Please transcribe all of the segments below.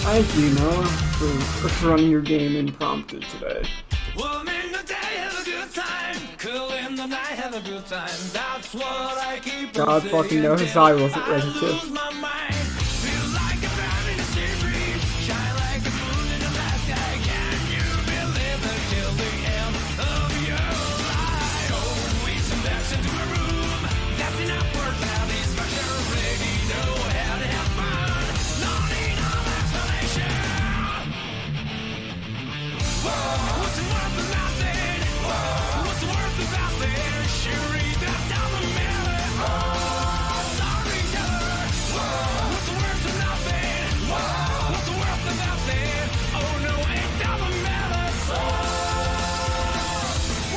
Thank you, Noah, for running your game impromptu today. Warm in the day, have a good time. Cool in the night, have a good time. That's what I keep on God saying fucking knows till I wasn't ready I to. lose my mind. Feel like a bird in a sea breeze. Shine like a moon in the last sky. Can you believe it till the end of your life? Oh, we some dash into a room. That's enough for satisfaction. Ready, know how to have fun. No need of explanation. What's the worth of nothing? What's the worth of nothing? Sure, that doesn't matter. Sorry, what's the worth of nothing? What's the worth of nothing? Oh no, it doesn't matter.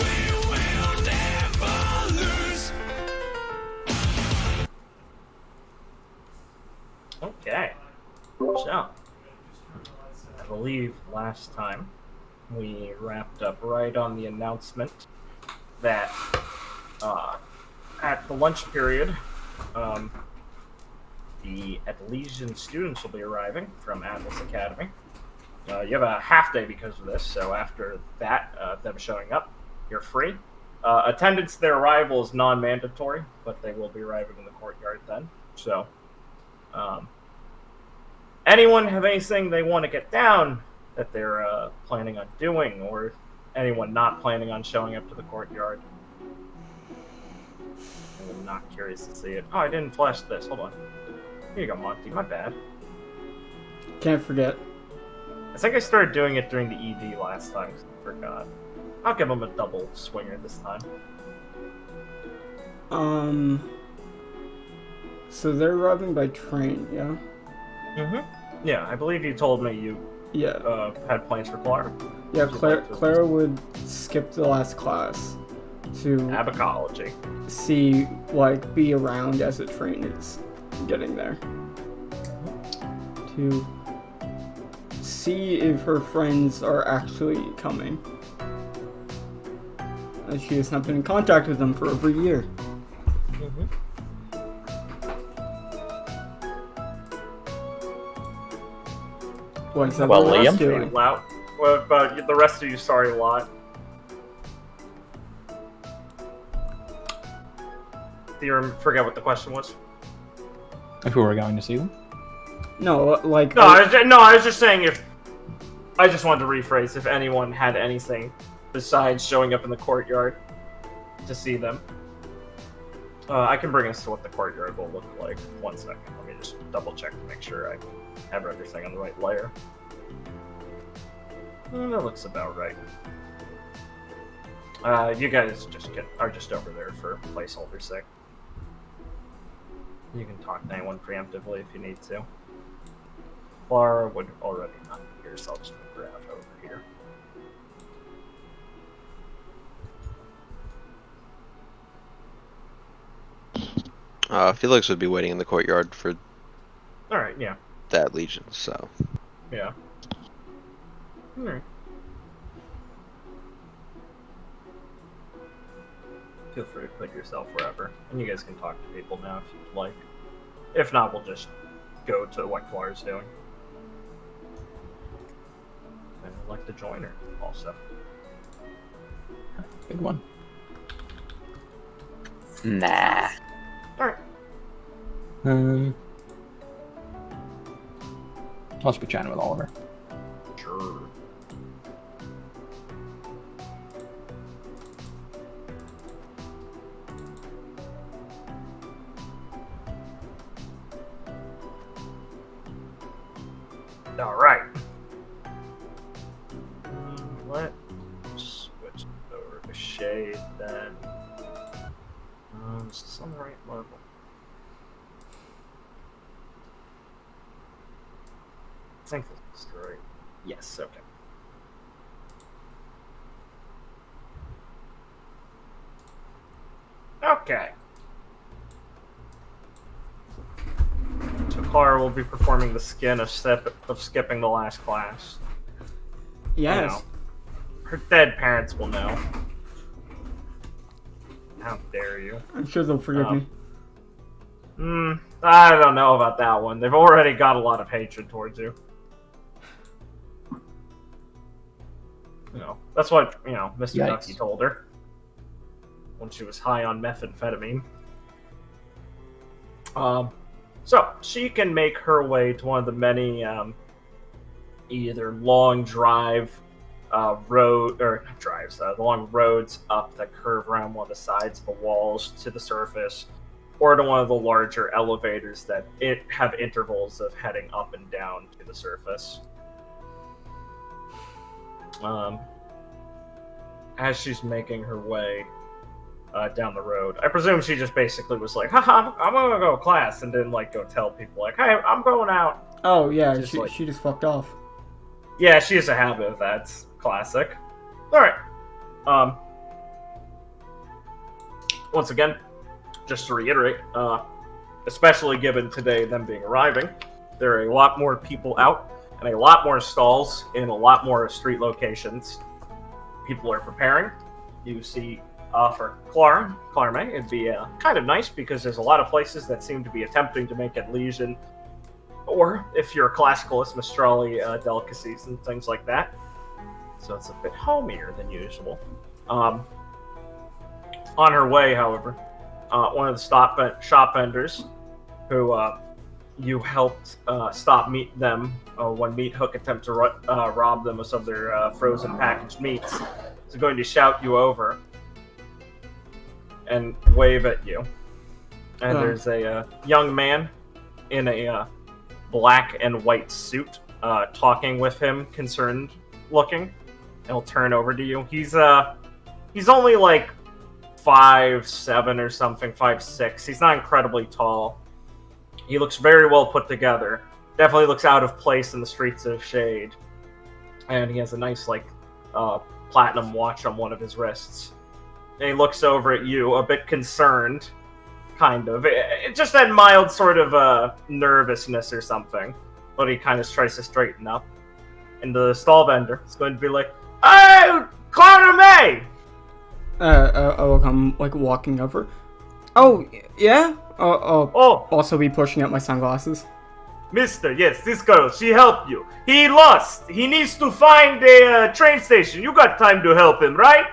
We will never lose. Okay. So, I believe last time we wrapped up right on the announcement that at the lunch period, the Elysian students will be arriving from Atlas Academy. You have a half day because of this, so after that, them showing up, you're free. Attendance to their arrival is non-mandatory, but they will be arriving in the courtyard then. So, anyone have anything they want to get down that they're planning on doing, or anyone not planning on showing up to the courtyard? I'm not curious to see it. Oh, I didn't flash this. Hold on. Here you go, Monty. My bad. Can't forget. I think I started doing it during the ED last time, because I forgot. I'll give them a double swinger this time. So they're arriving by train, yeah? Mm-hmm. Yeah, I believe you told me you had plans for Clara. Yeah, Clara would skip the last class to Abacology. see, be around as the train is getting there. To see if her friends are actually coming. And she has not been in contact with them for over a year. Mm-hmm. What is that Well, the rest Liam? doing? Wow. Well, but the rest of you, sorry a lot. Do you forget what the question was? If we were going to see them? No, No, I was just saying if... I just wanted to rephrase if anyone had anything besides showing up in the courtyard to see them. I can bring us to what the courtyard will look like. 1 second. Let me just double check to make sure I have everything on the right layer. That looks about right. You guys are just over there for placeholder's sake. You can talk to anyone preemptively if you need to. Clara would already not be here, so I'll just move her out over here. Felix would be waiting in the courtyard for Alright, yeah. that Legion, so. Yeah. Alright. Feel free to put yourself wherever. And you guys can talk to people now if you'd like. If not, we'll just go to what Clara's doing. And I'd like to join her, also. Good one. Nah. Alright. I'll just be chatting with Oliver. Sure. Alright. Let's switch over to shade then. Is this on the right level? I think this is right. Yes, okay. Okay. Took Clara will be performing the skin of skipping the last class. Yes. You know, her dead parents will know. How dare you? I'm sure they'll forgive me. I don't know about that one. They've already got a lot of hatred towards you. You know, that's what, Mr. Yikes. Ducky told her. When she was high on methamphetamine. So, she can make her way to one of the many, either long drive, the long roads up that curve around one of the sides of the walls to the surface, or to one of the larger elevators that have intervals of heading up and down to the surface. As she's making her way down the road, I presume she just basically was like, haha, I'm gonna go to class, and didn't go tell people hey, I'm going out. Oh yeah, Just she just fucked off. Yeah, she has a habit of that. It's classic. Alright. Once again, just to reiterate, especially given today them arriving, there are a lot more people out, and a lot more stalls in a lot more street locations. People are preparing. You see, for Clara May, it'd be kind of nice because there's a lot of places that seem to be attempting to make Elysian, or if you're a classicalist, Mistrali delicacies and things like that. So it's a bit homier than usual. On her way, however, one of the shop vendors who you helped stop them when Meat Hook attempted to rob them of some of their frozen packaged meats is going to shout you over and wave at you. And there's a young man in a black and white suit talking with him, concerned looking. He'll turn over to you. He's only 5'7" or something, 5'6". He's not incredibly tall. He looks very well put together. Definitely looks out of place in the streets of Shade. And he has a nice platinum watch on one of his wrists. And he looks over at you, a bit concerned, kind of. It just that mild sort of nervousness or something. But he kind of tries to straighten up. And the stall vendor is going to be like, "Hey, Clara May!" I'm walking over. Oh, yeah? Oh, Also be pushing up my sunglasses. mister, yes, this girl, she helped you. He lost. He needs to find a train station. You got time to help him, right?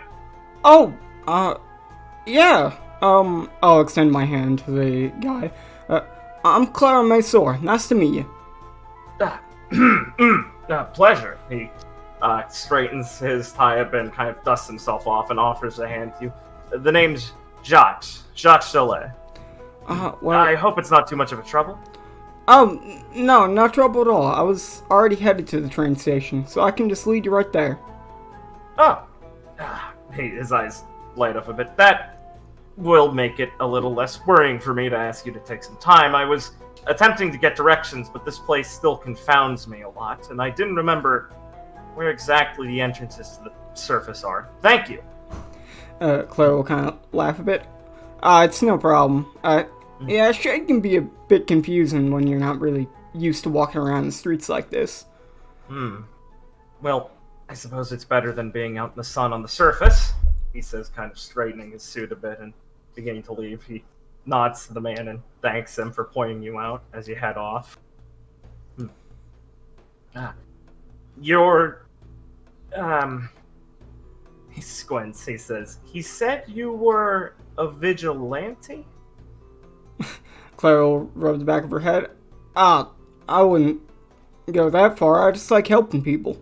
Oh, yeah. I'll extend my hand to the guy. I'm Clara Mysore. Nice to meet you. Pleasure. He straightens his tie up and kind of dusts himself off and offers a hand to you. The name's Jacques Chalet. Well... I hope it's not too much of a trouble. Oh, no, not trouble at all. I was already headed to the train station, so I can just lead you right there. Oh. His eyes light up a bit. That will make it a little less worrying for me to ask you to take some time. I was attempting to get directions, but this place still confounds me a lot, and I didn't remember where exactly the entrances to the surface are. Thank you. Clara will kind of laugh a bit. It's no problem. Yeah, Shade can be a bit confusing when you're not really used to walking around the streets like this. Well, I suppose it's better than being out in the sun on the surface, he says, kind of straightening his suit a bit and beginning to leave. He nods to the man and thanks him for pointing you out as you head off. You're... He squints, he says, he said you were a vigilante? Clara will rub the back of her head. I wouldn't go that far. I just like helping people.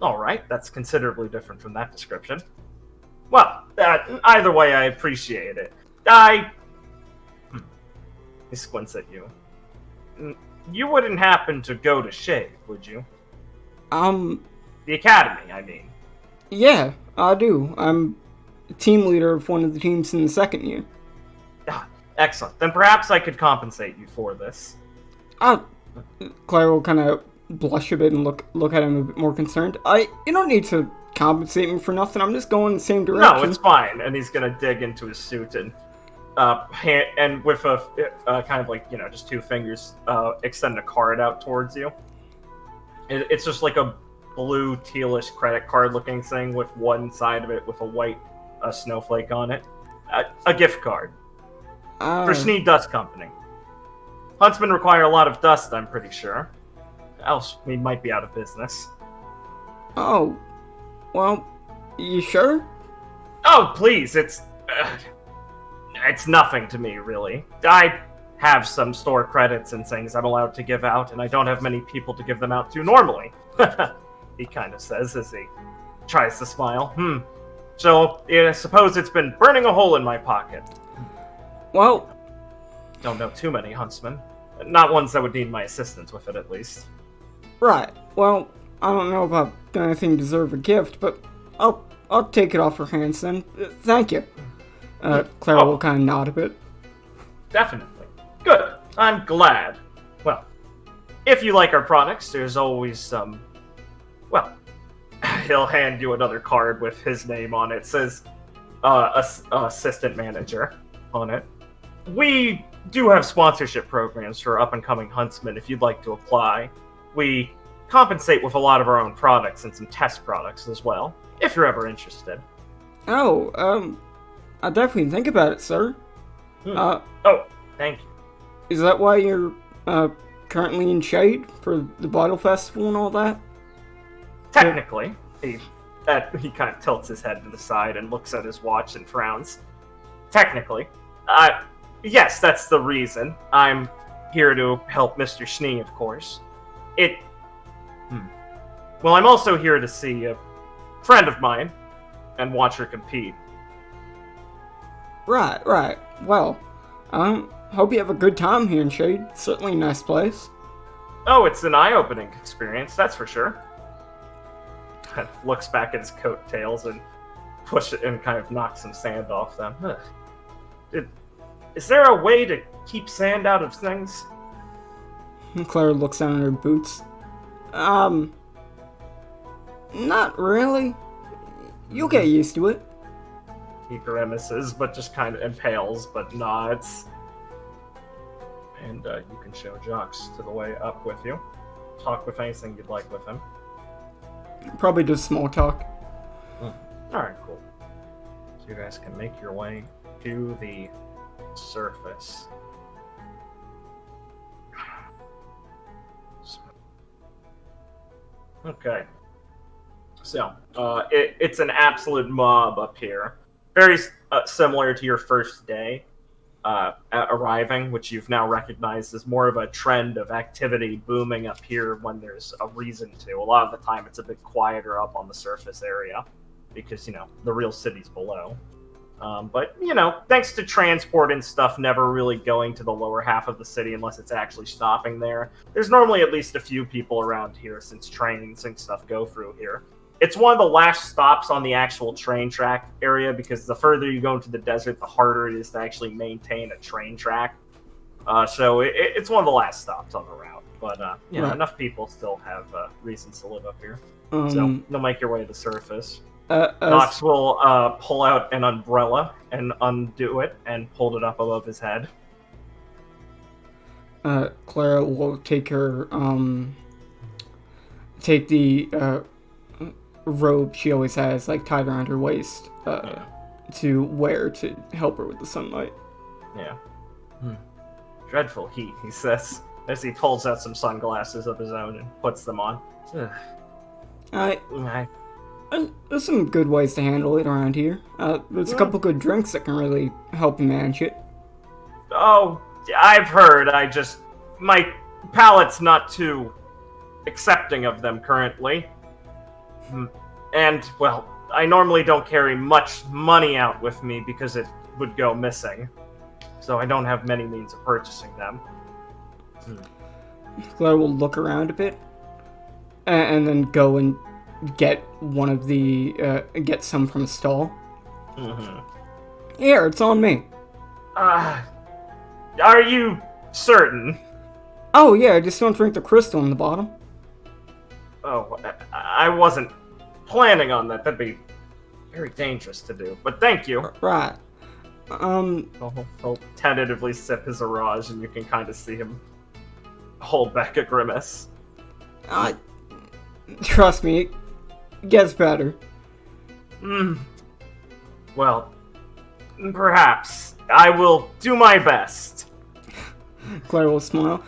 Alright, that's considerably different from that description. Well, either way, I appreciate it. He squints at you. You wouldn't happen to go to Shade, would you? The academy, I mean. Yeah, I do. I'm team leader of one of the teams in the second year. Excellent. Then perhaps I could compensate you for this. Clara will kind of blush a bit and look at him a bit more concerned. You don't need to compensate me for nothing. I'm just going in the same direction. No, it's fine. And he's gonna dig into his suit and and with a kind of like, just two fingers, extend a card out towards you. It's just like a blue tealish credit card looking thing with one side of it with a white snowflake on it. A gift card for Schnee Dust Company. Huntsmen require a lot of dust, I'm pretty sure. Else we might be out of business. Oh, well, you sure? Oh, please, it's nothing to me, really. I have some store credits and things I'm allowed to give out, and I don't have many people to give them out to normally. He kind of says as he tries to smile. So, I suppose it's been burning a hole in my pocket. Well, Don't know too many huntsmen. Not ones that would need my assistance with it, at least. right. Well, I don't know if I've done anything to deserve a gift, but I'll take it off her hands then. Thank you. Clara will kind of nod a bit. Definitely. Good. I'm glad. Well, if you like our products, there's always some... Well, he'll hand you another card with his name on it. It says assistant manager on it. We do have sponsorship programs for up-and-coming huntsmen if you'd like to apply. We compensate with a lot of our own products and some test products as well, if you're ever interested. Oh, I'll definitely think about it, sir. Oh, thank you. Is that why you're, currently in shade for the Vytal Festival and all that? Technically, he kind of tilts his head to the side and looks at his watch and frowns. Technically, yes, that's the reason. I'm here to help Mr. Schnee, of course. Well, I'm also here to see a friend of mine and watch her compete. Right. Well, hope you have a good time here in Shade. Certainly a nice place. Oh, it's an eye-opening experience, that's for sure. And looks back at his coattails and push it and kind of knocks some sand off them. Is there a way to keep sand out of things? Clara looks down at her boots. Not really. You'll get used to it. He grimaces, but just kind of impales, but nods. And you can show Jocks to the way up with you. Talk with anything you'd like with him. Probably just small talk. Alright, cool. So you guys can make your way to the surface. Okay. So, it's an absolute mob up here. Very similar to your first day arriving, which you've now recognized as more of a trend of activity booming up here when there's a reason to. A lot of the time it's a bit quieter up on the surface area because, the real city's below. But, thanks to transport and stuff never really going to the lower half of the city unless it's actually stopping there, there's normally at least a few people around here since trains and stuff go through here. It's one of the last stops on the actual train track area because the further you go into the desert, the harder it is to actually maintain a train track. So it's one of the last stops on the route. But, Right. enough people still have reasons to live up here. So you'll make your way to the surface. Knox will pull out an umbrella and undo it and hold it up above his head. Clara will take her, take the, robe she always has, like, tied around her waist, to wear to help her with the sunlight. Yeah. Dreadful heat, he says, as he pulls out some sunglasses of his own and puts them on. There's some good ways to handle it around here. There's a couple good drinks that can really help you manage it. Oh, I've heard. My palate's not too accepting of them currently. And, well, I normally don't carry much money out with me because it would go missing. So I don't have many means of purchasing them. Clara will look around a bit, and then go and get one of the, get some from a stall. Here, it's on me. Are you certain? Oh yeah, just don't drink the crystal in the bottom. Oh, I wasn't planning on that. That'd be very dangerous to do. But thank you. Right. He'll tentatively sip his Arage, and you can kind of see him hold back a grimace. Trust me, it gets better. Well, perhaps. I will do my best. Clara will smile.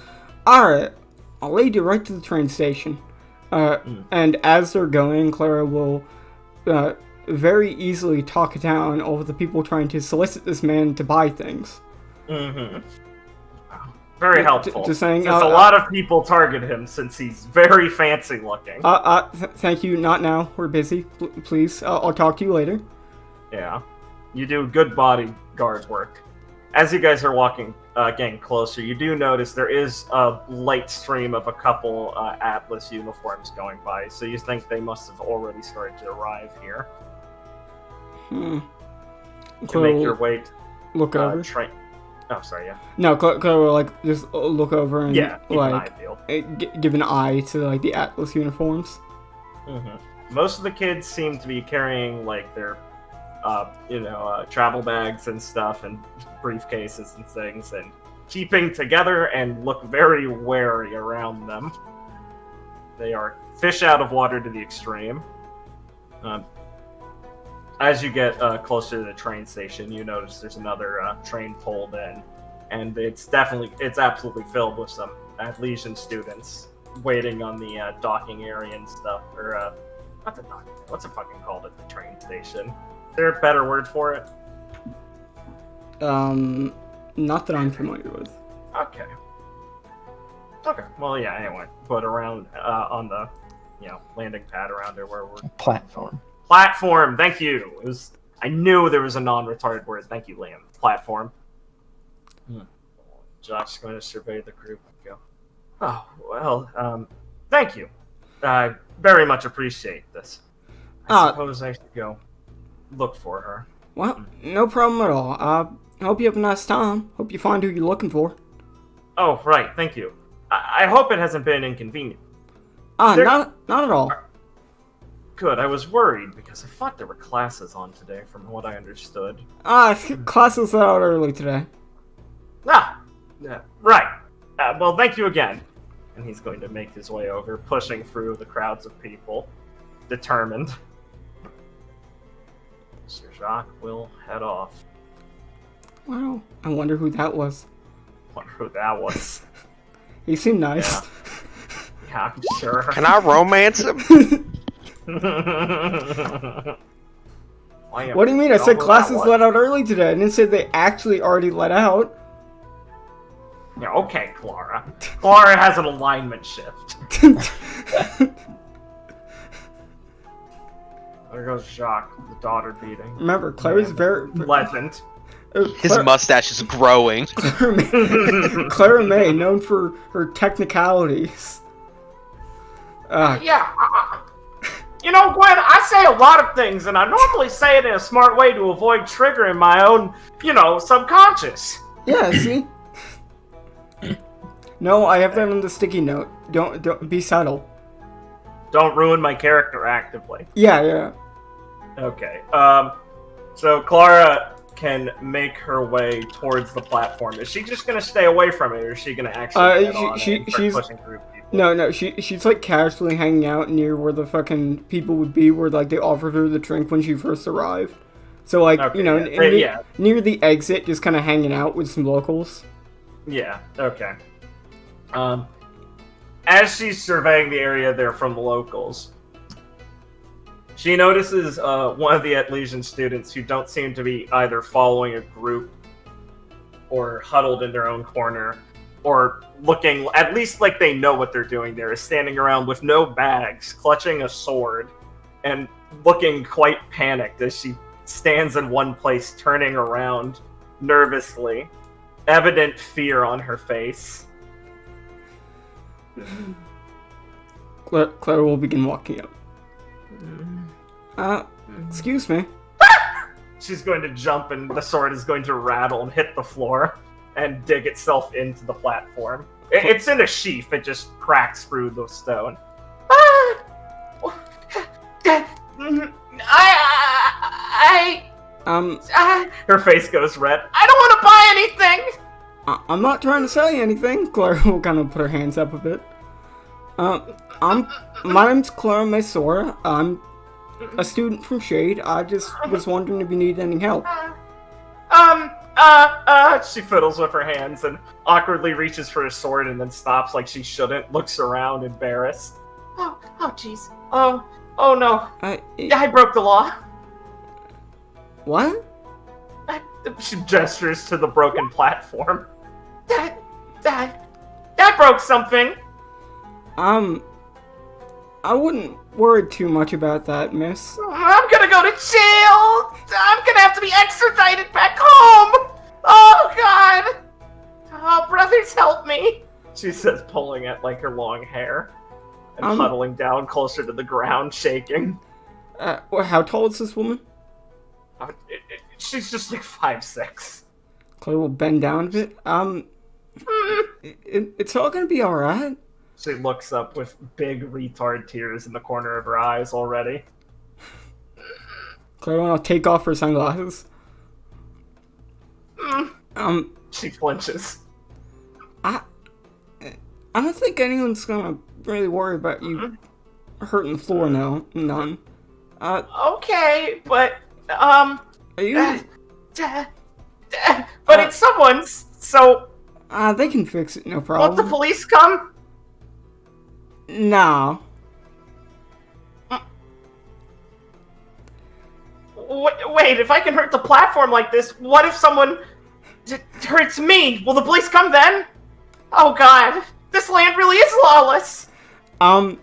Alright, I'll lead you right to the train station. And as they're going, Clara will very easily talk down all of the people trying to solicit this man to buy things. Very helpful. Just saying, since a lot of people target him since he's very fancy looking. Thank you, not now. We're busy. Please, I'll talk to you later. Yeah. You do good bodyguard work. As you guys are walking, getting closer, you do notice there is a light stream of a couple Atlas uniforms going by, so you think they must have already started to arrive here. To make your way look over. Train. Oh, sorry, yeah. No, Clara will, like, just look over and, keep like, an eye peeled. give an eye to, like, the Atlas uniforms. Most of the kids seem to be carrying, like, their, travel bags and stuff, and briefcases and things, and keeping together and look very wary around them. They are fish out of water to the extreme. As you get closer to the train station, you notice there's another train pulled in, and it's absolutely filled with some Legion students waiting on the docking area and stuff. Or not the docking. What's it fucking called at the train station? Is there a better word for it? Not that I'm familiar with. Okay. Well, yeah. Anyway, put around on the landing pad around there where we're Platform. Platform, thank you. I knew there was a non-retarded word. Thank you, Liam. Platform. Josh's going to survey the group and go, oh, well, thank you. I very much appreciate this. I suppose I should go look for her. Well, no problem at all. I hope you have a nice time. Hope you find who you're looking for. Oh, right, thank you. I hope it hasn't been inconvenient. Not at all. Good, I was worried because I thought there were classes on today from what I understood. Classes let out early today. Right. Well, thank you again. And he's going to make his way over, pushing through the crowds of people, determined. Mr. Jacques will head off. Wow, I wonder who that was. Wonder who that was. He seemed nice. Yeah, I'm sure. Can I romance him? What do you mean? I said classes let out early today. I didn't say they actually already let out. Yeah, okay, Clara. Clara has an alignment shift. There goes Jacques, the daughter beating. Remember, Clara's very... Legend. His mustache is growing. Clara May, known for her technicalities. You know, Gwen, I say a lot of things, and I normally say it in a smart way to avoid triggering my own, subconscious. Yeah, see? No, I have that on the sticky note. Don't be subtle. Don't ruin my character actively. Yeah. Okay. So Clara can make her way towards the platform. Is she just gonna stay away from it, or is she gonna actually get on and start pushing through people? No, she's like casually hanging out near where the fucking people would be, where like they offered her the drink when she first arrived. So like, okay, near the exit, just kind of hanging out with some locals. Yeah, okay. As she's surveying the area there from the locals, she notices one of the Legion students who don't seem to be either following a group or huddled in their own corner or looking at least like they know what they're doing there, is standing around with no bags, clutching a sword, and looking quite panicked as she stands in one place, turning around nervously, evident fear on her face. Clara will begin walking up. Excuse me. She's going to jump and the sword is going to rattle and hit the floor and dig itself into the platform. It's in a sheath, it just cracks through the stone. Her face goes red. I don't want to buy anything! I'm not trying to sell you anything. Clara will kind of put her hands up a bit. My name's Clara Mesora. I'm a student from Shade. I just was wondering if you need any help. She fiddles with her hands and awkwardly reaches for a sword and then stops like she shouldn't, looks around embarrassed. Oh jeez. Oh no. I broke the law. What? She gestures to the broken platform. That broke something. I wouldn't worry too much about that, miss. I'm gonna go to jail. I'm gonna have to be extradited back home. Oh God. Oh, brothers, help me. She says, pulling at like her long hair and huddling down closer to the ground, shaking. How tall is this woman? She's just like 5'6". Clara will bend down a bit. It's all gonna be alright. She looks up with big retard tears in the corner of her eyes already. Clara will take off her sunglasses. She flinches. I don't think anyone's gonna really worry about you hurting the floor now. None. Okay, but, Are you... but it's someone's, so... they can fix it, no problem. Won't the police come? No. Wait, if I can hurt the platform like this, what if someone hurts me? Will the police come then? Oh God, this land really is lawless. What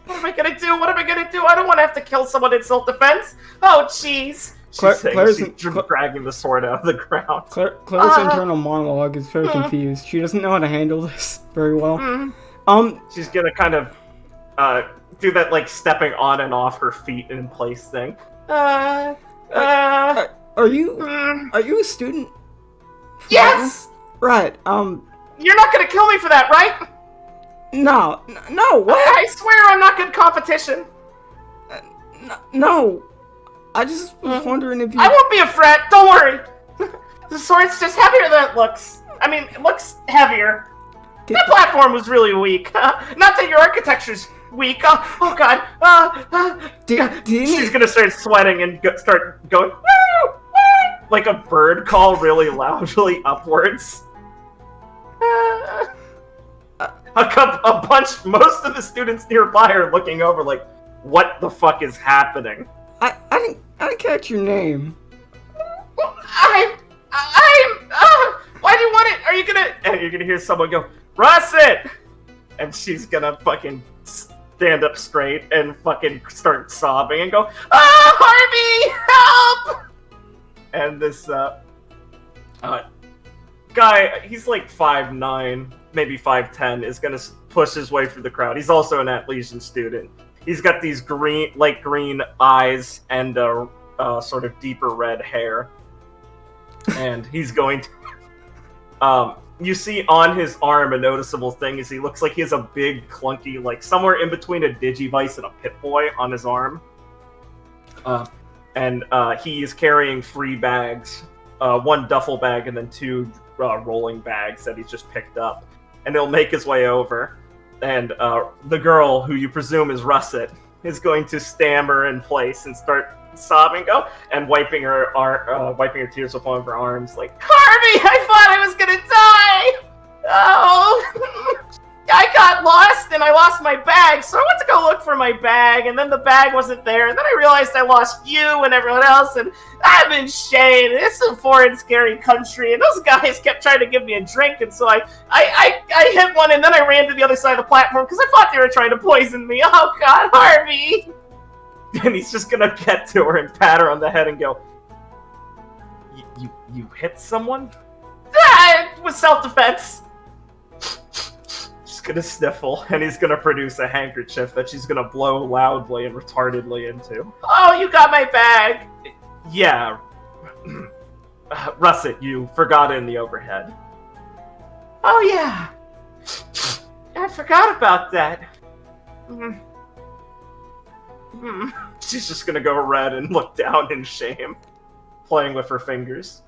am I gonna do? What am I gonna do? I don't want to have to kill someone in self-defense. Oh jeez. She's dragging the sword out of the ground. Clara's internal monologue is very confused. She doesn't know how to handle this very well. She's gonna kind of do that like stepping on and off her feet in place thing. Are you a student? Yes! Right, You're not gonna kill me for that, right? No, what? I swear I'm not good competition. No. I just was wondering if you... I won't be a fret, don't worry. The sword's just heavier than it looks. I mean, it looks heavier. That platform was really weak. Not that your architecture's weak. Oh God. She's gonna start sweating and start going woo, woo, like a bird call really loudly upwards. Most of the students nearby are looking over like, what the fuck is happening? I didn't catch your name. Why do you want it? Are you gonna... And you're gonna hear someone go, Russet! And she's gonna fucking stand up straight and fucking start sobbing and go, Harvey! Help! And this, guy, he's like 5'9", maybe 5'10", is gonna push his way through the crowd. He's also an Atlesian student. He's got these light green eyes and sort of deeper red hair. And he's going to... you see on his arm a noticeable thing is he looks like he has a big, clunky, like somewhere in between a Digivice and a Pip-Boy on his arm. And he is carrying 3 bags. 1 duffel bag and then 2 rolling bags that he's just picked up. And he'll make his way over. And the girl, who you presume is Russet, is going to stammer in place and start sobbing, and wiping her tears with one of her arms, like, Harvey, I thought I was gonna die! Oh, I got lost and I lost my bag, so I went to go look for my bag, and then the bag wasn't there, and then I realized I lost you and everyone else, and I'm in Shade, and it's a foreign, scary country, and those guys kept trying to give me a drink, and so I hit one, and then I ran to the other side of the platform, because I thought they were trying to poison me. Oh God, Harvey! And he's just gonna get to her and pat her on the head and go, You hit someone? It was self-defense. She's gonna sniffle, and he's gonna produce a handkerchief that she's gonna blow loudly and retardedly into. Oh, you got my bag! Yeah. Russet, you forgot it in the overhead. Oh yeah. I forgot about that. She's just gonna go red and look down in shame. playing with her fingers.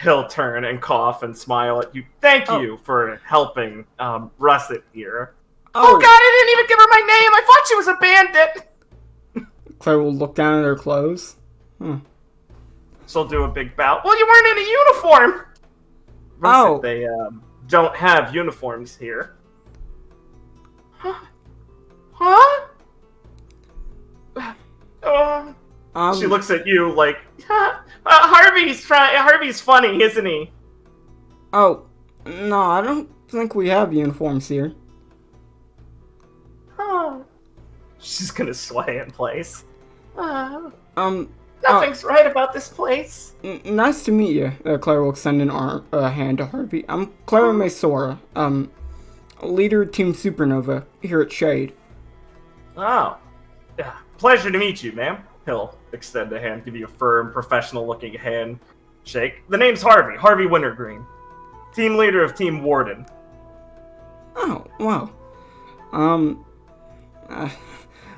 He'll turn and cough and smile at you. Thank you for helping, Russet here. Oh god, I didn't even give her my name! I thought she was a bandit! Clara will look down at her clothes. She'll do a big bow. Well, you weren't in a uniform! Russet, they, don't have uniforms here. Huh? She looks at you like, Harvey's funny, isn't he? Oh, no, I don't think we have uniforms here. She's gonna sway in place. Nothing's right about this place. Nice to meet you. Clara will extend a hand to Harvey. I'm Clara Mesora, leader of Team Supernova here at Shade. Oh. Yeah. Pleasure to meet you, ma'am. He'll extend a hand, give you a firm, professional-looking handshake. The name's Harvey. Harvey Wintergreen. Team leader of Team Warden. Oh, wow.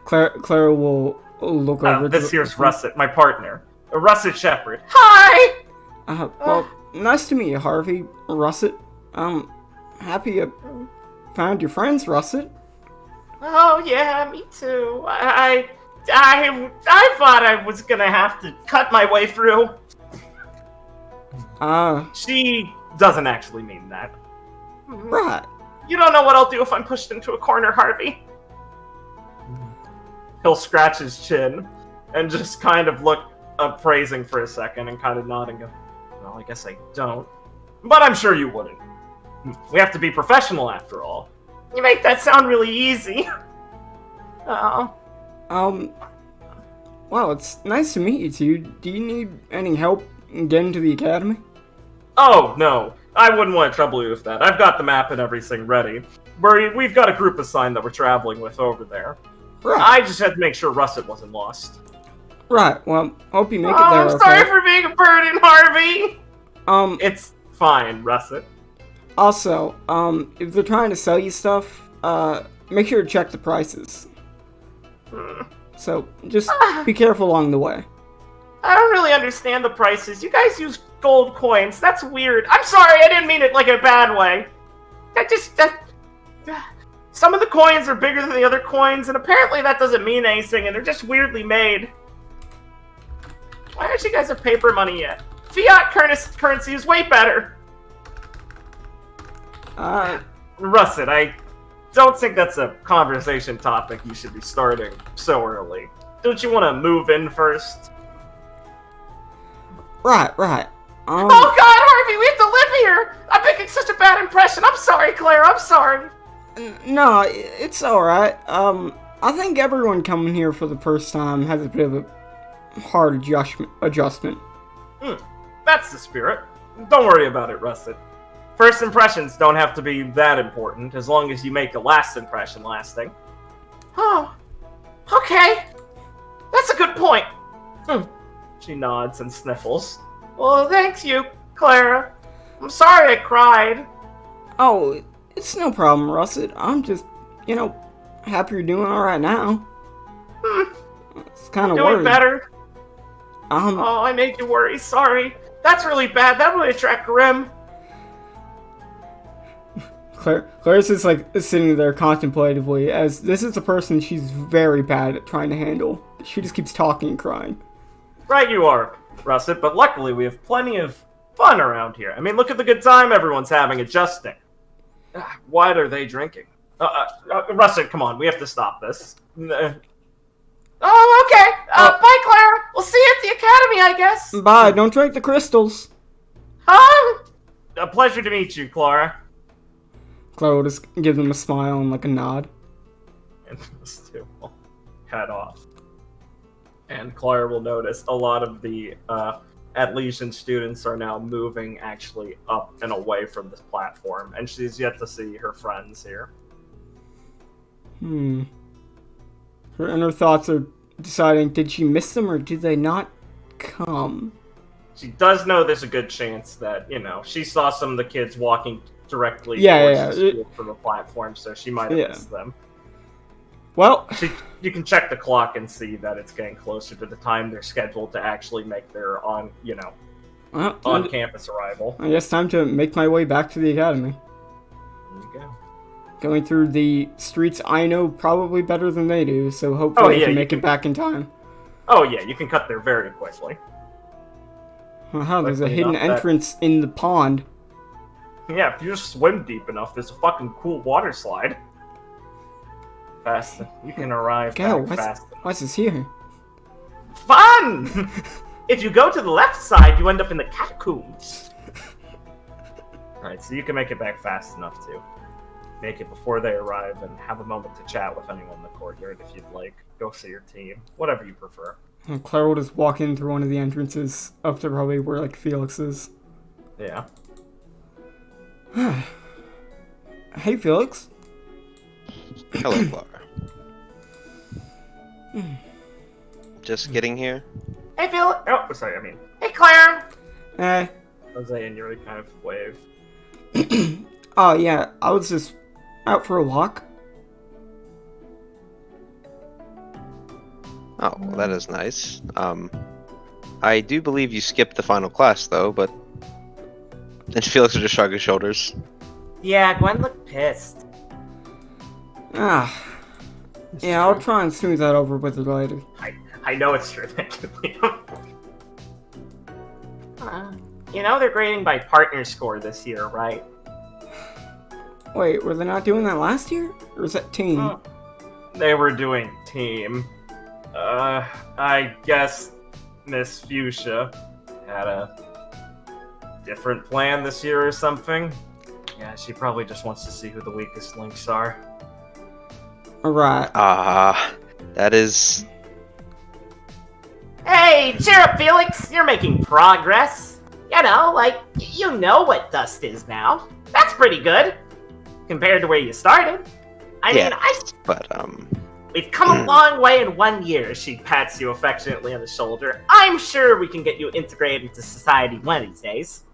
Clara will look over. This here's Russet, my partner. Russet Shepherd. Hi! Well, nice to meet you, Harvey. Russet. Happy you found your friends, Russet. Oh, yeah, me too. I thought I was gonna have to cut my way through. She doesn't actually mean that. Right. You don't know what I'll do if I'm pushed into a corner, Harvey. He'll scratch his chin and just kind of look appraising for a second and kind of nod and go, well, I guess I don't. But I'm sure you wouldn't. We have to be professional after all. You make that sound really easy. Wow, it's nice to meet you two. Do you need any help getting to the academy? Oh, no. I wouldn't want to trouble you with that. I've got the map and everything ready. We've got a group assigned that we're traveling with over there. Right. I just had to make sure Russet wasn't lost. Right, well, hope you make it there, I'm okay? sorry for being a burden, Harvey! It's fine, Russet. Also, if they're trying to sell you stuff, make sure to check the prices. So, just be careful along the way. I don't really understand the prices. You guys use gold coins. That's weird. I'm sorry, I didn't mean it like a bad way. Some of the coins are bigger than the other coins, and apparently that doesn't mean anything, and they're just weirdly made. Why aren't you guys have paper money yet? Fiat currency is way better. Russet, I don't think that's a conversation topic you should be starting so early. Don't you want to move in first? Right. Oh god, Harvey, we have to live here! I'm making such a bad impression. I'm sorry, Clara, I'm sorry. No, it's alright. I think everyone coming here for the first time has a bit of a hard adjustment. That's the spirit. Don't worry about it, Russet. First impressions don't have to be that important, as long as you make a last impression lasting. Oh, okay. That's a good point. She nods and sniffles. Well, thanks you, Clara. I'm sorry I cried. Oh, it's no problem, Russet. I'm just, happy you're doing alright now. It's kind of Doing worried. better. Oh, I made you worry. Sorry. That's really bad. That would attract Grim. Claire's just sitting there contemplatively, as this is a person she's very bad at trying to handle. She just keeps talking and crying. Right you are, Russet, but luckily we have plenty of fun around here. I mean, look at the good time everyone's having adjusting. What are they drinking? Russet, come on, we have to stop this. Oh, okay. Bye, Clara. We'll see you at the academy, I guess. Bye, don't drink the crystals. A pleasure to meet you, Clara. Clara will just give them a smile and a nod. And those two will head off. And Clara will notice a lot of the Atlesian students are now moving actually up and away from this platform, and she's yet to see her friends here. Her inner thoughts are deciding, did she miss them or did they not come? She does know there's a good chance that, she saw some of the kids walking directly towards the school from the platform, so she might have missed them. Well, You can check the clock and see that it's getting closer to the time they're scheduled to actually make their on-campus arrival. I guess time to make my way back to the academy. There you go. Going through the streets I know probably better than they do, so hopefully I can make it back in time. Oh yeah, you can cut there very quickly. Wow, there's a Quickly hidden enough that- entrance in the pond. Yeah, if you just swim deep enough, there's a fucking cool water slide. Fast, you can arrive Gal, back fast. what's this here? Fun! If you go to the left side, you end up in the catacombs. Alright, so you can make it back fast enough to make it before they arrive and have a moment to chat with anyone in the courtyard if you'd like. Go see your team. Whatever you prefer. And Clara will just walk in through one of the entrances up to probably where, like, Felix is. Yeah. Hey, Felix. Hello, Clara. Just getting here? Hey, Phil. Oh, sorry, hey, Clara! Eh. Jose and Yuri kind of wave. Oh, yeah, I was just out for a walk. Oh, well, that is nice. I do believe you skipped the final class, though, but... And Felix will just shrug his shoulders. Yeah, Gwen looked pissed. Ah. Yeah, I'll try and smooth that over with her later. I know it's true. Thank you, Liam. They're grading by partner score this year, right? Wait, were they not doing that last year? Or is that team? They were doing team. I guess Miss Fuchsia had a different plan this year or something. Yeah, she probably just wants to see who the weakest links are. Alright. That is... Hey, cheer up, Felix! You're making progress. You know what dust is now. That's pretty good. Compared to where you started. We've come a long way in 1 year. She pats you affectionately on the shoulder. I'm sure we can get you integrated into society one of these days.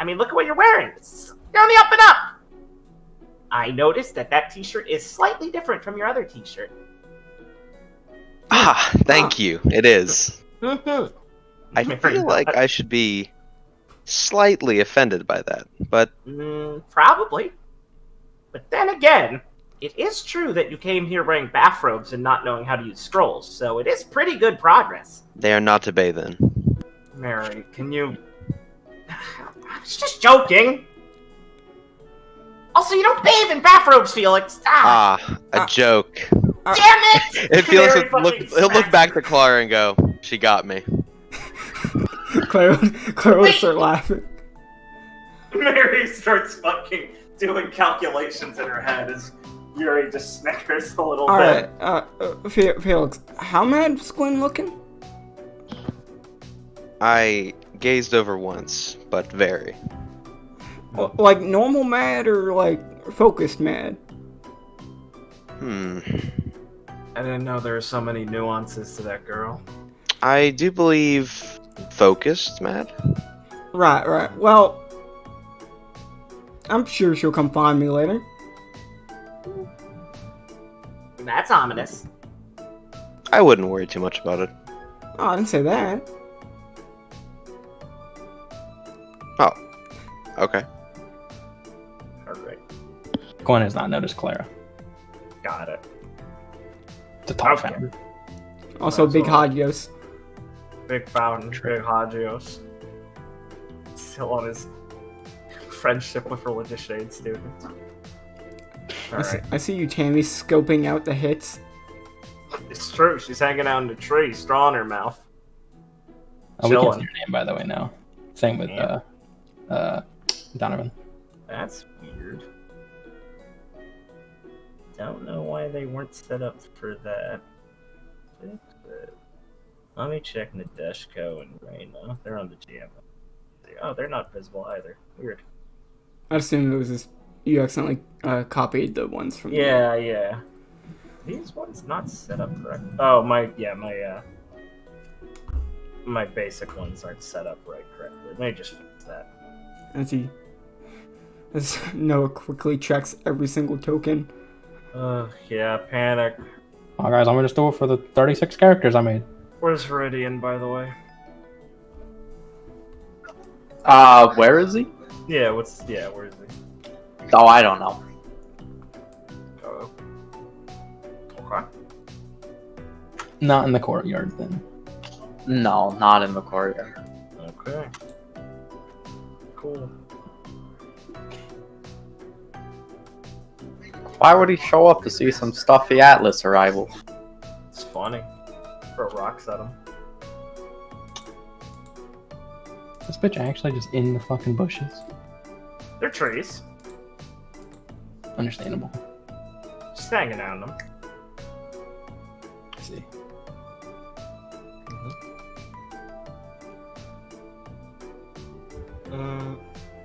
Look at what you're wearing. You're on the up and up. I noticed that t-shirt is slightly different from your other t-shirt. Thank you. It is. Mm-hmm. I feel like I should be slightly offended by that, but... Probably. But then again, it is true that you came here wearing bathrobes and not knowing how to use scrolls, so it is pretty good progress. They are not to bathe in. Mary, can you... I was just joking. Also, you don't bathe in bathrobes, Felix. A joke. Damn it! And Felix Mary he'll look back to Clara and go, she got me. Clara will start laughing. Mary starts fucking doing calculations in her head as Yuri just snickers a little bit. Alright, Felix, how mad is Gwen looking? I gazed over once, but very. Like normal mad or like focused mad? I didn't know there were so many nuances to that girl. I do believe focused, Matt. Right. Well, I'm sure she'll come find me later. That's ominous. I wouldn't worry too much about it. Oh, I didn't say that. Oh. Okay. Alright, Gwen has not noticed Clara. got it. It's a tall Okay. fountain. Also, That's Big all. Hagios. Big fountain, big Hagios. Still on his friendship with religious shade students. Alright. I see you, Tammy, scoping out the hits. It's true, she's hanging out in the tree, straw in her mouth. Oh, we can Chilling. see your name, by the way, now. Same with, Donovan. That's weird. Don't know why they weren't set up for that. Fix it. Let me check Nadeshko and Reyna. They're on the GM. Oh, they're not visible either. Weird. I assume it was just you accidentally copied the ones from. Yeah. These ones not set up correct. Oh, my basic ones aren't set up right correctly. Let me just fix that. As Noah quickly checks every single token. Yeah, panic. Oh, guys, I'm gonna just do it for the 36 characters I made. Where's Viridian, by the way? Where is he? Yeah, where is he? Oh, I don't know. Oh. Okay. Not in the courtyard, then. No, not in the courtyard. Okay. Cool. Why would he show up to see some stuffy Atlas arrival? It's funny. Throw rocks at him. This bitch actually just in the fucking bushes. They're trees. Understandable. Just hanging out in them. I see.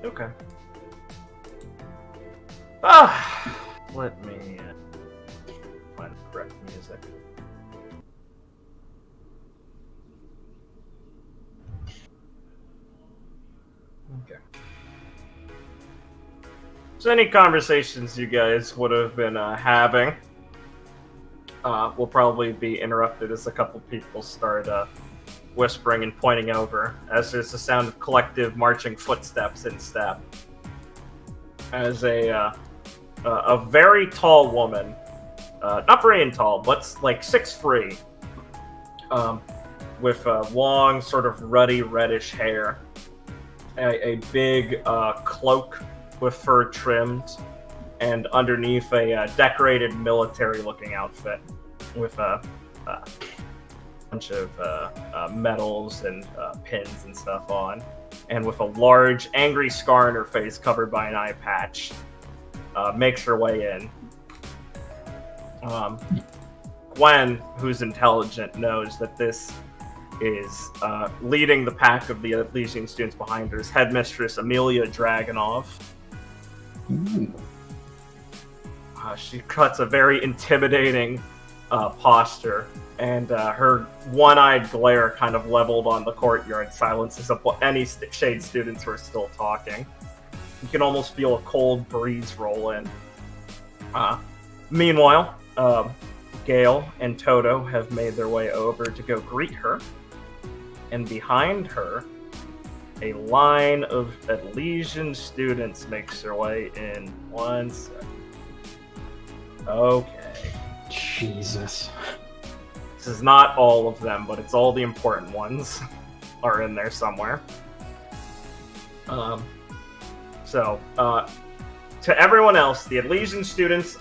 Okay. Let me find the correct music. Okay. So any conversations you guys would have been having will probably be interrupted as a couple people start whispering and pointing over, as there's the sound of collective marching footsteps in step. As a very tall woman, not very tall, but like 6'3", with long, sort of ruddy reddish hair, a big cloak with fur trimmed, and underneath a decorated military-looking outfit with a bunch of medals and pins and stuff on, and with a large, angry scar on her face covered by an eye patch, makes her way in. Gwen, who's intelligent, knows that this is leading the pack of the Elysian students behind her is Headmistress Amelia Dragonov. She cuts a very intimidating posture, and her one-eyed glare kind of leveled on the courtyard silences up any Shade students who are still talking. You can almost feel a cold breeze roll in. Meanwhile, Gale and Toto have made their way over to go greet her, and behind her, a line of Elysian students makes their way in. 1 second. Okay. Jesus. This is not all of them, but it's all the important ones are in there somewhere. To everyone else, the Elysian students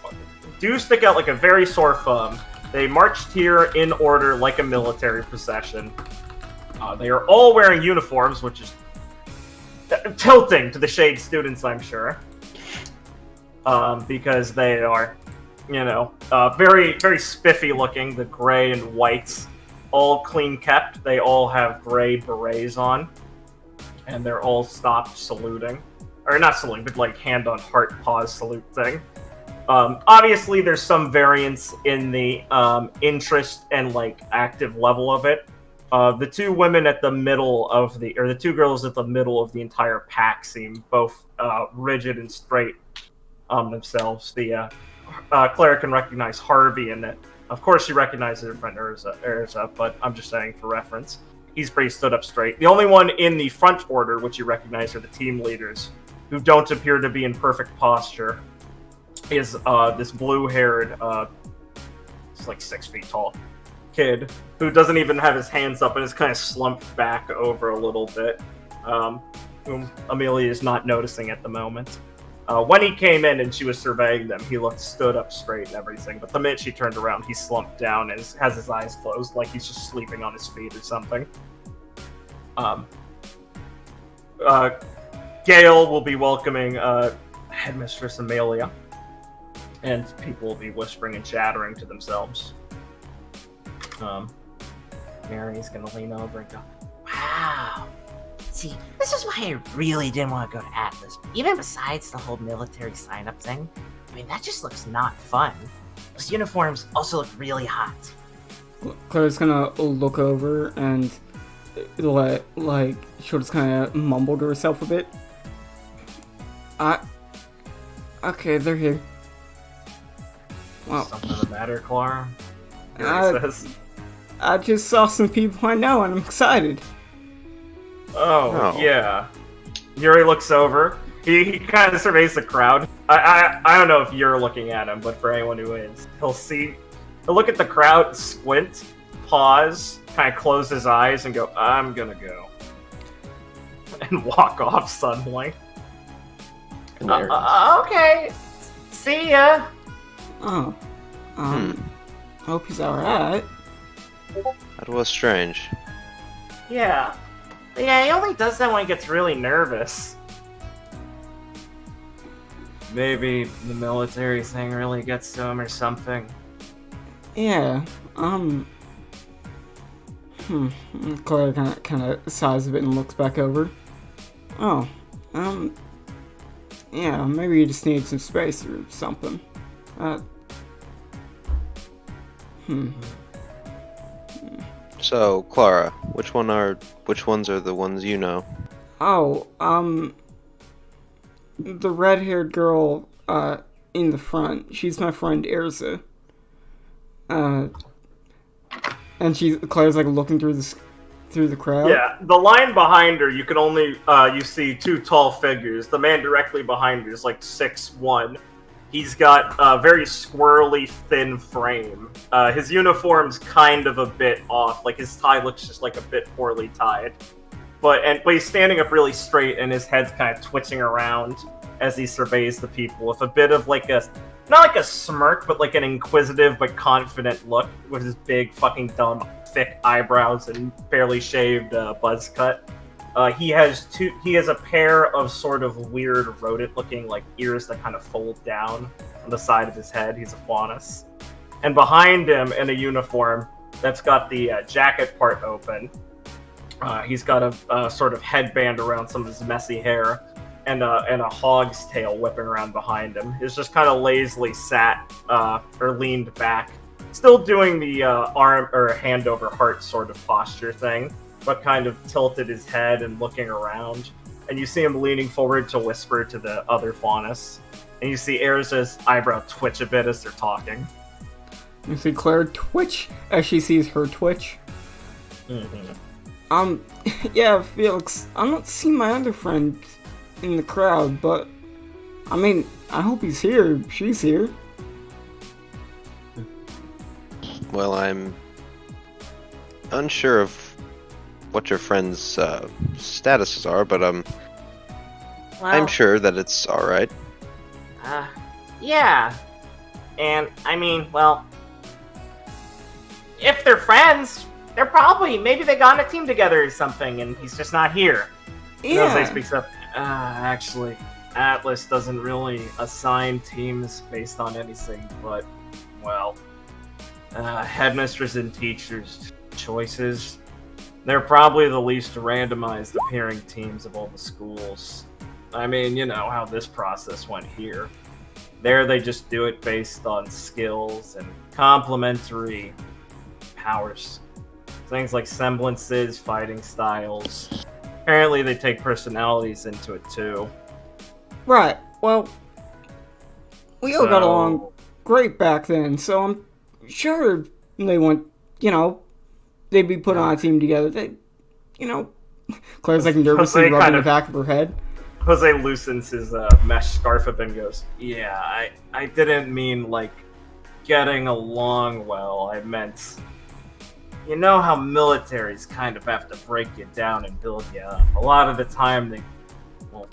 do stick out like a very sore thumb. They marched here in order like a military procession. They are all wearing uniforms, which is tilting to the Shade students, I'm sure. Because they are, very, very spiffy looking, the gray and whites, all clean kept. They all have gray berets on, and they're all stopped saluting. Or not saluting, but like hand on heart pause salute thing. Obviously, there's some variance in the interest and like active level of it. The two women at the middle of the two girls at the middle of the entire pack seem both rigid and straight themselves. Clara can recognize Harvey in it. Of course, she recognizes her friend Urza, but I'm just saying for reference. He's pretty stood up straight. The only one in the front order, which you recognize, are the team leaders, who don't appear to be in perfect posture. Is this blue-haired, it's like 6 feet tall kid who doesn't even have his hands up and is kind of slumped back over a little bit, whom Amelia is not noticing at the moment. When he came in and she was surveying them, he stood up straight and everything, but the minute she turned around, he slumped down and has his eyes closed like he's just sleeping on his feet or something. Gale will be welcoming Headmistress Amelia, and people will be whispering and chattering to themselves. Mary's gonna lean over and go, Wow. See, this is why I really didn't want to go to Atlas. Even besides the whole military sign-up thing, I mean, that just looks not fun. Those uniforms also look really hot. Clara's gonna look over and she'll just kind of mumble to herself a bit. Okay, they're here. Wow. Something the matter, Clara? Yuri says. I just saw some people I know and I'm excited. Oh, Oh. yeah. Yuri looks over. He kind of surveys the crowd. I don't know if you're looking at him, but for anyone who is, he'll look at the crowd, squint, pause, kind of close his eyes, and go, I'm gonna go. And walk off suddenly. Hilarious. Okay. See ya. Oh. Hope he's alright. That was strange. Yeah. Yeah, he only does that when he gets really nervous. Maybe the military thing really gets to him or something. Yeah, Clara kind of sighs a bit and looks back over. Oh, yeah, maybe you just need some space or something. So, Clara, which ones are the ones you know? Oh, the red-haired girl, in the front, she's my friend Erza. And Claire's like looking through the crowd. Yeah, the line behind her, you can only, you see two tall figures. The man directly behind her is like 6'1". He's got a very squirrely, thin frame. His uniform's kind of a bit off. Like, his tie looks just like a bit poorly tied. But he's standing up really straight, and his head's kind of twitching around as he surveys the people with a bit of like a, not like a smirk, but like an inquisitive but confident look with his big fucking dumb thick eyebrows and barely shaved buzz cut. He has a pair of sort of weird rodent-looking like ears that kind of fold down on the side of his head. He's a faunus. And behind him, in a uniform that's got the jacket part open, he's got a sort of headband around some of his messy hair, and a hog's tail whipping around behind him. He's just kind of lazily sat or leaned back, still doing the arm or hand over heart sort of posture thing, but kind of tilted his head and looking around. And you see him leaning forward to whisper to the other faunus. And you see Erza's eyebrow twitch a bit as they're talking. You see Claire twitch as she sees her twitch. Mm-hmm. Yeah, Felix, I'm not seeing my other friend in the crowd, but I mean, I hope he's here. She's here. Well, I'm unsure of what your friend's statuses are, but I'm sure that it's all right. Yeah. And, I mean, well, if they're friends, they're probably, maybe they got on a team together or something, and he's just not here. Yeah. Jose speaks up. Actually, Atlas doesn't really assign teams based on anything but, well, headmistress and teachers' choices. They're probably the least randomized appearing teams of all the schools. I mean, you know how this process went here. There they just do it based on skills and complementary powers. Things like semblances, fighting styles. Apparently they take personalities into it too. Right. Well, we all got along great back then, so I'm sure they want, they'd be put on a team together. They, Claire's like nervously rubbing the back of her head. Jose loosens his mesh scarf up and goes, yeah, I didn't mean, like, getting along well. I meant, you know how militaries kind of have to break you down and build you up. A lot of the time they will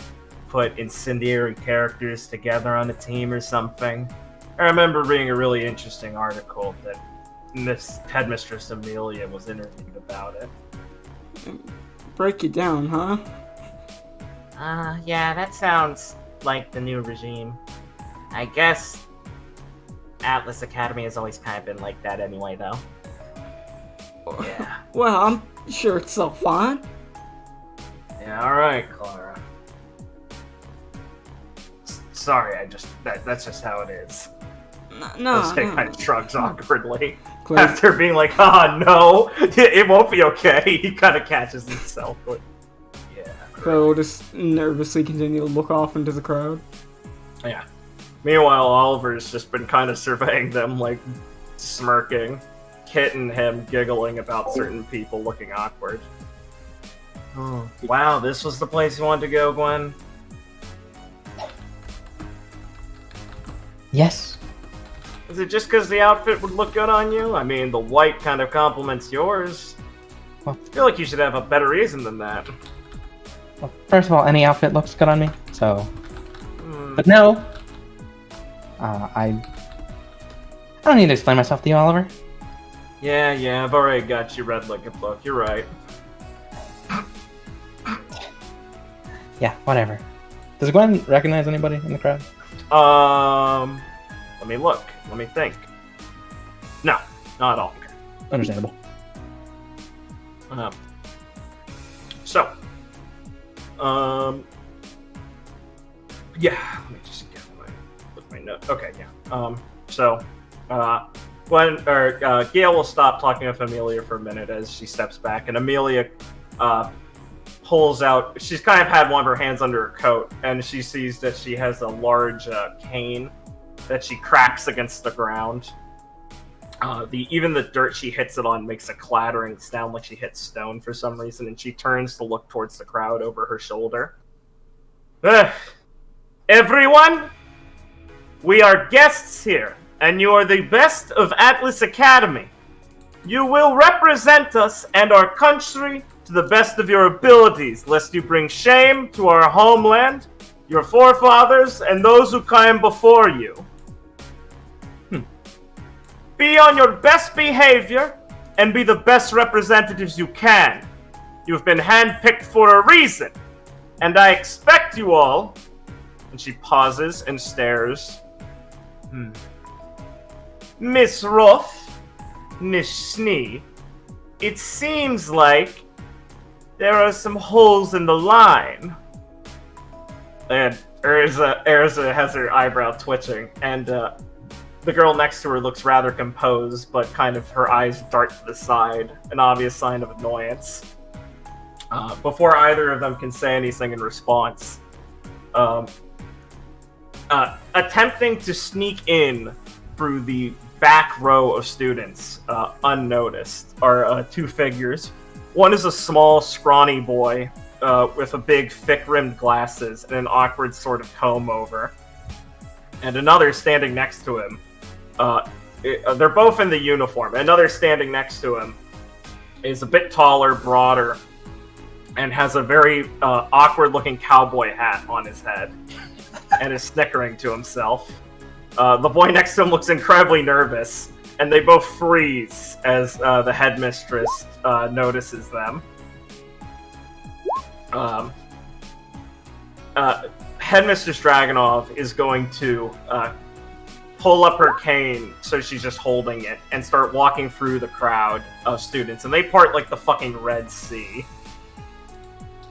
put incendiary characters together on a team or something. I remember reading a really interesting article that Miss Headmistress Amelia was interviewed about it. Break you down, huh? Yeah, that sounds like the new regime. I guess Atlas Academy has always kind of been like that anyway, though. Yeah. Well, I'm sure it's all fine. Yeah, alright, Clara. Sorry, that's just how it is. No. Jose kind of shrugs awkwardly. Claire, After being like, no, it won't be okay. He kind of catches himself, but yeah. Claire will just nervously continue to look off into the crowd. Yeah. Meanwhile, Oliver's just been kind of surveying them, like, smirking. Kit and him giggling about certain people looking awkward. Oh, wow, this was the place you wanted to go, Gwen? Yes. Is it just because the outfit would look good on you? I mean, the white kind of complements yours. Well, I feel like you should have a better reason than that. well, first of all, any outfit looks good on me, so... But no! I don't need to explain myself to you, Oliver. Yeah, I've already got you read like a book. You're right. Yeah, whatever. Does Gwen recognize anybody in the crowd? Let me look. Let me think. No, not at all. Understandable. So, yeah. Let me just get my note. Okay, yeah. Gail will stop talking with Amelia for a minute as she steps back, and Amelia, pulls out. She's kind of had one of her hands under her coat, and she sees that she has a large cane that she cracks against the ground. Even the dirt she hits it on makes a clattering sound like she hits stone for some reason, and she turns to look towards the crowd over her shoulder. Everyone, we are guests here, and you are the best of Atlas Academy. You will represent us and our country to the best of your abilities, lest you bring shame to our homeland, your forefathers, and those who came before you. Be on your best behavior, and be the best representatives you can. You've been handpicked for a reason, and I expect you all... And she pauses and stares. Miss Ruff, Miss Snee, it seems like there are some holes in the line. And Erza has her eyebrow twitching, and the girl next to her looks rather composed, but kind of her eyes dart to the side, an obvious sign of annoyance. Before either of them can say anything in response, attempting to sneak in through the back row of students, unnoticed, are two figures. One is a small, scrawny boy with a big, thick-rimmed glasses and an awkward sort of comb-over. And another standing next to him. They're both in the uniform. Another standing next to him is a bit taller, broader, and has a very awkward-looking cowboy hat on his head, and is snickering to himself. The boy next to him looks incredibly nervous, and they both freeze as the headmistress notices them. Headmistress Dragonov is going to pull up her cane, so she's just holding it, and start walking through the crowd of students, and they part like the fucking Red Sea.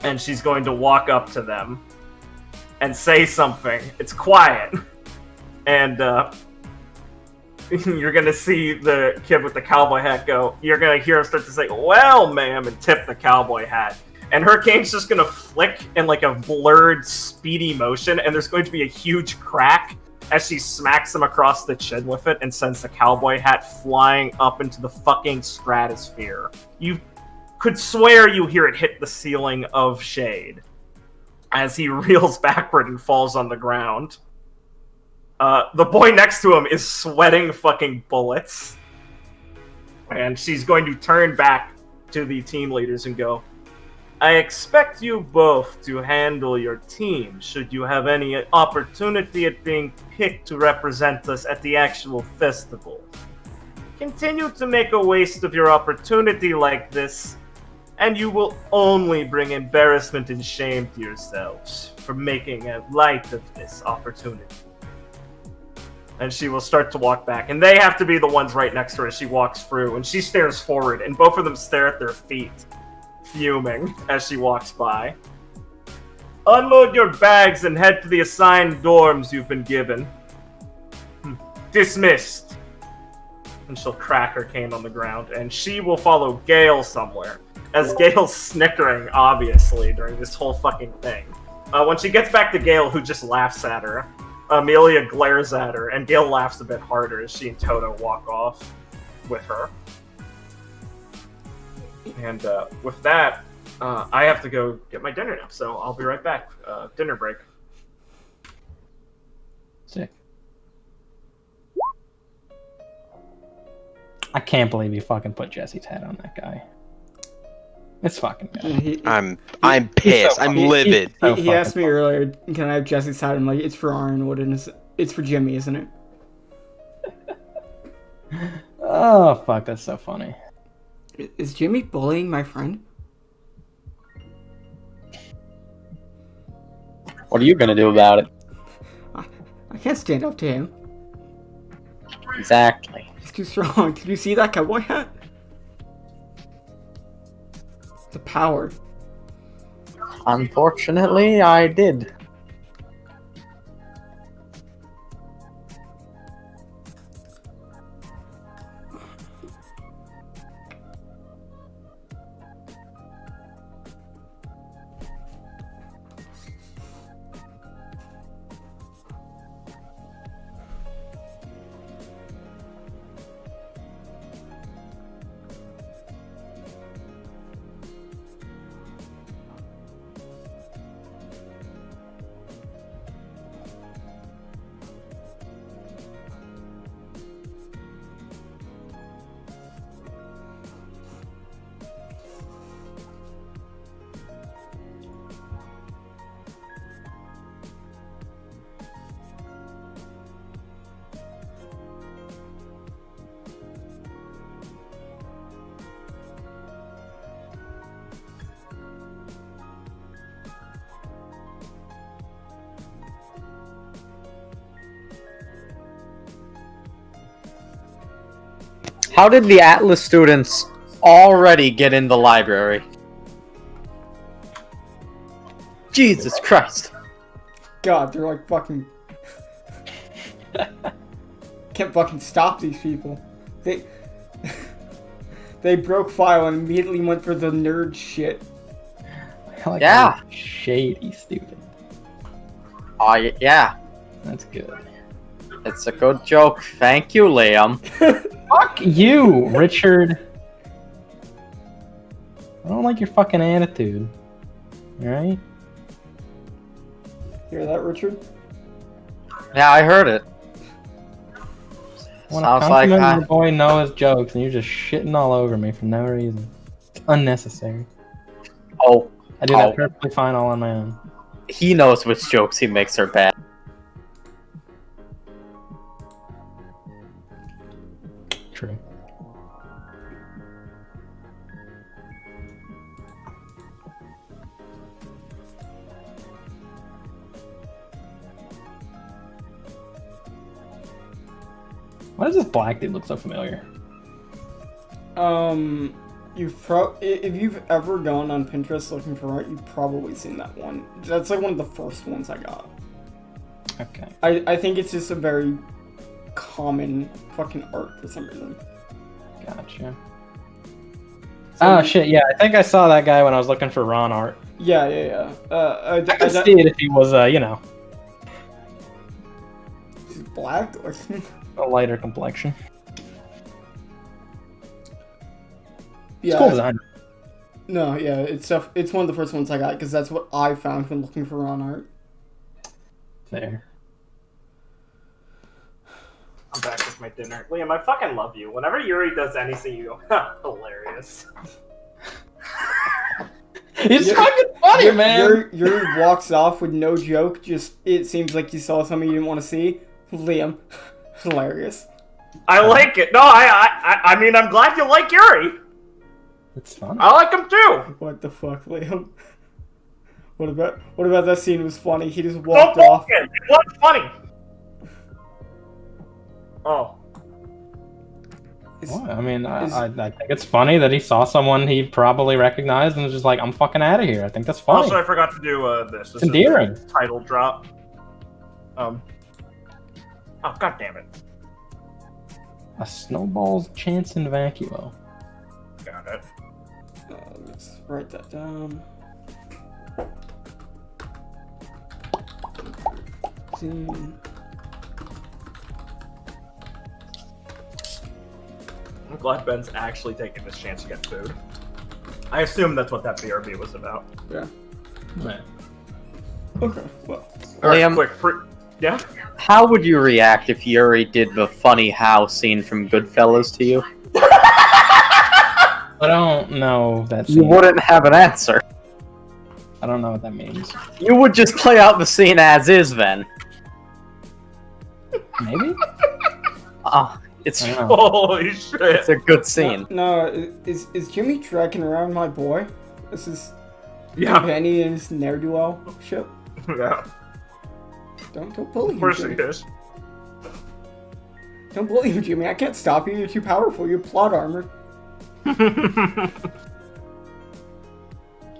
And she's going to walk up to them and say something. It's quiet. And you're going to see the kid with the cowboy hat go, you're going to hear him start to say, well, ma'am, and tip the cowboy hat. And her cane's just going to flick in like a blurred, speedy motion, and there's going to be a huge crack as she smacks him across the chin with it and sends the cowboy hat flying up into the fucking stratosphere. You could swear you hear it hit the ceiling of Shade as he reels backward and falls on the ground. The boy next to him is sweating fucking bullets. And she's going to turn back to the team leaders and go, I expect you both to handle your team should you have any opportunity at being picked to represent us at the actual festival. Continue to make a waste of your opportunity like this, and you will only bring embarrassment and shame to yourselves for making a light of this opportunity. And she will start to walk back, and they have to be the ones right next to her as she walks through, and she stares forward, and both of them stare at their feet, fuming as she walks by. Unload your bags and head to the assigned dorms you've been given. Dismissed. And she'll crack her cane on the ground, and she will follow Gale somewhere, as Gale's snickering, obviously, during this whole fucking thing. When she gets back to Gale, who just laughs at her, Amelia glares at her, and Gale laughs a bit harder as she and Toto walk off with her. And with that, I have to go get my dinner now, so I'll be right back. Dinner break. Sick. I can't believe you fucking put Jesse's head on that guy. It's fucking good. I'm pissed. I'm livid. He asked me earlier, can I have Jesse's hat? I'm like, it's for Ironwood, and it's for Jimmy, isn't it? Oh, fuck, that's so funny. Is Jimmy bullying my friend? What are you gonna do about it? I can't stand up to him. Exactly. He's too strong. Did you see that cowboy hat? The power. Unfortunately, I did. How did the Atlas students already get in the library? Jesus Christ. God, they're like fucking... Can't fucking stop these people. They... They broke file and immediately went for the nerd shit. Like Yeah. a shady student. Oh, yeah. That's good. It's a good joke. Thank you, Liam. Fuck you, Richard. I don't like your fucking attitude. Alright? Hear that, Richard? Yeah, I heard it. When Sounds I like compliment your boy Noah's jokes and you're just shitting all over me for no reason. It's unnecessary. Oh, I do that perfectly fine all on my own. he knows which jokes he makes are bad. True. Why does this black dude look so familiar? If you've ever gone on Pinterest looking for art, you've probably seen that one. That's like one of the first ones I got. Okay. I think it's just a very common fucking art for some reason. Gotcha. So Oh shit, yeah, I think I saw that guy when I was looking for Ron art. Yeah. I could see it if he was, you know, He's black or a lighter complexion. yeah. It's cool design. No, yeah, it's one of the first ones I got because that's what I found when looking for Ron art. There. I'm back with my dinner. Liam, I fucking love you. Whenever Yuri does anything, you go, ha, hilarious. It's fucking funny, man! Yuri walks off with no joke, just, it seems like you saw something you didn't want to see. Liam, hilarious. I like it. No, I mean, I'm glad you like Yuri. It's fun. I like him too. What the fuck, Liam? What about that scene was funny? He just Don't walked off. bullshit. It was funny. Oh. Well, I mean, I think it's funny that he saw someone he probably recognized and was just like, I'm fucking out of here. I think that's funny. Also, I forgot to do this. This endearing. is the title drop. Oh, god damn it. A Snowball's chance in Vacuo. Got it. Let's write that down. Scene. I'm glad Ben's actually taking this chance to get food. I assume that's what that BRB was about. Yeah. Right. Okay. Well. Alright, Liam, yeah? how would you react if Yuri did the funny how scene from Goodfellas to you? I don't know that You scene. wouldn't have an answer. I don't know what that means. You would just play out the scene as is then. Maybe? It's I don't know. Holy shit. it's a good scene. No, is Jimmy tracking around my boy? This is Yeah. companion's ne'er-do-well ship. Yeah. Don't bully Of him, course he Jimmy. is. Don't bully him, Jimmy. I can't stop you. You're too powerful. You have plot armor.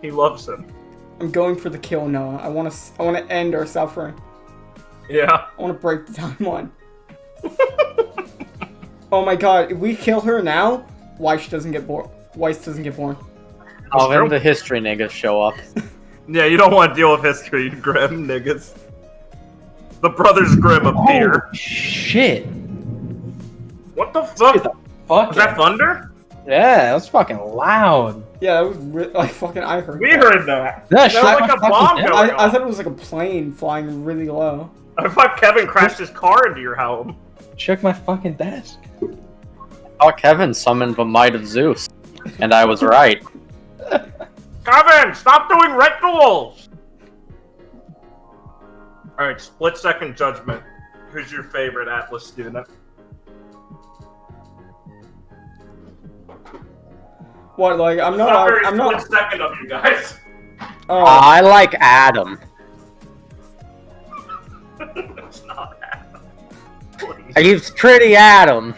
He loves him. I'm going for the kill, Noah. I want to end our suffering. Yeah. I want to break the timeline. Oh my god! If we kill her now, Weiss doesn't get born. Weiss doesn't get born. Oh, true. then the history niggas show up. Yeah, you don't want to deal with history, Grim niggas. The Brothers Grimm appear. Oh, shit. What the fuck? Fuck Was that thunder? Yeah, that was fucking loud. Yeah, that was like fucking. I heard. We that. heard that. That There was like a bomb going I on. thought it was like a plane flying really low. I thought Kevin crashed his car into your home. Shook my fucking desk. Oh, Kevin summoned the might of Zeus. And I was right. Kevin, stop doing rituals! Alright, split second judgment. Who's your favorite Atlas student? What? Like I'm It's not very I'm not. split second of you guys. Oh, I like Adam. It's not Adam. Please. He's pretty Adam.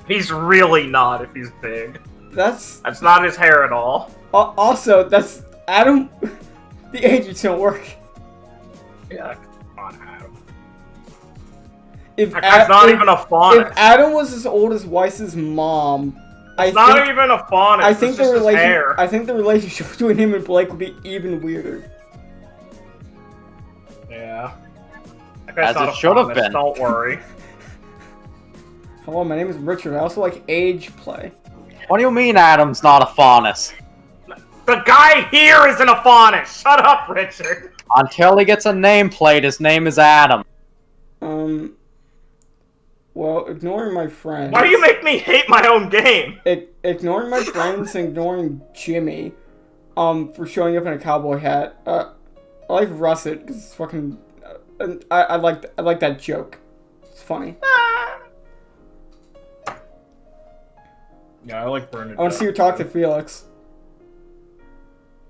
He's really not if he's big. that's That's not his hair at all. also that's Adam. The agents don't work. Yeah, come on, Adam. If That guy's not even a if faunus. Adam was as old as Weiss's mom, I It's not think even a faunus. I think it's just his hair. I think the relationship between him and Blake would be even weirder. Yeah. That guy's As not it a should have faunus, been. Don't worry. Hello, my name is Richard. I also like age play. What do you mean Adam's not a faunus? The guy here isn't a faunus. Shut up, Richard. Until he gets a nameplate, his name is Adam. Well, ignoring my friends. Why do you make me hate my own game? Ignoring my friends and ignoring Jimmy, for showing up in a cowboy hat. I like Russet because it's fucking. I like that joke. It's funny. Yeah, I like Bernadette. I want to see her talk to Felix.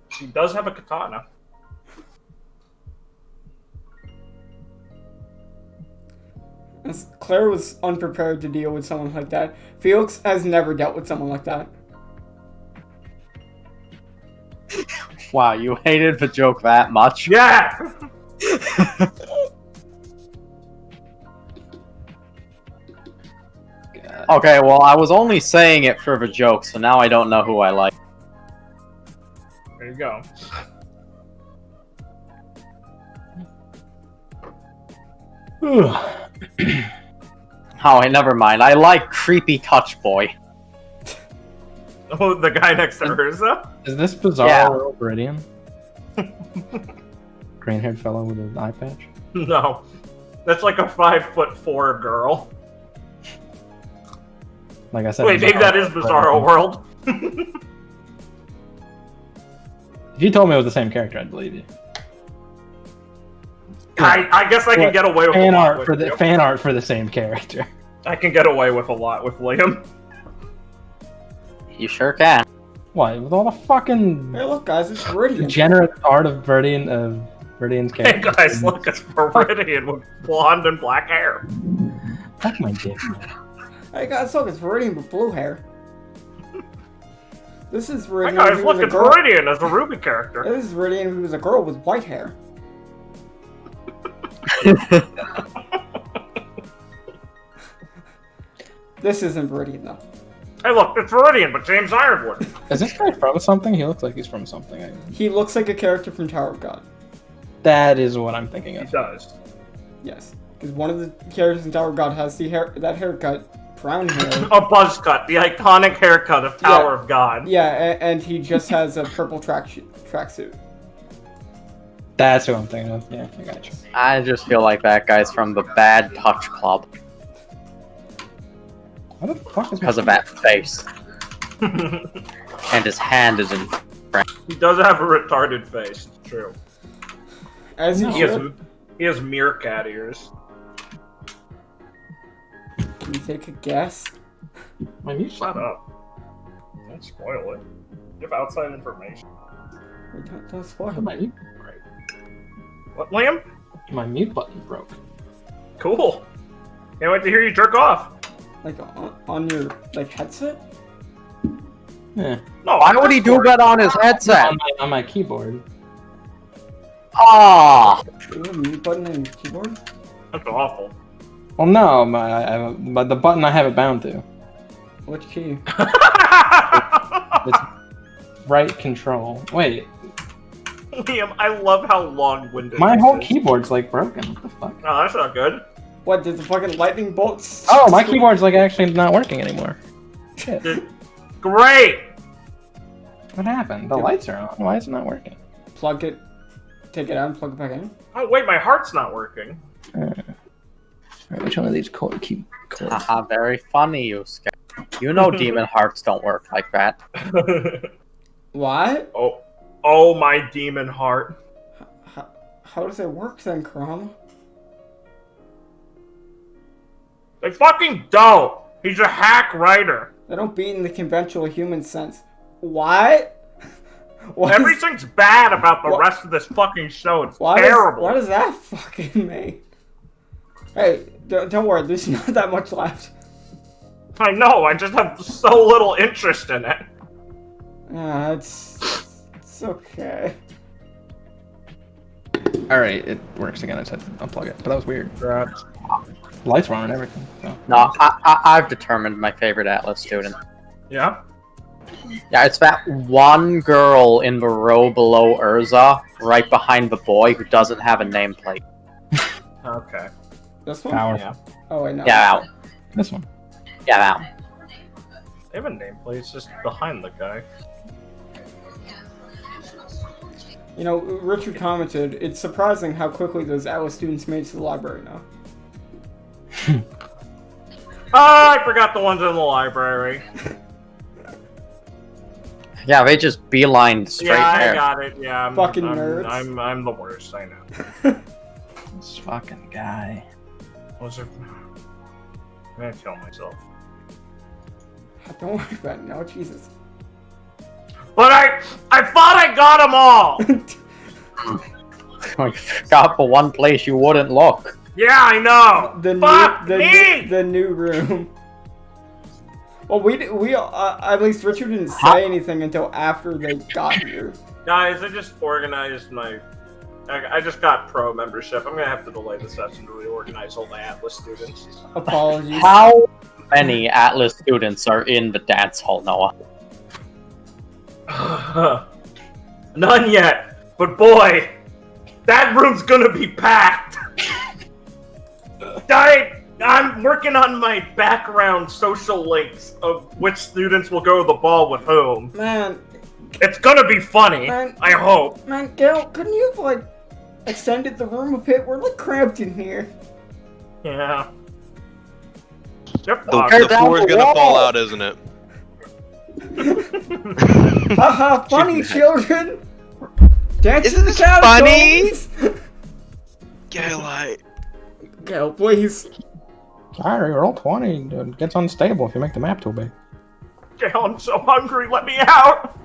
She does have a katana. Clara was unprepared to deal with someone like that. Felix has never dealt with someone like that. Wow, you hated the joke that much? Yeah! Okay, well, I was only saying it for the joke, so now I don't know who I like. There you go. Oh, never mind. I like Creepy Touch Boy. Oh, the guy next to Urza? Is this Bizarro Yeah. Viridian? Green-haired fellow with an eye patch? No. That's like a 5'4" girl. Like I said, Wait, maybe that is Bizarro World. If you told me it was the same character, I'd believe you. I guess I can What? get away with Fan a lot art with for the you. fan art for the same character. I can get away with a lot with Liam. You sure can. What? With all the fucking Hey, look, guys, it's Viridian. degenerate art of Viridian's Hey character. guys, look, it's Viridian with blonde and black hair. Fuck my dick. Hey, guys, look, it's Viridian with blue hair. This is Hey Viridian. guys, who look, was a it's girl. Viridian as a RWBY character. This is Viridian who was a girl with white hair. This isn't Viridian, though. Hey look, it's Viridian, but James Ironwood. Is this guy from something? He looks like he's from something. He looks like a character from Tower of God. That is what I'm thinking He of. does. Yes. Because one of the characters in Tower of God has that haircut brown hair. A buzz cut, the iconic haircut of Tower of God. Yeah, and he just has a purple tracksuit. That's who I'm thinking of. Yeah, I got you. I just feel like that guy's from the Bad Touch Club What the fuck is because of that face. And his hand is in. He does have a retarded face, it's true. As he He has meerkat ears. Can you take a guess? my mute Shut button? up. Don't spoil it. Give outside information. Don't spoil him. My mute, What, Liam? my mute button broke. Cool. Can't wait to hear you jerk off. Like on your headset? Yeah. No, Why would he do that on his headset? On my keyboard. Ah, You have a mute button on your keyboard? That's awful. Well, no, but the button I have it bound to. Which key? It's right control. Wait, Liam, I love how long-winded my this whole is. keyboard's like broken. What the fuck? Oh, that's not good. What, did the fucking lightning bolts? Oh, my keyboard's like actually not working anymore. Shit. Great! What happened? The lights are on. Why is it not working? Plug it, take it out and plug it back in. Oh, wait, my heart's not working. Alright, which one of these keep cords? haha, very funny, you scared. You know demon hearts don't work like that. What? Oh, my demon heart. How does it work then, Kurama? They fucking don't! He's a hack writer. They don't beat in the conventional human sense. What? What is- Everything's bad about the What- rest of this fucking show. It's What terrible. What does that fucking mean? Hey, don't worry, there's not that much left. I know, I just have so little interest in it. It's okay. Alright, it works again. I said unplug it, but that was weird. Lights were on and everything. So. No, I've determined my favorite Atlas student. Yeah? Yeah, it's that one girl in the row below Urza, right behind the boy who doesn't have a nameplate. Okay. This one? Power. Yeah. Oh wait, no. Yeah, that one. This one. Yeah, that one. They have a nameplate, it's just behind the guy. You know, Richard commented, it's surprising how quickly those Atlas students made it to the library now. Oh, I forgot the ones in the library. Yeah, they just beelined straight Yeah, there. I got it. Yeah, Fucking nerds. I'm the worst. I know. This fucking guy. Was it? I'm gonna kill myself. Don't worry about it now, Jesus. But I thought I got them all. I forgot for one place you wouldn't look. Yeah, I know. Fuck me. The new room. Well, we at least Richard didn't say anything until after they got here. Guys, I just organized my. I just got pro membership. I'm gonna have to delay the session to reorganize all the Atlas students. Apologies. How many Atlas students are in the dance hall, Noah? None yet, but boy, that room's gonna be packed. I'm working on my background social links of which students will go to the ball with whom. Man, It's gonna be funny. Man. I hope. man, Gail, couldn't you have, like, extended the room a bit? We're, like, cramped in here. Yeah. They're The fucked. down floor's the gonna wall. fall out, isn't it? Haha, funny, children! Dance Isn't in the this funny? catacombs! Gaylight. Gail, please. Sorry, roll 20. It gets unstable if you make the map too big. Gail, I'm so hungry. Let me out.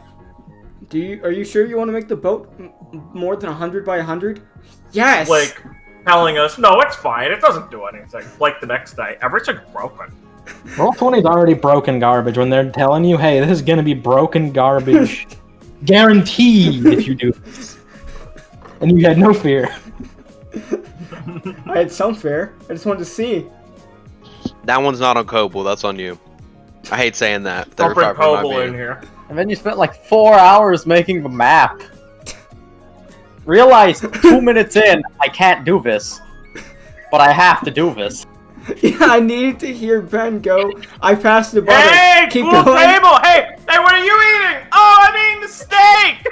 Are you sure you want to make the boat more than 100 by 100? Yes! Like, telling us, no, it's fine. It doesn't do anything. Like the next day, everything's broken. Roll 20 is already broken garbage when they're telling you, hey, this is gonna be broken garbage. Guaranteed if you do this. And you had no fear. I had some fear. I just wanted to see. That one's not on Cobble, that's on you. I hate saying that. Don't bring 35 for my Cobble being. in here. And then you spent like 4 hours making the map. Realized 2 minutes in, I can't do this. But I have to do this. Yeah, I needed to hear Ben go. I passed the butter. Hey, Keep full going. table! Hey, what are you eating? Oh, I'm eating the steak!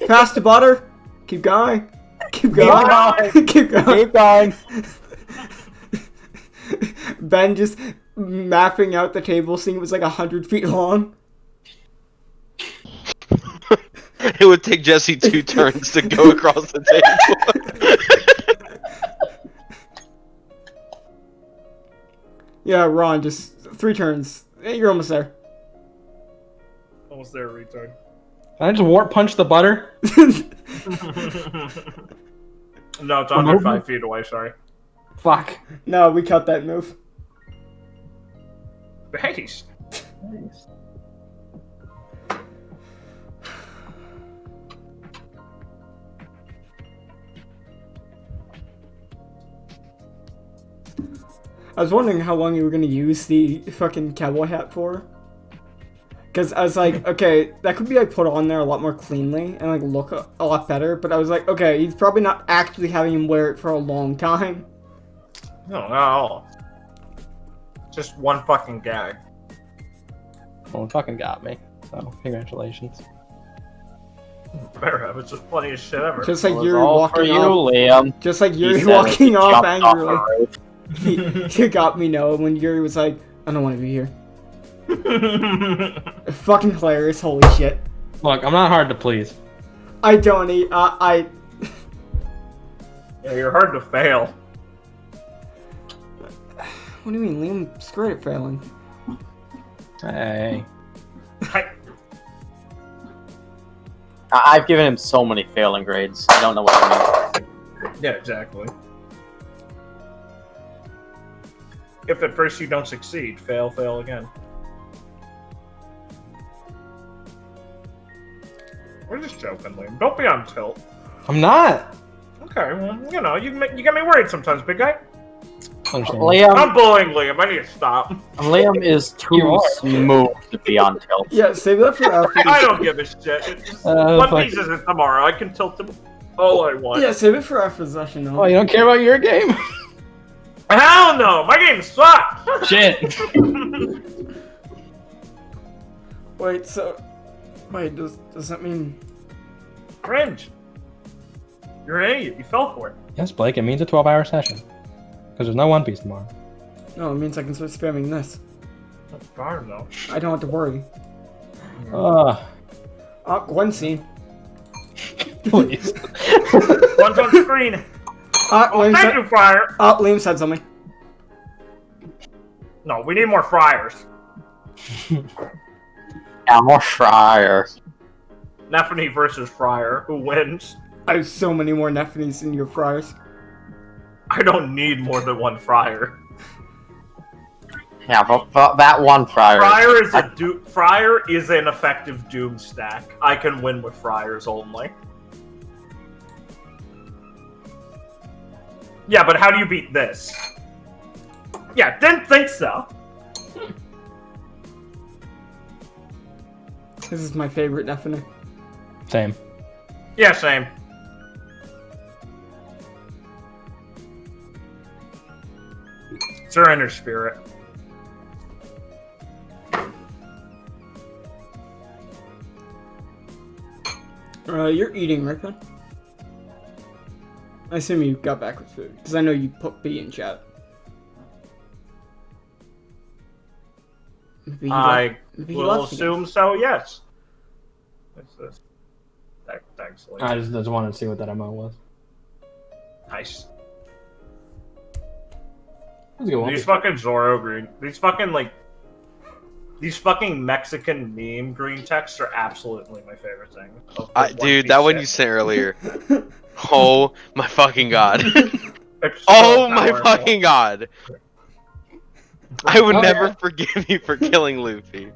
Pass the butter. Keep going. Keep going. going. Keep going. Keep going. Ben just mapping out the table, seeing it was like 100 feet long. It would take Jesse 2 turns to go across the table. Yeah, Ron, just 3 turns. Hey, you're almost there. Almost there, retard. Can I just warp punch the butter? No, it's under 5 feet away, sorry. Fuck. No, we cut that move. Nice. I was wondering how long you were gonna use the fucking cowboy hat for. Because I was like, okay, that could be like put on there a lot more cleanly and like look a lot better. But I was like, okay, he's probably not actually having him wear it for a long time. No, not at all. Just one fucking gag. Well, it fucking got me. So, congratulations. Fair enough, it's just funniest shit ever. Just like It was you're all for walking you, off. Liam. Just like He you're said it, walking he off jumped off the angrily. roof. He got me when Yuri was like, I don't want to be here. Fucking hilarious, holy shit. Look, I'm not hard to please. I don't eat, Yeah, you're hard to fail. What do you mean, Liam's great at failing? Hey. I've given him so many failing grades. I don't know what I mean. Yeah, exactly. If at first you don't succeed, fail again. We're just joking, Liam. Don't be on tilt. I'm not! Okay, well, you know, you get me worried sometimes, big guy. Understand. Liam, I'm bullying Liam. I need to stop. Liam is You too are. smooth to be on tilt. Yeah, save that for after. I don't give a shit. It's just, One Piece isn't tomorrow. I can tilt him all I want. Yeah, save it for after session, though. Oh, you don't care about your game? Hell no! My game sucks! Shit. Wait, does that mean... Cringe. You're an idiot. You fell for it. Yes, Blake, it means a 12-hour session. Because there's no One Piece tomorrow. No, it means I can start spamming this. Darn no. I don't have to worry. Gwen scene. Please. One's on screen. Liam Thank said, you, Fryer. Liam said something. No, we need more Fryers. Yeah, more Fryer. Nephany versus Fryer. Who wins? I have so many more Nephinis than your fryers. I don't need more than one Fryer. Yeah, but that one Fryer. Fryer is an effective Doom stack. I can win with Fryers only. Yeah, but how do you beat this? Yeah, didn't think so. This is my favorite Nephini. Same. Yeah, same. Surrender spirit. You're eating, right, Ben? I assume you got back with food, because I know you put B in chat. Maybe he will left assume again. so, yes. What's this? Thanks, Lee. I just wanted to see what that MO was. Nice. That's a good one. These fucking Zoro green. These fucking Mexican meme green texts are absolutely my favorite thing. Dude, that one you sent earlier. Oh my fucking god. It's so Oh my powerful. fucking god. I would never forgive you for killing Luffy.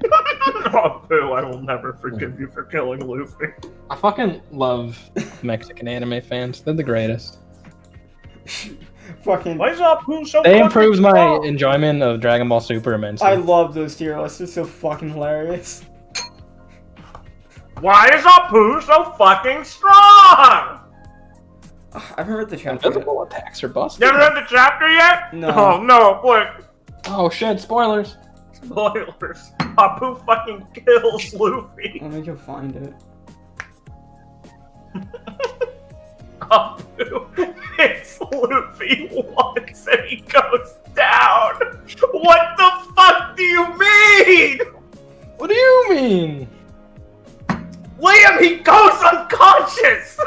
Oh, boo, I will never forgive you for killing Luffy. I fucking love Mexican anime fans. They're the greatest. Fucking, Why is Apu so They fucking improves my strong? enjoyment of Dragon Ball Super immensely. I love those tier lists. They're so fucking hilarious. Why is Apu so fucking strong? I haven't read the chapter. Invisible attacks are busted. You haven't read the chapter yet? No. Oh no, quick. Oh shit, spoilers. Spoilers. Apu fucking kills Luffy. Let me go find it. Apu hits Luffy once and he goes down. What the fuck do you mean? What do you mean? Liam, he goes unconscious!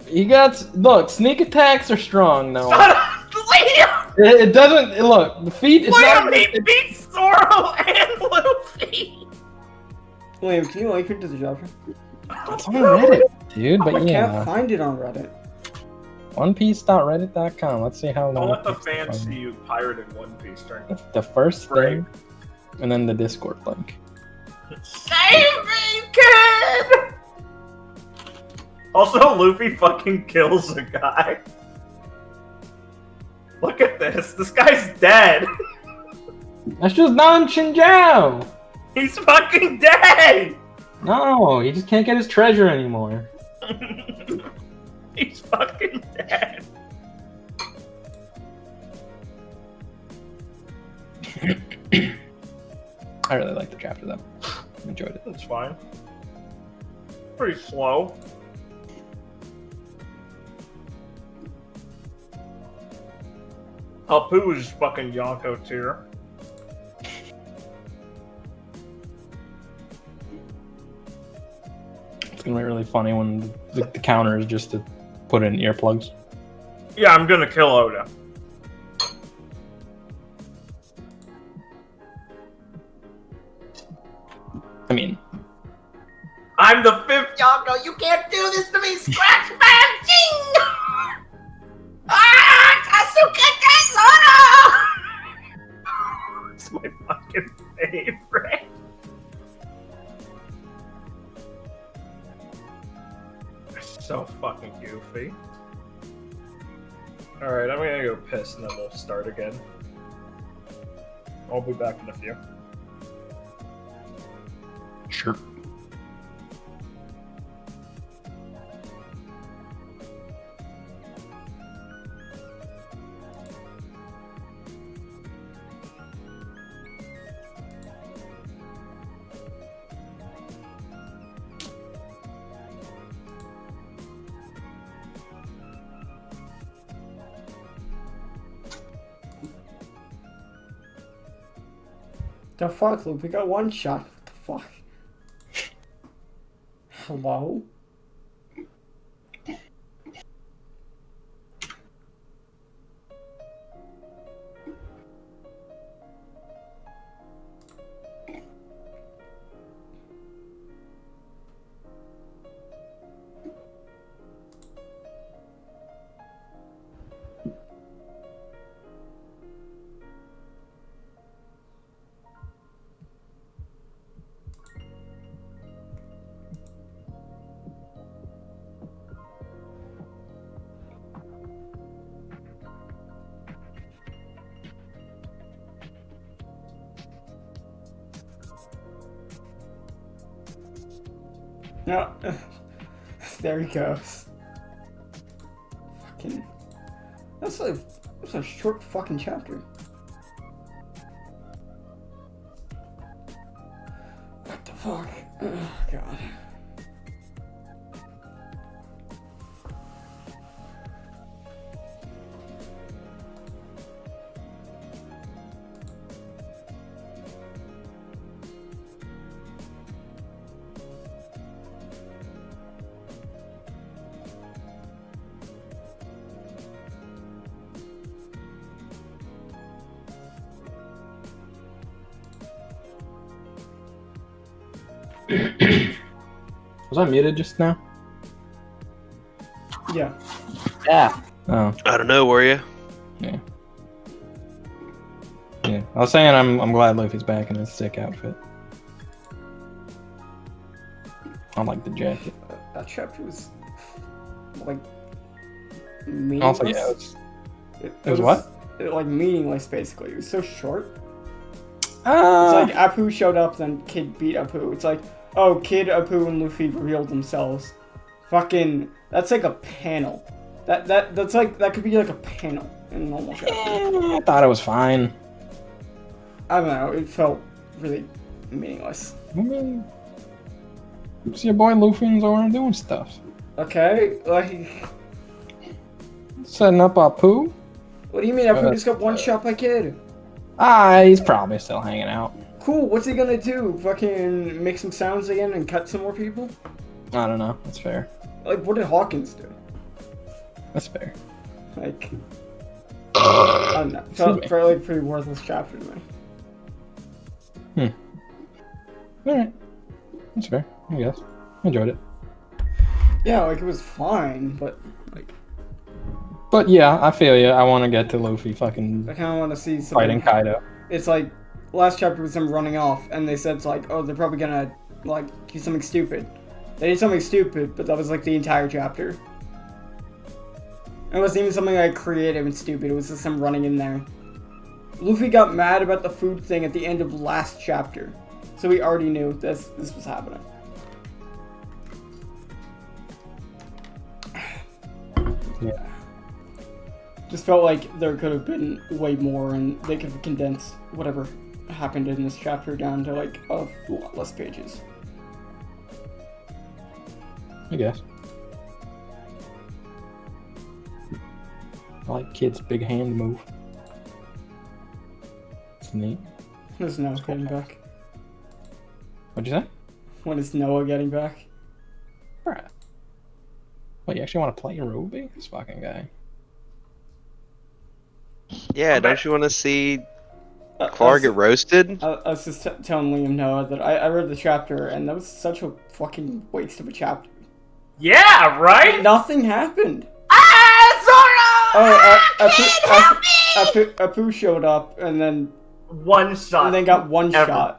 You got look. Sneak attacks are strong now. Shut up, Liam! It doesn't look. The feet. It's Liam, not. he beats Zoro and Luffy! William, can you link it to the chapter? It's on Reddit, dude. But I yeah, can't find it on Reddit. OnePiece.reddit.com. Let's see how. Don't let the long it takes to fans find see you pirated One Piece during it. The first Right. thing, and then the Discord link. Save me, kid! Also, Luffy fucking kills a guy. Look at this. This guy's dead. That's just Nan Shinjao. He's fucking dead! No, he just can't get his treasure anymore. He's fucking dead. I really like the chapter though. Enjoyed it. That's fine. Pretty slow. Apu is fucking Yonko tier. It's gonna be really funny when the counter is just to put in earplugs. Yeah, I'm gonna kill Oda. I mean, I'm the fifth Yonko, you can't do this to me! Scratch Bam Ching! Ah! Asuka Zoro! It's my fucking favorite. It's so fucking goofy. Alright, I'm gonna go piss and then we'll start again. I'll be back in a few. sure. The fuck, Luke? We got one shot. What the fuck? Hello? No. There he goes. Fucking. That's a short fucking chapter. What the fuck? Oh, God. Was I muted just now? Yeah. Yeah. Oh, I don't know, were you? yeah. Yeah. I was saying I'm glad Luffy's back in his sick outfit. I like the jacket. That chapter was like meaningless. Also, yeah, it was what? Like meaningless, basically. It was so short. It's Ah, like Apu showed up, then Kid beat Apu. It's like, oh, Kid, Apu, and Luffy revealed themselves. Fucking, that's like a panel. That's like that could be like a panel in a normal chapter. I thought it was fine. I don't know. It felt really meaningless. I mean, it's your boy Luffy and Zoro doing stuff. Okay, like, Setting up Apu. what do you mean? Apu just got one shot by Kid. He's probably still hanging out. Cool. What's he gonna do? Fucking make some sounds again and cut some more people? I don't know. That's fair. Like, what did Hawkins do? That's fair. Like, I don't know. Felt like a pretty worthless chapter to me. Alright. That's fair, I guess. I enjoyed it. Yeah, like, it was fine, but, like, But yeah, I feel you. I want to get to Luffy fucking I kind of want to see something. fighting Kaido. It's like, last chapter was them running off, and they said it's like, oh, they're probably gonna, like, do something stupid. They did something stupid, but that was, like, the entire chapter. It wasn't even something, like, creative and stupid. It was just them running in there. Luffy got mad about the food thing at the end of last chapter. So we already knew this was happening. Yeah. Just felt like there could have been way more, and they could have condensed whatever happened in this chapter down to like a lot less pages. I guess. I like Kid's big hand move. It's neat. When is Noah getting back? What'd you say? When is Noah getting back? Bruh. What, you actually want to play RWBY? This fucking guy. Yeah, don't you want to see Clara get roasted? I was just telling Liam Noah that I read the chapter, and that was such a fucking waste of a chapter. Yeah, right? Nothing happened. Ah, Zoro! Apu showed up, and then One shot. and then got one Ever. shot.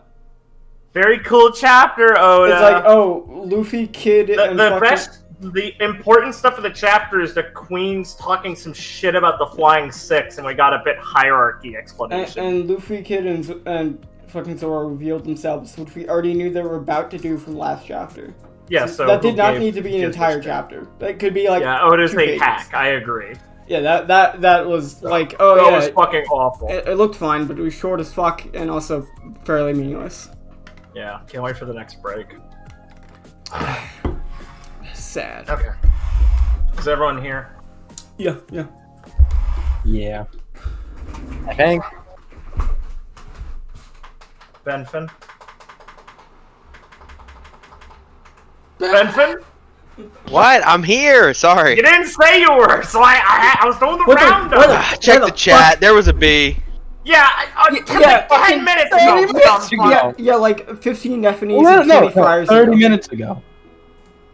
Very cool chapter, Oda. It's like, oh, Luffy, Kid, and The important stuff of the chapter is the Queen's talking some shit about the Flying Six, and we got a bit hierarchy explanation. and Luffy, Kid, and fucking Zoro revealed themselves, which we already knew they were about to do from last chapter. Yeah, so that did not who need to be an gives a entire shit? chapter. That could be like Oda's 2 a pages. hack. I agree. Yeah, that was like, oh That yeah, was fucking awful. it looked fine, but it was short as fuck and also fairly meaningless. Yeah, can't wait for the next break. Sad. Okay. Is everyone here? Yeah. Yeah. I think. Benfin? Benfin? What? I'm here. Sorry. You didn't say you were, so I was doing the What the- roundup. what the- Check Where the the chat. There was a B. Yeah, yeah, 10 minutes 30 ago. minutes dumb ago. fuck. Yeah, like 15 Nephinis Well, and no, 20 friars 30 ago. minutes ago.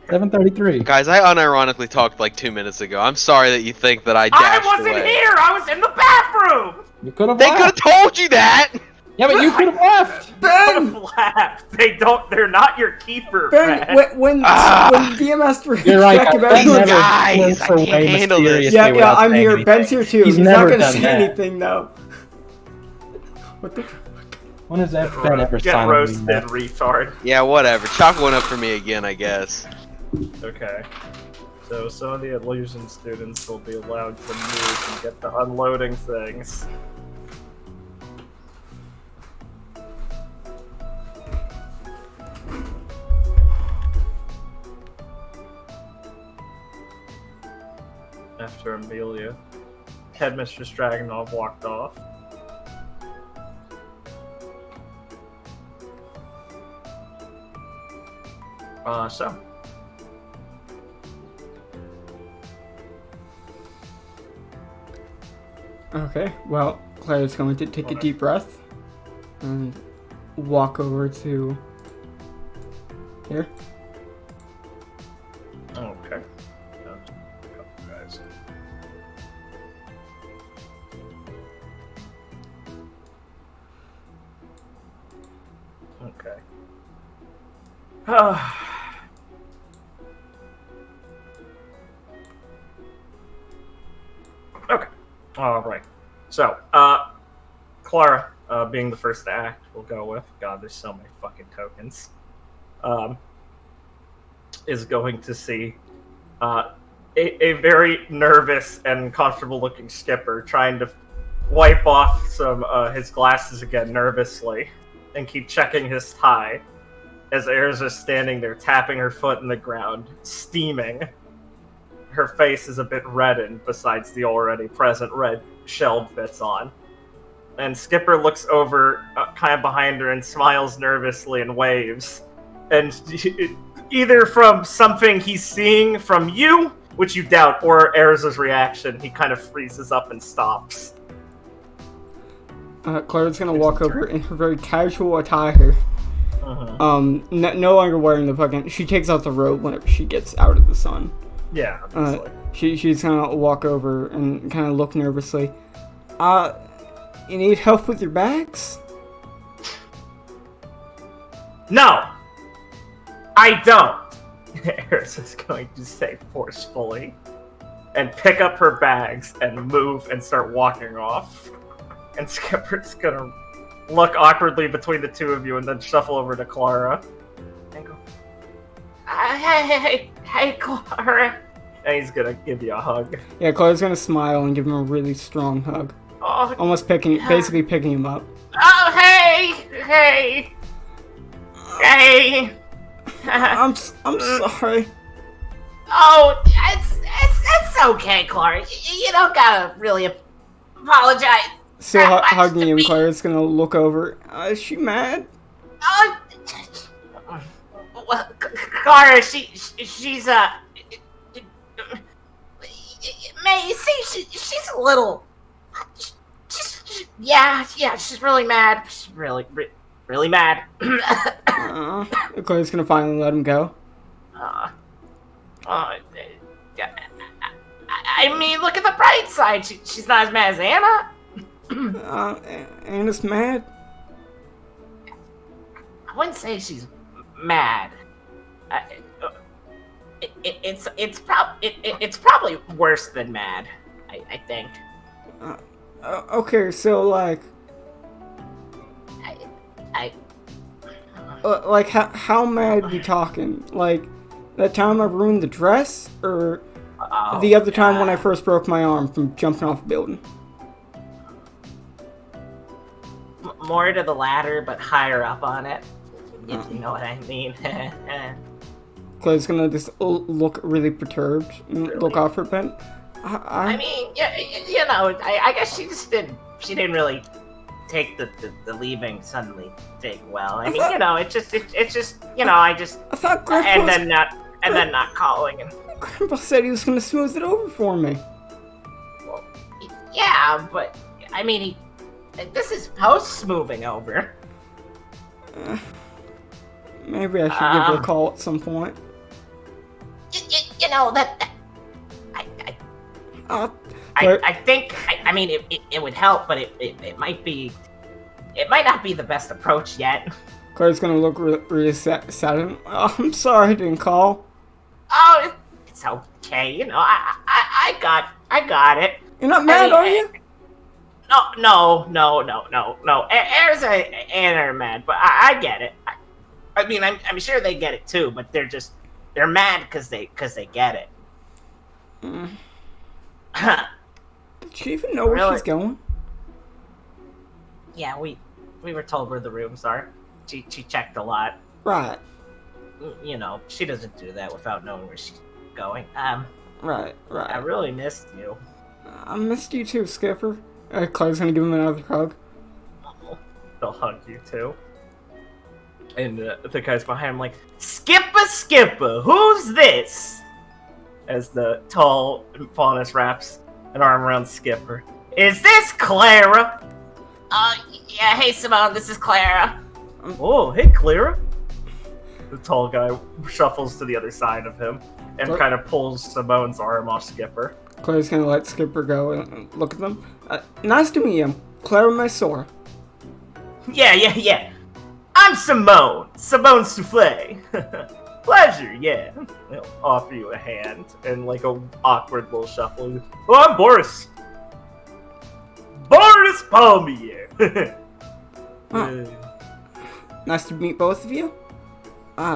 7:33. Guys, I unironically talked like 2 minutes ago. I'm sorry that you think that I I dashed wasn't away. here. I was in the bathroom. You could have They could left. have told you that. Yeah, but you could have left. Ben! Laughed. They're not your keeper, Ben, man. when Ah. DM asked for You're right. feedback about Ben you- never Guys, works I her can't way handle this. mysteriously Yeah, without I'm saying here. anything. Ben's here too. He's He's not never gonna done say that. anything though. What the? When has that Ben ever Get signed roasted, that? retard. Yeah, whatever. Chalk one up for me again, I guess. Okay. So some of the illusion students will be allowed to move and get the unloading things. After Amelia, Headmistress Dragonov walked off. So. Okay, well, Claire's going to take a deep breath and walk over to here. Okay. A couple guys. Okay. Okay. All right. So, Clara, being the first to act, we'll go with. God, there's so many fucking tokens. Is going to see a very nervous and comfortable-looking Skipper trying to wipe off some his glasses again nervously and keep checking his tie as Erza's standing there tapping her foot in the ground, steaming. Her face is a bit reddened besides the already present red shelled bits on. And Skipper looks over kind of behind her and smiles nervously and waves. And either from something he's seeing from you, which you doubt, or Erza's reaction, he kind of freezes up and stops. Clara's gonna walk over in her very casual attire. No longer wearing the fucking... She takes out the robe whenever she gets out of the sun. Yeah, obviously. She's gonna walk over and kind of look nervously. You need help with your bags? No! I don't! Erza's going to say forcefully. And pick up her bags and move and start walking off. And Skipper's gonna look awkwardly between the two of you and then shuffle over to Clara. And go, hey, Clara. And he's gonna give you a hug. Yeah, Clara's gonna smile and give him a really strong hug. Oh, Almost basically picking him up. Oh, hey! I'm sorry. Oh, it's okay, Clara. You don't gotta really apologize. Still that much hugging to him, me. Clara's gonna look over. Is she mad? Well, Clara, she's May, see, she's a little. Yeah, she's really mad. She's really mad. Clara's gonna finally let him go. I mean, look at the bright side. She's not as mad as Anna. Anna's mad? I wouldn't say she's mad. It's probably worse than mad. I think. Okay, so like how mad we talking? Like that time I ruined the dress, or the other time when I first broke my arm from jumping off a building? More to the latter, but higher up on it. If you know what I mean. Claire's gonna just look really perturbed and look off her pen. I mean, you know, I guess she didn't really take the leaving suddenly take well. I mean, you know, it's just, you know, I thought Grandpa and then not calling and. Grandpa said he was gonna smooth it over for me. Well, yeah, but I mean, this is post smoothing over. Maybe I should give her a call at some point. You know that. I think. I mean, it would help, but it might be. It might not be the best approach yet. Claire's gonna look really sad. Oh, I'm sorry I didn't call. Oh, it's okay. You know, I got it. You're not mad, are you? No. Erza and Anna are mad, but I get it. I mean, I'm sure they get it too, but they're mad because they get it. Did she even know where she's going? Yeah, we were told where the rooms are. She checked a lot. Right. You know, she doesn't do that without knowing where she's going. Right. I really missed you. I missed you too, Skipper. Claire's gonna give him another hug. They'll hug you too. And the guys behind him like, Skipper, who's this? as the tall faunus wraps an arm around Skipper. Is this Clara? Yeah, hey Simone, this is Clara. Oh, hey Clara. The tall guy shuffles to the other side of him and kind of pulls Simone's arm off Skipper. Clara's gonna let Skipper go and look at them. Nice to meet you, Clara Mysora. Yeah. I'm Simone Souffle. Pleasure, yeah. He'll offer you a hand and like a awkward little shuffle. Oh, I'm Boris. Boris Palmier. Nice to meet both of you.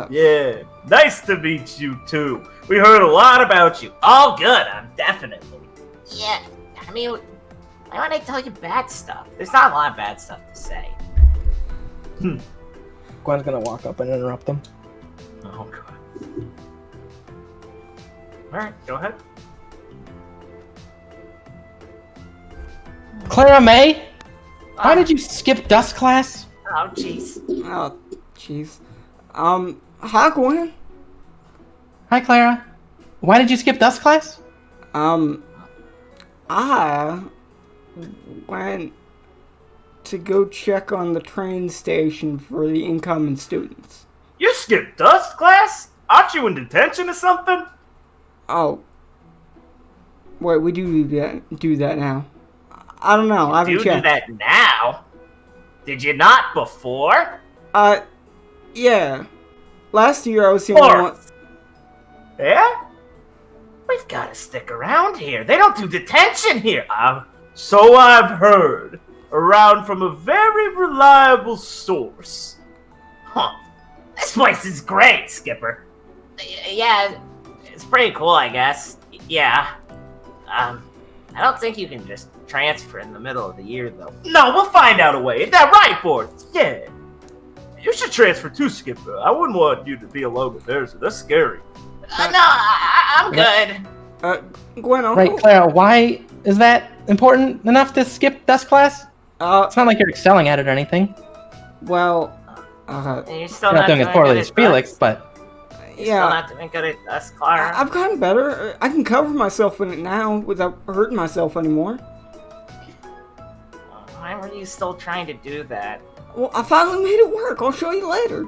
Yeah, nice to meet you too. We heard a lot about you. All good, definitely. Yeah, I mean, why would I tell you bad stuff? There's not a lot of bad stuff to say. Gwen's gonna walk up and interrupt them. Oh god. Alright, go ahead. Clara May? Why did you skip dust class? Oh, jeez. Oh, jeez. Hi, Gwen. Hi, Clara. Why did you skip dust class? I went to go check on the train station for the incoming students. You skipped dust class? Aren't you in detention or something? Oh. Wait, we do that now. I don't know. I haven't Do checked. that now? Did you not before? Yeah. Last year I was the only one. Yeah? We've got to stick around here. They don't do detention here. So I've heard. Around from a very reliable source. Huh. This place is great, Skipper. Yeah, it's pretty cool, I guess. Yeah. I don't think you can just transfer in the middle of the year, though. No, we'll find out a way. Is that right, Boris? Yeah. You should transfer too, Skipper. I wouldn't want you to be alone with theirs. That's scary. No, I'm good. Gwen, Uncle. Right, Clara, why is that important enough to skip dust class? It's not like you're excelling at it or anything. Well, You're still You're not doing as poorly as Felix, but... You're still not doing good at us, Clara. I've gotten better. I can cover myself in it now without hurting myself anymore. Why were you still trying to do that? Well, I finally made it work. I'll show you later.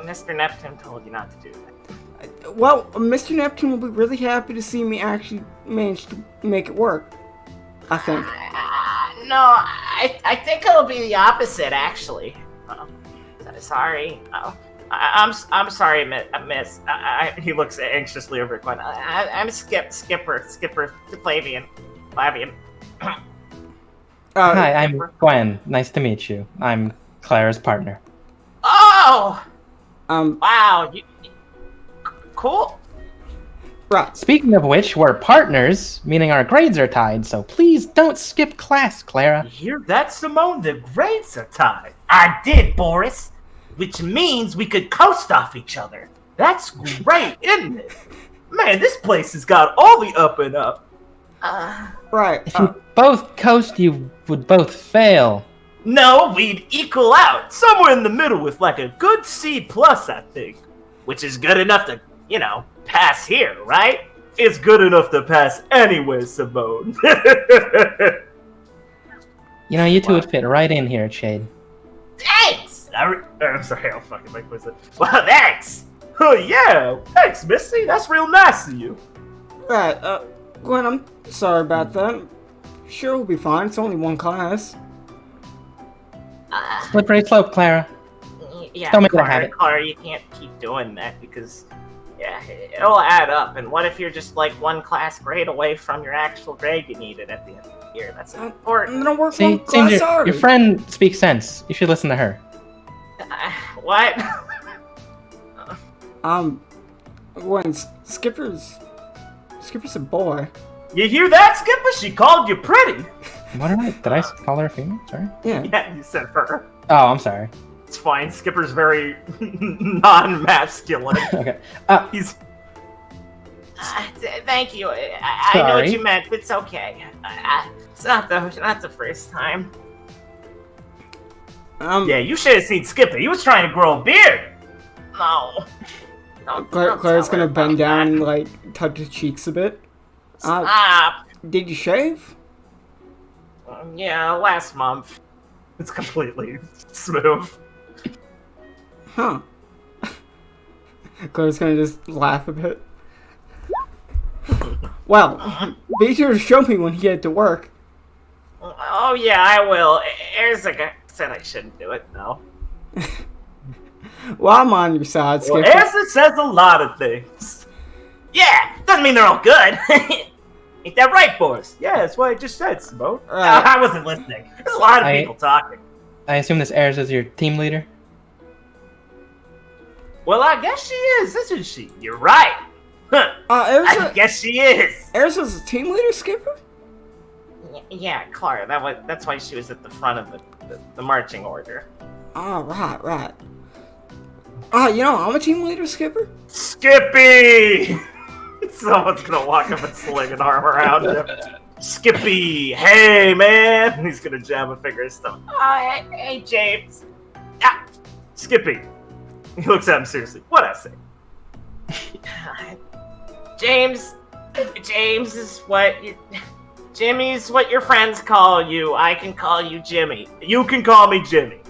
Mr. Neptune told you not to do that. Well, Mr. Neptune will be really happy to see me actually manage to make it work. I think. No, I think it'll be the opposite, actually. Sorry. I'm sorry, Miss. He looks anxiously over at Gwen. I'm Skipper Flavian. Hi, I'm Gwen. Nice to meet you. I'm Clara's partner. Oh! Wow. Cool. Right. Speaking of which, we're partners, meaning our grades are tied, so please don't skip class, Clara. You hear that, Simone? The grades are tied. I did, Boris. Which means we could coast off each other. That's great, isn't it? Man, this place has got all the up and up. Right. If you both coast, you would both fail. No, we'd equal out. Somewhere in the middle with like a good C+, I think. Which is good enough to, pass here, right? It's good enough to pass anywhere, Simone. You two would fit right in here, Shade. Thanks! I'm sorry, I'll fucking make myself. Well, thanks! Oh, yeah! Thanks, Misty! That's real nice of you! Right. Gwen, I'm sorry about that. Sure, we'll be fine. It's only one class. Slippery slope, Clara. Yeah, Don't make it a habit. Clara, you can't keep doing that because, it'll add up. And what if you're just like one class grade away from your actual grade you needed at the end of the year? That's important. I'm gonna work See, one class harder. your friend speaks sense. You should listen to her. What? Gwen, Skipper's a boy. You hear that, Skipper? She called you pretty. Did I call her a female? Sorry. Yeah. Yeah, you said her. Oh, I'm sorry. It's fine. Skipper's very non-masculine. Okay. He's. Thank you. I know what you meant. It's okay. It's not the first time. Yeah, you should have seen Skipper. He was trying to grow a beard. No. Clara's gonna bend down and like touch his cheeks a bit. Stop. Did you shave? Yeah, last month. It's completely smooth. Huh. Clara's gonna just laugh a bit. Well, be sure to show me when you get to work. Oh yeah, I will. Erza said I shouldn't do it, though. Well, I'm on your side, Skipper. Well, Erza says a lot of things. Yeah, doesn't mean they're all good. Ain't that right, boys? Yeah, that's what I just said, Simone. I wasn't listening. There's a lot of people talking. I assume this airs as your team leader? Well, I guess she is, isn't she? You're right. Huh. I guess she is. Erza's a team leader, Skipper? Yeah, Clara. That's why she was at the front of the marching order. Oh, right. I'm a team leader, Skipper. Skippy! Someone's gonna walk up and sling an arm around him. Skippy! Hey, man! He's gonna jam a finger in his stomach. Oh, hey, James. Skippy! He looks at him seriously. What'd I say? James is Jimmy's what your friends call you. I can call you Jimmy. You can call me Jimmy.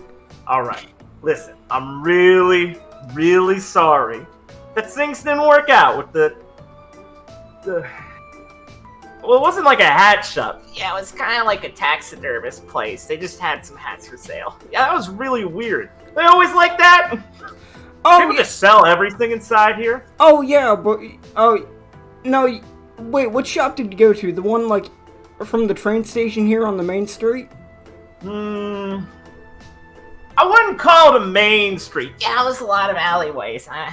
Alright. Listen, I'm really, really sorry that things didn't work out with the... Well, it wasn't like a hat shop. Yeah, it was kind of like a taxidermist place. They just had some hats for sale. Yeah, that was really weird. They always like that? Oh, People just sell everything inside here? Oh, yeah, but... Oh, no, wait, what shop did you go to? The one, like, from the train station here on the main street? I wouldn't call it a main street. Yeah, it was a lot of alleyways. I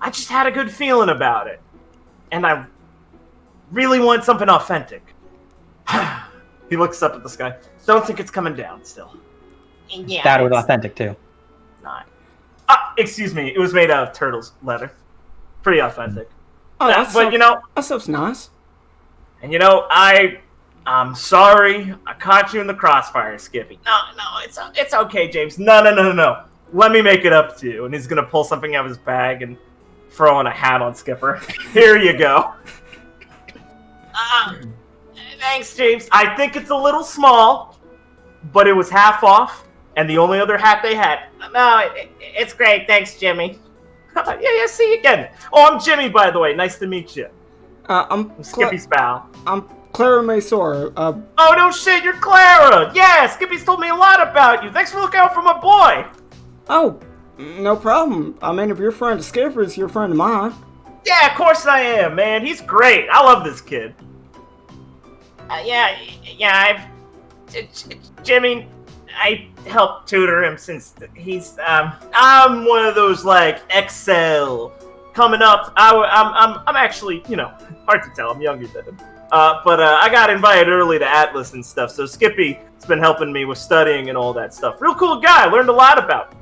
just had a good feeling about it. And I really want something authentic. He looks up at the sky. Don't think it's coming down still. Yeah, That was authentic too. Not. Excuse me. It was made out of turtle's leather. Pretty authentic. Oh, But, that stuff's nice. And I'm sorry. I caught you in the crossfire, Skippy. No, it's okay, James. No. Let me make it up to you. And he's gonna pull something out of his bag and throw on a hat on Skipper. Here you go. Thanks, James. I think it's a little small, but it was half off, and the only other hat they had. No, it's great. Thanks, Jimmy. Yeah, see you again. Oh, I'm Jimmy, by the way. Nice to meet you. I'm Skippy's pal. I'm Clara Maysor. Oh, no shit, you're Clara! Yeah, Skippy's told me a lot about you. Thanks for looking out for my boy. Oh, no problem. I mean, if your friend Skipper's your friend of mine. Yeah, of course I am, man. He's great. I love this kid. Jimmy, I helped tutor him since he's, I'm one of those, like, Excel. Coming up, I'm actually, hard to tell. I'm younger than him. But I got invited early to Atlas and stuff, so Skippy's been helping me with studying and all that stuff. Real cool guy. Learned a lot about,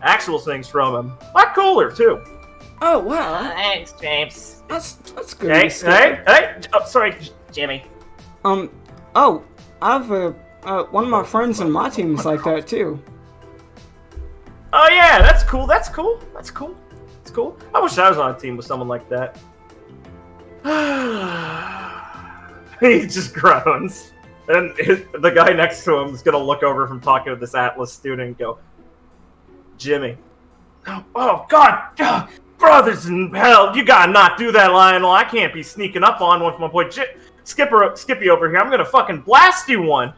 actual things from him. A lot cooler, too. Oh, wow. Thanks, James. That's good. Hey. Oh, sorry. Jimmy. I've one of my friends in my team is like that too. Oh yeah, that's cool. I wish I was on a team with someone like that. He just groans, and the guy next to him is gonna look over from talking to this Atlas student and go, "Jimmy, oh God, brothers in hell, you gotta not do that, Lionel. I can't be sneaking up on with my boy Skippy over here. I'm gonna fucking blast you one."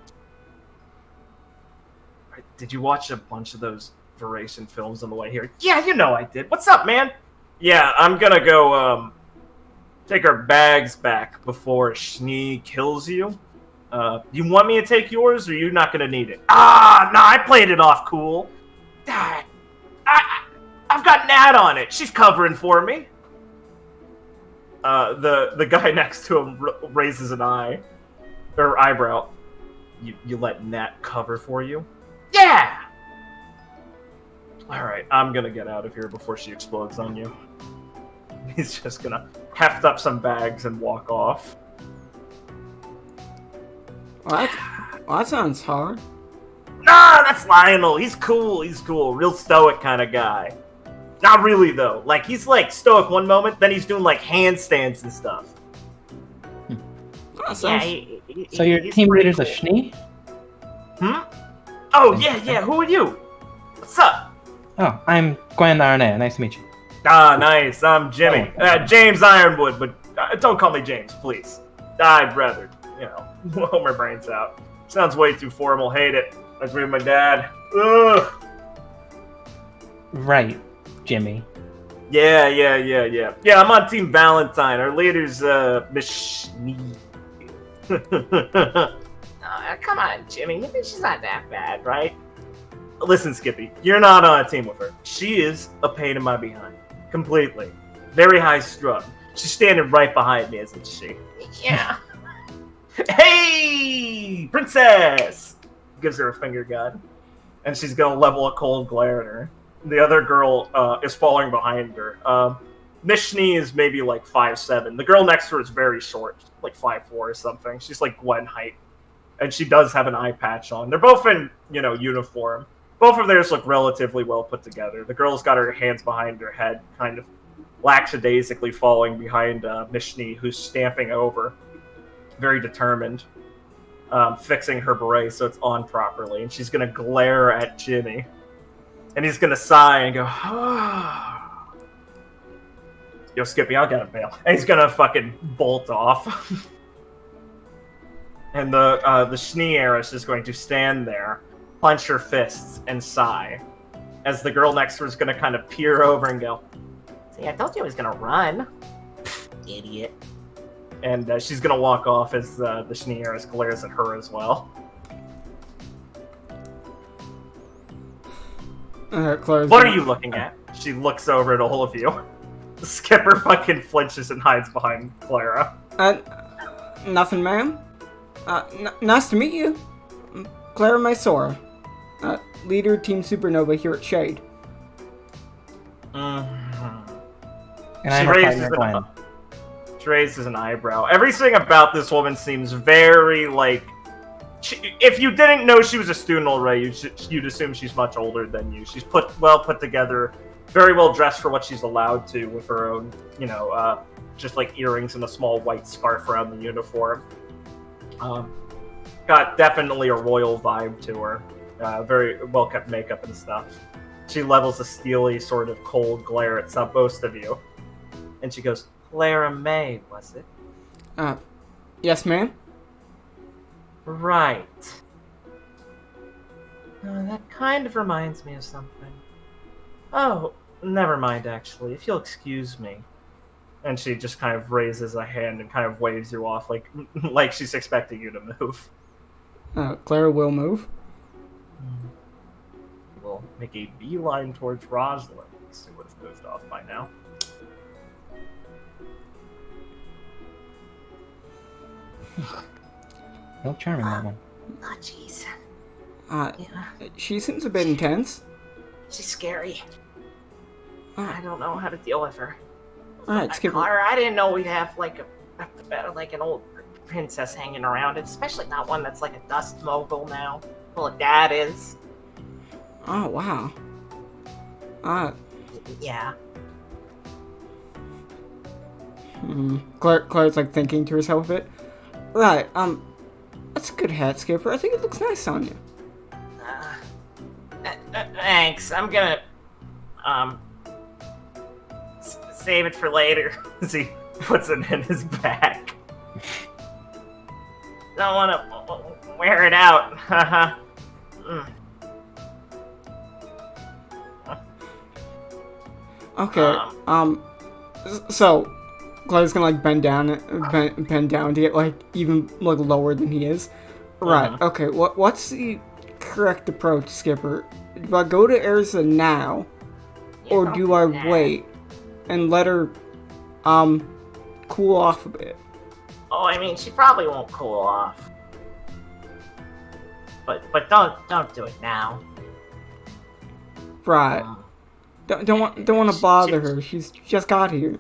Did you watch a bunch of those Duration films on the way here? Yeah, I did. What's up, man? Yeah, I'm gonna go, take our bags back before Schnee kills you. You want me to take yours, or you're not gonna need it? I played it off cool. I've got Nat on it. She's covering for me. The guy next to him raises an eyebrow. You let Nat cover for you? Yeah! Alright, I'm gonna get out of here before she explodes on you. He's just gonna heft up some bags and walk off. Well, that sounds hard. Nah, that's Lionel. He's cool. Real stoic kind of guy. Not really, though. Like, he's, stoic one moment, then he's doing, handstands and stuff. Yeah, So your team leader's a Schnee? Oh, yeah, who are you? What's up? Oh, I'm Gwen Arnett. Nice to meet you. Nice. I'm Jimmy. James Ironwood, but don't call me James, please. I'd rather, blow my brains out. Sounds way too formal. Hate it. That's me and my dad. Ugh. Right, Jimmy. Yeah. Yeah, I'm on Team Valentine. Our leader's, Miss Schnee. Come on, Jimmy. She's not that bad, right? Listen, Skippy, you're not on a team with her. She is a pain in my behind. Completely. Very high strung. She's standing right behind me, isn't she? Yeah. Hey, princess! Gives her a finger gun. And she's gonna level a cold glare at her. The other girl is falling behind her. Nishni is maybe like 5'7". The girl next to her is very short, like 5'4" or something. She's like Gwen height. And she does have an eye patch on. They're both in, uniform. Both of theirs look relatively well put together. The girl's got her hands behind her head, kind of lackadaisically falling behind Nishni, who's stamping over. Very determined. Fixing her beret so it's on properly. And she's gonna glare at Jimmy. And he's gonna sigh and go, ah. Yo, Skippy, I'll get a bail. And he's gonna fucking bolt off. And the Schnee heiress is going to stand there, clench her fists, and sigh. As the girl next to her is gonna kind of peer over and go, See, I told you I was gonna run. Idiot. and she's gonna walk off as the Schnee heiress glares at her as well. Clara's What gonna- are you looking at? She looks over at all of you. Skipper fucking flinches and hides behind Clara. Nothing, ma'am. Nice to meet you. Clara Mysora, leader Team Supernova here at Shade. Mm-hmm. And I'm her partner, Gwen. She raises an eyebrow. Everything about this woman seems very, like... if you didn't know she was a student already, you'd assume she's much older than you. She's well put together, very well dressed for what she's allowed to, with her own, just like earrings and a small white scarf around the uniform. Got definitely a royal vibe to her. Very well kept makeup and stuff. She levels a steely, sort of cold glare at most of you. And she goes, Clara May, was it? Yes, ma'am. Right. That kind of reminds me of something. Oh, never mind, actually, if you'll excuse me. And she just kind of raises a hand and kind of waves you off, like she's expecting you to move. Clara will move. We'll make a beeline towards Rosalind. She would have moved off by now. Real charming, that one. Oh, jeez. Yeah. She seems a bit intense. She's scary. I don't know how to deal with her. Alright, Skipper. Clara, I didn't know we'd have like an old princess hanging around, especially not one that's like a dust mogul now. Well, Dad is. Oh, wow. Yeah. Clara's like thinking to herself a bit. Right, that's a good hat, Skipper. I think it looks nice on you. Thanks. I'm gonna, save it for later. As he puts it in his bag. Don't wanna wear it out. Haha. Okay, so Clara's gonna like bend down to get like even like lower than he is. Right. Okay. What's the correct approach, Skipper? Do I go to Erza now, or do I wait and let her cool off a bit? Oh, I mean, she probably won't cool off. But don't do it now. Right. Don't want to bother her. She's just got here.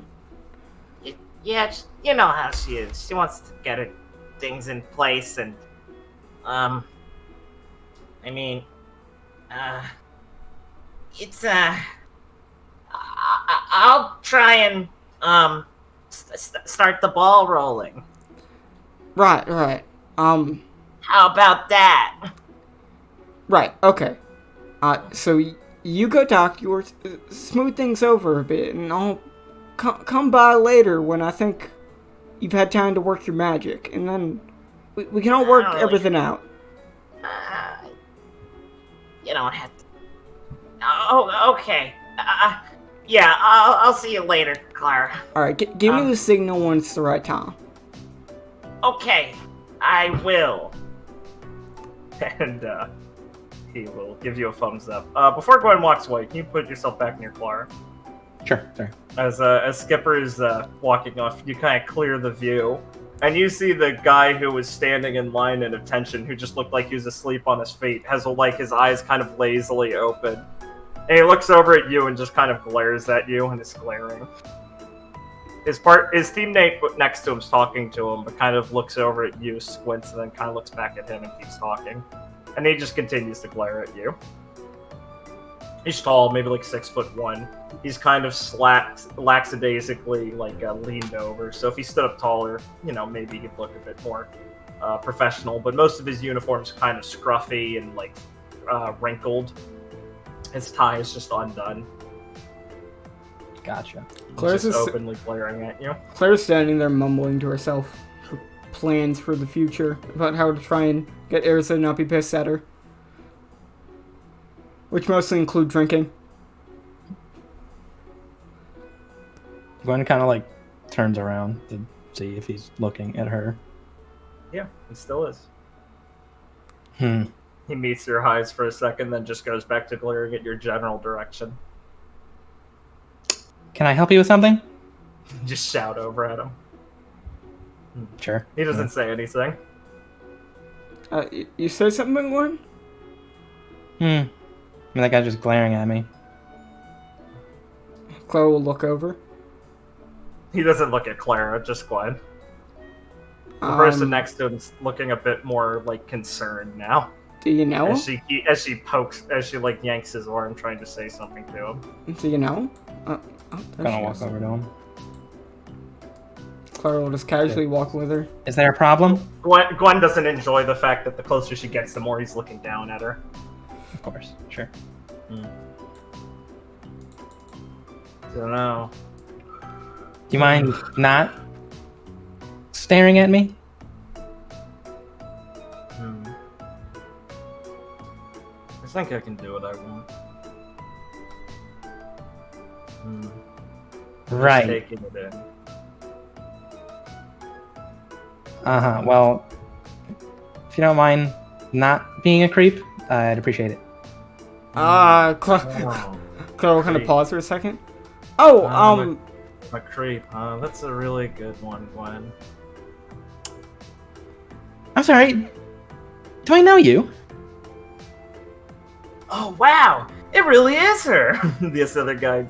Yeah, you know how she is. She wants to get her things in place, and I mean, it's I'll try and start the ball rolling. Right. How about that? Right. Okay. So you go talk yours, smooth things over a bit, and I'll come by later when I think you've had time to work your magic, and then we can all work everything out. You don't have to. Oh, okay. Yeah, I'll see you later, Clara. Alright, give me the signal when it's the right time. Okay, I will. And he will give you a thumbs up. Before Gwen walks away, can you put yourself back near Clara? Sure, sorry. As Skipper is walking off, you kind of clear the view, and you see the guy who was standing in line at attention, who just looked like he was asleep on his feet, has like his eyes kind of lazily open. And he looks over at you and just kind of glares at you and is glaring. His teammate next to him's talking to him, but kind of looks over at you, squints, and then kind of looks back at him and keeps talking. And he just continues to glare at you. He's tall, maybe like 6'1". He's kind of lackadaisically leaned over. So if he stood up taller, maybe he'd look a bit more professional. But most of his uniform's kind of scruffy and wrinkled. His tie is just undone. Gotcha. Claire's just openly glaring at you. Claire's standing there mumbling to herself her plans for the future about how to try and get Erza to not be pissed at her. Which mostly include drinking. Gwen kind of turns around to see if he's looking at her. Yeah, he still is. He meets your eyes for a second, then just goes back to glaring at your general direction. Can I help you with something? Just shout over at him. Sure. He doesn't say anything. You said something, Gwen? I mean, that guy's just glaring at me. Clara will look over. He doesn't look at Clara, just Gwen. The person next to him's looking a bit more concerned now. Do you know? As she yanks his arm, trying to say something to him. Do you know? Gonna walk over to him. Clara will just casually walk with her. Is there a problem? Gwen doesn't enjoy the fact that the closer she gets, the more he's looking down at her. Of course, sure. Don't know. Do you mind not staring at me? I think I can do what I want. Right. Just taking it in. Well, if you don't mind not being a creep, I'd appreciate it. Clara will kind of pause for a second. Oh, a creep, huh? That's a really good one, Gwen. I'm sorry. Do I know you? Oh wow, it really is her. This other guy,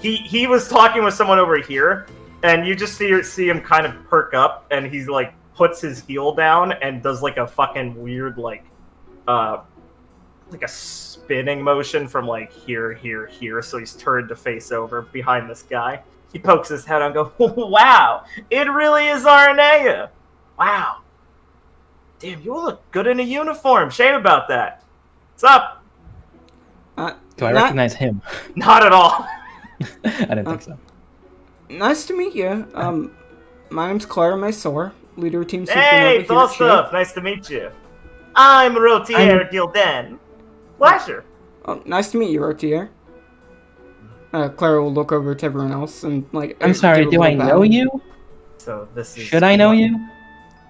he was talking with someone over here, and you just see him kind of perk up, and he's puts his heel down and does a fucking weird a spinning motion from here. So he's turned to face over behind this guy. He pokes his head out and goes, "Wow, it really is Arnea. Wow, damn, you look good in a uniform. Shame about that. What's up?" Do I recognize him? Not at all. I didn't think so. Nice to meet you. My name's Clara Mysore, leader of Team Supernova. Hey, Dolstov, nice to meet you. I'm Rotier Gilden. Pleasure. Oh, nice to meet you, Rotier. Clara will look over to everyone else and I'm sorry, do I know you? So this is. Should I know you?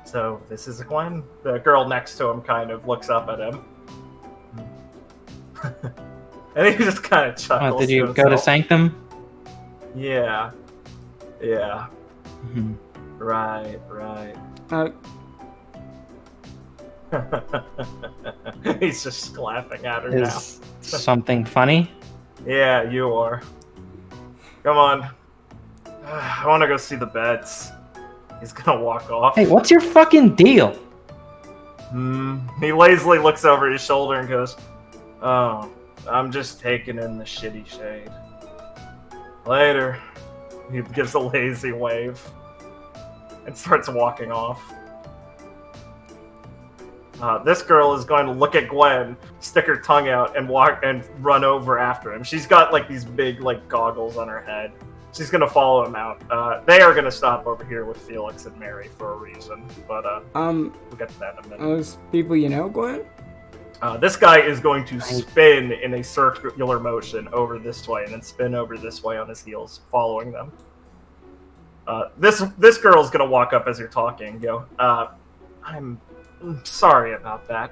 So this is Gwen. The girl next to him kind of looks up at him. And he just kind of chuckles. Did you go to Sanctum? Yeah. Right. He's just laughing at her Is something funny? Yeah, you are. Come on. I want to go see the beds. He's gonna walk off. Hey, what's your fucking deal? He lazily looks over his shoulder and goes, "Oh, I'm just taking in the shitty shade. Later." He gives a lazy wave and starts walking off. This girl is going to look at Gwen, stick her tongue out, and walk and run over after him. She's got these big goggles on her head. She's gonna follow him out. They are gonna stop over here with Felix and Mary for a reason, but we'll get to that in a minute. Those people you know, Gwen? This guy is going to spin in a circular motion over this way, and then spin over this way on his heels, following them. This girl's gonna walk up as you're talking, and go, "I'm sorry about that.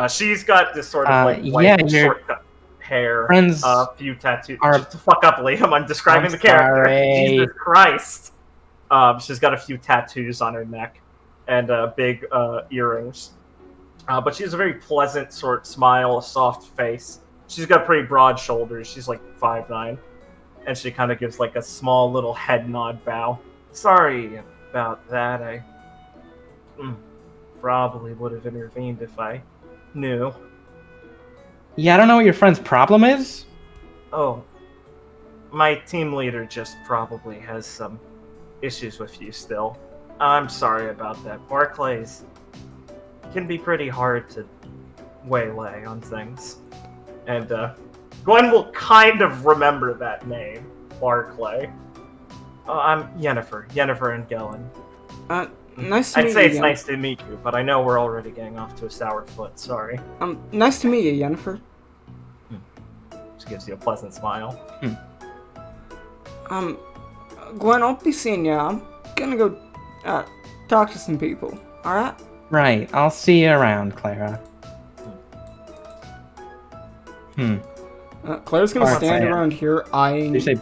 She's got this sort of like white yeah, your shortcut hair, friends a few tattoos. are- Shut the fuck up, Liam. I'm describing I'm the character. sorry. Jesus Christ. She's got a few tattoos on her neck and big earrings. But she has a very pleasant sort of smile, a soft face. She's got pretty broad shoulders. She's like 5'9". And she kind of gives like a small little head nod bow. Sorry about that. I probably would have intervened if I knew. Yeah, I don't know what your friend's problem is. Oh, my team leader just probably has some issues with you still. I'm sorry about that. Barclays can be pretty hard to waylay on things. And Gwen will kind of remember that name, Barclay. I'm Yennefer and Gellen. Nice to meet you. I'd say it's Yen- nice to meet you, but I know we're already getting off to a sour foot. Sorry. Nice to meet you, Yennefer. She gives you a pleasant smile. Gwen, I'll be seeing you. I'm gonna go talk to some people. All right? Right, I'll see you around, Clara. Claire's gonna Barclay, stand yeah. around here Did eyeing you say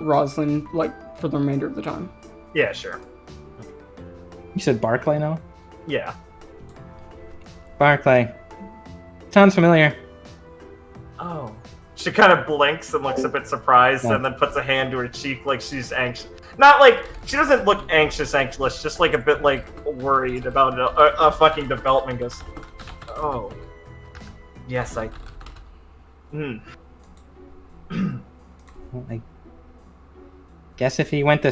Rosalind like for the remainder of the time. Yeah, sure. you said Barclay now? Yeah. Barclay. Sounds familiar. Oh. She kind of blinks and looks a bit surprised Yeah. and then puts a hand to her cheek like she's anxious. Not like, she doesn't look anxious, just like a bit like worried about a fucking development. Goes, oh. Yes, I... Well, I guess he went to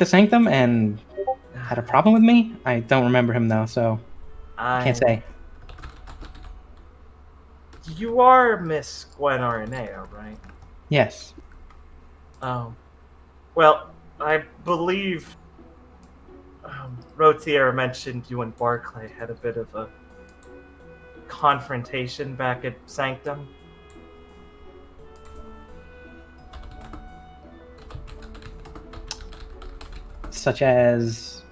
Sanctum and had a problem with me. I don't remember him though, so can't say. You are Miss Gwen Araneo, right? Yes. Oh. Well, I believe Rotier mentioned you and Barclay had a bit of a confrontation back at Sanctum. Such as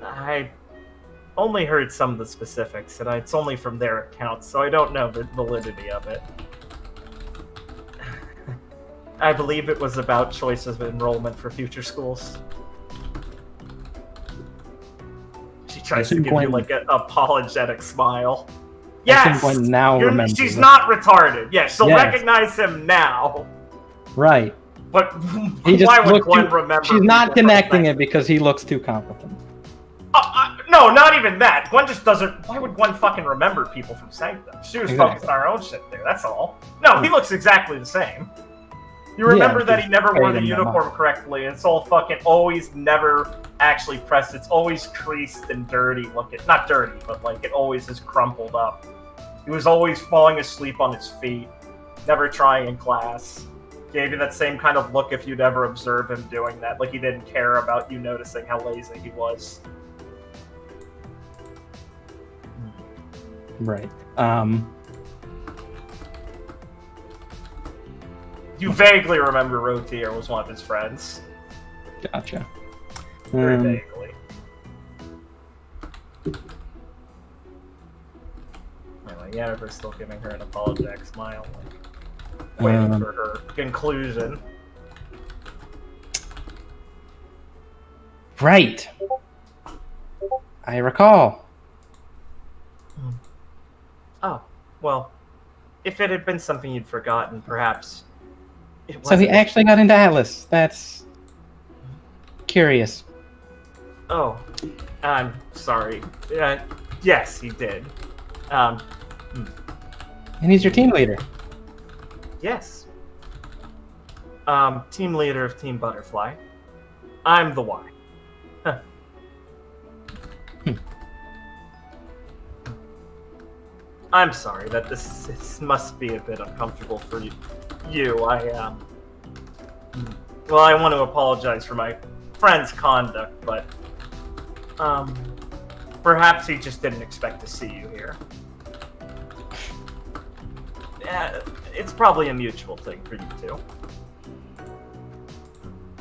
I only heard some of the specifics, and it's only from their accounts, so I don't know the validity of it. I believe it was about choices of enrollment for future schools. She tries to assume give you Gwen- like an apologetic smile. I think Yes! Gwen now remembers She's it. not retarded. Yes, she'll Yes. recognize him now. Right. But He just why would looked Gwen too- remember? She's not people from connecting Sanctum? it because he looks too competent. No, not even that. Gwen just doesn't. Why would Gwen fucking remember people from Sanctum? She was Exactly. focused on her own shit there. That's all. No, he looks exactly the same. You remember that he never wore the fading them uniform off. correctly. It's all fucking always never actually pressed. It's always creased and dirty looking. Not dirty, but like it always is crumpled up. He was always falling asleep on his feet. Never trying in class. Gave you that same kind of look if you'd ever observe him doing that. Like he didn't care about you noticing how lazy he was. Right. You vaguely remember Rotier was one of his friends. Gotcha. Very Um, vaguely. Anyway, Yennefer's still giving her an apologetic smile, like waiting for her conclusion. Right. I recall. Oh, well, if it had been something you'd forgotten, perhaps it So he wasn't. actually got into Atlas. That's curious. Oh, I'm sorry. Yes, he did. And he's your team leader. Yes. Team leader of Team Butterfly. I'm the Y. Huh. I'm sorry that this must be a bit uncomfortable for you. Well, I want to apologize for my friend's conduct, but perhaps he just didn't expect to see you here. It's probably a mutual thing for you two.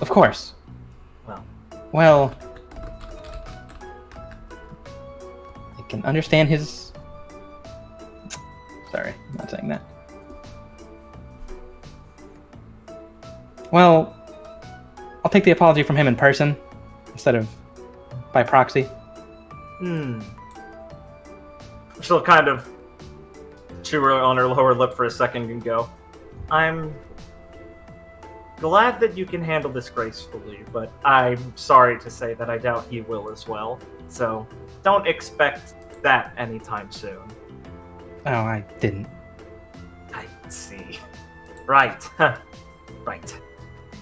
Of course. Well. Well, I can understand his sorry. I'm not saying that. Well, I'll take the apology from him in person instead of by proxy. She'll kind of chew on her lower lip for a second and go, I'm glad that you can handle this gracefully, but I'm sorry to say that I doubt he will as well. So don't expect that anytime soon. Oh, I didn't. I see. Right. Right.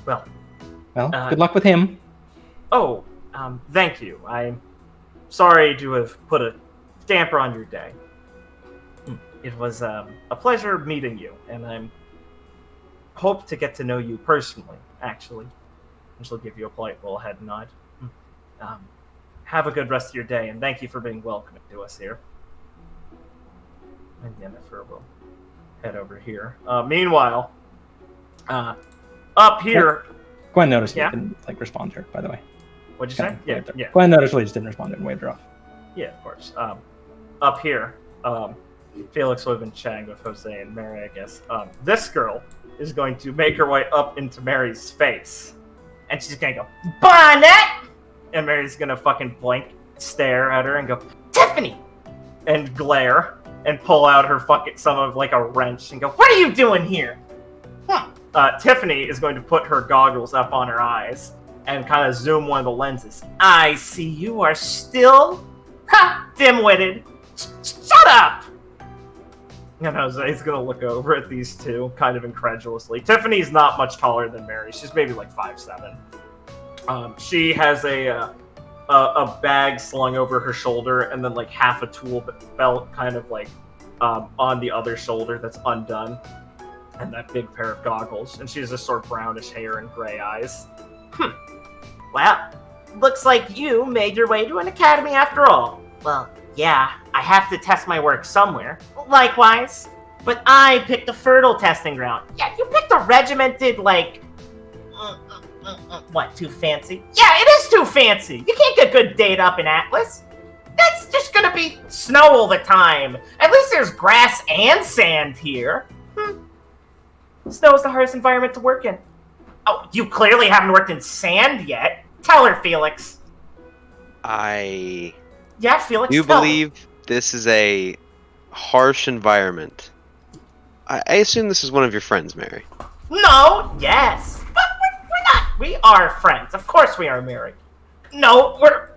Well, good luck with him. Oh, thank you. I'm sorry to have put a damper on your day. It was a pleasure meeting you, and I hope to get to know you personally, actually. And she'll give you a polite little head nod. Have a good rest of your day, and thank you for being welcoming to us here. And Yennefer will head over here. Meanwhile, up here... Gwen noticed he didn't respond to her, by the way. What'd you say? Yeah. Gwen noticed he just didn't respond to her and waved her off. Yeah, of course. Up here, Felix would have been chatting with Jose and Mary, I guess. This girl is going to make her way up into Mary's face. And she's gonna go, Bonnet! And Mary's gonna fucking blink, stare at her, and go, Tiffany! And glare, and pull out her a wrench, and go, what are you doing here? Tiffany is going to put her goggles up on her eyes, and kind of zoom one of the lenses. I see you are still, dim-witted. Shut up! And Jose's gonna look over at these two, kind of incredulously. Tiffany's not much taller than Mary. She's maybe 5'7". She has a bag slung over her shoulder, and then half a tool belt kind of on the other shoulder that's undone, and that big pair of goggles. And she has this sort of brownish hair and gray eyes. Well, looks like you made your way to an academy after all. Well, yeah, I have to test my work somewhere. Likewise. But I picked a fertile testing ground. Yeah, you picked a regimented, what, too fancy? Yeah, it is too fancy! You can't get good data up in Atlas. That's just gonna be snow all the time. At least there's grass and sand here. Snow is the hardest environment to work in. Oh, you clearly haven't worked in sand yet. Tell her, Felix. Yeah, Felix, You believe this is a harsh environment? I assume this is one of your friends, Mary. No, yes. But we're not. We are friends. Of course we are married. No, we're...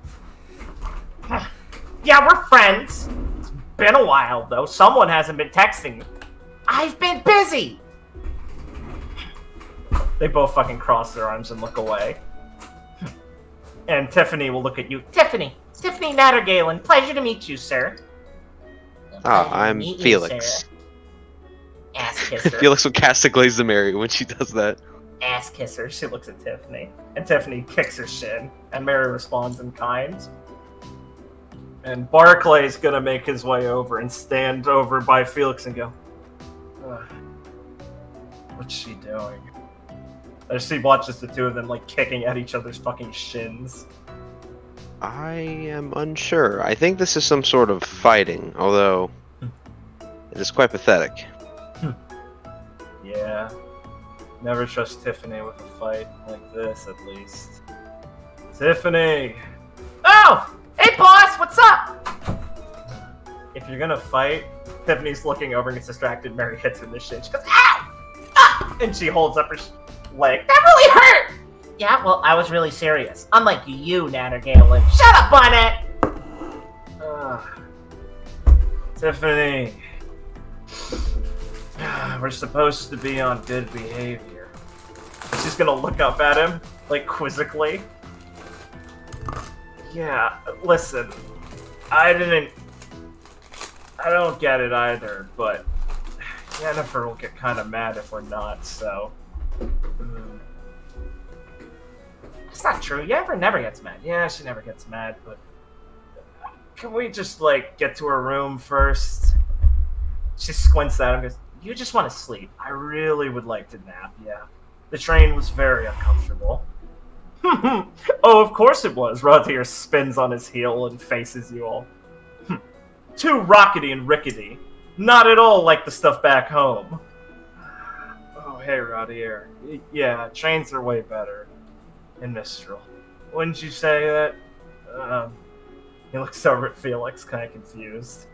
Yeah, we're friends. It's been a while, though. Someone hasn't been texting me. I've been busy. They both fucking cross their arms and look away. And Tiffany will look at you. Tiffany Nattergalen. Pleasure to meet you, sir. I'm Felix. Ass kisser. Felix will cast a glaze to Mary when she does that. Ass kisser. She looks at Tiffany. And Tiffany kicks her shin. And Mary responds in kind. And Barclay's gonna make his way over and stand over by Felix and go, what's she doing? As she watches the two of them kicking at each other's fucking shins. I am unsure. I think this is some sort of fighting, although it is quite pathetic. Yeah. Never trust Tiffany with a fight like this, at least. Tiffany! Oh! Hey, boss! What's up? If you're gonna fight, Tiffany's looking over and gets distracted. Mary hits her in the shin. She goes, ow! Ah! And she holds up her leg. That really hurt! Yeah, well, I was really serious. Unlike you, Nattergalen. Shut up, Bonnet! Tiffany. We're supposed to be on good behavior. She's gonna look up at him, quizzically. Yeah, listen. I don't get it either, but Yennefer will get kind of mad if we're not, so... That's not true. Yennefer never gets mad. Yeah, she never gets mad, but... Can we just, get to her room first? She squints at him and goes, you just want to sleep. I really would like to nap, yeah. The train was very uncomfortable. Oh, of course it was. Rotier spins on his heel and faces you all. Too rockety and rickety. not at all like the stuff back home. Oh, hey, Rodier. Yeah, trains are way better in Mistral. Wouldn't you say that? He looks over at Felix, kind of confused.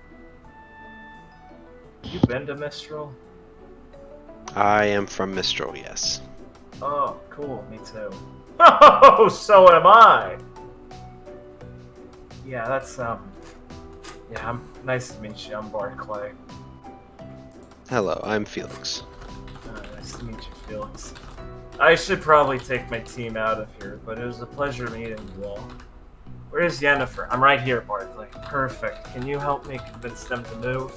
You been to Mistral? I am from Mistral, yes. Oh, cool. Me too. Oh, so am I. Yeah, that's yeah. Nice to meet you. I'm Barclay. Hello, I'm Felix. Nice to meet you, Felix. I should probably take my team out of here, but it was a pleasure meeting you all. Where's Yennefer? I'm right here, Barclay. Perfect. Can you help me convince them to move?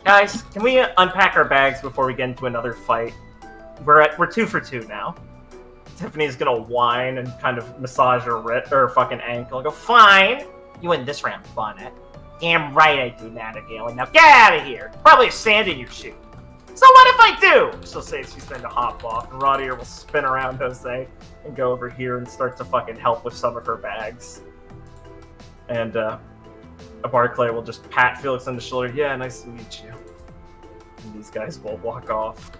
Guys, can we unpack our bags before we get into another fight? We're 2 for 2 now. Tiffany's gonna whine and kind of massage her fucking ankle and go, fine! You win this round, Bonnet. Damn right I do, Natagale. Now get out of here! Probably sand in your shoe. So what if I do? She'll say she's going to hop off, and Rodier will spin around Jose and go over here and start to fucking help with some of her bags. And Barclay will just pat Felix on the shoulder. Yeah, nice to meet you. And these guys will walk off.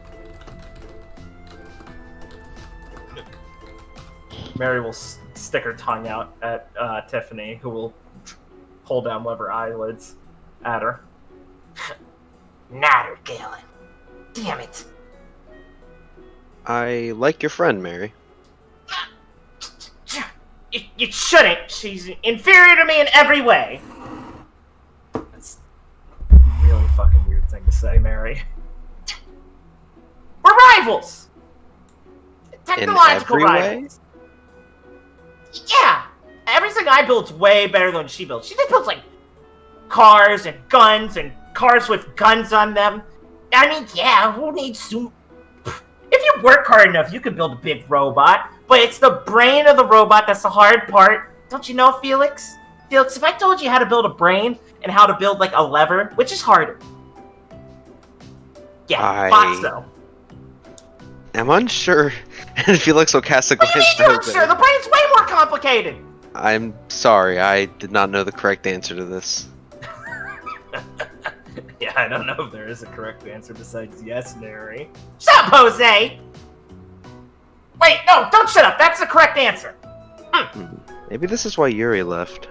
Mary will stick her tongue out at Tiffany, who will pull down one of her eyelids at her. Natter, Galen. Damn it. I like your friend, Mary. You shouldn't. She's inferior to me in every way. That's a really fucking weird thing to say, Mary. We're rivals! Technological In every rivals. Yeah! Everything I build's way better than she builds. She just builds, like, cars and guns and cars with guns on them. I mean, yeah, who needs to... If you work hard enough, you can build a big robot. But it's the brain of the robot that's the hard part. Don't you know, Felix? Felix, if I told you how to build a brain and how to build, like, a lever, which is harder? Yeah, thought so. I'm unsure. And Felix will cast a What do you glance mean you're at Jose. unsure? The brain's way more complicated! I'm sorry, I did not know the correct answer to this. Yeah, I don't know if there is a correct answer besides yes, Mary. Shut up, Jose! Wait, no, don't shut up. That's the correct answer. Maybe this is why Yuri left.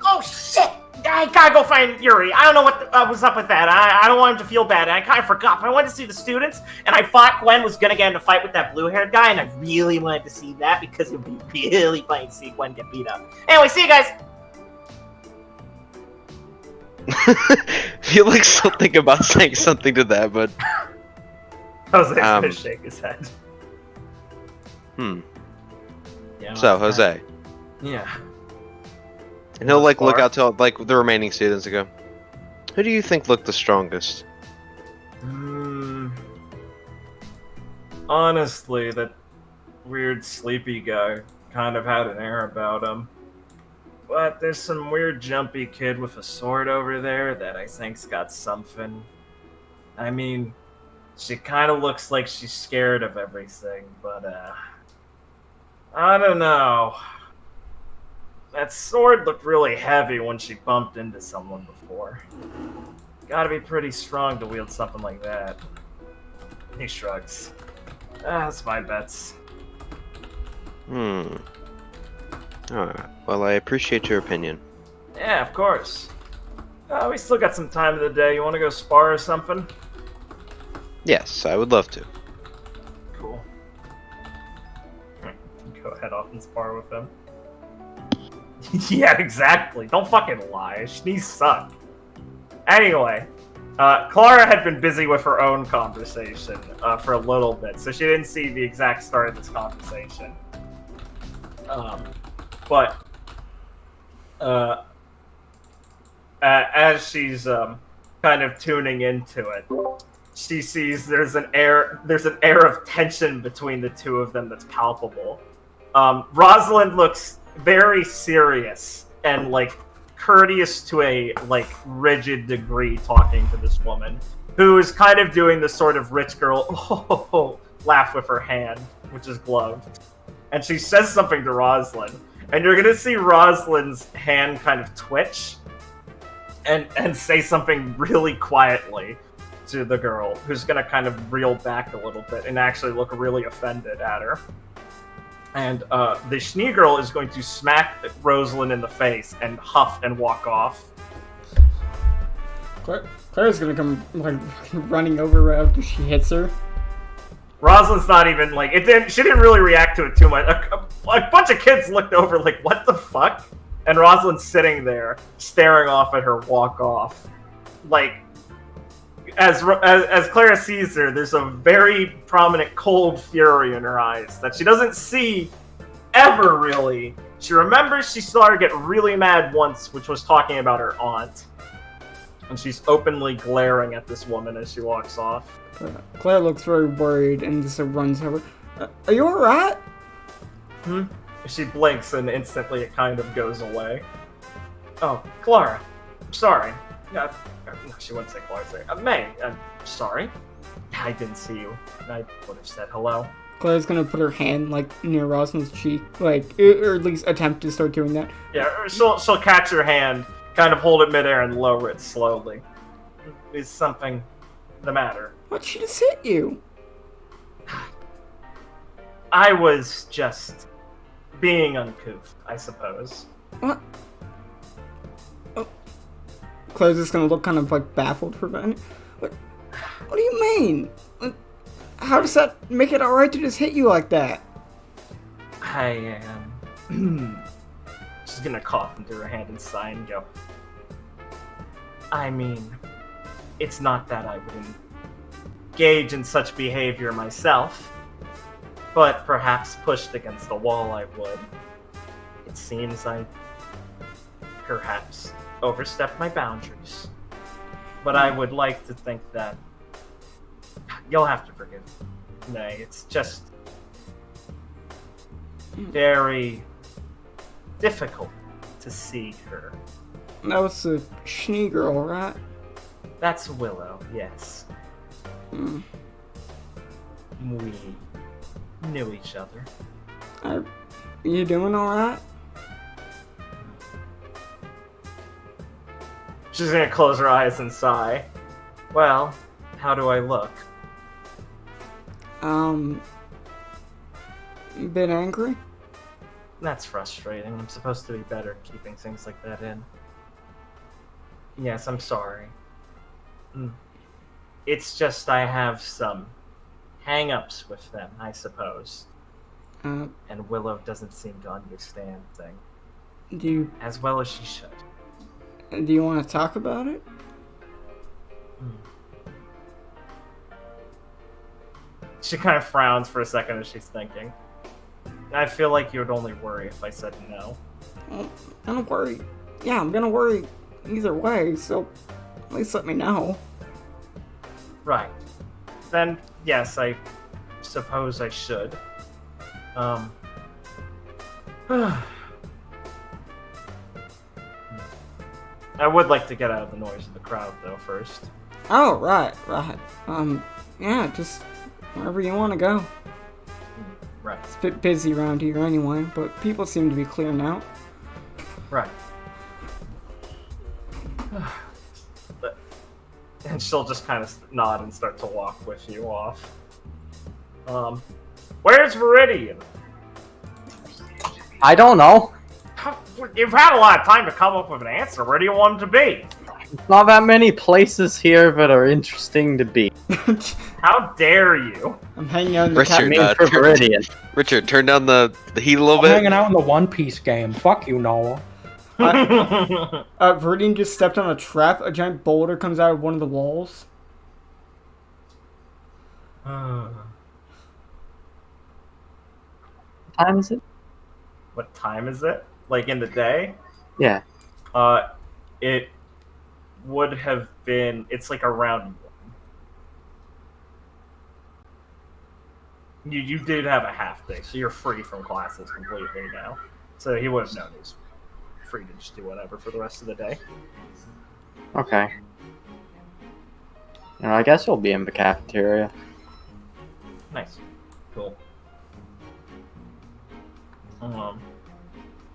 Oh, shit! I gotta go find Yuri. I don't know what was up with that. I don't want him to feel bad. I kind of forgot, but I wanted to see the students, and I thought Gwen was gonna get in a fight with that blue-haired guy, and I really wanted to see that because it would be really funny to see Gwen get beat up. Anyway, see you guys! Felix will think about saying something to that, but... Jose's gonna shake his head. Yeah, So, Jose. Yeah. And he'll, like, look Clara? out to, like, the remaining students and go, who do you think looked the strongest? Honestly, that weird sleepy guy kind of had an air about him. But there's some weird jumpy kid with a sword over there that I think's got something. I mean, she kind of looks like she's scared of everything, but I don't know. That sword looked really heavy when she bumped into someone before. Gotta be pretty strong to wield something like that. He shrugs. That's my bets. Alright, well, I appreciate your opinion. Yeah, of course. We still got some time of the day. You want to go spar or something? Yes, I would love to. Cool. Go head off and spar with them. Yeah, exactly. Don't fucking lie. These suck. Anyway, Clara had been busy with her own conversation for a little bit, so she didn't see the exact start of this conversation. But as she's kind of tuning into it, she sees there's an air of tension between the two of them that's palpable. Rosalind looks very serious and like courteous to a like rigid degree talking to this woman who is kind of doing the sort of rich girl laugh with her hand, which is gloved. And she says something to Rosalind, and you're gonna see Rosalind's hand kind of twitch. and say something really quietly to the girl, who's gonna kind of reel back a little bit and actually look really offended at her. And the Schnee girl is going to smack Rosalind in the face and huff and walk off. Clara's gonna come like running over right after she hits her. Rosalind's not even like she didn't really react to it too much. A bunch of kids looked over like, what the fuck? And Rosalind's sitting there staring off at her walk off. Like, as Clara sees her, there's a very prominent cold fury in her eyes that she doesn't see ever really. She remembers she saw her get really mad once, which was talking about her aunt. And she's openly glaring at this woman as she walks off. Clara looks very worried and just runs over. Are you alright? She blinks and instantly it kind of goes away. Oh, Clara. I'm sorry. No, she wouldn't say Clara. Sorry. May, I'm sorry. I didn't see you. I would have said hello. Clara's gonna put her hand like near Rosalind's cheek, like, or at least attempt to start doing that. Yeah, she'll catch her hand, kind of hold it midair and lower it slowly. Is something the matter? What, she just hit you? I was just being uncouth, I suppose. What? Oh. Clara's just gonna look kind of like baffled for a minute. What do you mean? How does that make it alright to just hit you like that? I am. She's gonna cough into her hand and sigh and go. I mean, it's not that I would engage in such behavior myself, but perhaps pushed against the wall I would. It seems I perhaps overstepped my boundaries. But I would like to think that you'll have to forgive me. Nay, it's just very difficult to see her. That was the Schnee girl, right? That's Willow, yes. Mm. We knew each other. You doing alright? She's gonna close her eyes and sigh. Well, how do I look? You been angry? That's frustrating. I'm supposed to be better at keeping things like that in. Yes, I'm sorry. It's just I have some hang-ups with them, I suppose. And Willow doesn't seem to understand things. As well as she should. Do you want to talk about it? She kind of frowns for a second as she's thinking. I feel like you would only worry if I said no. Well, don't worry. Yeah, I'm gonna worry either way, so at least let me know. Right. Then, yes, I suppose I should. I would like to get out of the noise of the crowd, though, first. Oh, right. Yeah, just wherever you want to go. Right. It's a bit busy around here anyway, but people seem to be clearing out. Right. And she'll just kind of nod and start to walk with you off. Where's Viridian? I don't know. You've had a lot of time to come up with an answer. Where do you want him to be? Not that many places here that are interesting to be. How dare you? I'm hanging out in the Richard, For Viridian. Richard, turn down the heat a little I'm bit. hanging out in the One Piece game. Fuck you, Noah. Viridian just stepped on a trap. A giant boulder comes out of one of the walls. What time is it? What time is it? Like in the day? Yeah. It would have been. It's like around. You did have a half day, so you're free from classes completely now. So he would have known he was free to just do whatever for the rest of the day. Okay. I guess we'll be in the cafeteria. Nice. Cool.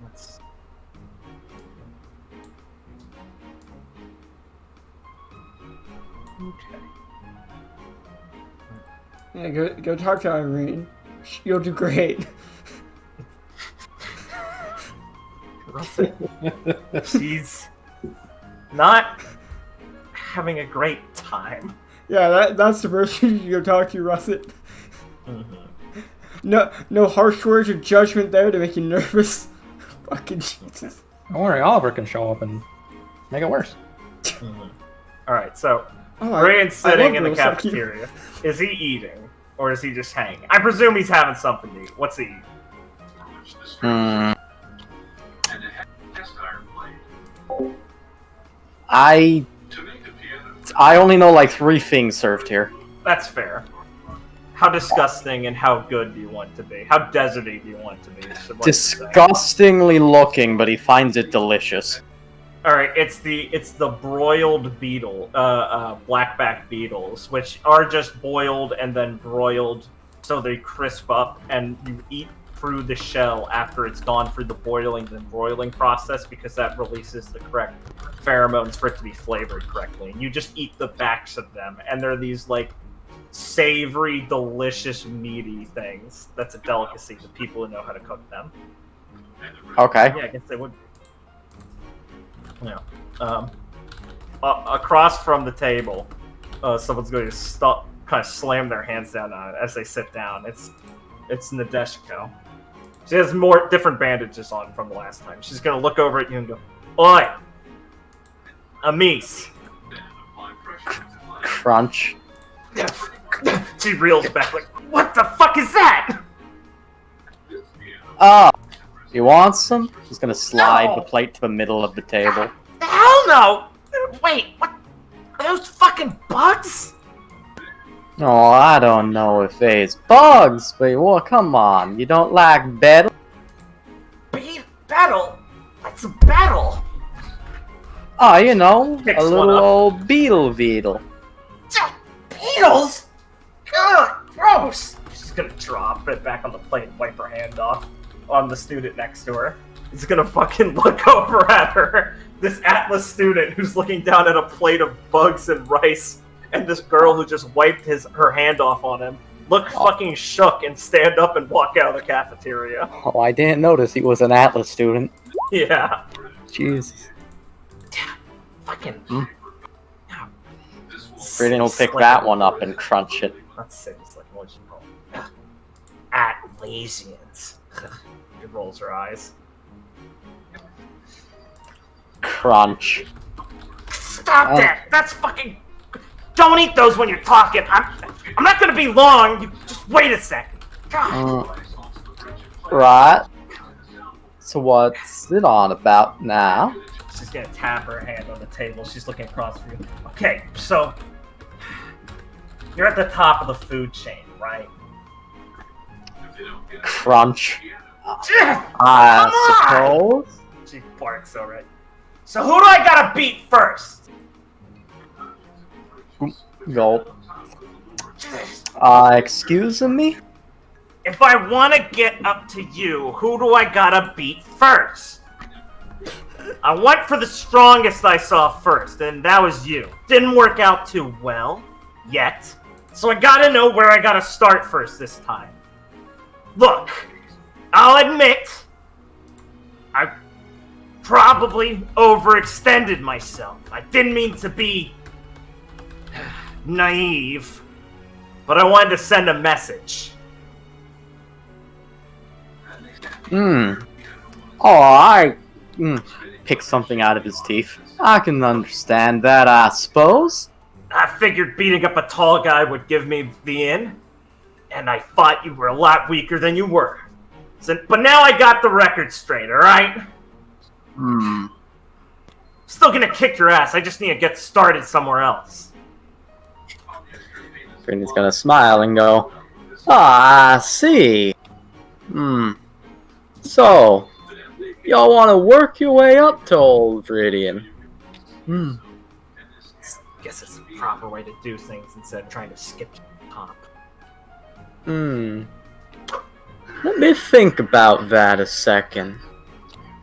Let's... Okay. Yeah, go talk to Irene. You'll do great. She's not having a great time. Yeah, that's the person you go talk to, Russet. No harsh words of judgment there to make you nervous. Fucking Jesus. Don't worry, Oliver can show up and make it worse. Alright, so Oh, Ryan's I sitting love in the girls like you. cafeteria. Is he eating? Or is he just hanging? I presume he's having something to eat. What's he eating? Hmm. I only know like 3 things served here. That's fair. How disgusting and how good do you want to be? How deserty do you want to be? is what he's saying. Disgustingly looking, but he finds it delicious. Alright, it's the broiled beetle, blackback beetles, which are just boiled and then broiled so they crisp up, and you eat through the shell after it's gone through the boiling and broiling process, because that releases the correct pheromones for it to be flavored correctly. And you just eat the backs of them, and they're these like savory, delicious, meaty things. That's a delicacy to people who know how to cook them. Okay. Yeah, I guess they would. Yeah. Across from the table, someone's going to kind of slam their hands down on it as they sit down. It's Nadeshiko. She has more different bandages on from the last time. She's going to look over at you and go, "Oi, Amis." Crunch. She reels back like, "What the fuck is that?" Oh, you want some? He's gonna slide No. the plate to the middle of the table. Hell no! Wait, what? Are those fucking bugs? Oh, I don't know if it's bugs, but well, come on, you don't like betel? Battle? What's a battle? Oh, you know, Picks a one little up. old beetle veedle. Beetles? Ugh, gross! She's going to drop it back on the plate and wipe her hand off on the student next to her. He's going to fucking look over at her. This Atlas student who's looking down at a plate of bugs and rice, and this girl who just wiped her hand off on him look fucking shook and stand up and walk out of the cafeteria. Oh, I didn't notice he was an Atlas student. Yeah. Jesus. Fucking. Brittany will pick that one up and crunch it. Let's say it's like, what you call it? Atlasians. She rolls her eyes. Crunch. Stop that! That's fucking. Don't eat those when you're talking. I'm not gonna be long. You just wait a second. God. Right. So what's it on about now? She's gonna tap her hand on the table. She's looking across from you. Okay, so you're at the top of the food chain, right? Crunch. Come I suppose. She barks over it. So who do I gotta beat first? Gulp. Excuse me? If I want to get up to you, who do I gotta beat first? I went for the strongest I saw first, and that was you. Didn't work out too well, yet. So I gotta know where I gotta start first this time. Look, I'll admit, I probably overextended myself. I didn't mean to be naive, but I wanted to send a message. Oh, I pick something out of his teeth. I can understand that, I suppose. I figured beating up a tall guy would give me the in, and I thought you were a lot weaker than you were. But now I got the record straight, alright? Still gonna kick your ass, I just need to get started somewhere else. Brittany's gonna smile and go, I see. So, y'all wanna work your way up to Old Viridian? Guess it's the proper way to do things instead of trying to skip to the top. Let me think about that a second.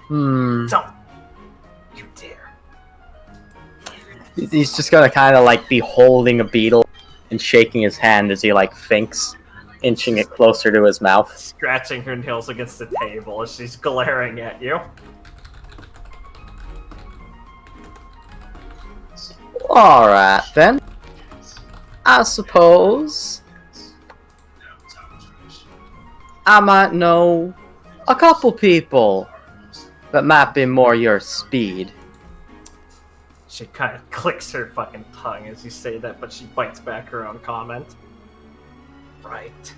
Don't you dare. He's just gonna kind of like be holding a beetle and shaking his hand as he like thinks, inching it closer to his mouth. Scratching her nails against the table as she's glaring at you. Alright then. I suppose I might know a couple people that might be more your speed. She kind of clicks her fucking tongue as you say that, but she bites back her own comment. Right.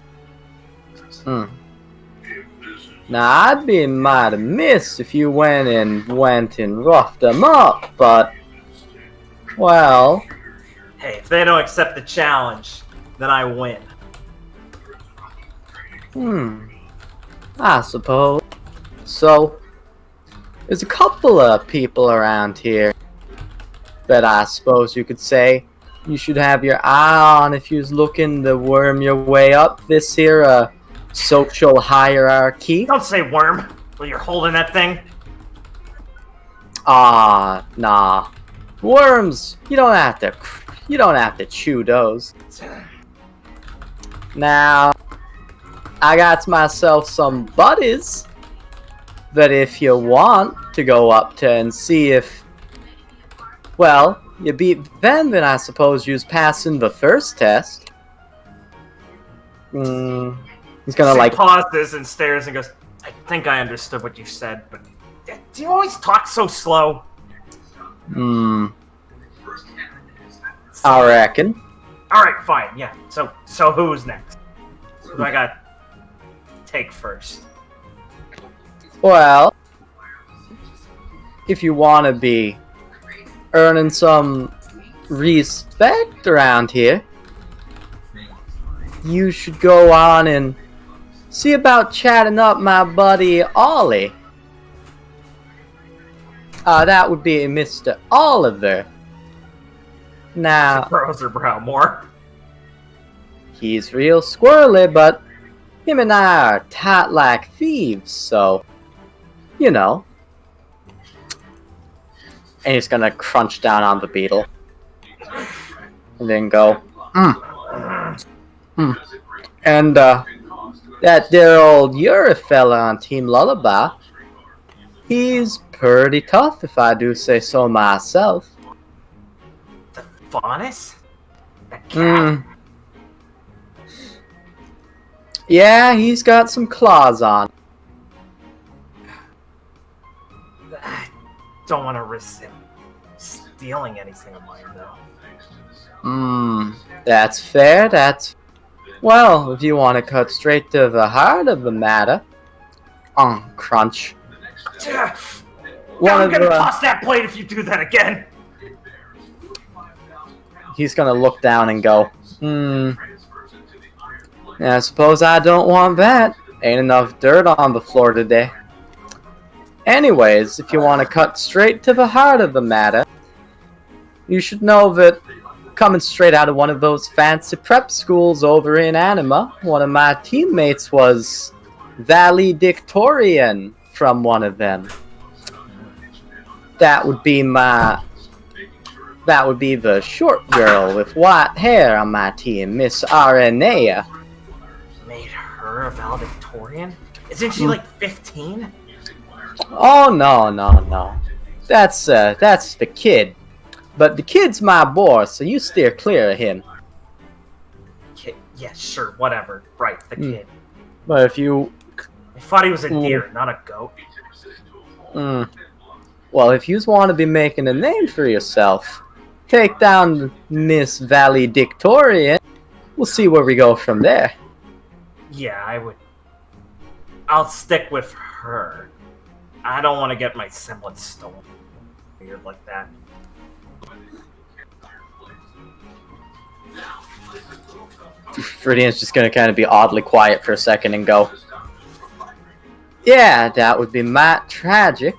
Now, I'd be mighty missed if you went and roughed them up, but, well... Hey, if they don't accept the challenge, then I win. I suppose. So, there's a couple of people around here that I suppose you could say you should have your eye on if you're looking to worm your way up this here, social hierarchy. Don't say worm while you're holding that thing. Nah. Worms, you don't have to chew those. Now, I got myself some buddies that if you want to go up to and see if, well, you beat them, then I suppose you's passing the first test. He's gonna She pauses and stares and goes, I think I understood what you said, but do you always talk so slow? I reckon. Alright, fine, yeah. So who's next? Who do I got take first? Well, if you want to be earning some respect around here, you should go on and see about chatting up my buddy Ollie. That would be Mr. Oliver. Now, Furrows her brow more. he's real squirrely, but him and I are tight like thieves, so, you know. And he's gonna crunch down on the beetle. And then go, And, that dear old Yuri fella on Team Lullaby, he's pretty tough if I do say so myself. The Faunus? That cat? Yeah, he's got some claws on. I don't want to risk him stealing anything of mine, though. That's fair, Well, if you want to cut straight to the heart of the matter... crunch. I'm gonna toss that plate if you do that again! He's gonna look down and go, I suppose I don't want that. Ain't enough dirt on the floor today. Anyways, if you want to cut straight to the heart of the matter, you should know that coming straight out of one of those fancy prep schools over in Anima, one of my teammates was valedictorian from one of them. That would be the short girl with white hair on my team, Miss Aranea. Made her a valedictorian? Isn't she like 15? Oh, no. That's the kid. But the kid's my boss, so you steer clear of him. Kid? Yeah, sure, whatever. Right, the kid. But if you... I thought he was a deer, not a goat. Well, if you want to be making a name for yourself, take down Miss Valedictorian. We'll see where we go from there. Yeah, I would. I'll stick with her. I don't want to get my semblance stolen. Weird like that. Viridian's just gonna kind of be oddly quiet for a second and go, yeah, that would be might tragic.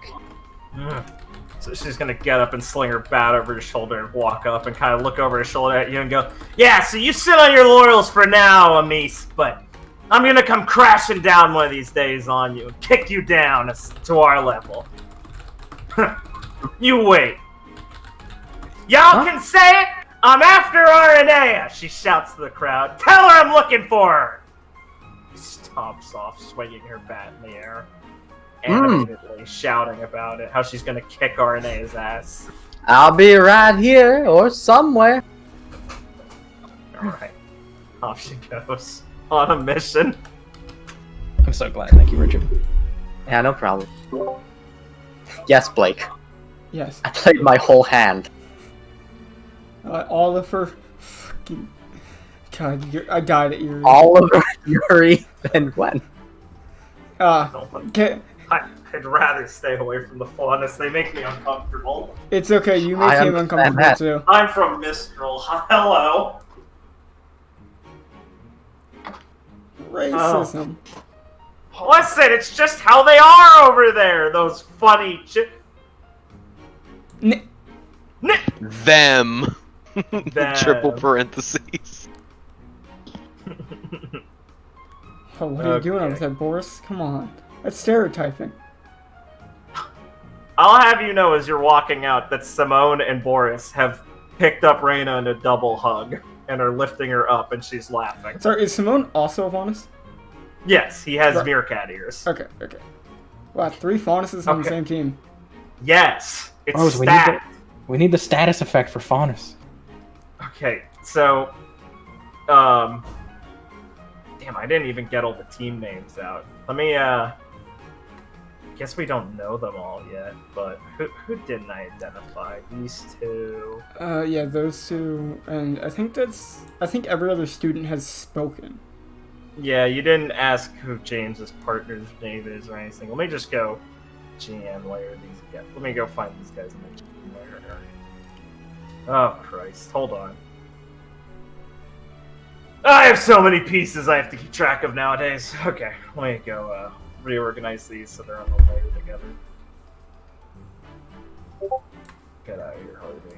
So she's gonna get up and sling her bat over her shoulder and walk up and kind of look over her shoulder at you and go, yeah, so you sit on your laurels for now, Amis, but I'm gonna come crashing down one of these days on you and kick you down to our level. You wait. Y'all can say it! I'm after Aranea! She shouts to the crowd. Tell her I'm looking for her! He stomps off, swinging her bat in the air. Animatedly shouting about it, how she's gonna kick Arenea's ass. I'll be right here or somewhere. Alright. Off she goes. On a mission. I'm so glad. Thank you, Richard. Yeah, no problem. Yes, Blake. Yes. I played my whole hand. Oliver, fucking God, I got it. Yuri. Oliver, Yuri, and Gwen. I'd rather stay away from the faunus. They make me uncomfortable. It's okay. You make I him understand uncomfortable that. too. I'm from Mistral. Hello. Racism. Listen, it's just how they are over there. Those funny Them. Them. Triple parentheses. Oh, what are you doing over there, Boris? Come on. That's stereotyping. I'll have you know as you're walking out that Simone and Boris have picked up Reyna in a double hug and are lifting her up, and she's laughing. Sorry, is Simone also a faunus? Yes, he has Right. meerkat ears. Okay. Wow, 3 faunuses on the Okay. same team. Yes, it's Rose, stat. we need the status effect for Faunus. Okay, so, damn, I didn't even get all the team names out. Let me, guess we don't know them all yet, but who didn't I identify? These two. Yeah, those 2, and I think every other student has spoken. Yeah, you didn't ask who James's partner's name is or anything. Let me just go GM layer these again. Let me go find these guys in the GM layer. Oh, Christ. Hold on. I have so many pieces I have to keep track of nowadays. Okay, let me go reorganize these so they're on the layer together. Get out of here, Harvey.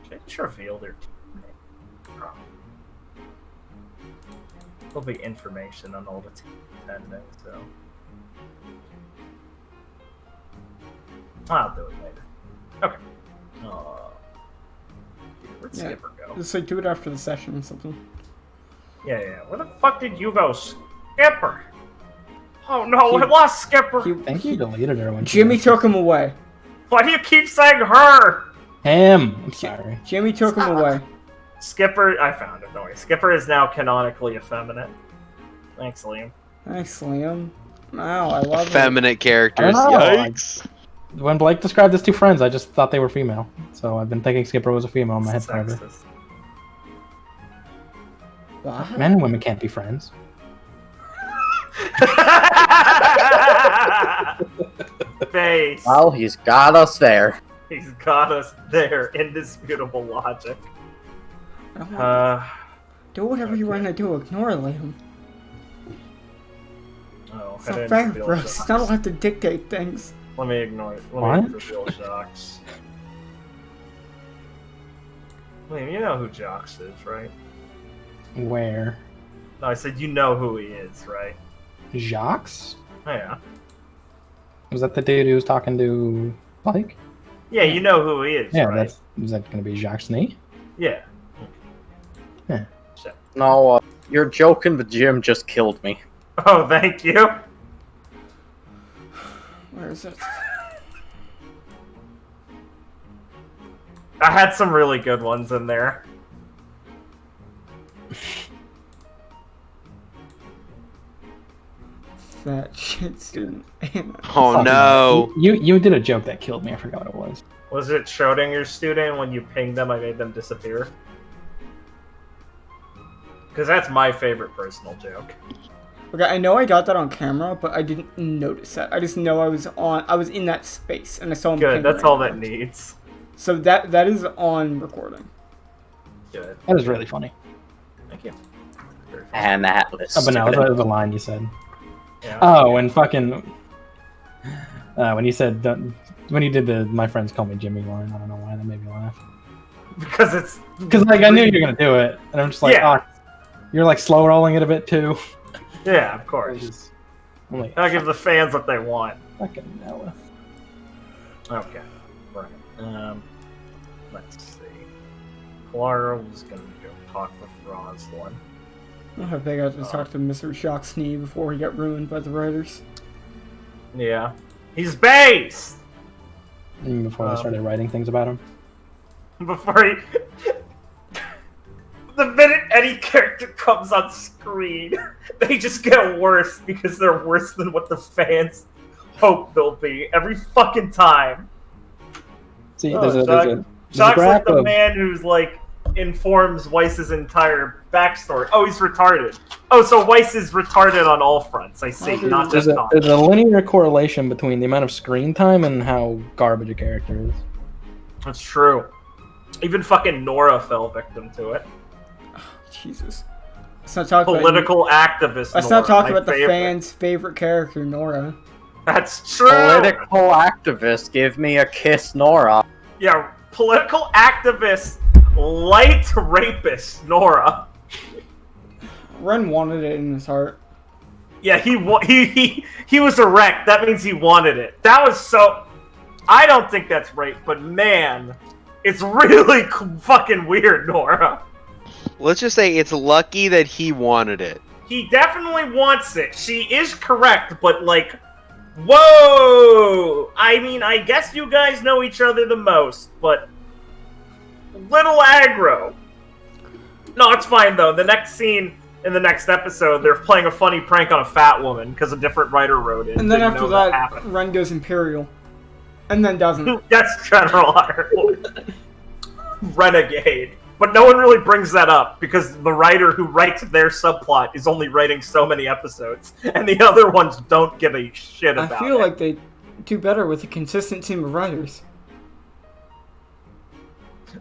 Should I just reveal their team name? Probably. There'll be information on all the team pending, so I'll do it later. Okay. Where'd Yeah. Skipper go? Just like do it after the session or something. Yeah. Where the fuck did you go, Skipper? Oh no, I lost Skipper. I think you deleted her when she Jimmy left. took him away. Why do you keep saying her? Him! I'm sorry. Jimmy took him away. Skipper, I found it. Don't worry. Skipper is now canonically effeminate. Thanks, Liam. Thanks, Liam. Wow, I love it. Effeminate characters. I don't know, Yikes. When Blake described his 2 friends, I just thought they were female. So I've been thinking Skipper was a female in my head forever. Sexist. What? Men and women can't be friends. Face. Well, he's got us there. He's got us there. Indisputable logic. Do whatever you want to do. Ignore Liam. Oh, It's not fair, bro. He's not allowed to dictate things. Let me ignore it. Let What? me reveal Jocks. Liam, you know who Jocks is, right? Where? No, I said you know who he is, right? Jacques? Oh, yeah. Was that the dude who was talking to Blake? Yeah, you know who he is, Yeah, right? is that going to be Jacques Snee? Yeah. Yeah. Shit. No, you're joking, but Jim just killed me. Oh, thank you. Where is it? I had some really good ones in there. That shit student. Oh no. You did a joke that killed me. I forgot what it was. Was it Schrodinger's student? When you pinged them, I made them disappear? Because that's my favorite personal joke. Okay, I know I got that on camera, but I didn't notice that. I just know I was in that space, and I saw him. Good, ping that's right all now. that needs. So that is on recording. Good. That was really funny. Thank you. Very fun. And Atlas. Oh, but no, that was a line you said. Yeah. Oh, and fucking when you said when you did the "my friends call me Jimmy" line, I don't know why that made me laugh. Because it's... Because like I knew you were gonna do it, and I'm just like, Yeah. oh, you're like slow rolling it a bit too. Yeah, of course. Wait, I'll give the fans what they want. fucking Noah. Okay, right. Let's see. Clara was gonna go talk with Rosalind. I think I had to talk to Mr. Shocksnee before he got ruined by the writers. Yeah. He's based! Even before they started writing things about him. Before he... The minute any character comes on screen, they just get worse because they're worse than what the fans hope they'll be every fucking time. See, Oh, there's a Shock's like graph the of... man who's like informs Weiss's entire backstory. Oh, he's retarded. Oh, so Weiss is retarded on all fronts. I see, not There's just on. there's a linear correlation between the amount of screen time and how garbage a character is. That's true. Even fucking Nora fell victim to it. Jesus. Let's not talk Political activist. Let's Nora, not talk my about the favorite. fans' favorite character, Nora. That's true. Political activist, give me a kiss, Nora. Yeah, political activist, light rapist, Nora. Ren wanted it in his heart. Yeah, he was erect. That means he wanted it. That was so. I don't think that's rape, but man, it's really fucking weird, Nora. Let's just say it's lucky that he wanted it. He definitely wants it. She is correct, but like, whoa! I mean, I guess you guys know each other the most, but little aggro. No, it's fine though. The next scene in the next episode, they're playing a funny prank on a fat woman because a different writer wrote it. And then Didn't after know that, happened. Ren goes Imperial. And then doesn't. That's General Ireland. Renegade. But no one really brings that up because the writer who writes their subplot is only writing so many episodes, and the other ones don't give a shit about it. I feel like they do better with a consistent team of writers.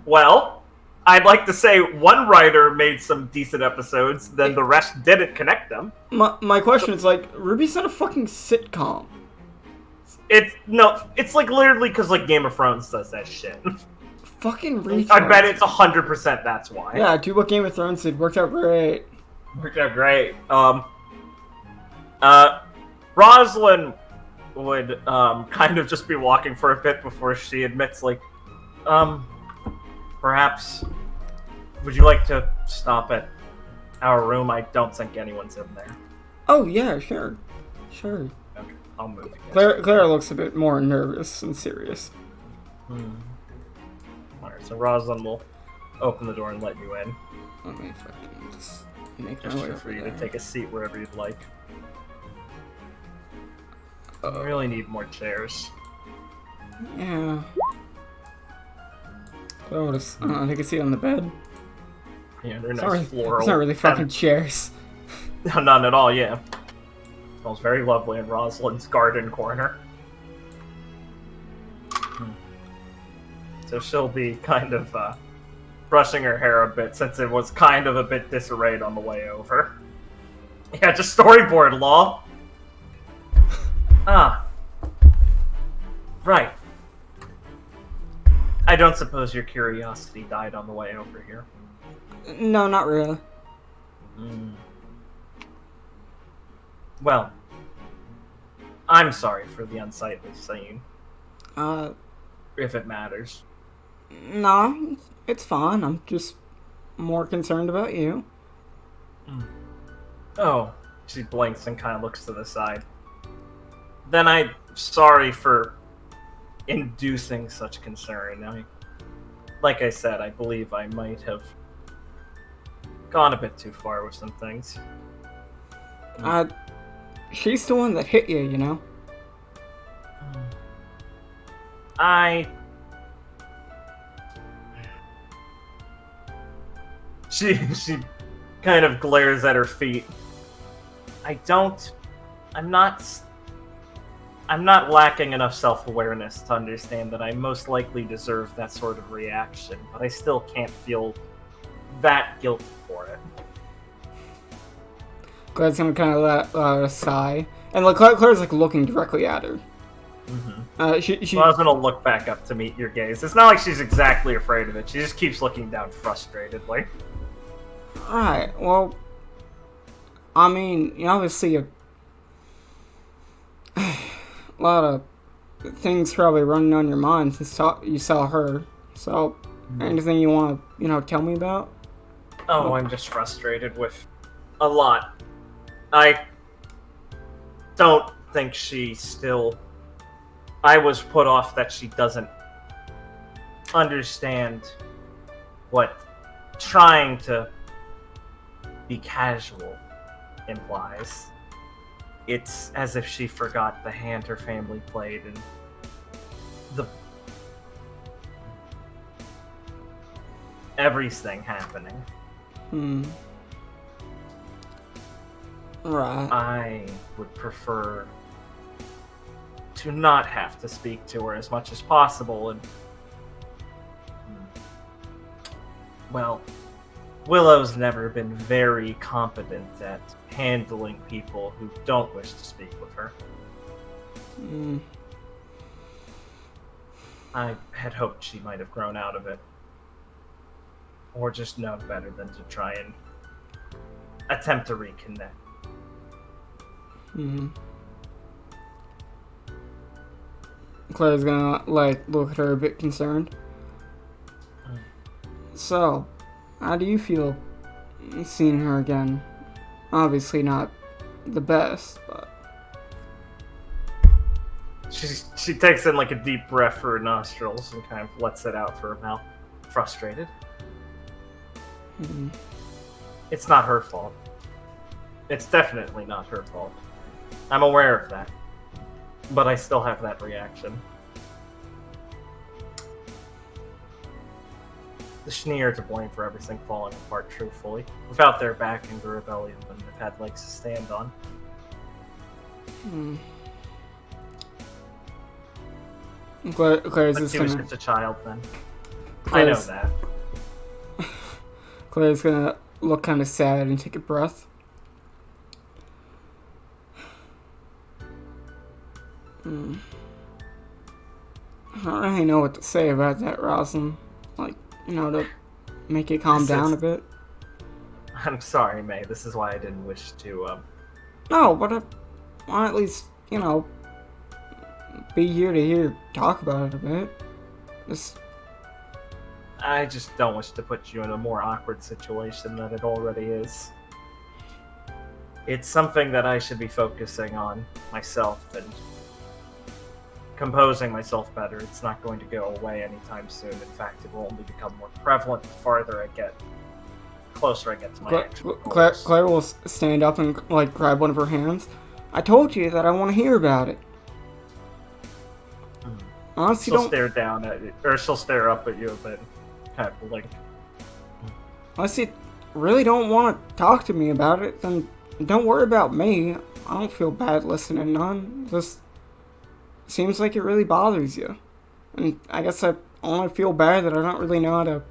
Well, I'd like to say one writer made some decent episodes, then the rest didn't connect them. My question is like, RWBY's not a fucking sitcom. It's like literally because like Game of Thrones does that shit. Fucking retards. I bet it's 100% that's why. Yeah, do what Game of Thrones did. Worked out great. Worked out great. Rosalind would kind of just be walking for a bit before she admits, like, perhaps would you like to stop at our room? I don't think anyone's in there. Oh yeah, sure. Okay, I'll move. Clara looks a bit more nervous and serious. Alright, so Rosalind will open the door and let you in. Let me fucking just make my Just way for you there. to take a seat wherever you'd like. We really need more chairs. Yeah. Clara will just, I don't know, take a seat on the bed. Yeah, they're It's nice not really, floral. it's not really fucking chairs. None at all, yeah. Smells very lovely in Rosalind's garden corner. So she'll be kind of brushing her hair a bit since it was kind of a bit disarrayed on the way over. Yeah, just storyboard, law. Ah. Right. I don't suppose your curiosity died on the way over here. No, not really. Well, I'm sorry for the unsightly scene, if it matters. No, it's fine. I'm just more concerned about you. Oh, she blinks and kind of looks to the side. Then I'm sorry for inducing such concern. Like I said, I believe I might have gone a bit too far with some things. She's the one that hit you, you know? She kind of glares at her feet. I'm not lacking enough self-awareness to understand that I most likely deserve that sort of reaction, but I still can't feel that guilty for it. Claire's gonna kind of let out a sigh. And like, Claire's like looking directly at her. She Rosalind will look back up to meet your gaze. It's not like she's exactly afraid of it. She just keeps looking down frustratedly. Alright, well, I mean, you obviously A lot of things probably running on your mind since you saw her. So, anything you want to, tell me about? Oh, I'm just frustrated with a lot. I don't think she still... I was put off that she doesn't understand what trying to be casual implies. It's as if she forgot the hand her family played and the everything happening. Right. I would prefer to not have to speak to her as much as possible, and well, Willow's never been very competent at handling people who don't wish to speak with her. I had hoped she might have grown out of it. Or just known better than to try and attempt to reconnect. Claire's gonna, look at her a bit concerned. So, how do you feel seeing her again? Obviously not the best, but... She takes in a deep breath through her nostrils and kind of lets it out for her mouth. Frustrated. It's not her fault. It's definitely not her fault. I'm aware of that. But I still have that reaction. The Schnee are to blame for everything falling apart, truthfully. Without their backing, the rebellion wouldn't have had legs to stand on. Claire's But just she was gonna... just a child then. I know that. Claire's gonna look kind of sad and take a breath. I don't really know what to say about that, Roslyn. To make it calm down a bit. I'm sorry, May. This is why I didn't wish to, No, but I want at least, be here to talk about it a bit. I just don't wish to put you in a more awkward situation than it already is. It's something that I should be focusing on myself and composing myself better. It's not going to go away anytime soon. In fact, it will only become more prevalent the farther I get, closer I get to my actual goals. Claire will stand up and grab one of her hands. I told you that I want to hear about it. Honestly, She'll stare down at you, or she'll stare up at you a bit, kind of blink. Unless you really don't want to talk to me about it, then don't worry about me. I don't feel bad listening none. Just seems like it really bothers you. And I guess I only feel bad that I don't really know how to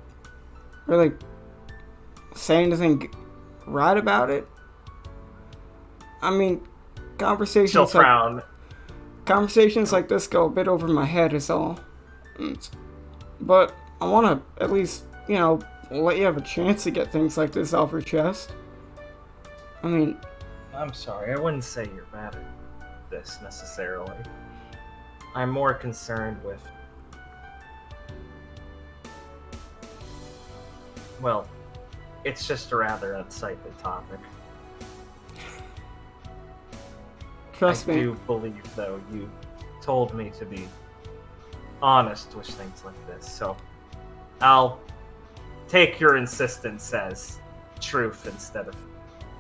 really say anything right about it. I mean, She'll frown. Conversations like this go a bit over my head is all. But I want to at least, let you have a chance to get things like this off your chest. I mean... I'm sorry, I wouldn't say you're mad at this necessarily. I'm more concerned with... Well, it's just a rather unsightly topic. Trust me. I do believe, though, you told me to be honest with things like this, so I'll take your insistence as truth instead of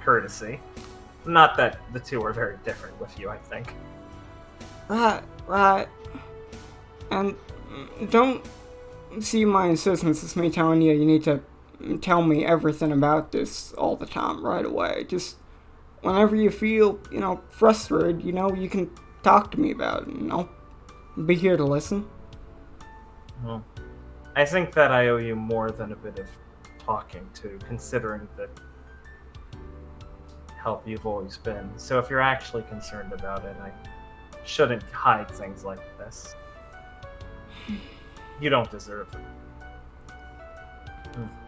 courtesy. Not that the two are very different with you, I think. Right. And don't see my insistence as me telling you need to tell me everything about this all the time right away. Just whenever you feel, frustrated, you can talk to me about it, and I'll be here to listen. Well, I think that I owe you more than a bit of talking to, considering the help you've always been. So if you're actually concerned about it, I shouldn't hide things like this. You don't deserve it.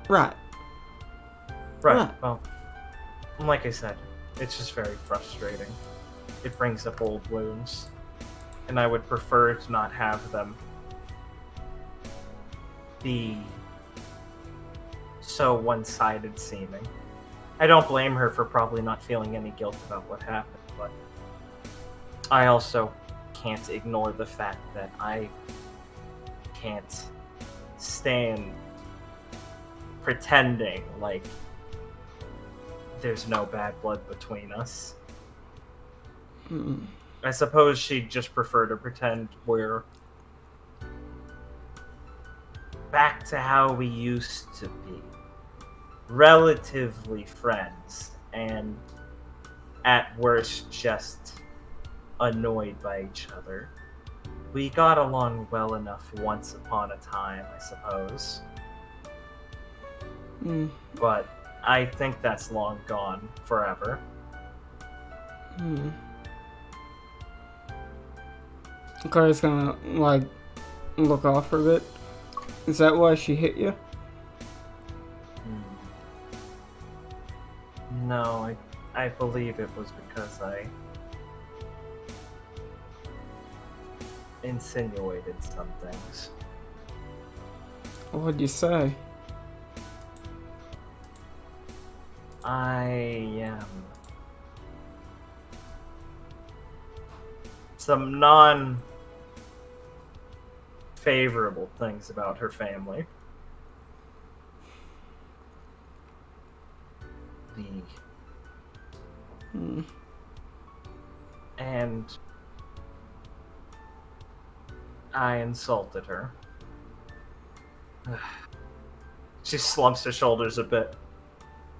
Right. Well, like I said, it's just very frustrating. it brings up old wounds, and I would prefer to not have them be so one-sided seeming. I don't blame her for probably not feeling any guilt about what happened, but I also can't ignore the fact that I can't stand pretending like there's no bad blood between us. I suppose she'd just prefer to pretend we're back to how we used to be. Relatively friends, and at worst just annoyed by each other. We got along well enough once upon a time, I suppose. But I think that's long gone forever. Clara's gonna, like, look off for a bit. Is that why she hit you? No, I believe it was because I insinuated some things. What'd you say? Some non-favorable things about her family. And I insulted her. She slumps her shoulders a bit.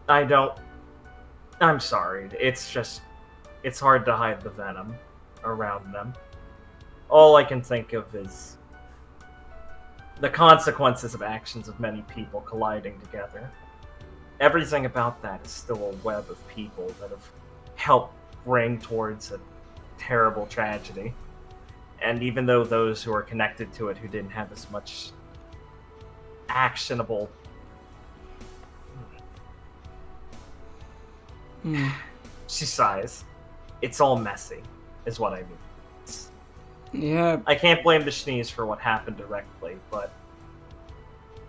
I'm sorry. It's hard to hide the venom around them. All I can think of is the consequences of actions of many people colliding together. Everything about that is still a web of people that have helped bring towards a terrible tragedy. And even though those who are connected to it who didn't have as much actionable... She sighs. It's all messy, is what I mean. Yeah. I can't blame the Schnees for what happened directly, but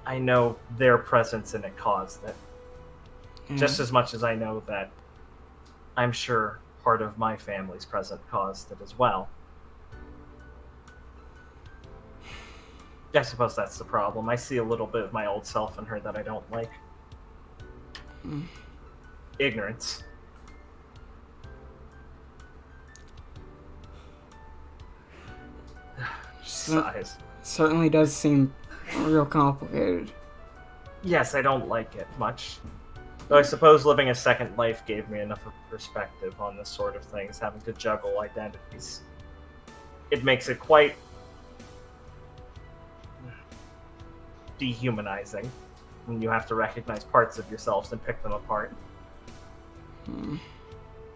I know their presence in it caused it. Just as much as I know that I'm sure part of my family's presence caused it as well. I suppose that's the problem. I see a little bit of my old self in her that I don't like. Ignorance. Sighs. Certainly does seem real complicated. Yes, I don't like it much. Though I suppose living a second life gave me enough of perspective on this sort of things, having to juggle identities. It makes it quite dehumanizing when you have to recognize parts of yourselves and pick them apart.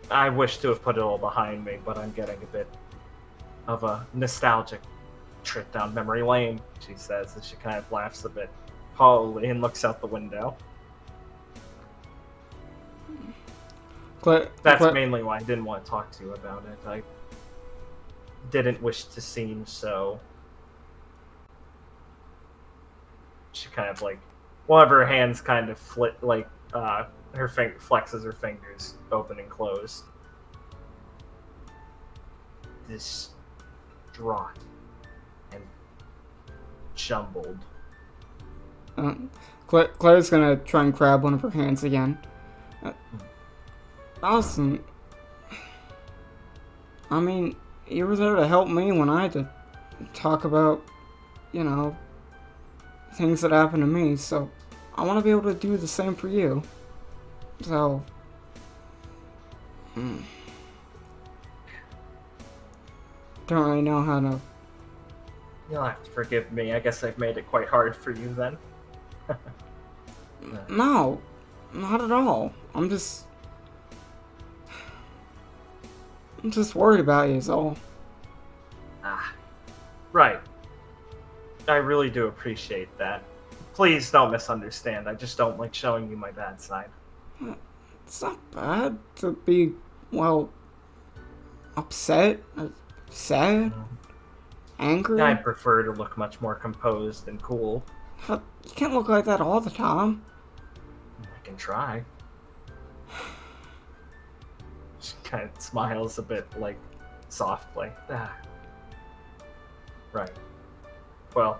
I wish to have put it all behind me, but I'm getting a bit of a nostalgic trip down memory lane, she says, as she kind of laughs a bit hollowly and looks out the window. That's mainly why I didn't want to talk to you about it. I didn't wish to seem so... She kind of like... One of her hands kind of her flexes her fingers open and closed. Distraught and jumbled. Claire's gonna try and grab one of her hands again. Allison, I mean, you were there to help me when I had to talk about, things that happened to me, so I want to be able to do the same for you. So, don't really know how to... You'll have to forgive me. I guess I've made it quite hard for you then. No, not at all. I'm just worried about you is all. Right. I really do appreciate that. Please don't misunderstand. I just don't like showing you my bad side. It's not bad to be, well, upset, or sad, angry. I prefer to look much more composed and cool. You can't look like that all the time. I can try. She kind of smiles a bit, like, softly. Right. Well,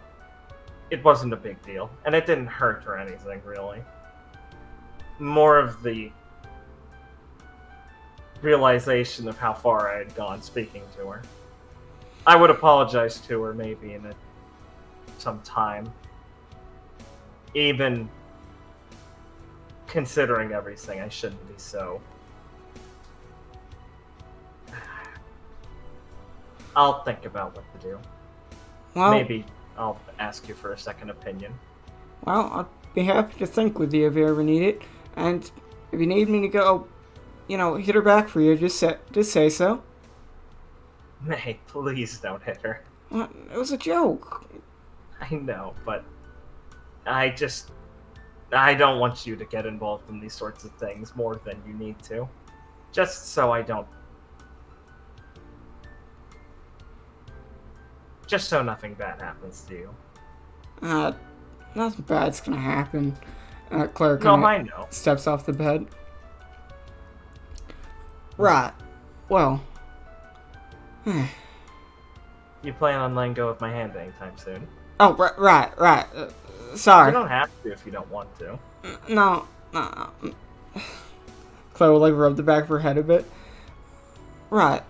it wasn't a big deal, and it didn't hurt or anything, really. More of the realization of how far I had gone speaking to her. I would apologize to her maybe in some time. Even considering everything, I shouldn't be so. I'll think about what to do. Well, Maybe I'll ask you for a second opinion. Well, I'd be happy to think with you if you ever need it. And if you need me to go, hit her back for you, just say so. May, please don't hit her. What? It was a joke. I know, but I don't want you to get involved in these sorts of things more than you need to. Just so nothing bad happens to you. Nothing bad's gonna happen. Clara I know. steps off the bed. Right. Well. You plan on letting go of my hand anytime soon? Oh, right. Sorry. You don't have to if you don't want to. No. Clara will, rub the back of her head a bit. Right.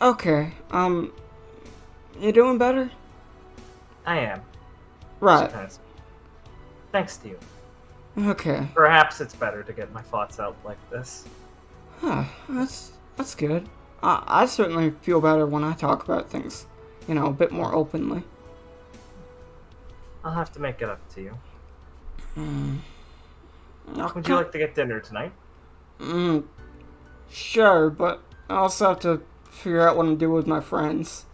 Okay. You doing better? I am. Right. Thanks to you. Okay. Perhaps it's better to get my thoughts out like this. Huh. That's good. I certainly feel better when I talk about things, a bit more openly. I'll have to make it up to you. Okay. Would you like to get dinner tonight? Sure, but I also have to figure out what I'm doing with my friends.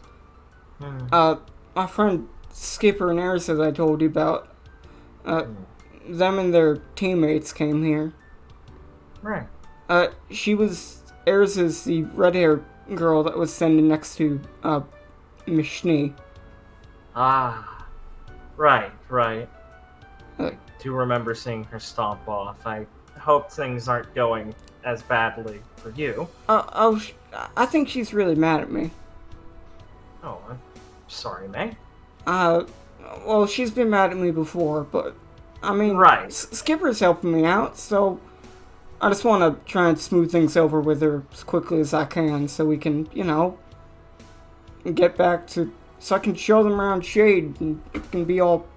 My friend Skipper and Eris, as I told you about, them and their teammates came here. Right. Eris is the red-haired girl that was standing next to, Mishni. Ah. Right. Uh, Do remember seeing her stomp off. I hope things aren't going as badly for you. I think she's really mad at me. Oh, I'm sorry, May. Well, she's been mad at me before, but, Right. Skipper's helping me out, so I just want to try and smooth things over with her as quickly as I can, so we can, get back to, so I can show them around Shade, and it can be all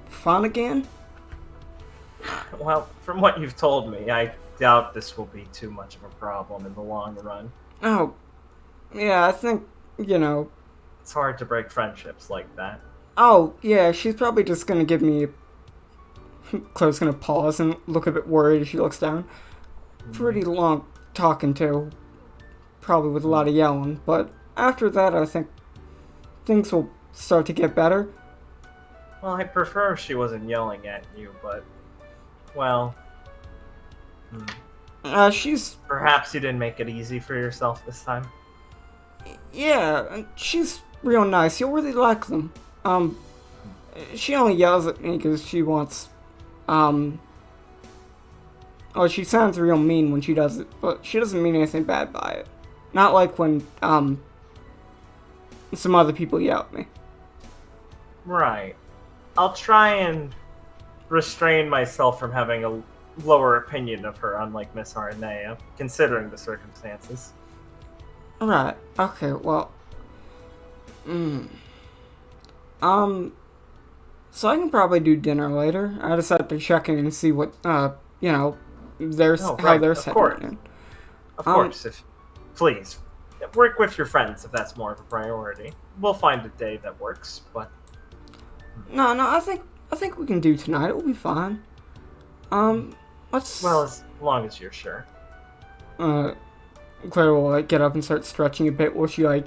fun again. Well, from what you've told me, I doubt this will be too much of a problem in the long run. Oh, yeah, I think, It's hard to break friendships like that. Oh, yeah, she's probably just gonna give me... Claire's gonna pause and look a bit worried as she looks down. Pretty long talking too. Probably with a lot of yelling, but after that I think things will start to get better. Well, I prefer if she wasn't yelling at you, but... Well... She's... Perhaps you didn't make it easy for yourself this time? Yeah, she's real nice. You'll really like them. She only yells at me because she wants... Oh, she sounds real mean when she does it, but she doesn't mean anything bad by it. Not like when, some other people yell at me. Right. I'll try and restrain myself from having a lower opinion of her, unlike Miss Arnea, considering the circumstances. Right. Okay, well... So I can probably do dinner later. I just have to check in and see what, how they're heading. Of course, please, work with your friends if that's more of a priority. We'll find a day that works, but... No, I think we can do tonight. It will be fine. Let's... Well, as long as you're sure. Clara will, get up and start stretching a bit while she,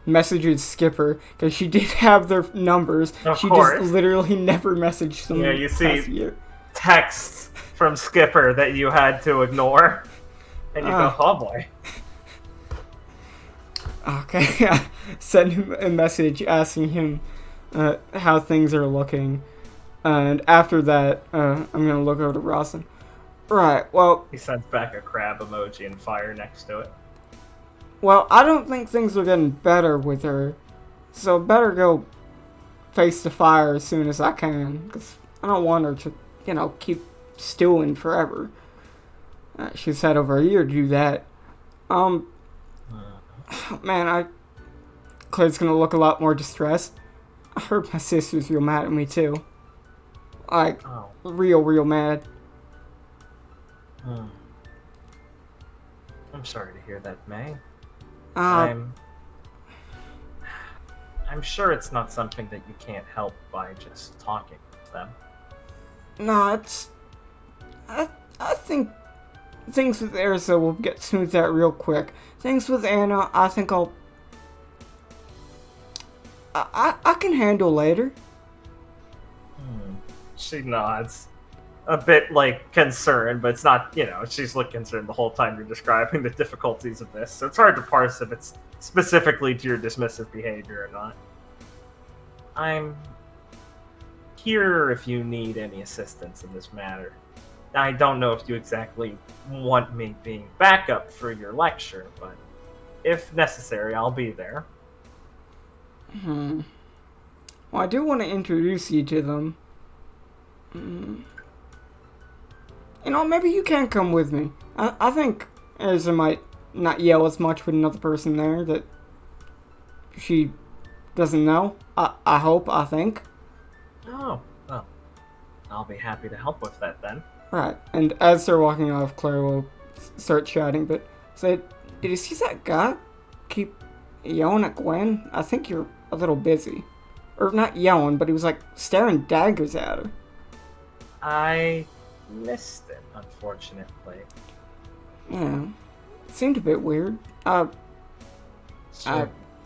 messages Skipper, because she did have their numbers. Of she course. Just literally never messaged them. Yeah, you see texts from Skipper that you had to ignore, and you go, oh boy. Okay, I sent him a message asking him how things are looking. And after that, I'm going to look over to Rosalind. Right, well, He sends back a crab emoji and fire next to it. I don't think things are getting better with her. So better go face the fire as soon as I can. Because I don't want her to, keep stewing forever. She's had over a year to do that. Man, Claire's gonna look a lot more distressed. I heard my sister's real mad at me too. Like, real mad. I'm sorry to hear that, May. Um, I'm sure it's not something that you can't help by just talking with them. No, I think things with Erza will get smoothed out real quick. Things with Anna, I think I can handle later. She nods. A bit, concerned, but it's not, she's looking concerned the whole time you're describing the difficulties of this. So it's hard to parse if it's specifically to your dismissive behavior or not. I'm here if you need any assistance in this matter. I don't know if you exactly want me being backup for your lecture, but if necessary, I'll be there. Well, I do want to introduce you to them. Maybe you can come with me. I think Erza might not yell as much with another person there that she doesn't know. I hope, I think. Oh, well. I'll be happy to help with that then. Right, and as they're walking off, Clara will start shouting, but say, did you see that guy keep yelling at Gwen? I think you're a little busy. Or not yelling, but he was staring daggers at her. I missed it, unfortunately. Yeah, it seemed a bit weird.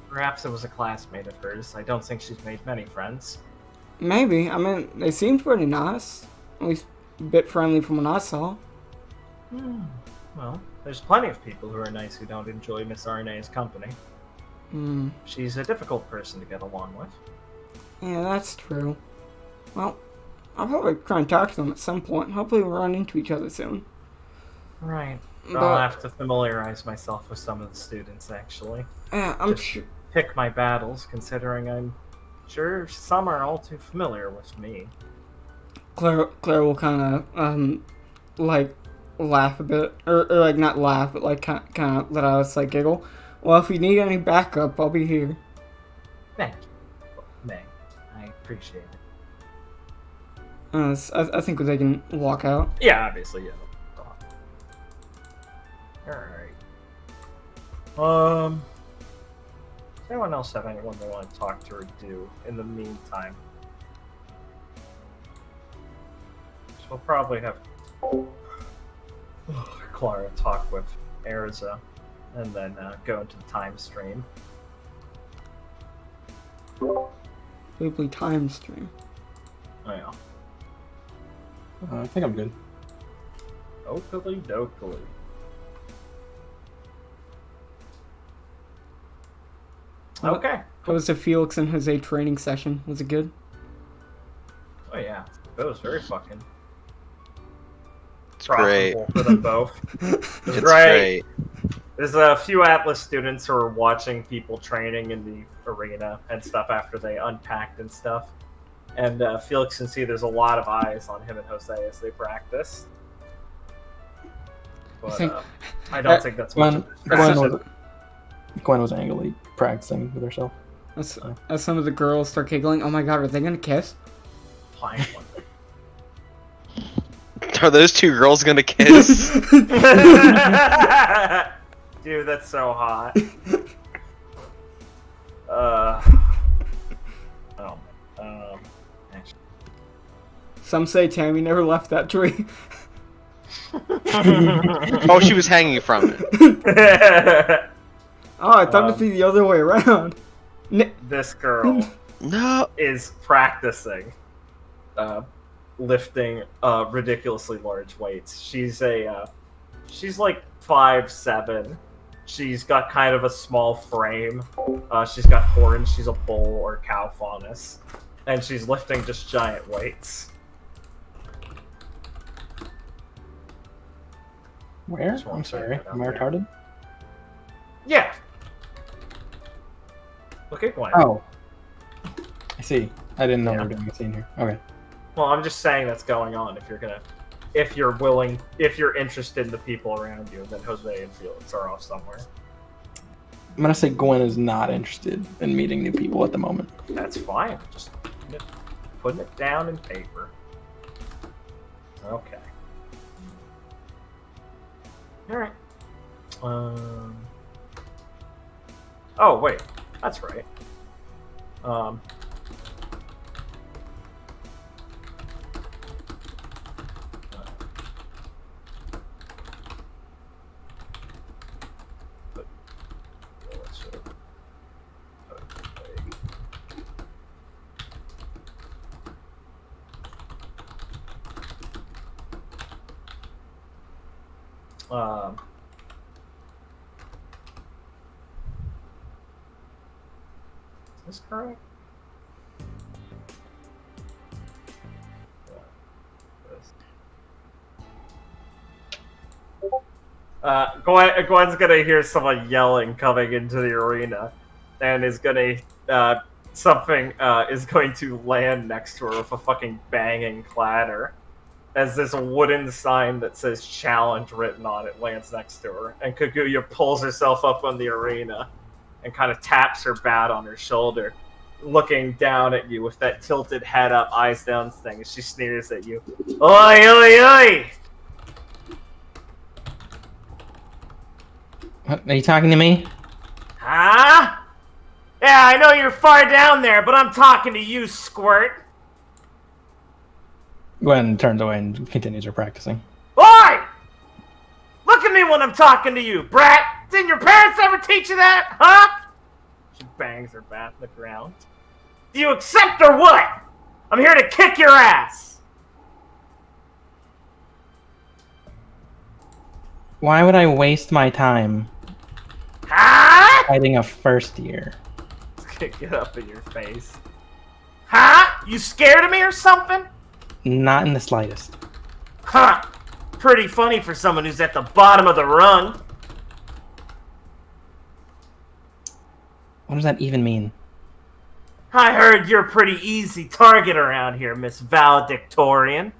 Perhaps it was a classmate of hers. I don't think she's made many friends. Maybe. I mean, they seemed pretty nice. At least a bit friendly from what I saw. Well, there's plenty of people who are nice who don't enjoy Miss Arne's company. She's a difficult person to get along with. Yeah, that's true. Well, I'll probably try and talk to them at some point. Hopefully we'll run into each other soon. Right. But I'll have to familiarize myself with some of the students, actually. yeah, I'm Just sure. pick my battles, considering I'm sure some are all too familiar with me. Claire will kind of laugh a bit, or not laugh, but kind of let out a giggle. Well, if you need any backup, I'll be here. Thank you, May. I appreciate it. I think they can walk out. Yeah, obviously, yeah. Alright. Does anyone else have anyone they want to talk to or do in the meantime? So we'll probably have Clara talk with Erza and then go into the time stream. Weebly time stream. Oh yeah. I think I'm good. Oakley dokily. Okay. How was the Felix and Jose training session? Was it good? Oh yeah. That was very fucking It's great. profitable for them both. It's great. great. There's a few Atlas students who are watching people training in the arena and stuff after they unpacked and stuff. And Felix can see there's a lot of eyes on him and Jose as they practice. But I don't think that's much of a distraction. Gwen was angrily practicing with herself. As some of the girls start giggling, oh my god, are they gonna kiss? Fine. Are those two girls gonna kiss? Dude, that's so hot. Some say Tammy never left that tree. Oh, she was hanging from it. Oh, I thought it'd be the other way around. This girl No. is practicing lifting ridiculously large weights. She's like 5'7", She's got kind of a small frame. She's got horns. She's a bull or cow faunus. And she's lifting just giant weights. Where? Just wanna I'm throw sorry. that out Am I there. retarded? Yeah. Look at Gwen. Oh. I see. I didn't know Yeah. we were doing a scene here. Okay. Well, I'm just saying that's going on. If you're willing, if you're interested in the people around you, then Jose and Felix are off somewhere. I'm gonna say Gwen is not interested in meeting new people at the moment. That's fine. Just putting it down in paper. Okay. All right. Oh wait, that's right. Is this correct? Gwen's gonna hear someone yelling coming into the arena, and is gonna something is going to land next to her with a fucking banging clatter, as this wooden sign that says "Challenge" written on it lands next to her, and Kaguya pulls herself up on the arena, and kind of taps her bat on her shoulder, looking down at you with that tilted head up, eyes down thing, as she sneers at you. Oi, oi, oi! What, are you talking to me? Huh? Yeah, I know you're far down there, but I'm talking to you, Squirt. Gwen turns away and continues her practicing. Oi! Look at me when I'm talking to you, brat! Didn't your parents ever teach you that, huh? She bangs her bat in the ground. Do you accept or what? I'm here to kick your ass! Why would I waste my time Huh? fighting a first year? Get up in your face. Huh? You scared of me or something? Not in the slightest. Huh. Pretty funny for someone who's at the bottom of the rung. What does that even mean? I heard you're a pretty easy target around here, Miss Valedictorian.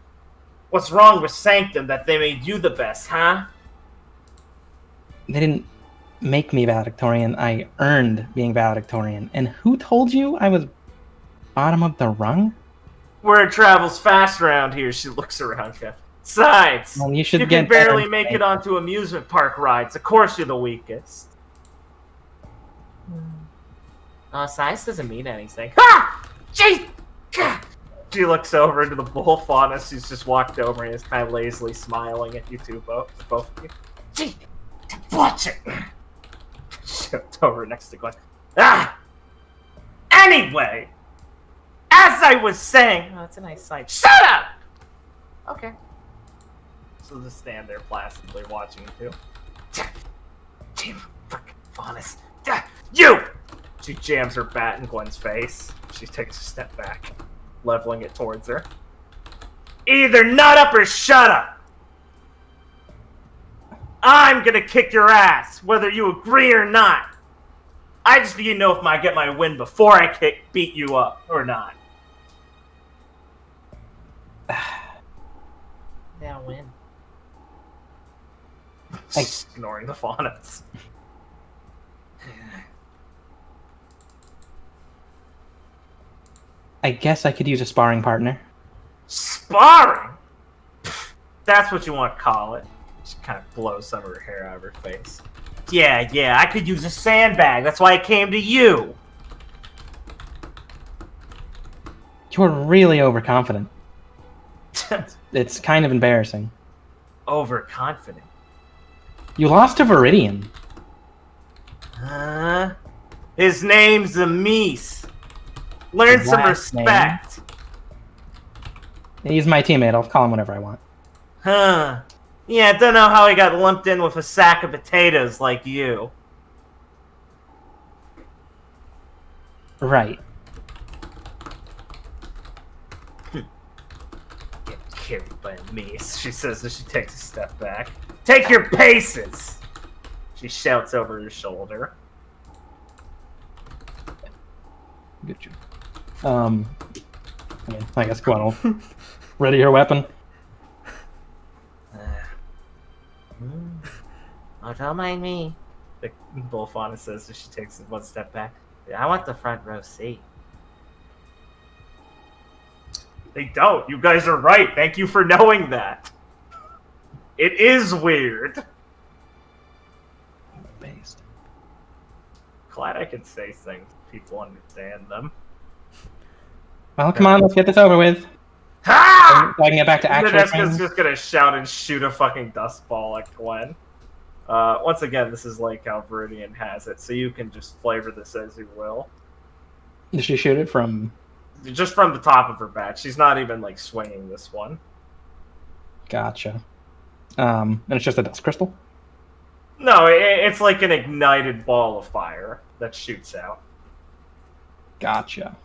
What's wrong with Sanctum that they made you the best, huh? They didn't make me valedictorian. I earned being valedictorian. And who told you I was bottom of the rung? Word travels fast around here, she looks around you. Besides, Well, you should you get can barely better make than it onto amusement park rides. Of course you're the weakest. Size doesn't mean anything. Ha! Jeez! She looks over into the bull faunus who's just walked over and is kind of lazily smiling at you two, both of you. Gee! Watch it! Shift over next to Gwen. Ah! Anyway! As I was saying... Oh, that's a nice sight. Shut up! Okay. So just stand there placidly watching you two. Damn fucking faunus. You! She jams her bat in Gwen's face. She takes a step back, leveling it towards her. Either nut up or shut up! I'm gonna kick your ass, whether you agree or not. I just need to know if I get my win before I beat you up, or not. Yeah, win. Ignoring the faunus. I guess I could use a sparring partner. Sparring? That's what you want to call it. She kind of blows some of her hair out of her face. Yeah, I could use a sandbag. That's why I came to you. You're really overconfident. It's kind of embarrassing. Overconfident. You lost to Viridian. Huh? His name's Amis. Learn His some last respect. He's my teammate. I'll call him whatever I want. Huh. Yeah, don't know how he got lumped in with a sack of potatoes like you. Right. Get carried by a mace, she says as she takes a step back. Take your paces! She shouts over her shoulder. Good job. I guess Gwen will ready her weapon. Oh, don't mind me. The Bullfauna says as she takes one step back. I want the front row seat. They don't. You guys are right. Thank you for knowing that. It is weird. Based. Glad I can say things. People understand them. Well, come on, let's get this over with. Ha! So I can get back to actual Nadeska's training. just gonna shout and shoot a fucking dust ball at Gwen. Once again, this is like how Viridian has it, so you can just flavor this as you will. Did she shoot it from? Just from the top of her bat. She's not even like swinging this one. Gotcha. And it's just a dust crystal. No, it's like an ignited ball of fire that shoots out. Gotcha.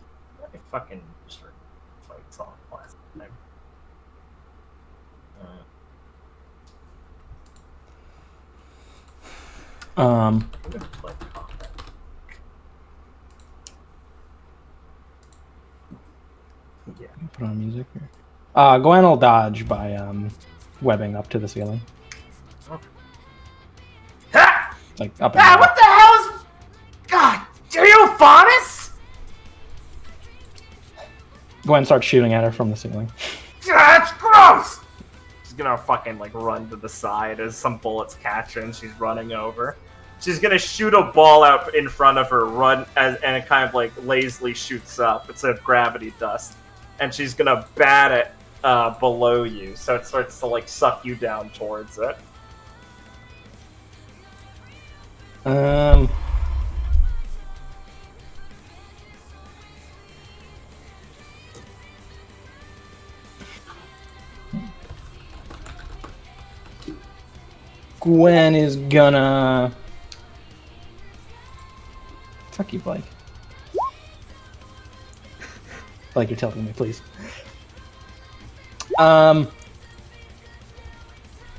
I fucking just fights on last time. I'm gonna play combat. Yeah. Put on music here. Gwen will dodge by webbing up to the ceiling, Ha! like up and Ah, down. what the hell is... God, are you Faunus? Gwen starts shooting at her from the ceiling. That's gross! She's gonna fucking, like, run to the side as some bullets catch her and she's running over. She's gonna shoot a ball out in front of her, and it kind of, like, lazily shoots up. It's a gravity dust. And she's gonna bat it below you, so it starts to, like, suck you down towards it. Gwen is gonna. Fuck you, Blake. Like you're telling me, please.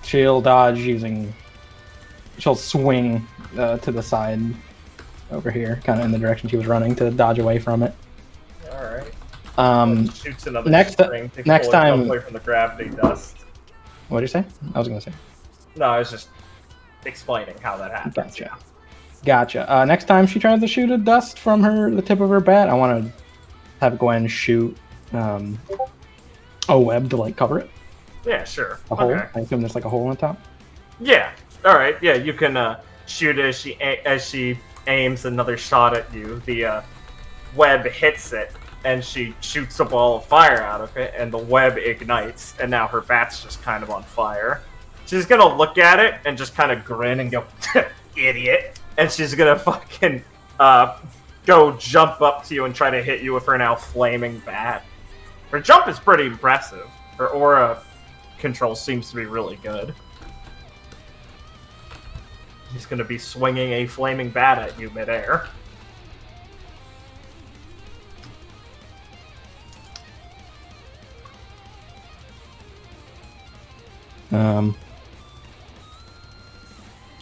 She'll dodge using. She'll swing to the side over here, kind of in the direction she was running, to dodge away from it. Alright. Shoots another next string to next pull time- it away from the gravity dust. What did you say? I was gonna say. No, I was just explaining how that happens. Gotcha. Next time she tries to shoot a dust from the tip of her bat, I want to have Gwen shoot a web to like cover it. Yeah, sure. A hole. Okay. I assume there's like a hole on top. Yeah. All right. Yeah, you can shoot as she aims another shot at you. The web hits it, and she shoots a ball of fire out of it, and the web ignites, and now her bat's just kind of on fire. She's gonna look at it and just kind of grin and go, "Idiot!" And she's gonna fucking go jump up to you and try to hit you with her now flaming bat. Her jump is pretty impressive. Her aura control seems to be really good. He's gonna be swinging a flaming bat at you midair.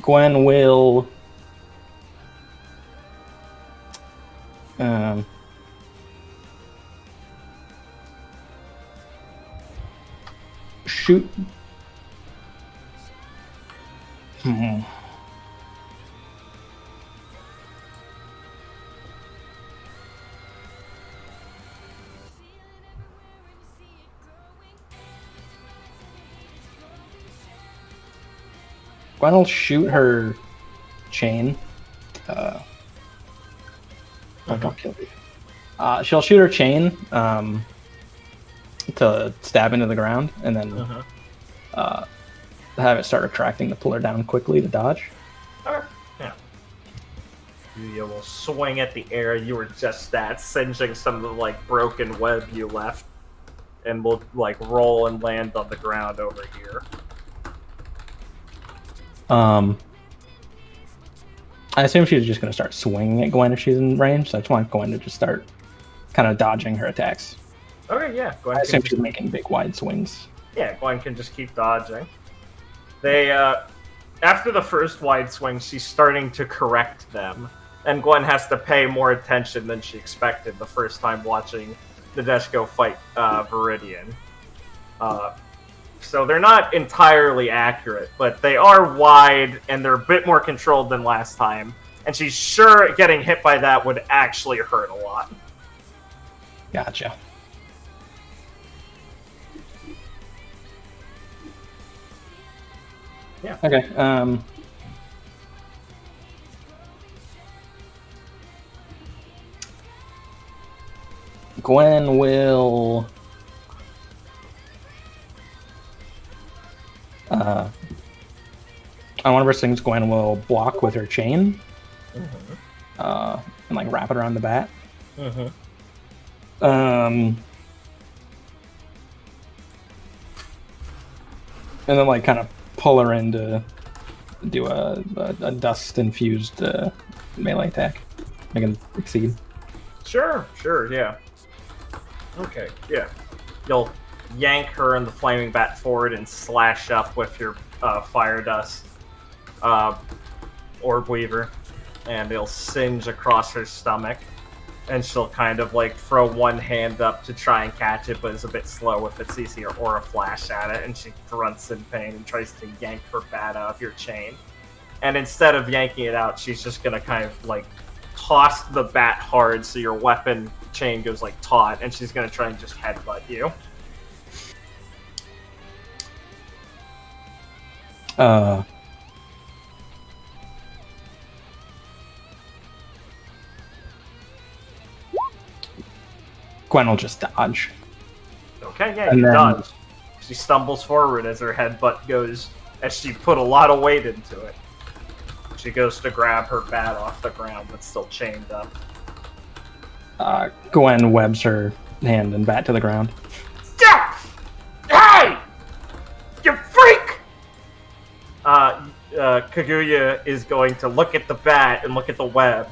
Gwen will shoot. Gwen will shoot her chain. Don't kill you. She'll shoot her chain to stab into the ground, and then have it start retracting to pull her down quickly to dodge. Alright, yeah. You will swing at the air. You were just that, singeing some of the like broken web you left, and will like roll and land on the ground over here. I assume she's just going to start swinging at Gwen if she's in range, so I just want Gwen to just start kind of dodging her attacks. Okay, yeah. Gwen I assume can she's making big, wide swings. Yeah, Gwen can just keep dodging. They, after the first wide swing, she's starting to correct them. And Gwen has to pay more attention than she expected the first time watching Nadeshko fight Viridian. So they're not entirely accurate, but they are wide, and they're a bit more controlled than last time. And she's sure getting hit by that would actually hurt a lot. Gotcha. Yeah. Okay, Gwen will... on one of her things, Gwen will block with her chain. And like wrap it around the bat. And then like kind of pull her in to do a dust infused melee attack. Make him succeed. Sure, yeah. Okay, yeah. You'll yank her and the flaming bat forward and slash up with your fire dust orb weaver, and it'll singe across her stomach, and she'll kind of like throw one hand up to try and catch it, but is a bit slow with its easy aura flash at it, and she grunts in pain and tries to yank her bat out of your chain. And instead of yanking it out, she's just gonna kind of like toss the bat hard so your weapon chain goes like taut, and she's gonna try and just headbutt you. Gwen will just dodge. Okay, yeah, And you then- dodge. She stumbles forward as her headbutt goes, as she put a lot of weight into it. She goes to grab her bat off the ground, but still chained up. Gwen webs her hand and bat to the ground. Hey! You freak! Kaguya is going to look at the bat and look at the web,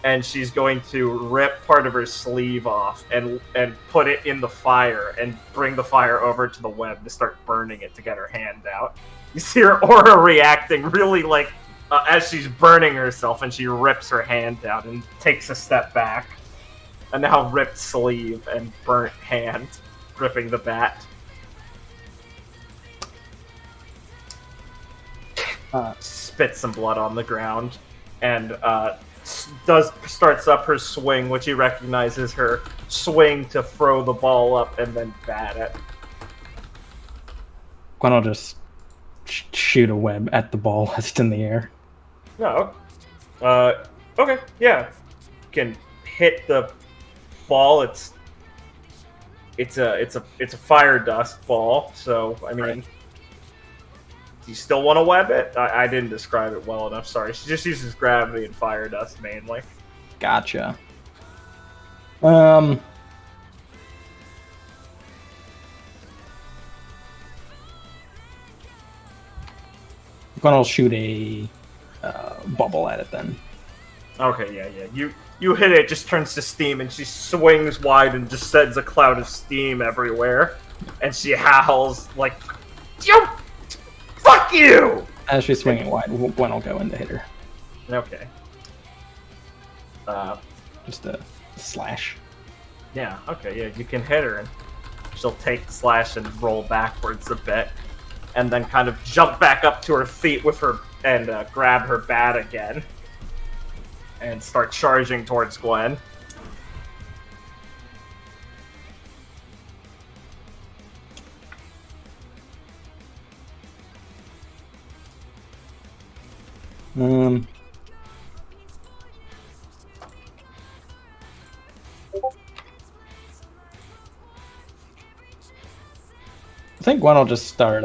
and she's going to rip part of her sleeve off and put it in the fire and bring the fire over to the web to start burning it to get her hand out. You see her aura reacting really like as she's burning herself, and she rips her hand out and takes a step back. A now ripped sleeve and burnt hand gripping the bat. Spits some blood on the ground and starts up her swing, which he recognizes her swing to throw the ball up and then bat it. Gwen will just shoot a web at the ball as it's in the air. No. Okay, yeah. You can hit the ball. It's a fire dust ball, so I mean, Right. Do you still want to web it? I didn't describe it well enough, sorry. She just uses gravity and fire dust mainly. Gotcha. Gwen will shoot a bubble at it then. Okay, yeah. You hit it, it just turns to steam, and she swings wide and just sends a cloud of steam everywhere. And she howls like, "You, fuck you!" As she's swinging wide, Gwen will go in to hit her. Okay. Just a slash. Yeah. Okay. Yeah, you can hit her, and she'll take the slash and roll backwards a bit, and then kind of jump back up to her feet with her and grab her bat again, and start charging towards Gwen. I think Gwen will just start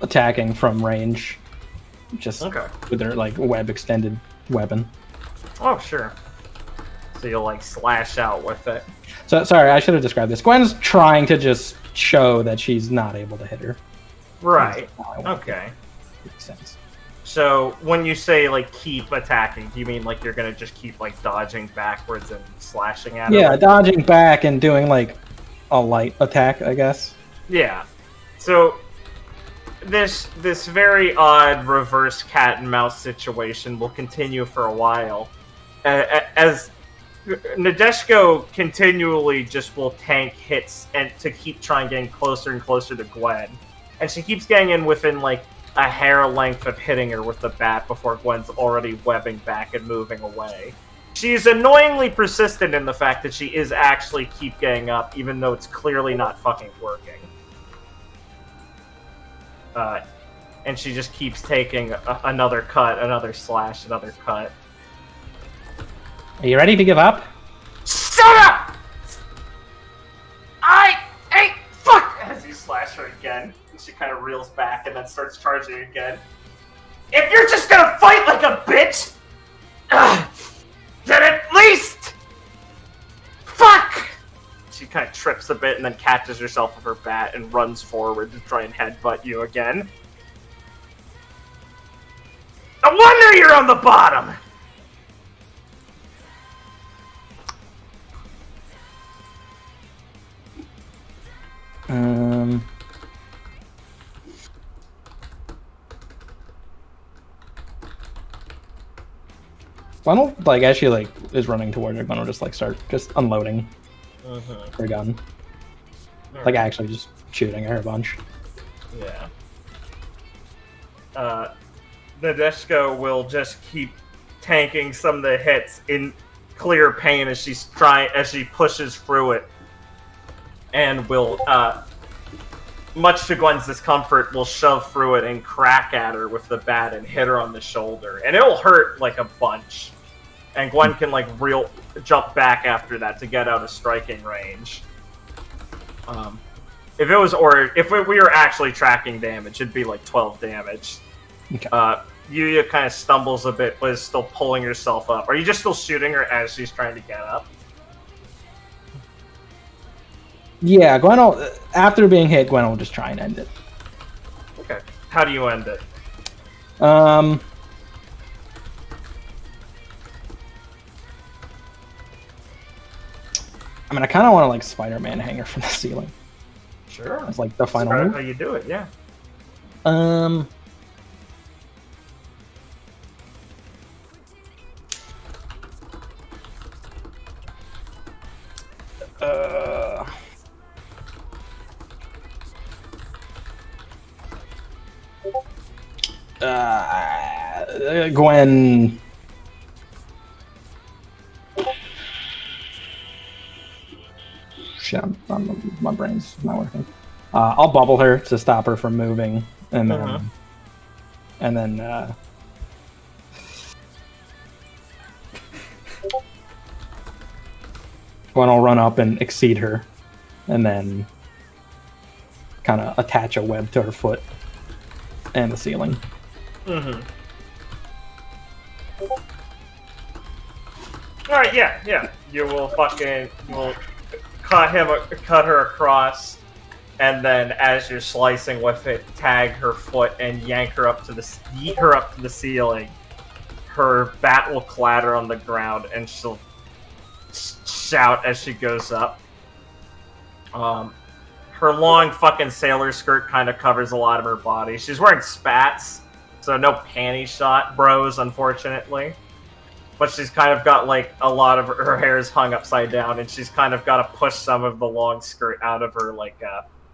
attacking from range, just Okay. with her like web extended weapon. Oh, sure. So you'll like slash out with it. So sorry, I should have described this. Gwen's trying to just show that she's not able to hit her. Right. That's how I want it. Okay. Makes sense. So when you say like keep attacking, do you mean like you're gonna just keep like dodging backwards and slashing at Yeah, him? dodging back and doing like a light attack, I guess. Yeah. So this very odd reverse cat and mouse situation will continue for a while, as Nadeshko continually just will tank hits and to keep trying getting closer and closer to Gwen, and she keeps getting in within like a hair length of hitting her with the bat before Gwen's already webbing back and moving away. She's annoyingly persistent in the fact that she is actually keep getting up, even though it's clearly not fucking working. And she just keeps taking another cut, another slash, another cut. Are you ready to give up? Shut up! Hey, fuck! As you slash her again, and she kind of reels back and then starts charging again. If you're just gonna fight like a bitch, then at least... Fuck! She kind of trips a bit and then catches herself with her bat and runs forward to try and headbutt you again. No wonder you're on the bottom! Gwen, like, as she, like, is running towards her, Gwen will just, like, start just unloading her gun. Like, actually just shooting her a bunch. Yeah. Nadeshko will just keep tanking some of the hits in clear pain as she pushes through it. And will, much to Gwen's discomfort, will shove through it and crack at her with the bat and hit her on the shoulder. And it'll hurt, like, a bunch. And Gwen can, like, jump back after that to get out of striking range. If we were actually tracking damage, it'd be, like, 12 damage. Okay. Yuya kind of stumbles a bit, but is still pulling herself up. Are you just still shooting her as she's trying to get up? Yeah, Gwen will, after being hit, Gwen will just try and end it. Okay. How do you end it? I mean, I kind of want to, like, Spider-Man hang her from the ceiling. Sure. That's, like, the final Describe move. how you do it, yeah. Gwen. Shit, my brain's not working. I'll bubble her to stop her from moving, and then, Gwen will run up and exceed her, and then kind of attach a web to her foot and the ceiling. Alright, yeah. You will cut her across, and then as you're slicing with it, tag her foot and yeet her up to the ceiling. Her bat will clatter on the ground, and she'll shout as she goes up. Her long fucking sailor skirt kind of covers a lot of her body. She's wearing spats, so no panty shot, bros, unfortunately. But she's kind of got, like, a lot of her hair is hung upside down, and she's kind of got to push some of the long skirt out of her, like,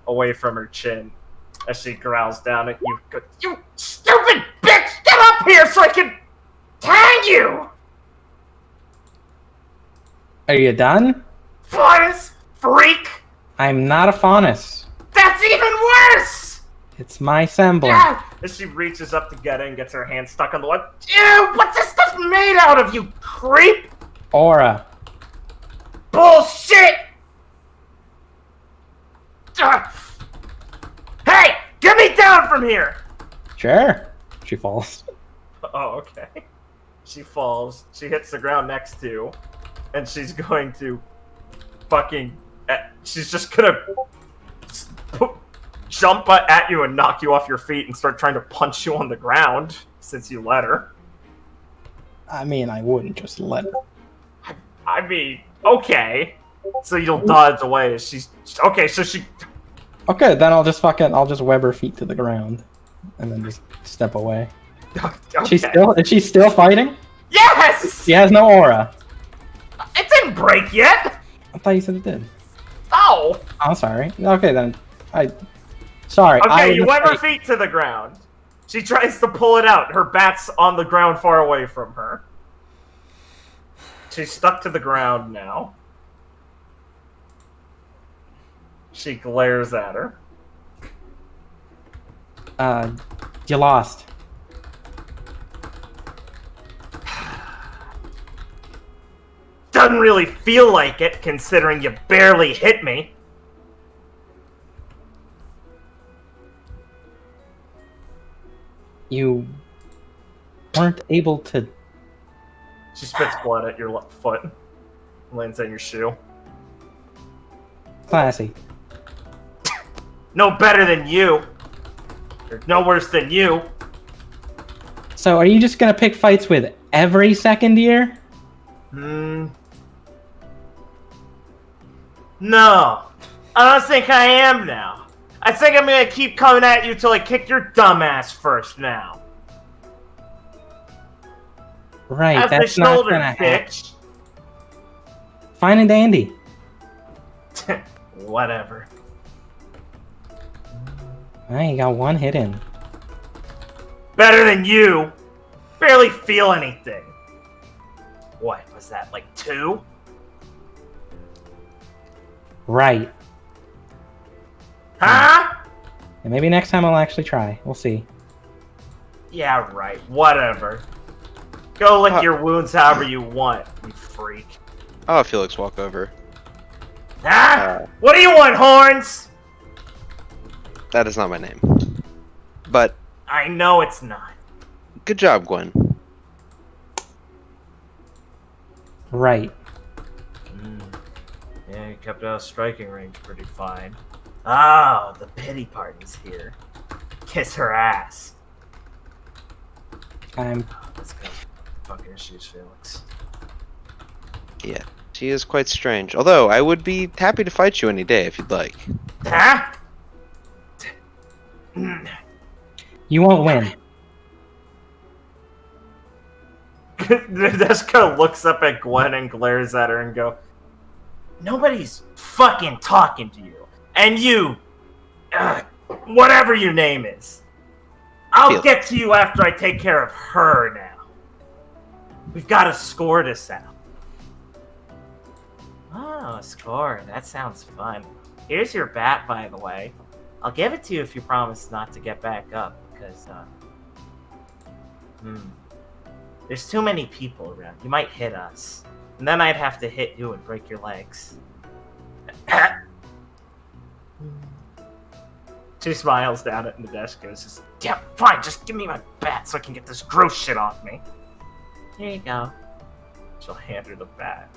away from her chin as she growls down at you. You stupid bitch! Get up here so I can tag you! Are you done? Faunus freak! I'm not a faunus. That's even worse! It's my semblance. Yeah! As she reaches up to get it and gets her hand stuck on the wall. Ew! What's this stuff made out of, you creep? Aura. Bullshit! Ugh. Hey! Get me down from here! Sure. She falls. Oh, okay. She falls. She hits the ground next to you. And she's going to fucking... She's just gonna jump at you and knock you off your feet and start trying to punch you on the ground since you let her. I mean, I wouldn't just let her. I mean, okay. So you'll dodge away. She's okay. So she. Okay, then I'll just web her feet to the ground, and then just step away. Okay. Is she still fighting? Yes. She has no aura. It didn't break yet. I thought you said it did. Oh. I'm sorry. Okay then. Sorry. Okay, you web her feet to the ground. She tries to pull it out. Her bat's on the ground far away from her. She's stuck to the ground now. She glares at her. You lost. Doesn't really feel like it, considering you barely hit me. You weren't able to. She spits blood at your foot. Lands on your shoe. Classy. No better than you. Or no worse than you. So, are you just gonna pick fights with every second year? No. I don't think I am now. I think I'm gonna keep coming at you till I kick your dumb ass first now. Right, As that's the not shoulder, gonna happen. bitch. Fine and dandy. Whatever. You got one hit in. Better than you. Barely feel anything. What was that, like 2? Right. Huh? And maybe next time I'll actually try. We'll see. Yeah, right. Whatever. Go lick your wounds however you want, you freak. I'll have Felix walk over. Ah! What do you want, horns? That is not my name. But I know it's not. good job, Gwen. Right. Yeah, you kept out of striking range pretty fine. Oh, the pity party's here. Kiss her ass. Let's go. Fucking shoes, Felix. Yeah, she is quite strange. Although, I would be happy to fight you any day if you'd like. Huh? You won't win. Desko looks up at Gwen and glares at her and go, nobody's fucking talking to you. And you, whatever your name is, I'll get to you after I take care of her now. We've got to score this out. Oh, a score. That sounds fun. Here's your bat, by the way. I'll give it to you if you promise not to get back up, because, there's too many people around. You might hit us. And then I'd have to hit you and break your legs. She smiles down at the desk and says, yeah, fine, just give me my bat so I can get this gross shit off me. Here you go. She'll hand her the bat.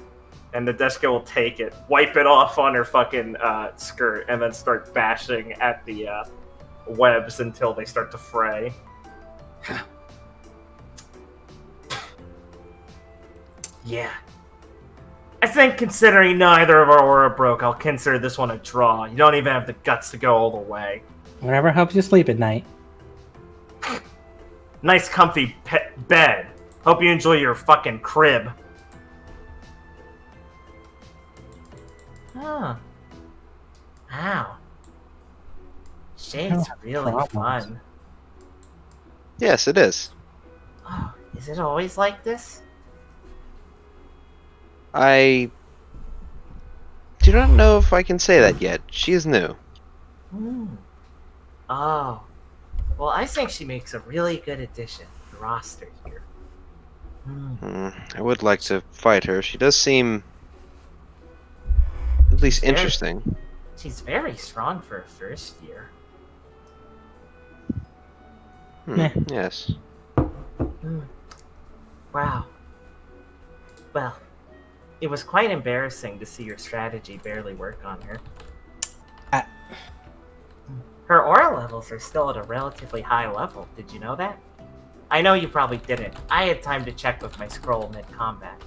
And the Deska will take it, wipe it off on her fucking skirt, and then start bashing at the webs until they start to fray. Yeah. I think considering neither of our aura broke, I'll consider this one a draw. You don't even have the guts to go all the way. Whatever helps you sleep at night. Nice comfy bed. Hope you enjoy your fucking crib. Oh. Wow. Shade's really fun. Yes, it is. Oh, is it always like this? I do not know if I can say that yet. She is new. Oh. Well, I think she makes a really good addition to the roster here. I would like to fight her. She does seem at least interesting. She's very strong for a first year. Yes. Wow. Well, it was quite embarrassing to see your strategy barely work on her. Her aura levels are still at a relatively high level. Did you know that? I know you probably didn't. I had time to check with my scroll mid-combat.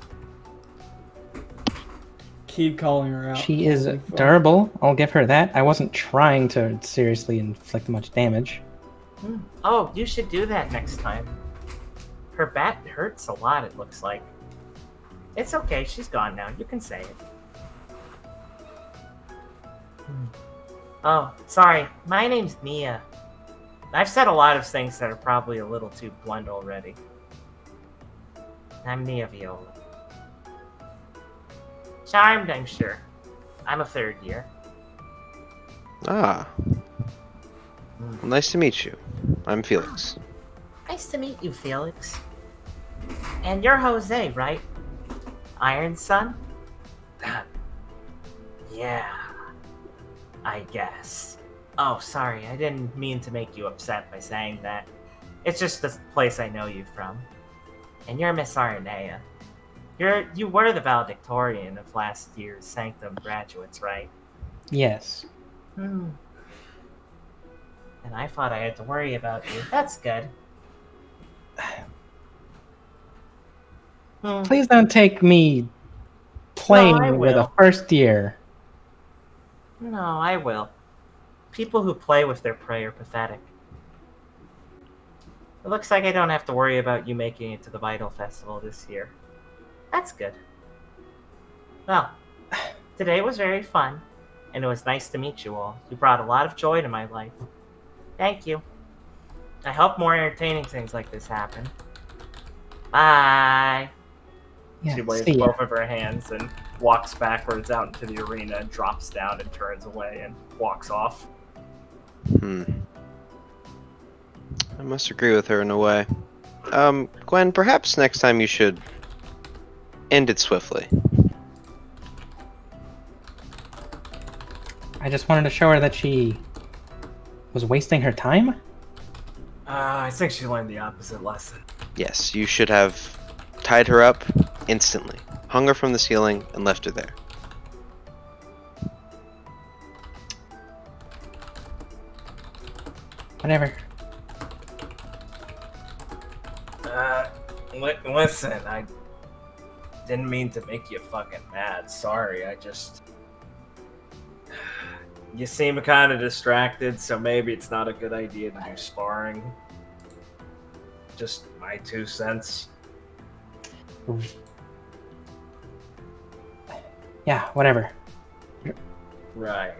Keep calling her out. She is Holy fuck. durable. I'll give her that. I wasn't trying to seriously inflict much damage. Oh, you should do that next time. Her bat hurts a lot, it looks like. It's okay, she's gone now. You can say it. Oh, sorry. My name's Mia. I've said a lot of things that are probably a little too blunt already. I'm Mia Viola. Charmed, I'm sure. I'm a third year. Ah. Well, nice to meet you. I'm Felix. Nice to meet you, Felix. And you're Jose, right? Iron Sun? Yeah. I guess. Oh, sorry, I didn't mean to make you upset by saying that. It's just the place I know you from. And you're Miss Aranea. You were the valedictorian of last year's Sanctum graduates, right? Yes. And I thought I had to worry about you. That's good. Please don't take me playing with a will. first year. No, I will. People who play with their prey are pathetic. It looks like I don't have to worry about you making it to the Vytal Festival this year. That's good. Well, today was very fun, and it was nice to meet you all. You brought a lot of joy to my life. Thank you. I hope more entertaining things like this happen. Bye! Yeah, She waves see ya. both of her hands and walks backwards out into the arena and drops down and turns away and walks off. I must agree with her in a way. Gwen, perhaps next time you should end it swiftly. I just wanted to show her that she was wasting her time. I think she learned the opposite lesson. Yes, you should have tied her up instantly, hung her from the ceiling, and left her there. Whatever. Listen, I didn't mean to make you fucking mad. Sorry, I just... You seem kind of distracted, so maybe it's not a good idea to do sparring. Just my 2 cents. Yeah, whatever. Right.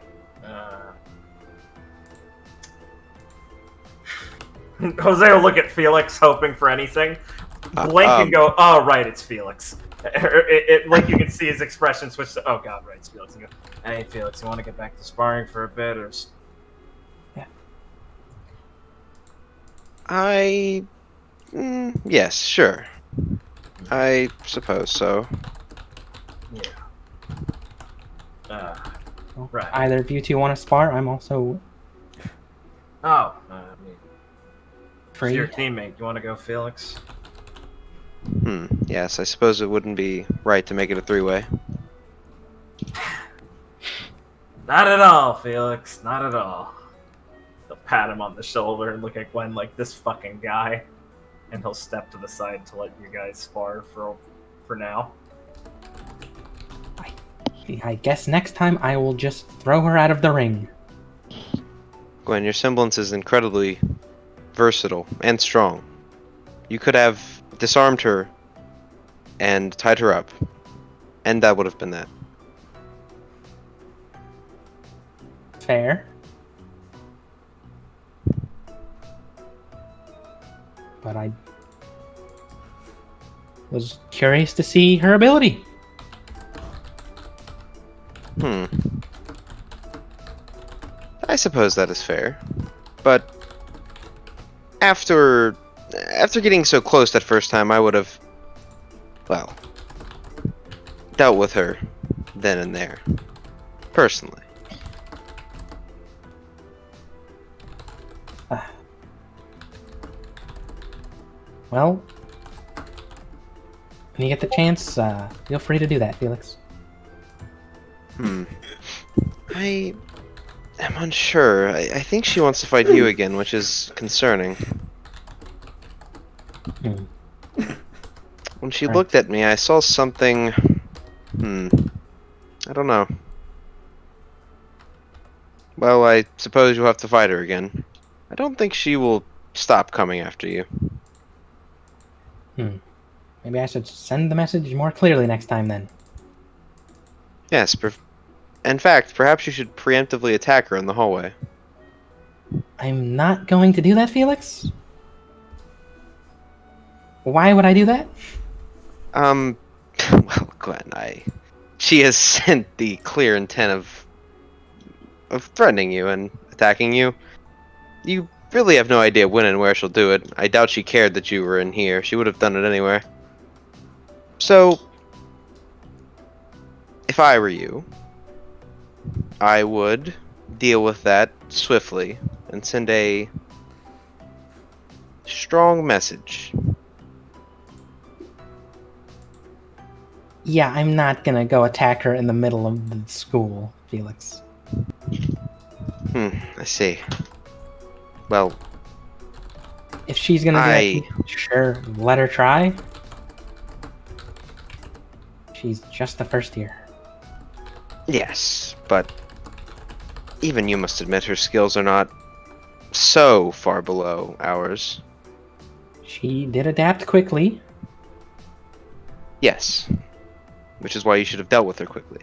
Jose will look at Felix, hoping for anything. Blink and go, oh, right, it's Felix. Like you can see his expression switch to, oh god, right, it's Felix. And go, hey, Felix, you want to get back to sparring for a bit, or... Yes, sure. I suppose so. Yeah. Well, Right. Either of you two want to spar, I'm also Oh, free. it's your teammate. You want to go, Felix? Yes, I suppose it wouldn't be right to make it a three-way. Not at all, Felix. Not at all. He'll pat him on the shoulder and look at Gwen like, this fucking guy. And he'll step to the side to let you guys spar for now. I guess next time I will just throw her out of the ring. Gwen, your semblance is incredibly versatile and strong. You could have disarmed her and tied her up, and that would have been that. Fair. But I was curious to see her ability. I suppose that is fair. But after getting so close that first time, I would have, well, dealt with her then and there. Personally. Well, when you get the chance, feel free to do that, Felix. I I'm unsure. I think she wants to fight you again, which is concerning. Hmm. When she Right. looked at me, I saw something... I don't know. Well, I suppose you'll have to fight her again. I don't think she will stop coming after you. Maybe I should send the message more clearly next time then. Yes, in fact, perhaps you should preemptively attack her in the hallway. I'm not going to do that, Felix. Why would I do that? Well, Gwen, she has sent the clear intent of threatening you and attacking you. You really have no idea when and where she'll do it. I doubt she cared that you were in here. She would have done it anywhere. So, if I were you, I would deal with that swiftly and send a strong message. Yeah, I'm not gonna go attack her in the middle of the school, Felix. I see. Well, If she's gonna do that, sure, let her try. She's just the first year. yes, but even you must admit her skills are not so far below ours. She did adapt quickly. Yes, which is why you should have dealt with her quickly.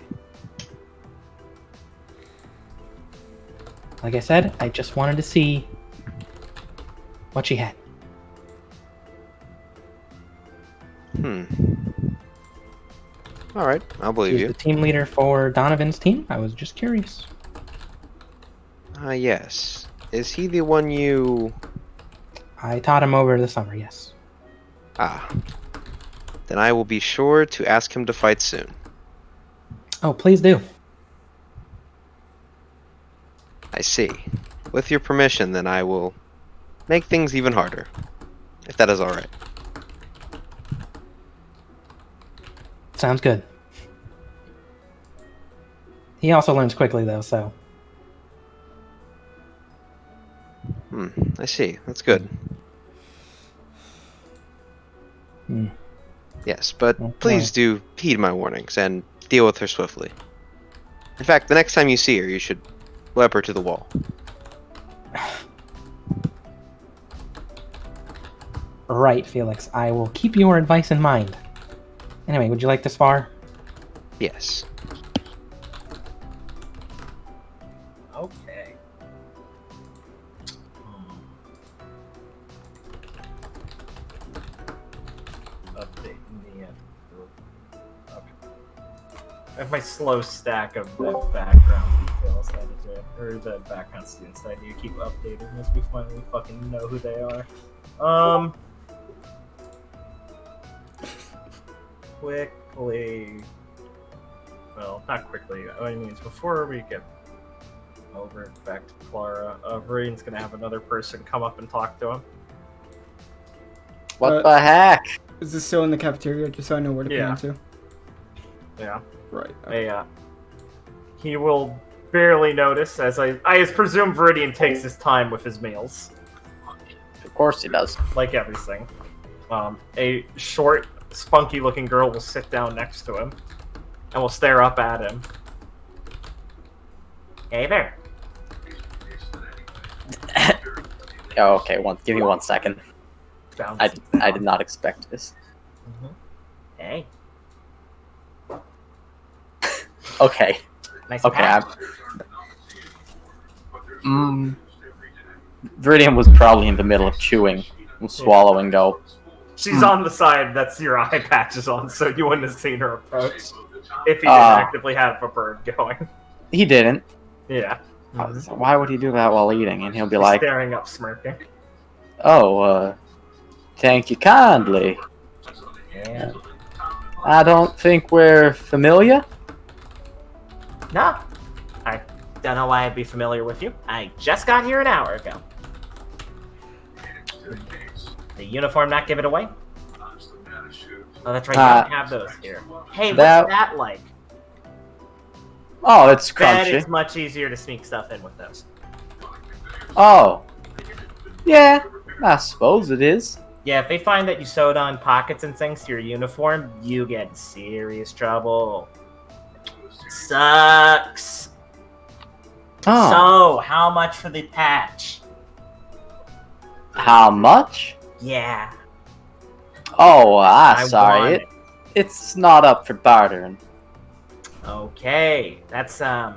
Like I said, I just wanted to see what she had. Alright, I'll believe She's you. the team leader for Donovan's team. I was just curious. Yes. Is he the one you... I taught him over the summer, yes. Ah. Then I will be sure to ask him to fight soon. Oh, please do. I see. With your permission, then I will make things even harder. If that is alright. Sounds good. He also learns quickly, though, so. I see. That's good. Yes, but Okay. please do heed my warnings and deal with her swiftly. In fact, the next time you see her, you should web her to the wall. Right, Felix. I will keep your advice in mind. Anyway, would you like to spar? Yes. Okay. Update in the end. Okay. I have my slow stack of the background details I need to, or the background students that I need to keep updating as we finally fucking know who they are. Quickly. Well, not quickly. What I mean is before we get over back to Clara, Viridian's gonna have another person come up and talk to him. What the heck? Is this still in the cafeteria, just so I know where to Yeah. pan to? Yeah. Right. Okay. He will barely notice, as I presume Viridian takes his time with his meals, Of course he does. like everything. A short, spunky-looking girl will sit down next to him, and will stare up at him. Hey there. Oh, okay, give me 1 second. I did not expect this. Hey. Okay. Nice Okay. patch. Viridian was probably in the middle of chewing and swallowing, though. She's on the side that's your eye patch is on, so you wouldn't have seen her approach if he didn't Ah. actively have a bird going. He didn't. Yeah. Why would he do that while eating? And he'll be like, Staring up, smirking. "Oh, thank you kindly. Yeah. I don't think we're familiar." No. I don't know why I'd be familiar with you. I just got here an hour ago. The uniform not give it away? Oh, that's right, you don't have those here. Hey, what's that- that like? Oh, it's Bet crunchy. it's much easier to sneak stuff in with those. Oh. Yeah, I suppose it is. Yeah, if they find that you sewed on pockets and things to your uniform, you get in serious trouble. Sucks. Oh. So, how much for the patch? How much? Yeah. Oh, I sorry. want it. It's not up for bartering. Okay, that's not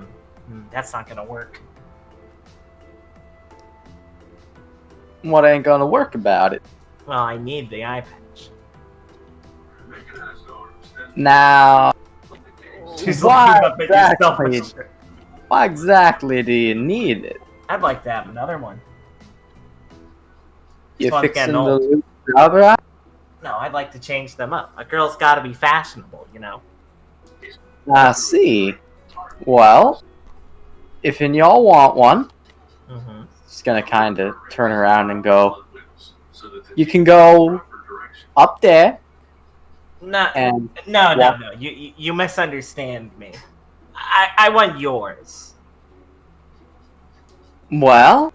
gonna work. What ain't gonna work about it? Well, I need the eye patch. Now, She's why looking up at yourself. exactly? Why exactly do you need it? I'd like to have another one. You one's fixing getting the old. loop rubber eye? No, I'd like to change them up. A girl's gotta be fashionable, you know? I see. Well, if y'all want one, Mm-hmm. just gonna kind of turn around and go. You can go up there No, and no. You misunderstand me. I want yours. well,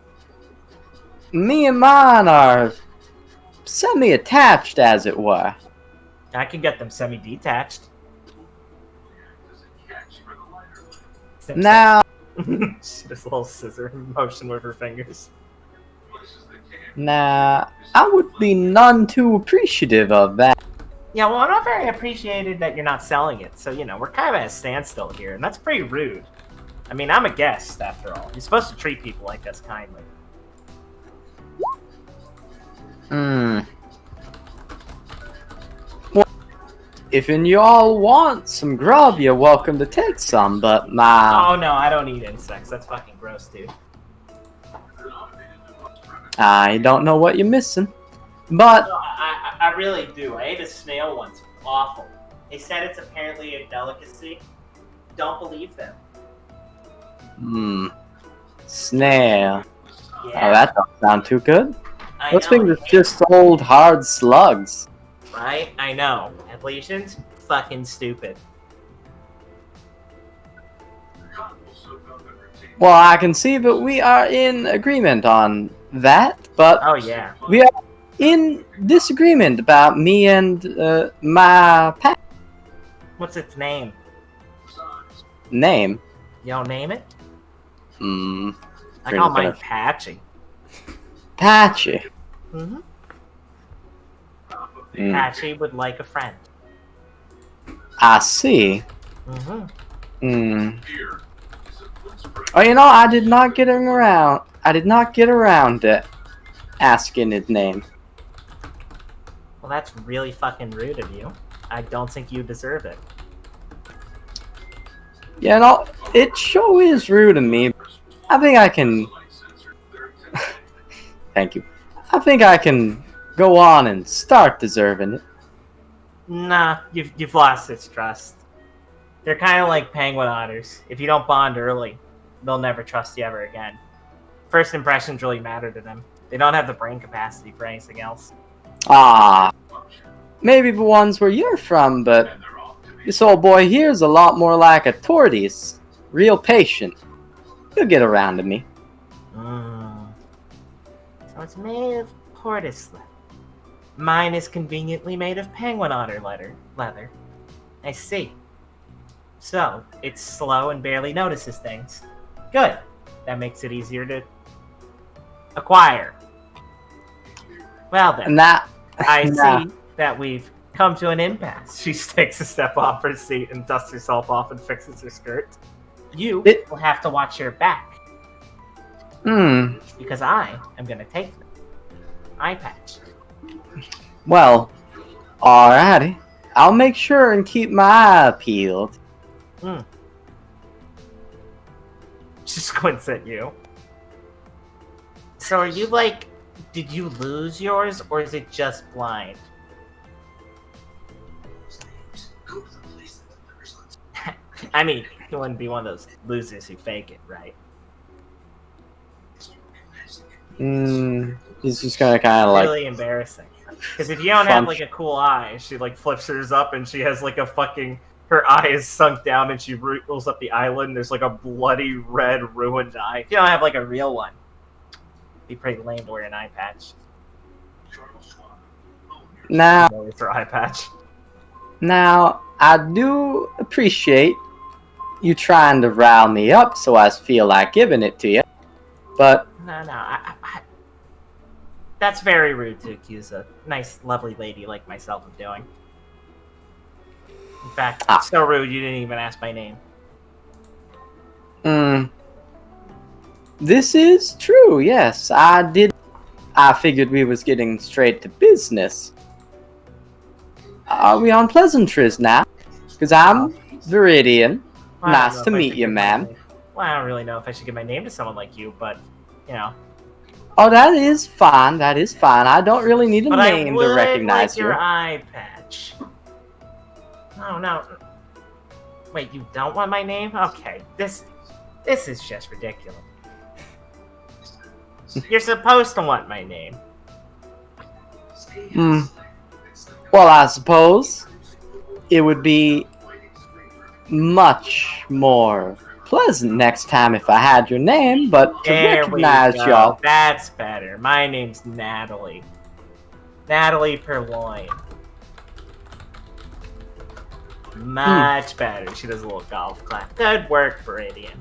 me and mine are semi-attached, as it were. I can get them semi-detached. Now, She does a little scissor motion with her fingers. I would be none too appreciative of that. Yeah, well, I'm not very appreciated that you're not selling it. So, we're kind of at a standstill here, and that's pretty rude. I mean, I'm a guest, after all. You're supposed to treat people like us kindly. Well, if y'all want some grub, you're welcome to take some, but Oh, no, I don't eat insects. That's fucking gross, dude. I don't know what you're missing. But, No, I really do. I ate a snail once. Awful. They said it's apparently a delicacy. Don't believe them. snail. Yeah, Oh, that don't sound too good. I Those know, things are I hate just old hard slugs. it, right? I know. Adhesions? Fucking stupid. Well, I can see that we are in agreement on that, but Oh, yeah. we are in disagreement about me and my pet What's its name? name. You don't name it? Hmm. I call Pretty mine good. Patchy. Patchy. Mm-hmm. Mm, Patchy would like a friend. I see. Mm-hmm. Hmm. Oh, I did not get around. I did not get around to asking his name. Well, that's really fucking rude of you. I don't think you deserve it. It sure is rude of me. I think I can. Thank you. I think I can go on and start deserving it. Nah, you've lost its trust. They're kind of like penguin otters. If you don't bond early, they'll never trust you ever again. First impressions really matter to them. They don't have the brain capacity for anything else. Ah, maybe the ones where you're from, but this old boy here's a lot more like a tortoise. Real patient. He'll get around to me. So it's made of tortoise leather. Mine is conveniently made of penguin otter leather. I see. So, it's slow and barely notices things. Good. That makes it easier to acquire. Well then, And that. I Nah. see that we've come to an impasse. She takes a step off her seat and dusts herself off and fixes her skirt. You will have to watch your back, because I am going to take the eye patch. Well, alrighty. I'll make sure and keep my eye peeled. She squints at you. So are you did you lose yours, or is it just blind? I mean, you wouldn't be one of those losers who fake it, right? He's just gonna kind of Really embarrassing. Because if you don't have crunch. a cool eye, she flips hers up and she has a fucking Her eye is sunk down and she rolls up the eyelid and there's like a bloody red ruined eye. If you don't have like a real one, it'd be pretty lame to wear an eye patch. Now, With her eye patch. now, I do appreciate you trying to rile me up so I feel like giving it to you, but No, that's very rude to accuse a nice, lovely lady like myself of doing. In fact, it's so rude you didn't even ask my name. This is true, yes. I figured we was getting straight to business. Are we on pleasantries now? Because I'm Viridian. Well, I don't Nice know to if I meet should you, give my ma'am. name- Well, I don't really know if I should give my name to someone like you, but, you know. Oh, that is fine. That is fine. I don't really need a But name I to would recognize like your you. eye patch. Oh, no. Wait, you don't want my name? Okay, this is just ridiculous. You're supposed to want my name. Well, I suppose it would be much more pleasant next time if I had your name, but to There we recognize go. y'all. That's better. My name's Natalie. Natalie Purloin. Much better. She does a little golf clap. Good work, Viridian.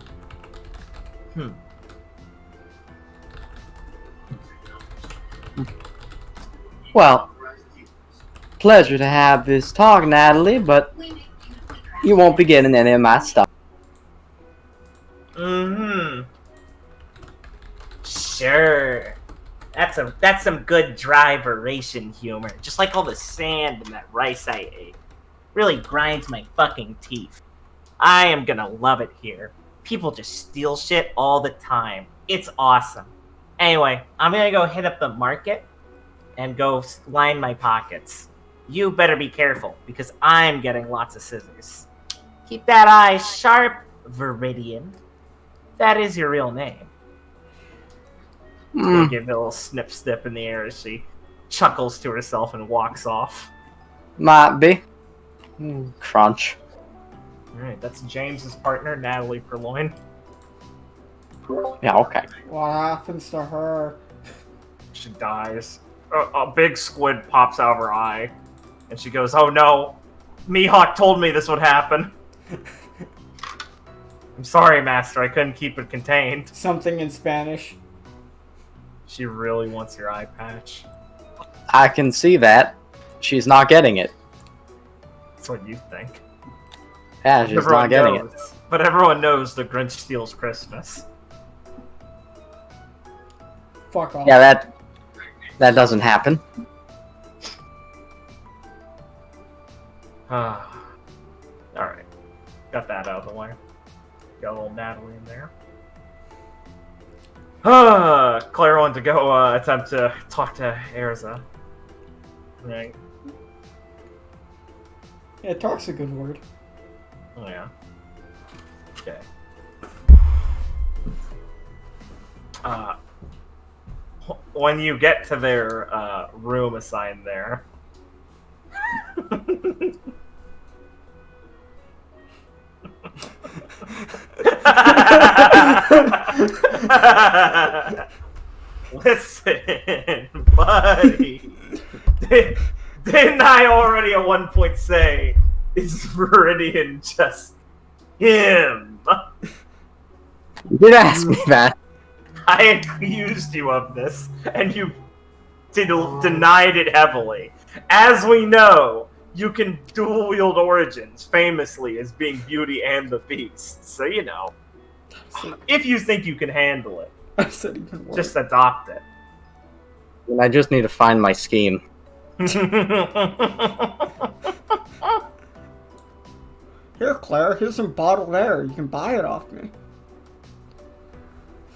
Well, pleasure to have this talk, Natalie, but you won't be getting any of my stuff. Sure. That's some good dry Varation humor. Just like all the sand in that rice I ate. Really grinds my fucking teeth. I am gonna love it here. People just steal shit all the time. It's awesome. Anyway, I'm gonna go hit up the market and go line my pockets. You better be careful, because I'm getting lots of scissors. Keep that eye sharp, Viridian. That is your real name. Gonna give it a little snip in the air as she chuckles to herself and walks off. Might be. Crunch. Alright, that's James's partner, Natalie Purloin. Yeah, okay. What happens to her? She dies. A big squid pops out of her eye. And she goes, "Oh no! Mihawk told me this would happen." I'm sorry, Master, I couldn't keep it contained. Something in Spanish. She really wants your eye patch. I can see that. She's not getting it. That's what you think. Yeah, she's not getting it. But everyone knows the Grinch steals Christmas. Fuck off. Yeah, that doesn't happen. Alright. Got that out of the way. Got a little Natalie in there. Clara wanted to go attempt to talk to Erza. Right. Yeah, talk's a good word. Oh yeah. Okay. When you get to their room assigned there. Listen, buddy. Didn't I already at one point say, is Viridian just him? You did ask me that. I accused you of this, and you denied it heavily. As we know, you can dual-wield Origins, famously as being Beauty and the Beast. So, you know, if you think you can handle it, I said even worse. just adopt it. And I just need to find my scheme. Here, Clara, here's some bottled air. You can buy it off me.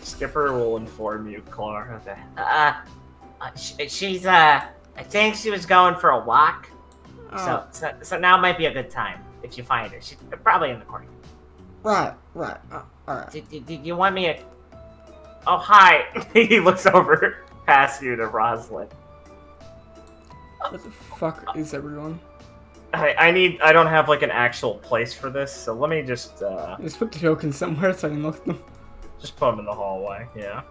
Skipper will inform you, Clara. She's I think she was going for a walk. Oh, So now might be a good time if you find her. She's probably in the corner. right. Alright. Did you want me to? Oh, hi. He looks over past you to Rosalind. What the fuck is everyone? I don't have like an actual place for this, so let me just Just put the tokens somewhere so I can look at them. just put them in the hallway. Yeah.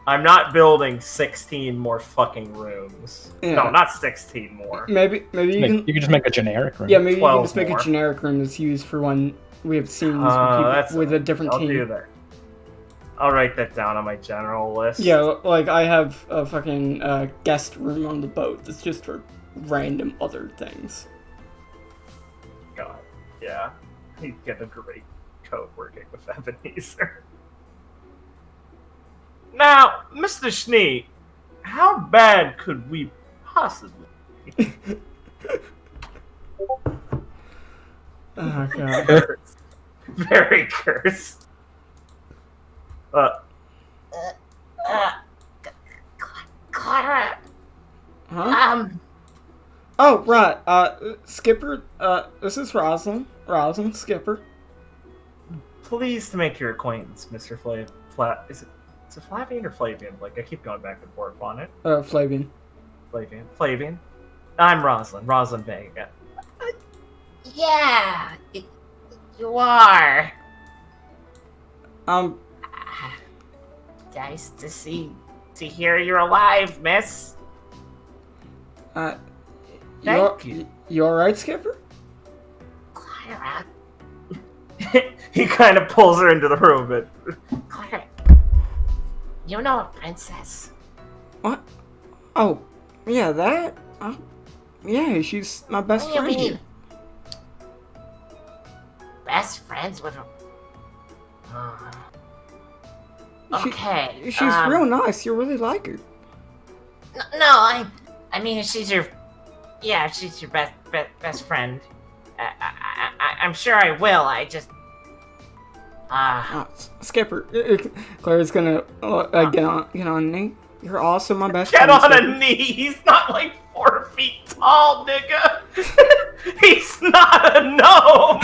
I'm not building 16 more fucking rooms. Yeah. No, not 16 more. Maybe you can. You can just make a generic room. Yeah, maybe you can 12 just make more. a generic room that's used for when we have scenes That's with a different I'll team. do that. I'll write that down on my general list. Yeah, like I have a fucking guest room on the boat that's just for random other things. God. Yeah. He'd get a great coat working with Ebenezer. Now, Mr. Schnee, how bad could we possibly be? Oh god. Cursed. Very cursed. Clara, Huh? Oh, right. Skipper, this is Rosalind. Rosalind, Skipper. Pleased to make your acquaintance, Mr. Is it Flavian or Flavian? Like, I keep going back and forth on it. Flavian. Flavian. I'm Rosalind Vega. yeah, you are. Nice to hear you're alive, miss. Thank you. You alright, Skipper? Clara, He kind of pulls her into the room, but Clara, you know a princess. What? Oh, yeah, that? Yeah, she's my best What do you friend mean? here. Best friends with a... She- okay. She's real nice. You really like her. No, I mean, she's your best friend. I'm sure I will. I just. Skipper, Clara's gonna get on Nate. You're also my best get friend. on Skipper. a knee. He's not like 4 feet tall, nigga. He's not a gnome.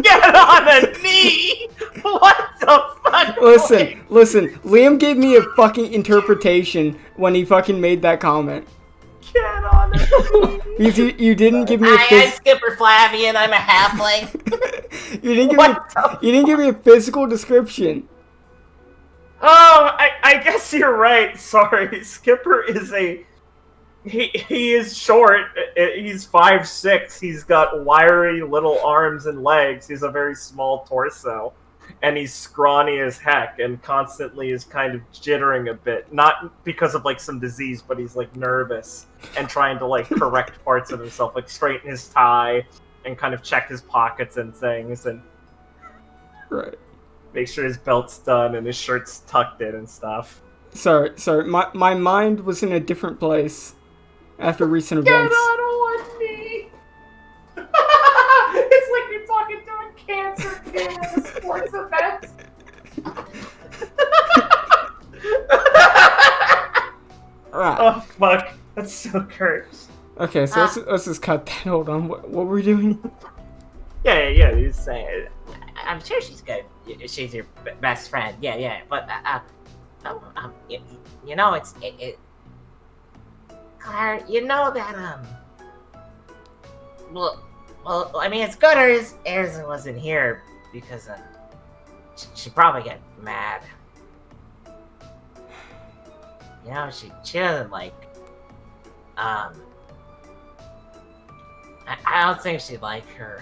Get on a knee. What the fuck? Listen. Liam gave me a fucking interpretation when he fucking made that comment. Get on a knee. Because you didn't give me a I'm Skipper Flavian. I'm a halfling. you didn't give me a physical description. Oh, I guess you're right. Sorry, Skipper is he is short. He's 5'6". He's got wiry little arms and legs. He's a very small torso, and he's scrawny as heck, and constantly is kind of jittering a bit. Not because of like some disease, but he's like nervous and trying to like correct parts of himself, like straighten his tie and kind of check his pockets and things, and Right. make sure his belt's done and his shirt's tucked in and stuff. Sorry. My mind was in a different place after recent Get events. on one knee. It's like you're talking to a cancer kid at a sports event. Right. Oh fuck, that's so cursed. Okay, so let's just cut that. Hold on. What were we doing? Yeah. He's saying. I'm sure she's good. She's your best friend. Yeah. But you know it's Clara. You know that Well, I mean, it's good Erza wasn't here because she probably get mad. You know, she doesn't like. I don't think she'd like her.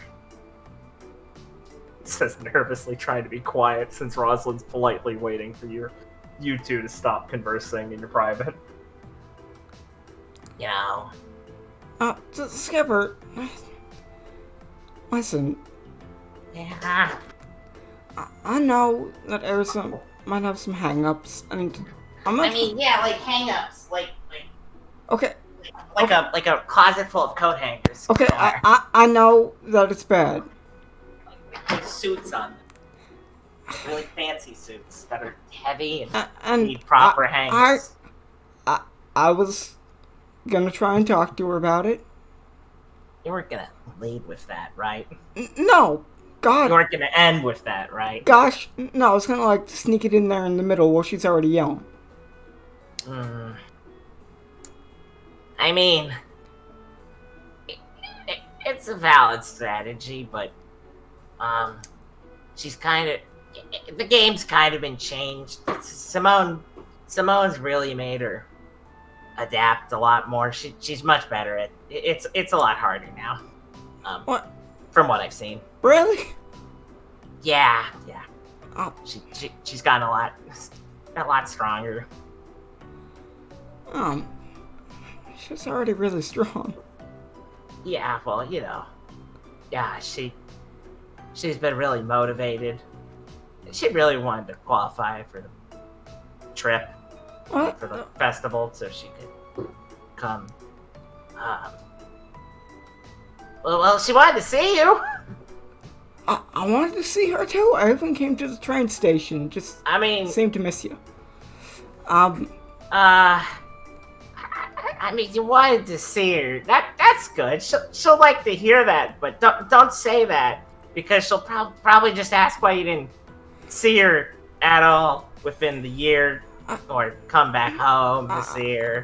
Says nervously, trying to be quiet since Rosalind's politely waiting for you two to stop conversing in your private. You know. Skipper. Listen, Yeah. I know that Erza might have some hang-ups, and I'm not. I mean, yeah, like hang-ups, like Okay. like a closet full of coat hangers. Okay, Or, I know that it's bad. like suits on them. Really fancy suits that are heavy and And need proper hangers. I was gonna try and talk to her about it. You weren't gonna lead with that, right? No, God, You weren't gonna end with that, right? gosh, no, I was gonna like sneak it in there in the middle while she's already yelling. I mean, it's a valid strategy, but she's kind of the game's kind of been changed. Simone's really made her adapt a lot more. She's much better at it's a lot harder now. What? From what I've seen. Really? Yeah. Oh. She's gotten a lot stronger. She's already really strong. Yeah, well, yeah, she's been really motivated. She really wanted to qualify for the trip, What? for the festival, so she could come. Well, she wanted to see you. I wanted to see her too. I even came to the train station. Just I mean, seemed to miss you. I mean, you wanted to see her. That's good. She'll like to hear that, but don't say that because she'll probably just ask why you didn't see her at all within the year, or come back home to see her.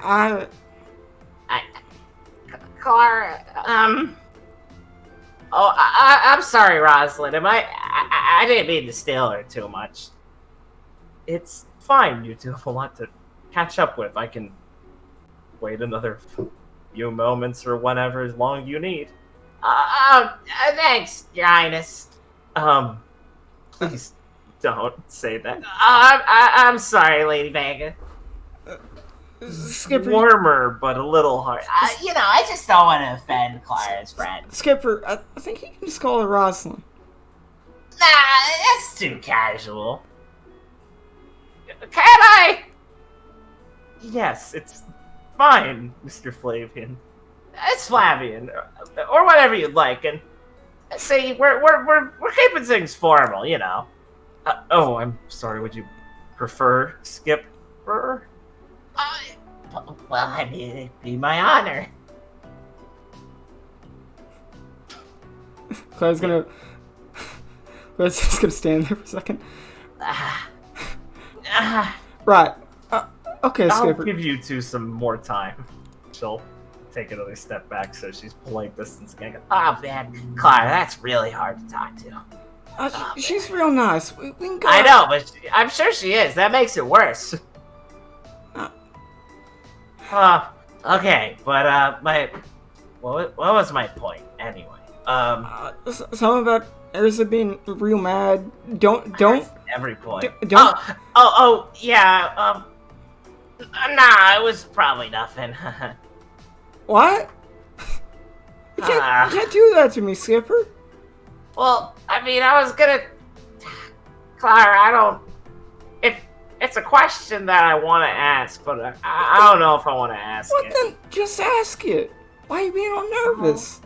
Clara, Oh, I'm sorry, Rosalind. I didn't mean to steal her too much. It's fine. You two have a lot to catch up with. I can wait another few moments or whatever, as long as you need. Thanks, Your Highness. Please don't say that. I'm sorry, Lady Vega. Skipper. Warmer, but a little hard. I just don't want to offend Clara's friend. Skipper, I think he can just call her Rosalind. Nah, that's too casual. Can I? Yes, it's fine, Mr. Flavian. It's Flavian, or whatever you'd like. And see, we're keeping things formal, oh, I'm sorry. Would you prefer Skipper? Well, I mean, it'd be my honor. Claire's just gonna stand there for a second. Right. Okay, I'll Skipper. give you two some more time. She'll take another step back so she's polite distance again. Oh, man. Clara, that's really hard to talk to. She's real nice. We can go. I know, but I'm sure she is. That makes it worse. Okay, but what was my point anyway? Something about Erza being real mad. Don't. Every point. Don't. Yeah. Nah, it was probably nothing. What? You can't do that to me, Skipper. Well, I mean, I was gonna. Clara, I don't. It's a question that I want to ask, but I don't know if I want to ask it. Then just ask it. Why are you being all nervous?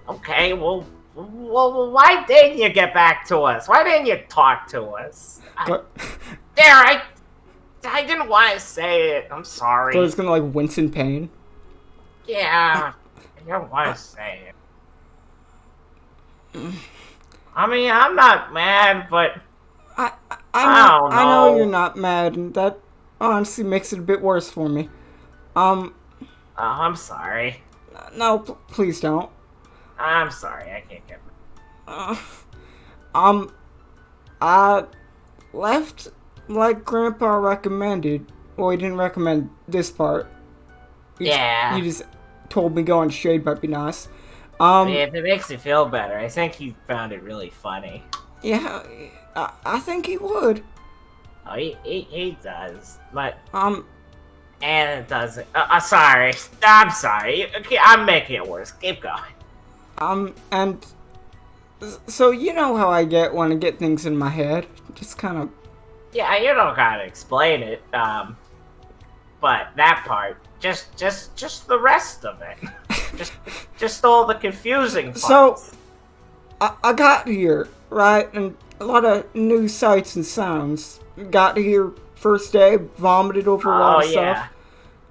Okay, well, why didn't you get back to us? Why didn't you talk to us? I didn't want to say it. I'm sorry. Claire's gonna wince in pain. Yeah, I don't want to say it. I mean, I'm not mad, but I know you're not mad, and that honestly makes it a bit worse for me. Oh, I'm sorry. No, please don't. I'm sorry, I can't get. I left like Grandpa recommended. Well, he didn't recommend this part. He just told me going straight might be nice. If it makes you feel better, I think he found it really funny. Yeah, I think he would. Oh, he does, but And it doesn't. Sorry, I'm sorry. Okay, I'm making it worse. Keep going. And so you know how I get when I get things in my head, just kind of. Yeah, you don't gotta explain it. But that part, just the rest of it, just all the confusing parts. So, I got here, right, and a lot of new sights and sounds. Got here first day, vomited over a lot of stuff.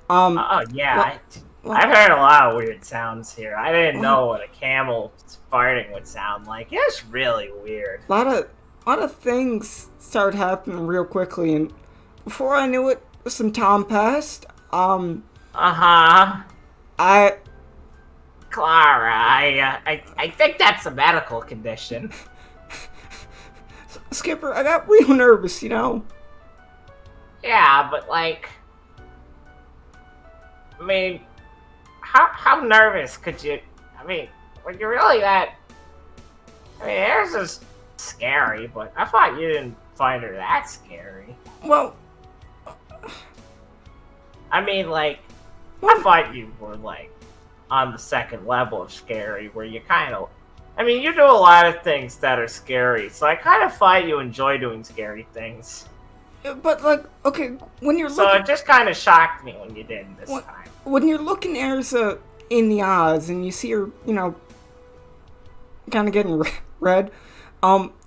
I've heard a lot of weird sounds here. I didn't know what a camel farting would sound like. It's really weird. A lot of things started happening real quickly, and before I knew it, some time passed. I Clara, I think that's a medical condition. Skipper, I got real nervous, you know? Yeah, but like, I mean, how nervous could you? I mean, when you're really that. I mean, theirs is scary, but I thought you didn't find her that scary. Well, I mean, like, I thought you were like on the second level of scary, where you kind of. I mean, you do a lot of things that are scary, so I kind of thought you enjoy doing scary things. but like, okay, when you're So looking, it just kind of shocked me when you did this What? time. when you're looking Erza in the eyes and you see her, you know, kind of getting red,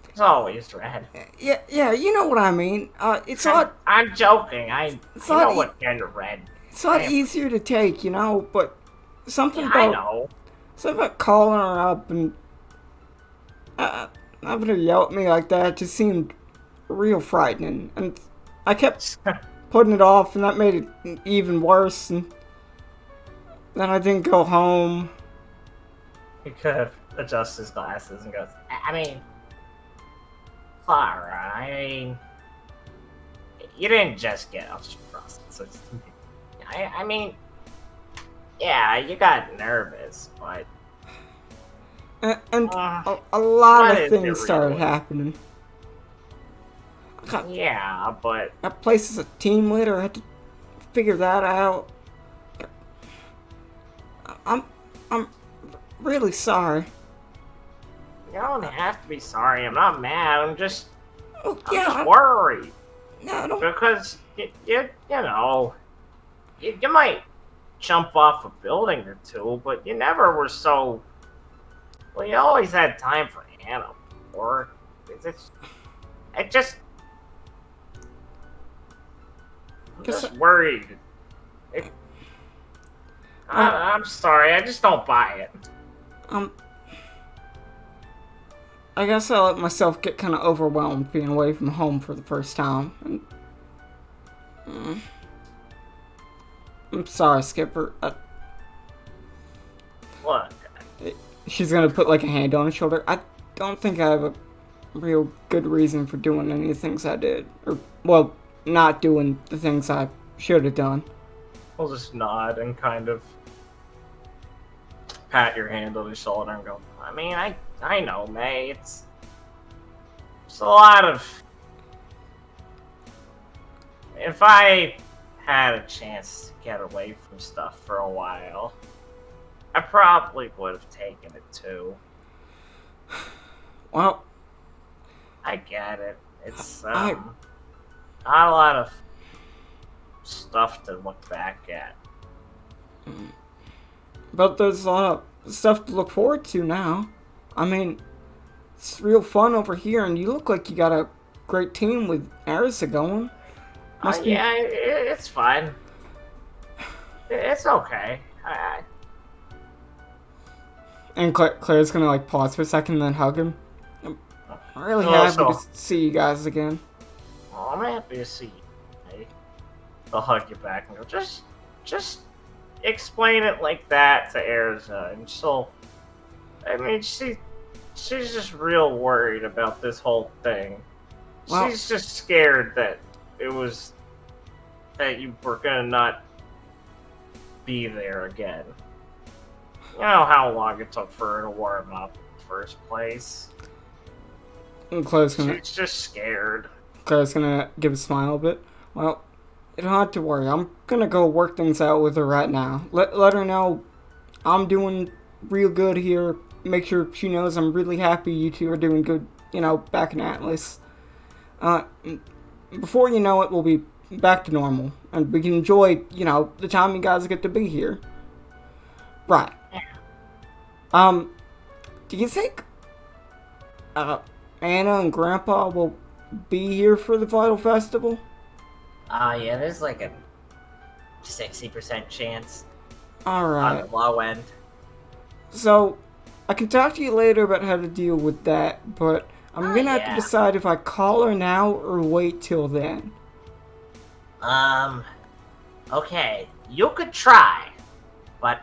It's always red. yeah, you know what I mean. It's a lot, I'm joking. You not know e- what kind of red. it's a lot easier to take, you know. But something Yeah, I about know. something about calling her up and having her yell at me like that just seemed real frightening, and I kept putting it off, and that made it even worse. And then I didn't go home. He could have adjusted his glasses and goes, I mean, Clara, I mean, you didn't just get osteoporosis. I mean, yeah, you got nervous, but And Uh, a lot what of is things it started really? happening. yeah, but That place as a team leader, I had to figure that out. I'm really sorry. you don't have to be sorry. I'm not mad. I'm just Oh, yeah, just worried no, I don't. because you know you might jump off a building or two, but you never were so. Well, you always had time for Anna, or I'm just worried. I'm sorry, I just don't buy it. I guess I let myself get kind of overwhelmed being away from home for the first time. And, I'm sorry, Skipper. Look, She's gonna put like a hand on his shoulder. I don't think I have a real good reason for doing any of the things I did. Or, well, not doing the things I should have done. I'll just nod and kind of pat your hand on his shoulder and go, I mean, I know, May. It's a lot of. If I had a chance to get away from stuff for a while, I probably would have taken it too. Well, I get it. It's I- not a lot of stuff to look back at. but there's a lot of stuff to look forward to now. I mean, it's real fun over here, and you look like you got a great team with Arisa going. Must be- Yeah, it's fine. It's okay. And Claire's gonna like pause for a second and then hug him. I'm really Oh, happy so- to see you guys again. Well, I'm happy to see you. Hey, they'll hug you back and go, just explain it like that to Erza, and I mean, she's just real worried about this whole thing. Well- She's just scared that that you were gonna not be there again. You know how long it took for her to warm up in the first place. And Claire's gonna She's just scared. give a smile a bit. Well, you don't have to worry. I'm gonna go work things out with her right now. Let her know I'm doing real good here. Make sure she knows I'm really happy you two are doing good, you know, back in Atlas. Before you know it, we'll be back to normal. And we can enjoy, you know, the time you guys get to be here. Right. Do you think, Anna and Grandpa will be here for the Vytal Festival? Yeah, there's like a 60% chance on Alright. the low end. So, I can talk to you later about how to deal with that, but I'm gonna have to yeah. decide if I call her now or wait till then. Okay, you could try, but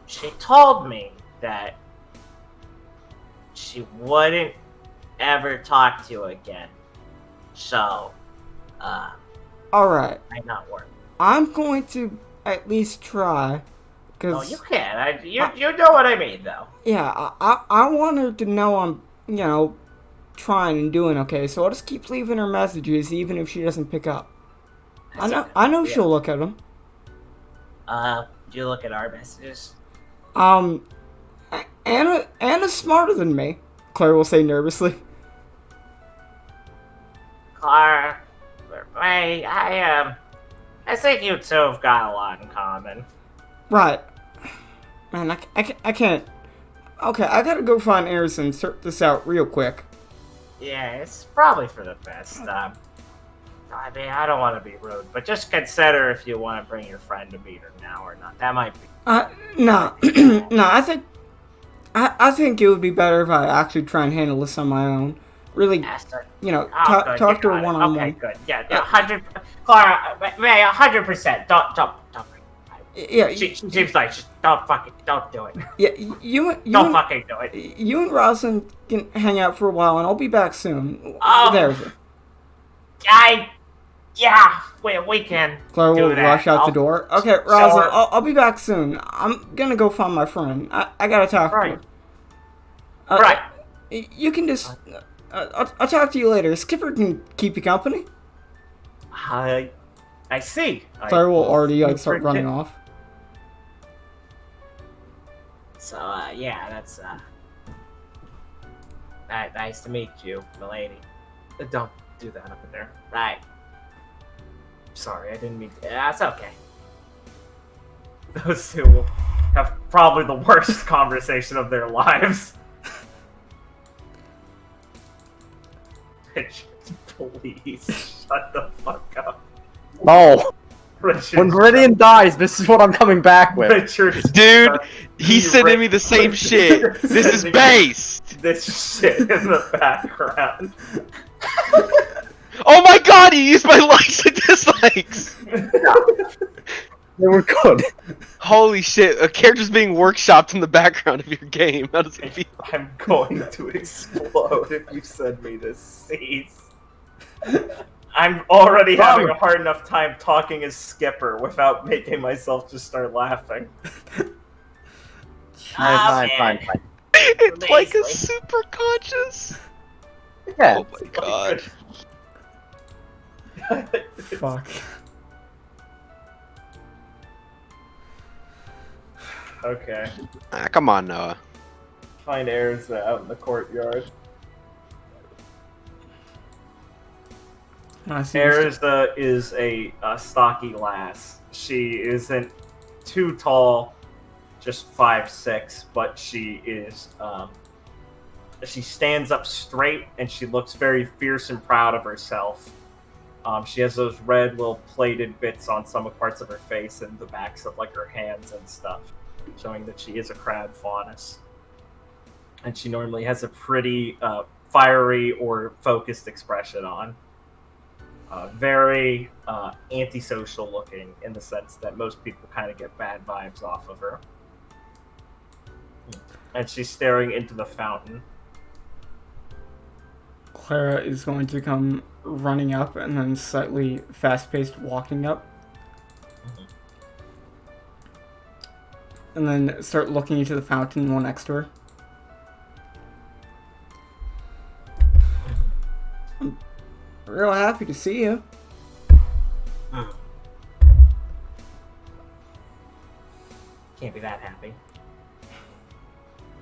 she told me that she wouldn't ever talk to you again. So, Alright, might not work. I'm going to at least try. No, Cause, you can. You know what I mean, though. yeah, I want her to know I'm, trying and doing okay, so I'll just keep leaving her messages even if she doesn't pick up. I know she'll look at them. Do you look at our messages? Anna's smarter than me, Claire will say nervously. Clara, I think you two have got a lot in common. Right. Man, I can't. Okay, I gotta go find Eris and sort this out real quick. Yeah, it's probably for the best. I mean, I don't want to be rude, but just consider if you want to bring your friend to meet her now or not. That might be. No, no, I think it would be better if I actually try and handle this on my own. Really, Good, talk to her you got it. one-on-one. Okay, good. Yeah, 100. Clara, 100%. Don't. Yeah, She seems like don't do it. yeah, you Don't fucking do it. You and Rosalind can hang out for a while, and I'll be back soon. There's it. We can. Clara do will that. rush out the door. Okay, Rosalind, I'll be back soon. I'm gonna go find my friend. I gotta talk to her. Right. You can just. I'll talk to you later. Skipper can keep you company. I see. Clara will already start running off. So, yeah, that's, nice to meet you, milady. Don't do that up in there. Right. Sorry, I didn't mean to. That's okay. Those two will have probably the worst conversation of their lives. Richard, please, shut the fuck up. No. Richard, When Viridian dies, this is what I'm coming back with. Richard, Dude, he's sending me the same shit. This is based. This shit in the background. Oh my god, he used my likes and dislikes. They were good. Holy shit, a character's being workshopped in the background of your game. How does it feel? I'm going to explode if you send me this cease. I'm already having a hard enough time talking as Skipper without making myself just start laughing. Fine. It's like a super conscious. Yeah. Oh my god. Fuck. Okay. Ah, come on, Noah. Find Eris out in the courtyard. Eris is a stocky lass. She isn't too tall, just 5'6", but she is. She stands up straight and she looks very fierce and proud of herself. She has those red little plated bits on some parts of her face and the backs of like her hands and stuff, showing that she is a crab faunus. And she normally has a pretty fiery or focused expression on. Very antisocial looking in the sense that most people kind of get bad vibes off of her. And she's staring into the fountain. Clara is going to come running up and then slightly fast-paced walking up. And then start looking into the fountain one next to her. I'm real happy to see you. Can't be that happy.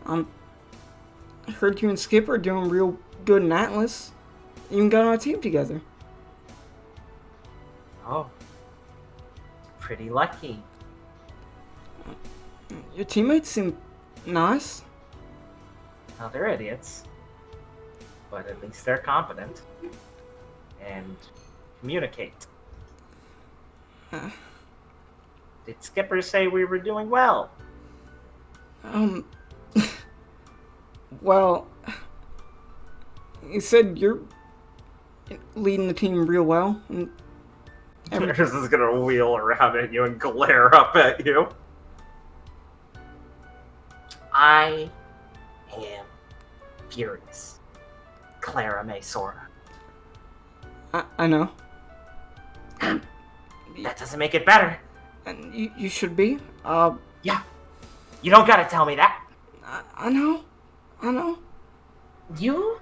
I heard you and Skip are doing real good in Atlas. You even got on a team together. Oh. Pretty lucky. Your teammates seem nice. Now they're idiots. But at least they're competent. And communicate. Did Skipper say we were doing well? Well, you said you're leading the team real well. And Eris is gonna wheel around at you and glare up at you. I am furious. Clara May Sora. I know. That doesn't make it better. And you should be. Yeah. You don't gotta tell me that. I know. I know. You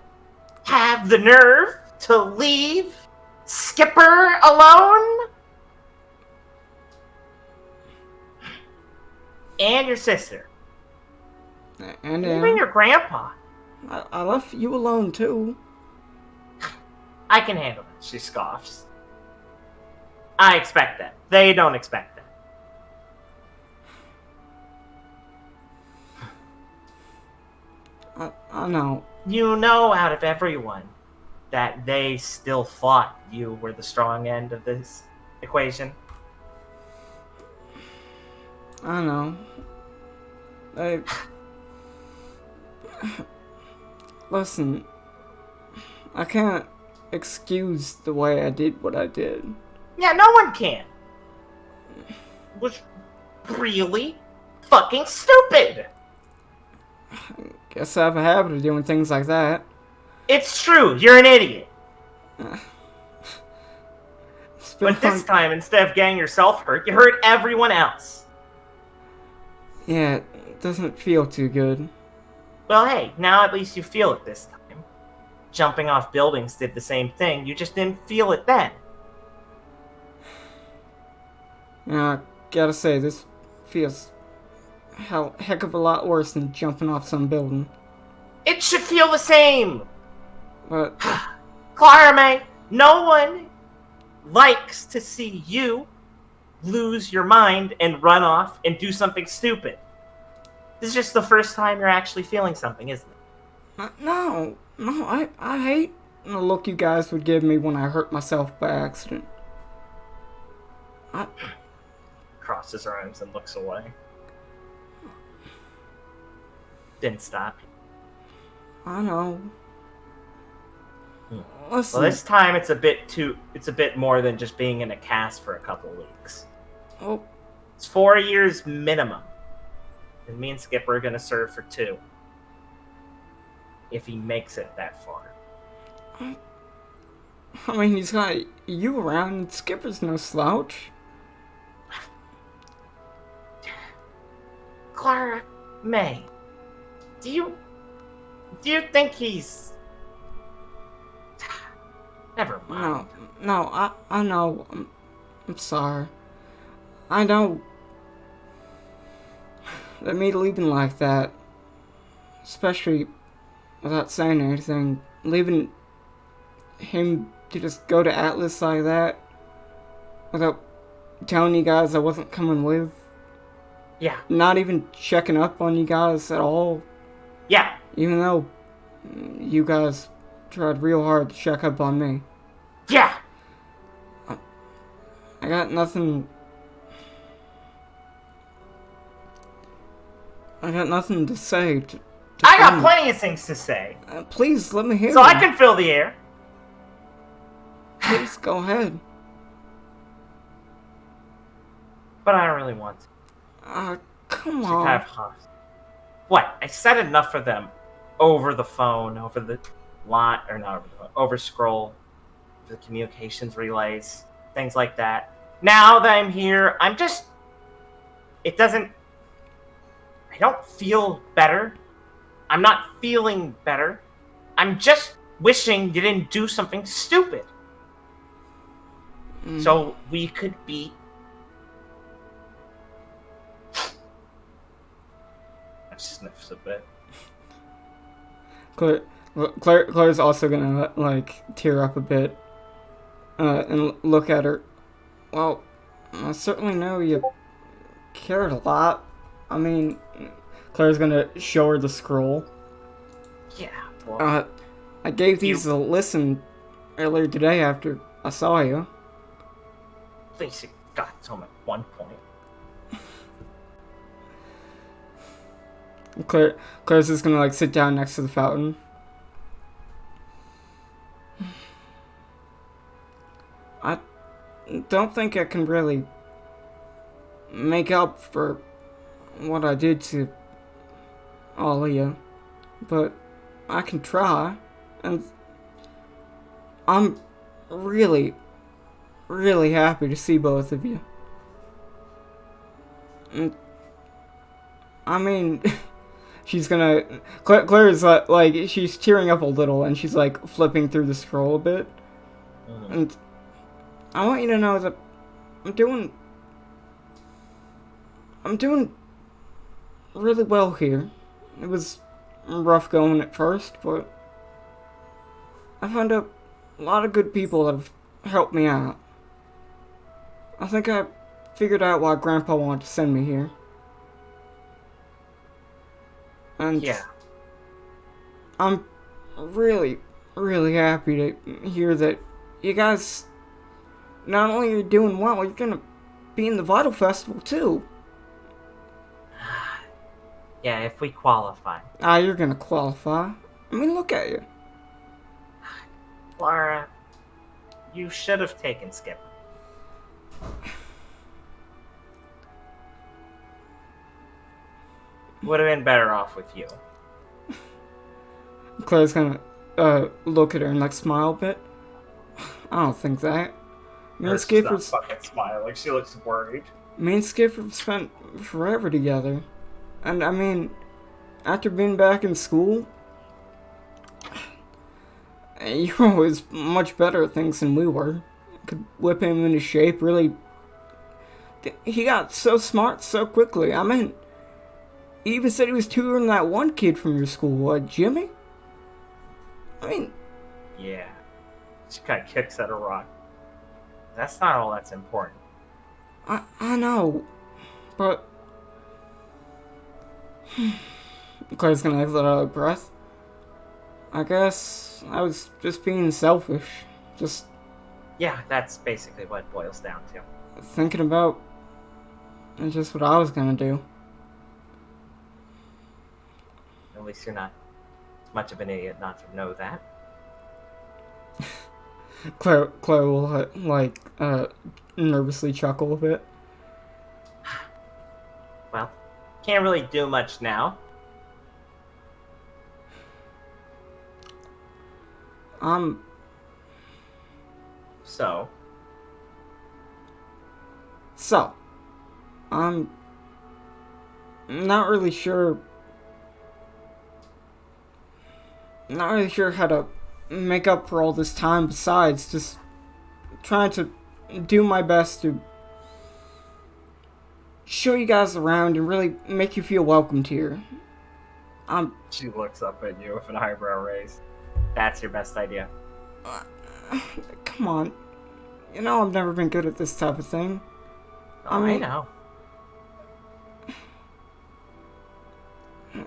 have the nerve to leave Skipper alone? And your sister. And Even your grandpa. I left you alone too. I can handle it, she scoffs. I expect that. They don't expect that. I know. You know out of everyone that they still thought you were the strong end of this equation. I know. Listen, I can't excuse the way I did what I did. Yeah, no one can. It was really fucking stupid. Guess I have a habit of doing things like that. It's true, you're an idiot. It's been But this fun- time, instead of getting yourself hurt, you hurt everyone else. Yeah, it doesn't feel too good. Well, hey, now at least you feel it this time. Jumping off buildings did the same thing, you just didn't feel it then. I gotta say, this feels heck of a lot worse than jumping off some building. It should feel the same! But Clara May, no one likes to see you lose your mind and run off and do something stupid. This is just the first time you're actually feeling something, isn't it? no, I hate the look you guys would give me when I hurt myself by accident. Crosses her arms and looks away. Didn't stop. I know. Hmm. Listen, Well, this time it's a bit more than just being in a cast for a couple weeks. oh, It's 4 years minimum. And me and Skipper are gonna serve for 2. If he makes it that far. I mean, he's got you around, and Skipper's no slouch. Clara May, do you think he's... Never mind. No, I know. I'm sorry. I know that me leaving like that, especially without saying anything, leaving him to just go to Atlas like that, without telling you guys I wasn't coming with, Yeah. not even checking up on you guys at all, Yeah. even though you guys tried real hard to check up on me. Yeah. I got nothing. I got nothing to say. I got plenty of things to say. Please let me hear. So I them. can fill the air. Please go ahead. But I don't really want to. Come To on. have Huff. What? I said enough for them over the phone, over the line, or not over the phone, over scroll, the communications relays, things like that. Now that I'm here, I'm just... It doesn't... I don't feel better. I'm not feeling better. I'm just wishing you didn't do something stupid. So we could be... I sniffs a bit. Claire's also gonna like tear up a bit and look at her. Well, I certainly know you cared a lot. I mean, Claire's gonna show her the scroll. Yeah, well... I gave these a listen earlier today after I saw you. At least it got to him at one point. Claire's just gonna like sit down next to the fountain. I don't think I can really make up for what I did to all of you, but I can try, and I'm really, really happy to see both of you. And, I mean, she's gonna... Claire's like, she's tearing up a little, and she's like flipping through the scroll a bit. And I want you to know that I'm doing really well here. It was rough going at first, but I found a lot of good people that have helped me out. I think I figured out why Grandpa wanted to send me here. And Yeah. I'm really, really happy to hear that you guys not only are doing well, you're gonna be in the Vytal Festival too. Yeah, if we qualify. You're gonna qualify. I mean, look at you. Clara, you should have taken Skip. Would have been better off with you. Claire's gonna look at her and like smile a bit. I don't think that. Me and She's Skipper, not fucking smiling. She looks worried. me and Skipper spent forever together, and I mean, after being back in school, you were always much better at things than we were. Could whip him into shape. Really, he got so smart so quickly. I mean, he even said he was tutoring that one kid from your school, Jimmy. I mean, Yeah. She kind of kicks at a rock. That's not all that's important. I know, but Claire's gonna let out a breath. I guess I was just being selfish, just Yeah, that's basically what it boils down to. thinking about just what I was gonna do. At least you're not much of an idiot not to know that. Claire will nervously chuckle a bit. Well, can't really do much now. So, So, I'm not really sure. Not really sure how to make up for all this time. Besides, just trying to do my best to show you guys around and really make you feel welcomed here. She looks up at you with an eyebrow raised. that's your best idea. Come on. You know I've never been good at this type of thing. Oh, I mean- know.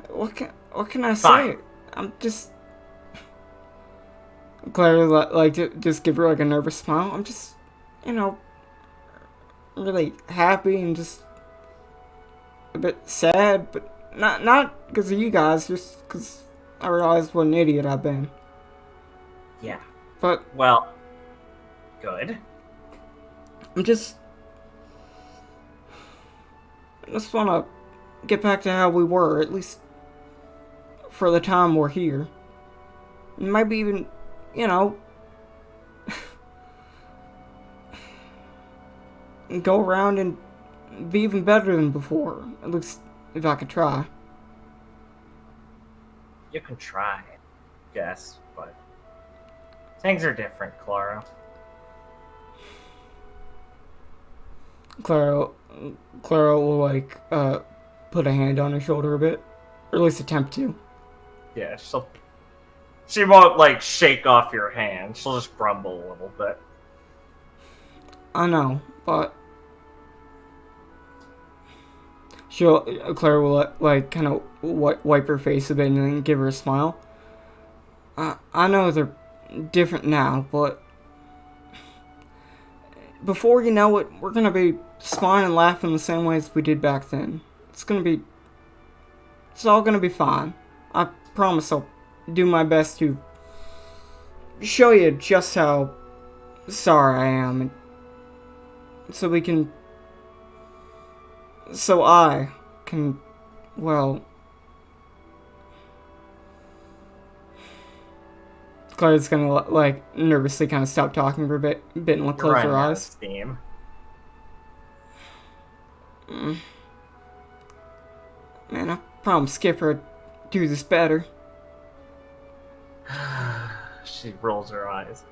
What can I Fine. say? I'm just... Clara, like, just give her, like, a nervous smile. I'm just, really happy and just a bit sad, but not because of you guys, just because I realized what an idiot I've been. Yeah. But Well, good. I just want to get back to how we were, at least for the time we're here. And maybe even, go around and be even better than before. At least if I could try. You can try, yes, but things are different, Clara. Clara will, like, put a hand on her shoulder a bit. Or at least attempt to. Yeah, she won't, like, shake off your hand. She'll just grumble a little bit. I know, but... Clara will, like, kind of wipe her face a bit and then give her a smile. I know they're different now, but... Before you know it, we're gonna be smiling and laughing the same way as we did back then. It's all gonna be fine. I promise I'll do my best to show you just how sorry I am, and so I can, well, Clara's gonna like nervously kind of stop talking for a bit and look, close her Running out of eyes. steam. Man, I promised Skipper I'd do this better. She rolls her eyes.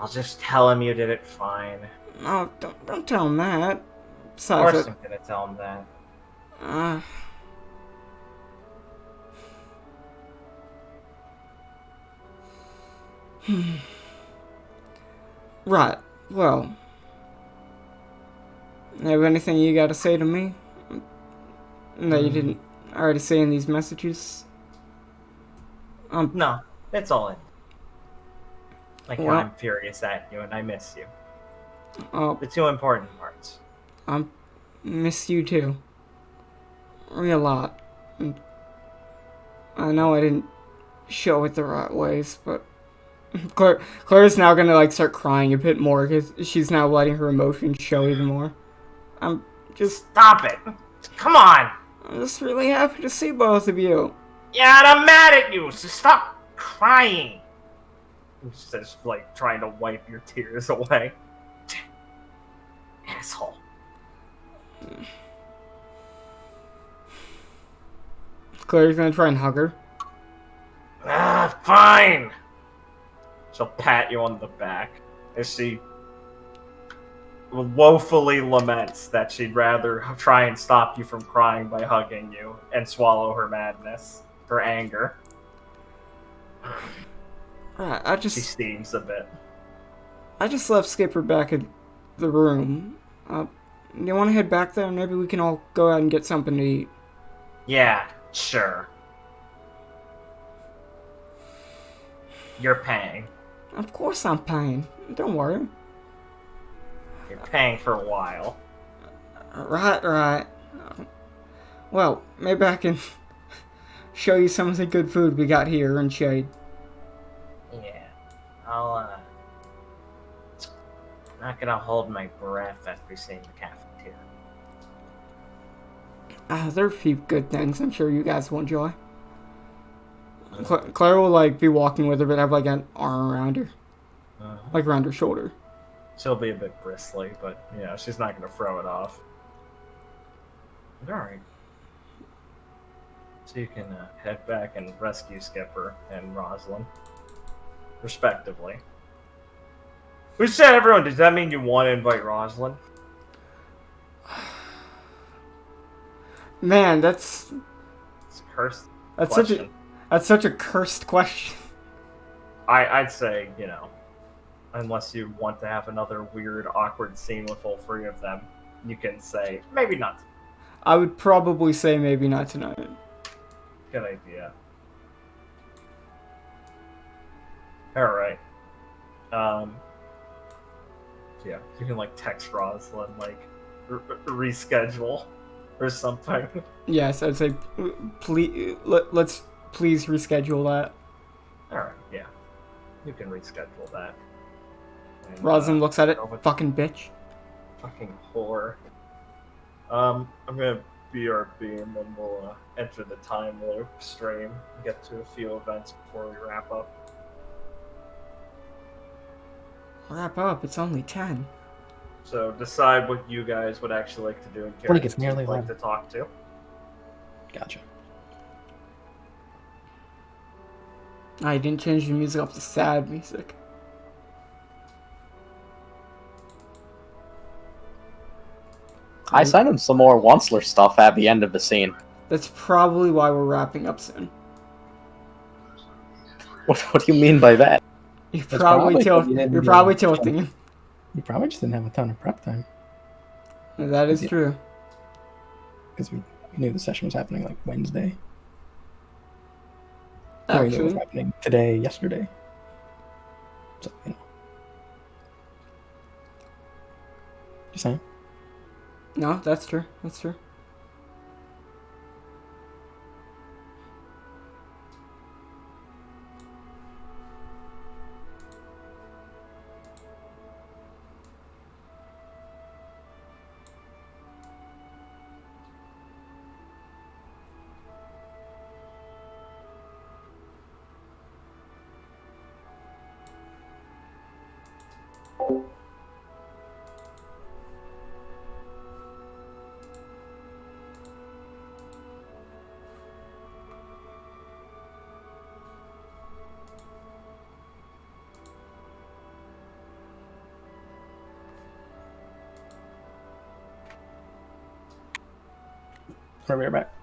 I'll just tell him you did it fine. No, don't tell him that. Of Besides, course I'm gonna tell him that. Right. Well, have anything you got to say to me that you didn't already say in these messages? No, it's all in. Like how Well- I'm furious at you and I miss you. Oh, The two important parts. I miss you too. Real lot. And I know I didn't show it the right ways, but Clara's now gonna like start crying a bit more because she's now letting her emotions show even more. I'm just Stop it! Come on! really happy to see both of you. Yeah, and I'm mad at you, so stop crying! She's just like trying to wipe your tears away. Asshole. Clara's gonna try and hug her. Ah, fine! She'll pat you on the back as she woefully laments that she'd rather try and stop you from crying by hugging you and swallow her madness, her anger. Right, I She just steams a bit. left Skipper back at the room. You want to head back there? Maybe we can all go out and get something to eat. Yeah, sure. You're paying. Of course I'm paying. Don't worry. You're paying for a while. Right. Well, maybe I can show you some of the good food we got here in Shade. Yeah. I'm not gonna hold my breath after seeing the cafeteria. There are a few good things I'm sure you guys will enjoy. Clara will like be walking with her, but have like an arm around her, like around her shoulder. She'll be a bit bristly, but she's not gonna throw it off. Alright. So you can head back and rescue Skipper and Rosalind, respectively. We said everyone, does that mean you want to invite Rosalind? Man, that's It's a cursed such question. a cursed question. I'd say, unless you want to have another weird, awkward scene with all three of them, you can say, maybe not. I would probably say maybe not tonight. Good idea. Alright. Yeah, you can, text Rosalind, reschedule or something. Yes, I'd say please let's please reschedule that. Alright, yeah. You can reschedule that. And, Rosalind looks at it. go with- Fucking bitch. Fucking whore. I'm gonna BRB and then we'll enter the time loop stream and get to a few events before we wrap up. Wrap up. It's only 10. So decide what you guys would actually like to do in Like, it's characters nearly you'd like 11. to talk to. Gotcha. I didn't change the music off the sad music. I sent him some more Onceler stuff at the end of the scene. That's probably why we're wrapping up soon. What do you mean by that? You're That's probably probably 'cause you didn't You're do probably it. tilting him. You probably just didn't have a ton of prep time That is Yeah. true. because we knew the session was happening like Wednesday. Or we knew it was Actually, happening today, yesterday. So, Just saying. no, that's true. That's true. I'll be right back.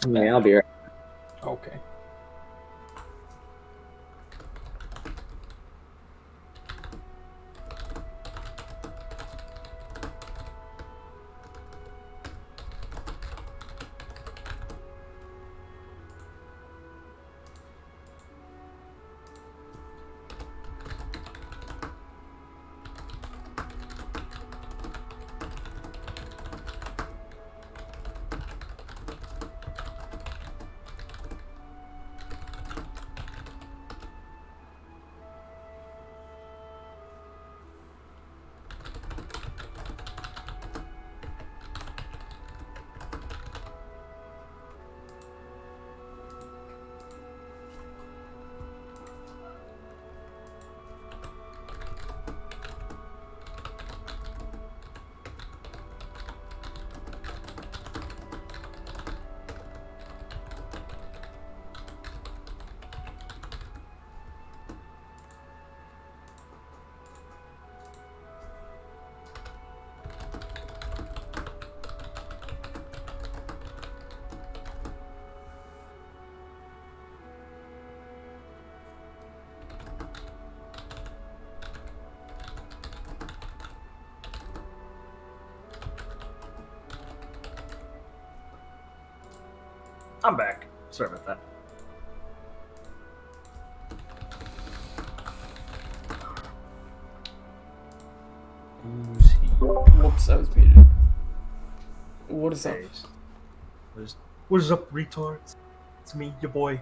Yeah, I'll be right. Okay. I'm back. Sorry about that. Who's he? Whoops, I was muted. What is up? What is up, retards? It's me, your boy.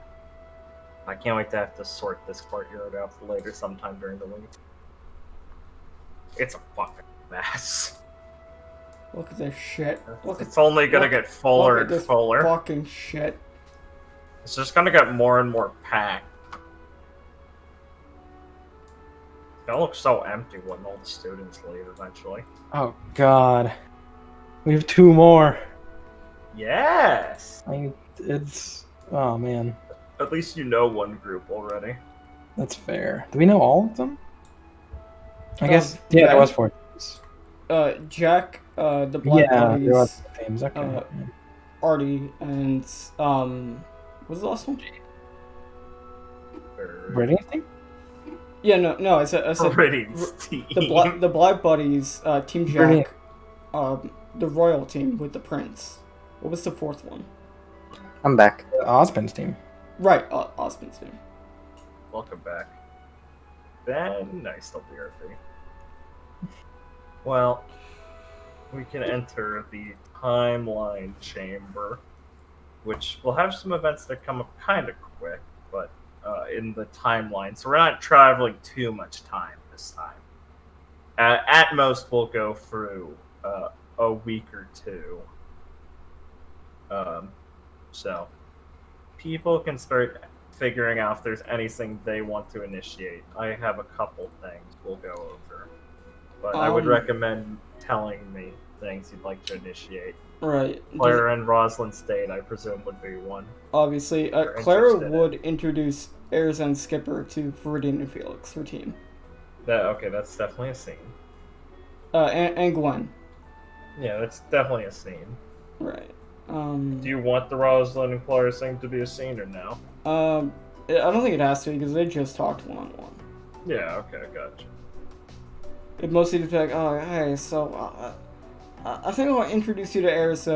I can't wait to have to sort this courtyard out later sometime during the week. It's a fucking mess. Look at this shit. Look at It's only gonna get fuller look at and this fuller. fucking shit. It's just gonna get more and more packed. It's Gonna look so empty when all the students leave eventually. Oh God, we have 2 more. Yes! It's oh man, At least you know one group already. that's fair. Do we know all of them? I guess yeah. there was 4 teams. Jack, the Black Yeah, Buddies, there was 4 teams. Okay. uh, Artie, and what was the last one? Radiant team? Yeah, no, I said Radiant's team. the Black Buddies, Team Brilliant. Jack, the Royal Team with the Prince. What was the 4th one? I'm back. Osmond's team. Right, Osmond's team. Welcome back. Ben, nice, still BRB. Well, we can enter the timeline chamber, which will have some events that come up kind of quick, but in the timeline, so we're not traveling too much time this time. At most, we'll go through a week or 2. So people can start figuring out if there's anything they want to initiate. I have a couple things we'll go over, but I would recommend telling me things you'd like to initiate. Right. Clara and Rosalind State, I presume, would be one. Obviously, You're Clara interested in. would introduce Ayers and Skipper to Viridian and Felix, her team. Okay, that's definitely a scene. And Gwen. Yeah, that's definitely a scene. Right. Do you want the Rosalind and Clara thing to be a scene or no? I don't think it has to because they just talked one-on-one. Yeah, okay, gotcha. It mostly just be like, oh, hey, so, I think I'll introduce you to Ayers,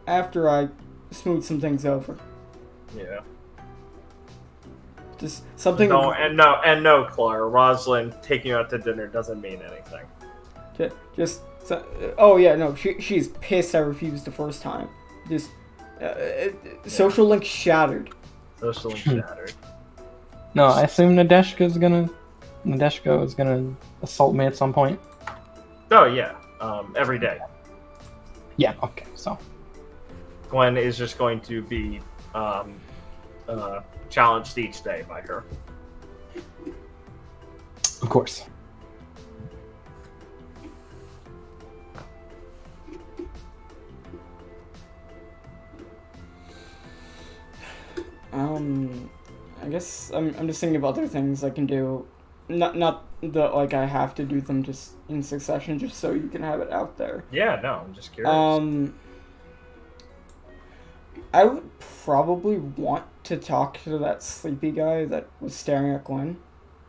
after I smooth some things over. Yeah. Just something. No, Clara. Rosalind taking you out to dinner doesn't mean anything. Oh yeah, no, she's pissed I refused the first time. Just social link shattered. Social link shattered. No, I assume Nadeshko is gonna assault me at some point. Oh yeah, every day. Yeah. Okay. So Gwen is just going to be challenged each day by her. of course. I guess I'm just thinking of other things I can do. Not the like I have to do them just in succession, just so you can have it out there. Yeah, no, I'm just curious. I would probably want to talk to that sleepy guy that was staring at Gwen.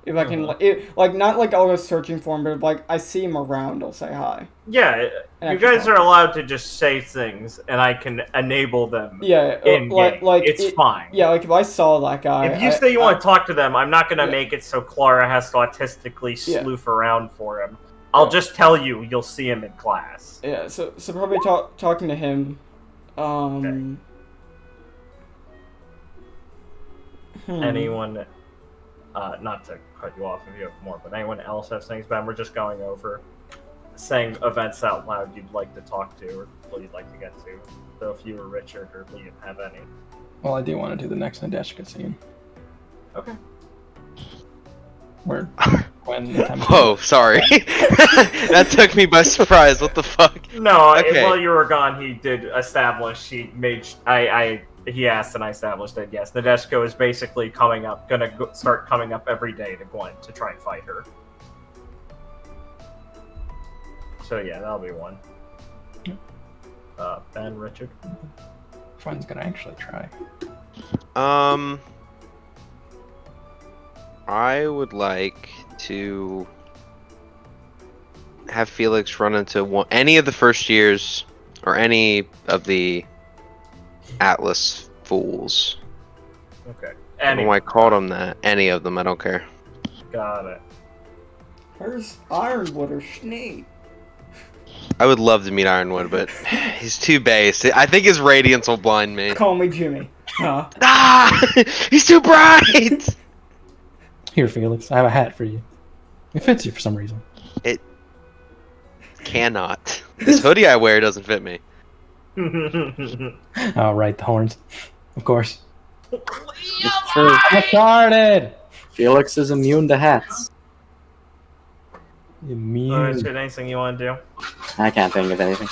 If I can, not like I'll go searching for him, but if, like, I see him around, I'll say hi. Yeah, you guys are allowed to just say things, and I can enable them. Yeah, it's fine. Yeah, like if I saw that guy. If you say you want to talk to them, I'm not gonna make it so Clara has to autistically sleuth around for him. I'll just tell you, you'll see him in class. Yeah, so probably talking to him. Okay. Anyone, not to cut you off if you have more, but anyone else have things? Ben, we're just going over saying events out loud you'd like to talk to or people you'd like to get to. So if you or Richard or Liam have any. Well, I do want to do the next Nadeshka scene. Okay. Where Gwen. Whoa, sorry. That took me by surprise. What the fuck? No, Okay. while you were gone, he did establish. He made. He asked, and I established that yes, Nadeshko is basically start coming up every day to Gwen to try and fight her. So yeah, that'll be one. Ben, Richard. Gwen's gonna actually try. I would like to have Felix run into any of the first years or any of the Atlas fools. Okay. I don't know why I called them that. Any of them, I don't care. Got it. Where's Ironwood or Snake? I would love to meet Ironwood, but he's too base. I think his radiance will blind me. Call me Jimmy. Huh? Ah! He's too bright! Here, Felix, I have a hat for you. It fits you for some reason. It cannot. This hoodie I wear doesn't fit me. Oh, right, the horns. Of course. It's true. I'm retarded! Felix is immune to hats. Immune. Richard, anything you want to do? I can't think of anything.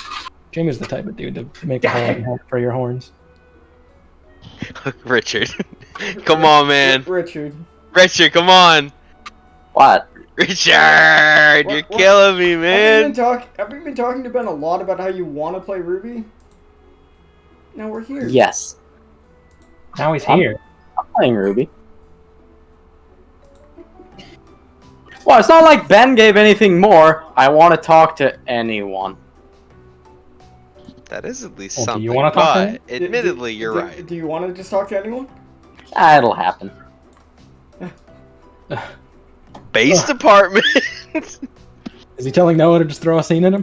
Jamie's the type of dude to make a hole for your horns. Richard. Come on, man. Richard. Richard, come on. What? Richard, you're killing me, man. Have we been talking to Ben a lot about how you want to play RWBY? Now we're here. Yes. Now he's here. I'm playing RWBY. Well, it's not like Ben gave anything more. I want to talk to anyone. That is at least Well, do something. you wanna talk to but admittedly, you're right. Do you want to just talk to anyone? It'll happen. Base department. Is he telling Noah to just throw a scene at him?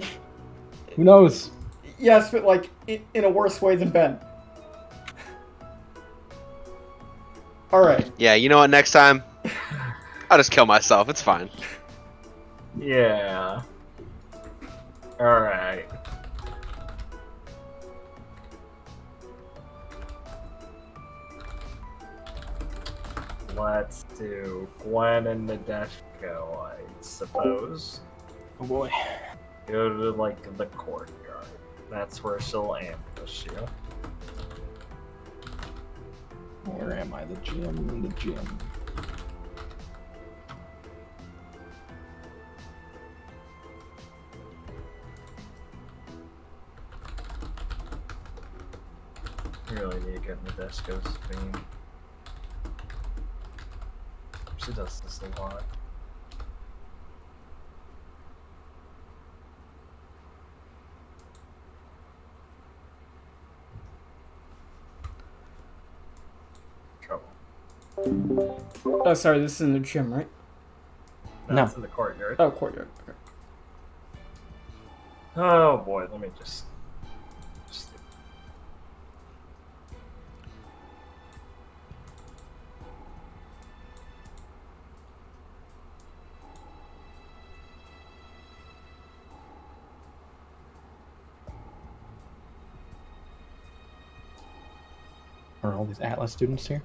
Who knows? Yes, but like in a worse way than Ben. All right. Yeah, you know what? Next time, I'll just kill myself. It's fine. Yeah. Alright. Let's do Gwen and Nadeshko, I suppose. Oh boy. Go to, like, the courtyard. That's where she'll ambush you. Where am I? The gym. The gym. Really need to get Nadeshko's theme. She does this a lot. Trouble. Oh, sorry. This is in the gym, right? No. It's in the courtyard. Oh, courtyard. Okay. Oh boy, let me just Are all these Atlas students here?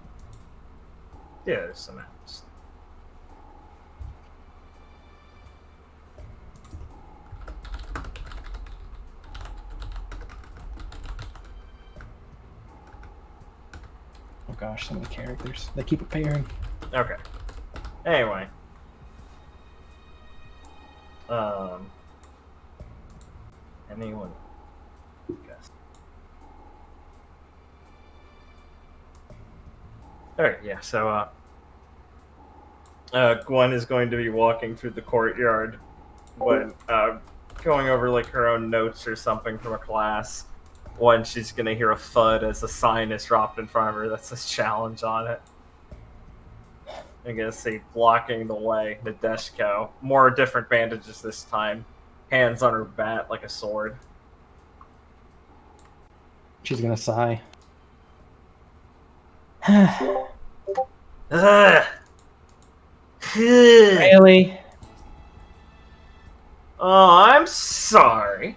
yeah, there's some apps. Oh gosh, so many characters. They keep appearing. Okay. Anyway. Anyone? Guess. Alright, yeah, so, Gwen is going to be walking through the courtyard when, going over, like, her own notes or something from a class. When she's gonna hear a thud as a sign is dropped in front of her that says challenge on it. I'm gonna say blocking the way, Nadeshko. More different bandages this time. Hands on her bat like a sword. She's gonna sigh. Ugh. Really? Oh, I'm sorry.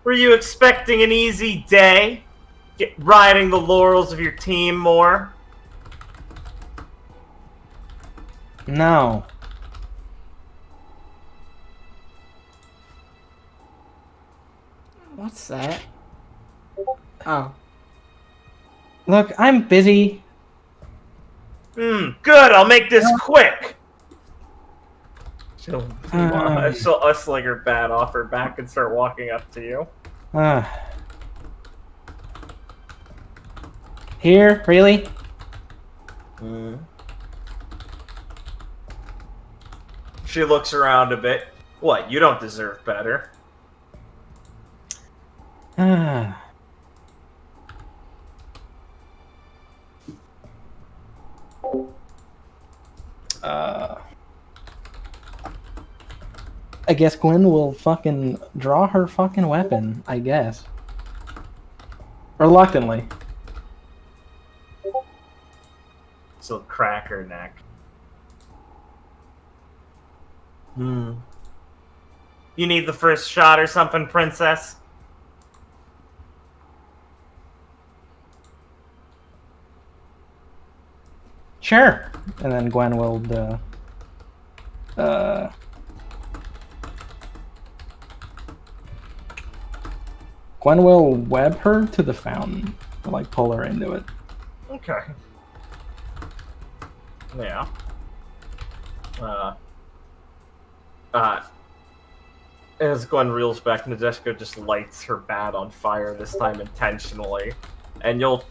Were you expecting an easy day? Riding the laurels of your team more? No. What's that? Oh. Look, I'm busy. Good, I'll make this quick! She'll sling her bat off her back and start walking up to you. Here? Really? She looks around a bit. What, you don't deserve better. I guess Gwen will fucking draw her fucking weapon, I guess. Reluctantly. She'll crack her neck. You need the first shot or something, princess? Sure. And then Gwen will Gwen will web her to the fountain, to, like, pull her into it. Okay. Yeah. As Gwen reels back, Nadeshko just lights her bat on fire, this time intentionally. And you'll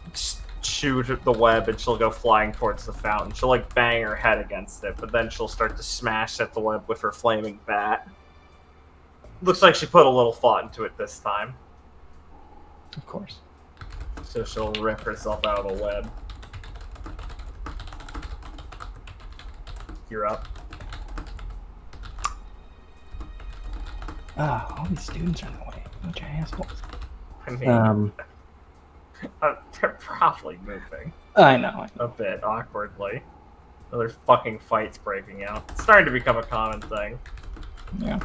shoot the web and she'll go flying towards the fountain. She'll, like, bang her head against it, but then she'll start to smash at the web with her flaming bat. Looks like she put a little thought into it this time. Of course. So she'll rip herself out of the web. You're up. Ah, all these students are in the way. Bunch of assholes. I mean, they're probably moving I know. a bit awkwardly. There's fucking fights breaking out. It's starting to become a common thing. Yeah.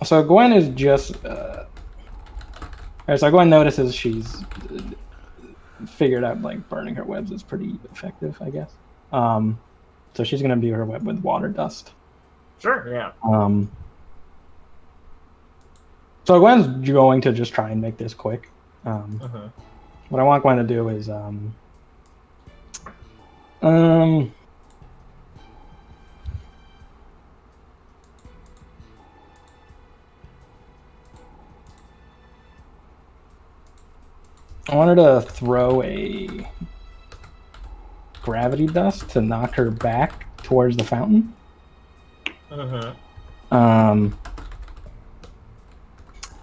So Gwen is just. So Gwen notices she's figured out, like, burning her webs is pretty effective, I guess. So she's gonna imbue her web with water dust. Sure, yeah. So Gwen's going to just try and make this quick. What I want Gwen to do is I want her to throw a gravity dust to knock her back towards the fountain. And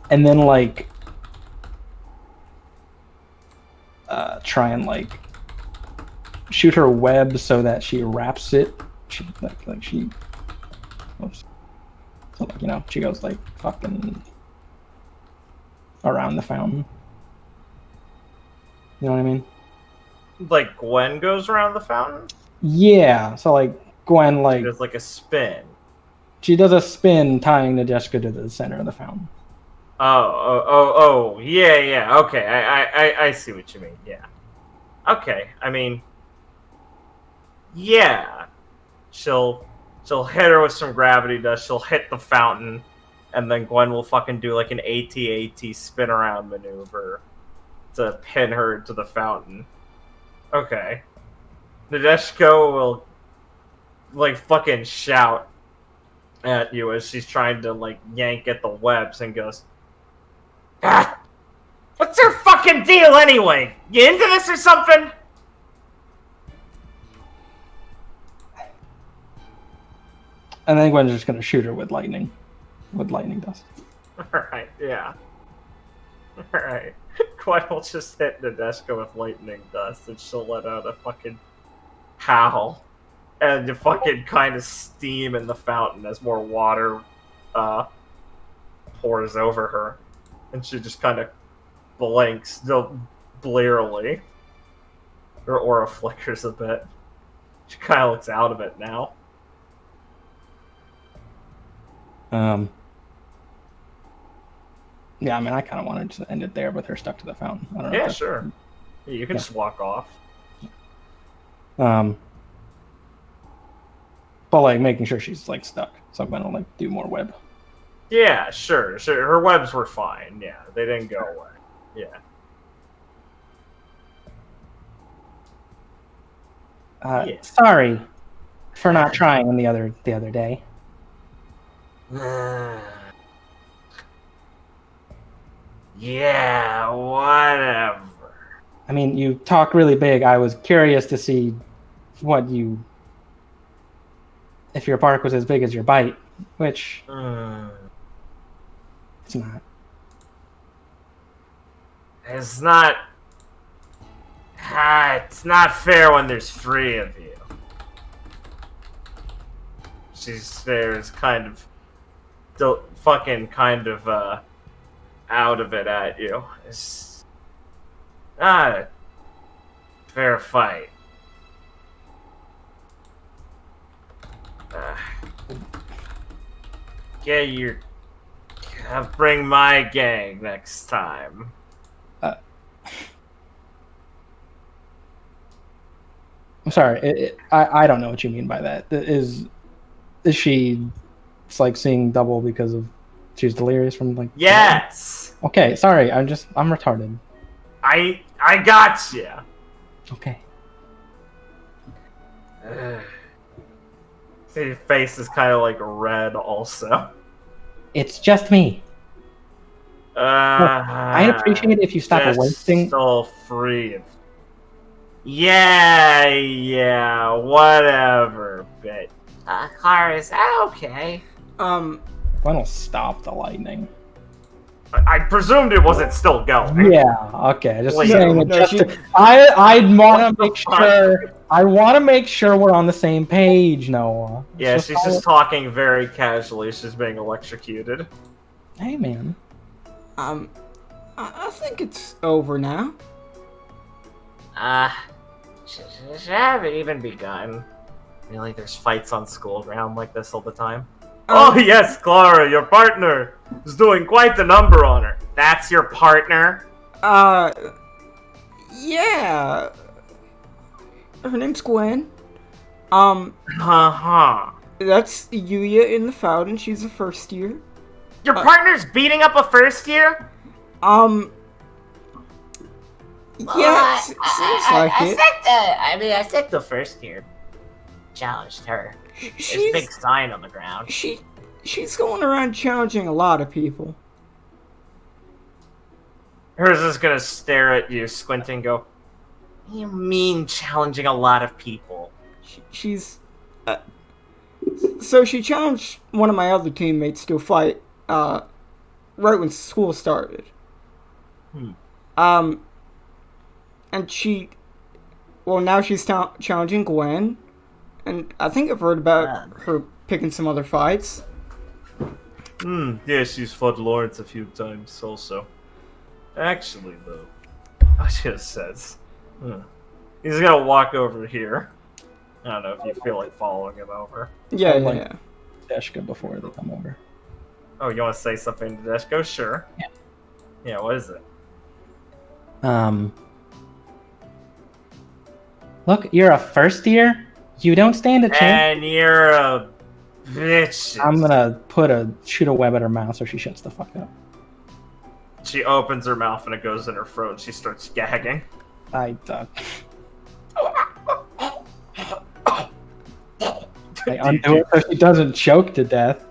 then, like, try and, like, shoot her web so that she wraps it. She, whoops. So, like, you know, she goes, like, fucking around the fountain. You know what I mean? Like Gwen goes around the fountain? Yeah. So, like, Gwen, like, There's like a spin. she does a spin tying Nadeshka to the center of the fountain. Oh, yeah, okay, I see what you mean, yeah. Okay, I mean, yeah. She'll hit her with some gravity dust, she'll hit the fountain, and then Gwen will fucking do like an AT-AT spin around maneuver to pin her to the fountain. Okay. Nadeshko will, like, fucking shout at you as she's trying to, like, yank at the webs and goes, "Ah, what's your fucking deal anyway? You into this or something?" And then Gwen's just gonna shoot her with lightning dust. Alright, yeah. Alright. Gwen will just hit Nadeshko with lightning dust and she'll let out a fucking howl. And the fucking kind of steam in the fountain as more water pours over her. And she just kind of blinks blearily. Her aura flickers a bit. She kind of looks out of it now. Yeah, I mean, I kind of wanted to end it there with her stuck to the fountain. I don't know. Yeah, sure. Yeah, you can just walk off. But, like, making sure she's, like, stuck. So I'm gonna, like, do more web. Yeah, sure. Her webs were fine. Yeah, they didn't go away. Yeah. Yeah. Sorry for not trying the other day. Yeah, whatever. I mean, you talk really big. I was curious to see if your bark was as big as your bite, which it's not. It's not. It's not fair when there's 3 of you. She stares kind of out of it at you. It's not a fair fight. Bring my gang next time. sorry. I don't know what you mean by that. Is she? It's like seeing double because of she's delirious from like. Yes. Okay, sorry. I'm retarded. I gotcha. Okay. See, your face is kind of like red, also. It's just me. I'd appreciate it if you stop wasting. So free. Yeah, whatever. But Clara, is that okay? Gwen will stop the lightning. I presumed it wasn't still going. Yeah. Okay. Just Wait, saying. It no, just she- I want What to the make fuck? sure. I want to make sure we're on the same page, Noah. Yeah, she's just talking very casually. She's being electrocuted. Hey, man. I think it's over now. Should haven't even begun. Really, there's fights on school ground like this all the time. Oh yes, Clara, your partner is doing quite the number on her. That's your partner? Yeah. Her name's Gwen. That's Yuya in the Fountain. She's a first year. Your partner's beating up a first year? Yeah, seems like it. I think the first year challenged her. There's a She's big sign on the ground. she's going around challenging a lot of people. Hers is gonna stare at you, squinting, go, What do you mean challenging a lot of people? She's so she challenged one of my other teammates to a fight right when school started. And now she's challenging Gwen, and I think I've heard about her picking some other fights. Yeah, she's fought Lawrence a few times also. Actually, though, she just says, he's gonna walk over here. I don't know if you feel like following him over. Yeah, like- yeah. Deshka before they come over. Oh, you want to say something to Deshko? Sure. Yeah. Yeah, what is it? Look, you're a first year. You don't stand a chance. And you're a bitch. I'm gonna shoot a web at her mouth so she shuts the fuck up. She opens her mouth and it goes in her throat and she starts gagging. I undo it so she doesn't choke to death.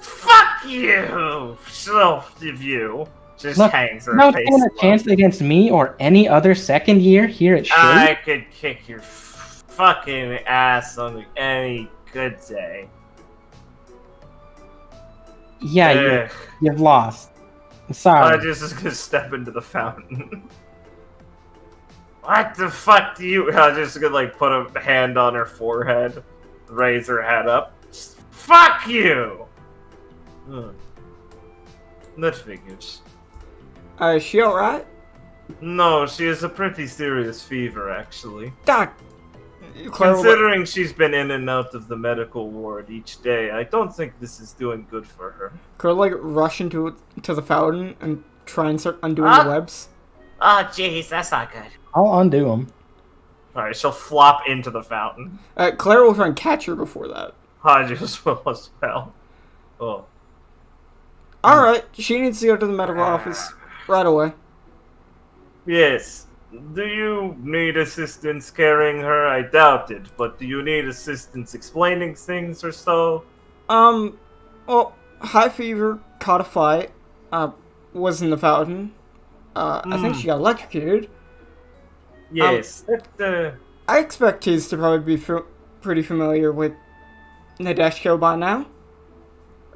Fuck you! Self of you. Just Look, hangs her you don't face. stand a low. chance against me or any other second year here at I Shade. could kick your fucking ass on any good day. Yeah, Ugh. you've lost. I'm I sorry. just gonna step into the fountain. What the fuck do you? I just gonna like put a hand on her forehead, raise her head up. Just, fuck you. That figures. Is she alright? No, she has a pretty serious fever, actually. Doc. Clara, Considering she's been in and out of the medical ward each day, I don't think this is doing good for her. could I, like rush to the fountain and try and start undoing the webs? Oh, jeez, that's not good. I'll undo them. Alright, she'll flop into the fountain. Clara will try and catch her before that. I just will as well. Oh. Alright, she needs to go to the medical office right away. Yes. Do you need assistance carrying her? I doubt it, but do you need assistance explaining things or so? Well, high fever, caught a fight, was in the fountain. I think she got electrocuted. Yes. I expect he's to probably be pretty familiar with Nadeshko by now.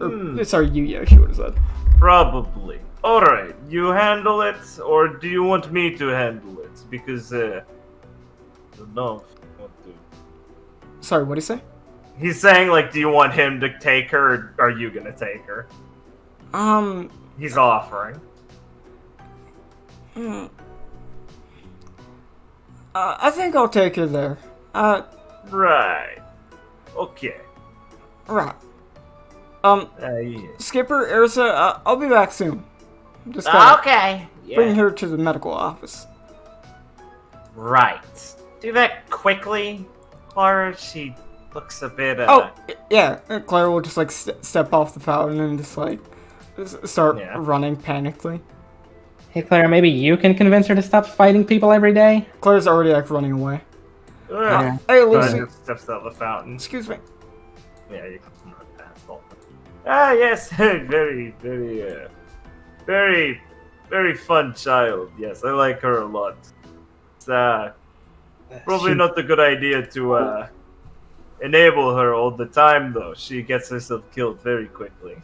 Or, sorry, Yuya, she would have said. Probably. Alright, you handle it, or do you want me to handle it? Because, I don't know if you want to. Sorry, what did he say? He's saying, like, do you want him to take her, or are you gonna take her? He's offering. I think I'll take her there. Right. Okay. Right. Yeah. Skipper, Ersa, I'll be back soon. Just gotta Okay. bring Yeah. her to the medical office. Right. do that quickly, Clara. She looks a bit. Oh, yeah. Clara will just like step off the fountain and just like start running panically. Hey, Clara, maybe you can convince her to stop fighting people every day? Clara's already like running away. Yeah. Hey, Lucy. Steps out of the fountain. Excuse me. Yeah, you can run past all. Ah, yes, very, very fun child. Yes, I like her a lot. It's probably not a good idea to enable her all the time, though. She gets herself killed very quickly.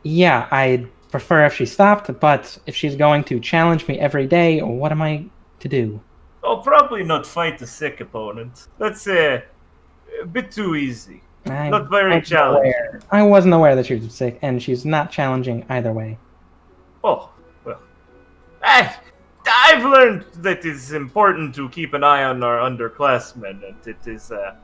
Yeah, I'd prefer if she stopped, but if she's going to challenge me every day, what am I to do? I'll probably not fight a sick opponent. That's a bit too easy. Not very challenging. I wasn't aware that she was sick, and she's not challenging either way. Oh, well. I've learned that it's important to keep an eye on our underclassmen, and it is a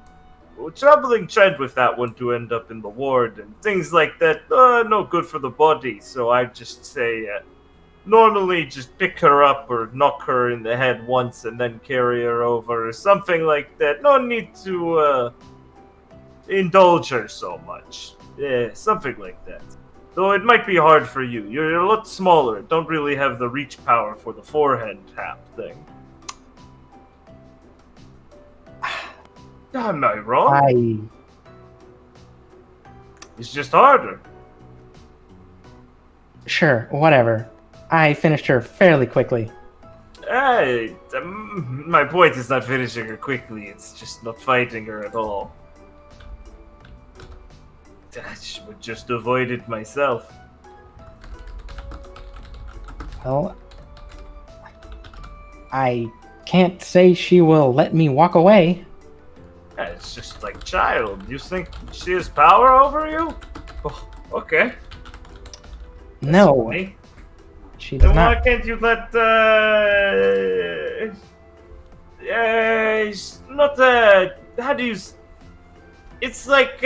troubling trend with that one to end up in the ward and things like that. No good for the body, so I just say, normally just pick her up or knock her in the head once and then carry her over or something like that. No need to indulge her so much. Yeah, something like that. Though it might be hard for you. You're a lot smaller. Don't really have the reach power for the forehand tap thing. Am I wrong? It's just harder. Sure, whatever. I finished her fairly quickly. Hey, my point is not finishing her quickly. It's just not fighting her at all. I would just avoid it myself. Well, I can't say she will let me walk away. Yeah, it's just like child. You think she has power over you? Oh, okay. No, Funny. she does Then why not. can't you let it's not how do you it's like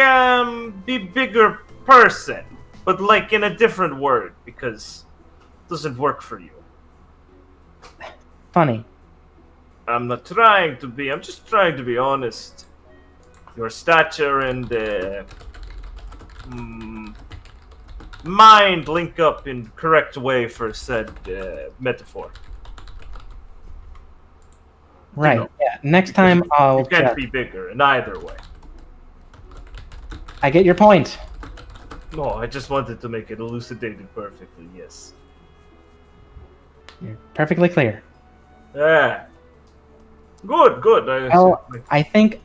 be bigger person, but like in a different word because it doesn't work for you. Funny. I'm not trying to be, I'm just trying to be honest. Your stature and mind link up in correct way for said metaphor. Right. You know, Yeah. Next time I'll. You can't be bigger in either way. I get your point. No, I just wanted to make it elucidated perfectly, yes. You're perfectly clear. Yeah. Good, good. Well, I think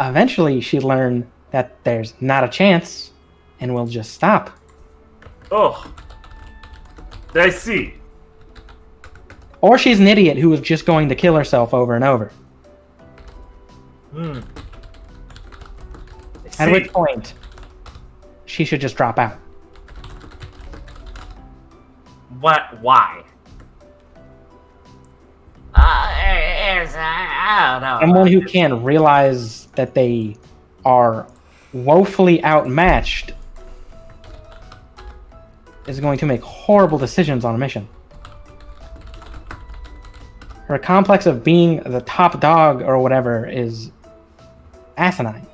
eventually she'd learn that there's not a chance and will just stop. Oh. I see. Or she's an idiot who is just going to kill herself over and over. Hmm. At which point, she should just drop out. What? Why? I don't know. Someone who can't realize that they are woefully outmatched is going to make horrible decisions on a mission. Her complex of being the top dog or whatever is asinine.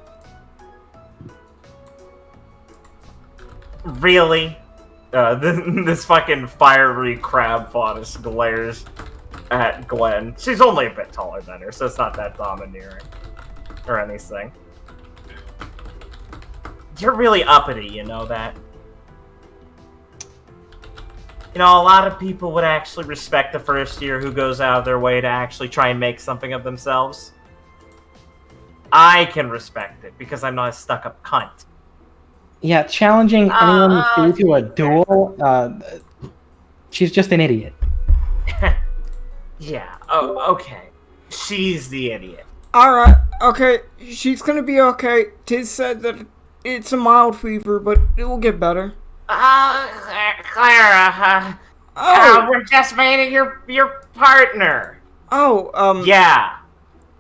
Really? This fucking fiery crab faunus glares at Gwen. She's only a bit taller than her, so it's not that domineering or anything. You're really uppity, you know that? You know, a lot of people would actually respect the first year who goes out of their way to actually try and make something of themselves. I can respect it because I'm not a stuck-up cunt. Yeah, challenging anyone to a duel, she's just an idiot. Yeah, oh, okay. She's the idiot. Alright, okay, she's gonna be okay. Tiz said that it's a mild fever, but it will get better. Clara, we're just meeting your partner. Oh, Yeah.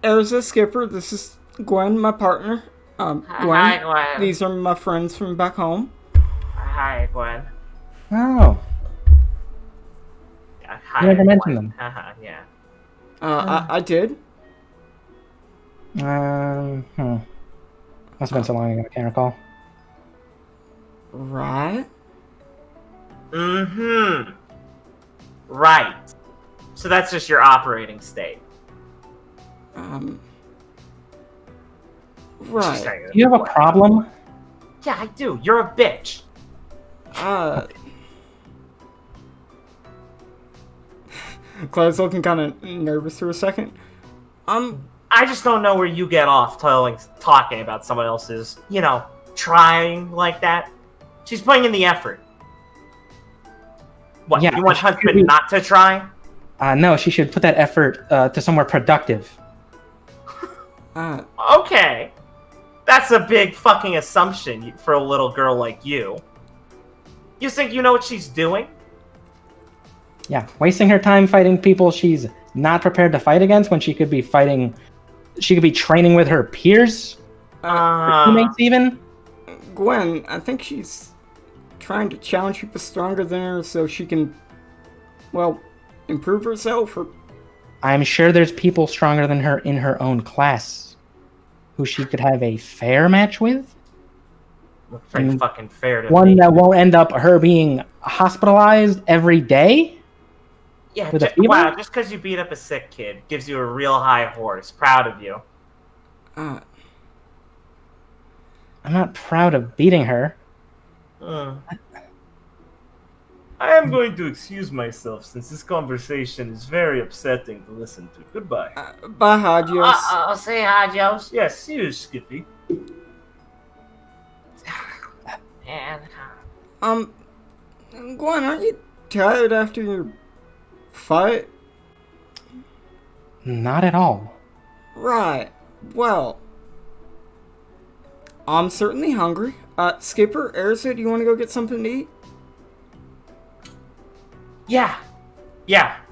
Erza Skipper, this is Gwen, my partner. Gwen, Hi, Gwen. these are my friends from back home. Hi, Gwen. Oh, Hi, you never Gwen. mentioned them. Yeah. I did. Must have been so long ago, I can't recall. Right? Mm-hmm. Right. So that's just your operating state. Right. Do you have a problem? Yeah, I do. You're a bitch. Claire's looking kind of nervous for a second. I just don't know where you get off talking about someone else's, trying like that. She's putting in the effort. What, Yeah, you want husband not to try? No, she should put that effort to somewhere productive. Okay. That's a big fucking assumption for a little girl like you. You think you know what she's doing? Yeah, wasting her time fighting people she's not prepared to fight against when she could be training with her peers? Her teammates even? Gwen, I think she's trying to challenge people stronger than her so she can, well, improve herself. Or... I'm sure there's people stronger than her in her own class who she could have a fair match with. Looks pretty fucking fair to One me. that won't end up her being hospitalized every day? Yeah, with a fever? wow, just because you beat up a sick kid gives you a real high horse. Proud of you. I'm not proud of beating her. I am going to excuse myself since this conversation is very upsetting to listen to. Goodbye. Bye, Hagios. I'll say Hagios. Yes, see you, Skippy. And Gwen, aren't you tired after your fight? Not at all. Right. Well, I'm certainly hungry. Skipper, Erza, do you want to go get something to eat? yeah.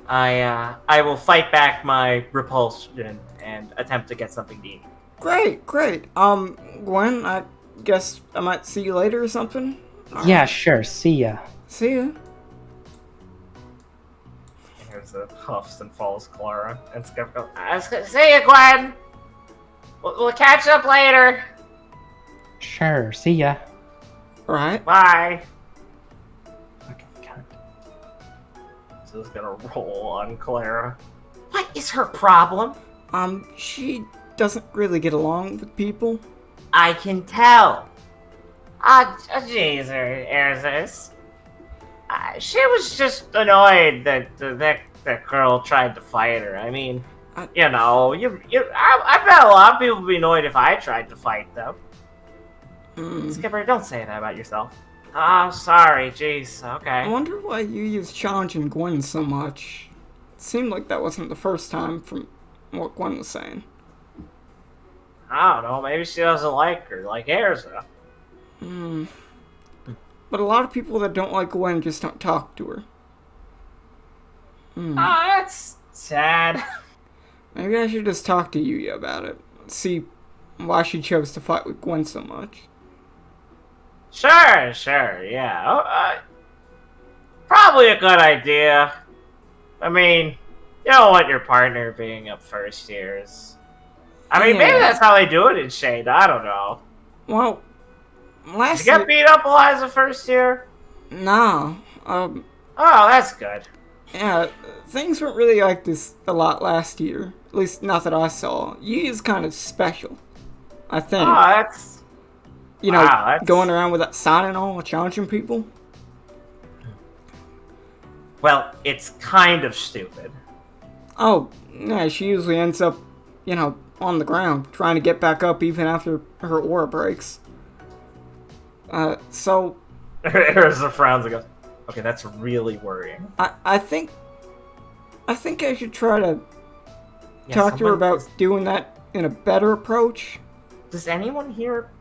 I will fight back my repulsion and attempt to get something to eat. Great. Gwen, I guess I might see you later or something? Yeah, sure. See ya. See ya. Here's a huffs and falls Clara, and Skip goes, see you, Gwen! We'll catch up later! Sure. See ya. Right. Bye! Fucking cunt. So it's gonna roll on Clara. What is her problem? She doesn't really get along with people. I can tell. Jeez, Erzus. She was just annoyed that that girl tried to fight her. I mean, I bet a lot of people would be annoyed if I tried to fight them. Skipper, don't say that about yourself. Oh, sorry, jeez, okay. I wonder why you use challenging Gwen so much. It seemed like that wasn't the first time from what Gwen was saying. I don't know, maybe she doesn't like her, like Erza. But a lot of people that don't like Gwen just don't talk to her. Oh, that's sad. Maybe I should just talk to Yuya about it. See why she chose to fight with Gwen so much. Sure, yeah. Probably a good idea. I mean, you don't want your partner being up first years. I mean, maybe that's how they do it in Shade. I don't know. Well, Did you get beat up, Eliza, first year? No. Oh, that's good. Yeah, things weren't really like this a lot last year. At least not that I saw. Yuya's kind of special, I think. Oh, that's... Going around with that sign and all, challenging people. Well, it's kind of stupid. Oh, yeah, she usually ends up, on the ground, trying to get back up even after her aura breaks. So... Erza frowns and goes, okay, that's really worrying. I think I should try to talk to her about doing that in a better approach. Does anyone here...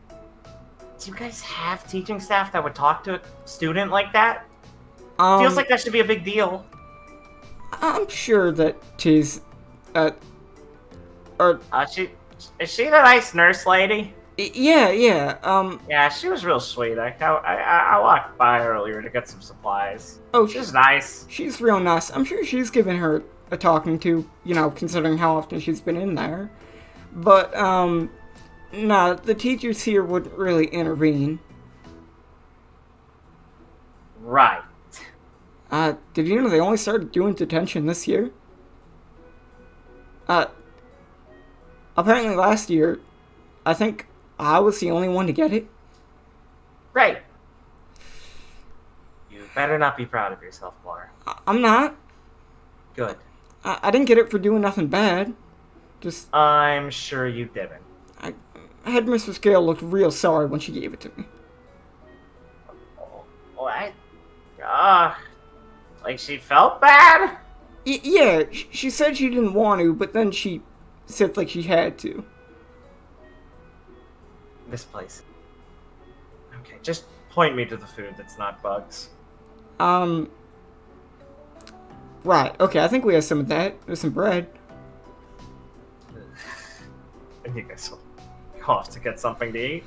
Do you guys have teaching staff that would talk to a student like that? Feels like that should be a big deal. I'm sure that tis... Is she the nice nurse lady? Yeah. Yeah, she was real sweet. I walked by earlier to get some supplies. Oh, she's nice. She's real nice. I'm sure she's given her a talking to, considering how often she's been in there. But, nah, the teachers here wouldn't really intervene. Right. Did you know they only started doing detention this year? Apparently last year, I think I was the only one to get it. Great. You better not be proud of yourself, Clara. I'm not. Good. I didn't get it for doing nothing bad. Just, I'm sure you didn't. Headmistress Gale looked real sorry when she gave it to me. What? Like she felt bad? Yeah, she said she didn't want to, but then she said like she had to. This place. Okay, just point me to the food that's not bugs. Right, okay, I think we have some of that. There's some bread. And you guys will go off to get something to eat?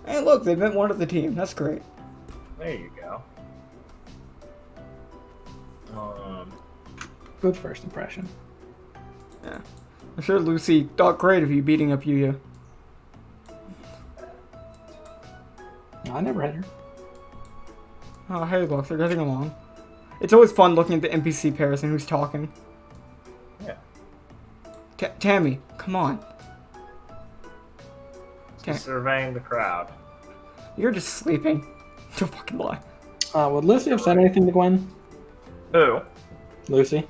Hey, look, they met one of the team. That's great. There you go. Good first impression. Yeah. I'm sure Lucy thought great of you beating up Yuya. No, I never had her. Oh, hey, look, they're getting along. It's always fun looking at the NPC pairs and who's talking. Yeah. Tammy, come on. Just surveying the crowd. You're just sleeping. Don't fucking lie. Would Lucy have said anything to Gwen? Who? Lucy?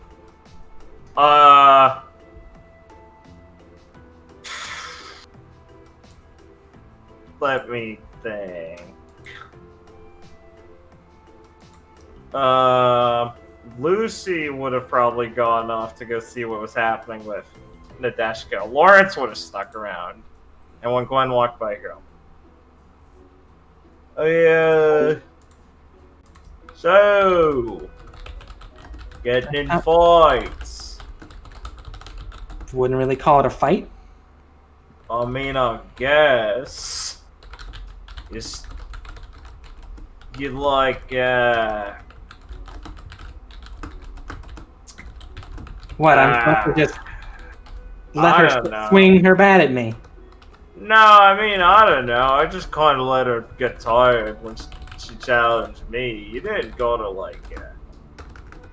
Let me think. Lucy would have probably gone off to go see what was happening with Nadeshko. Lawrence would have stuck around. And when Gwen walked by, go, oh yeah. So, getting in fights. Wouldn't really call it a fight. I mean, I guess. You'd like, What, I'm supposed to just let I her don't know. swing her bat at me? No, I mean, I don't know. I just kind of let her get tired when she challenged me. You didn't gotta, like,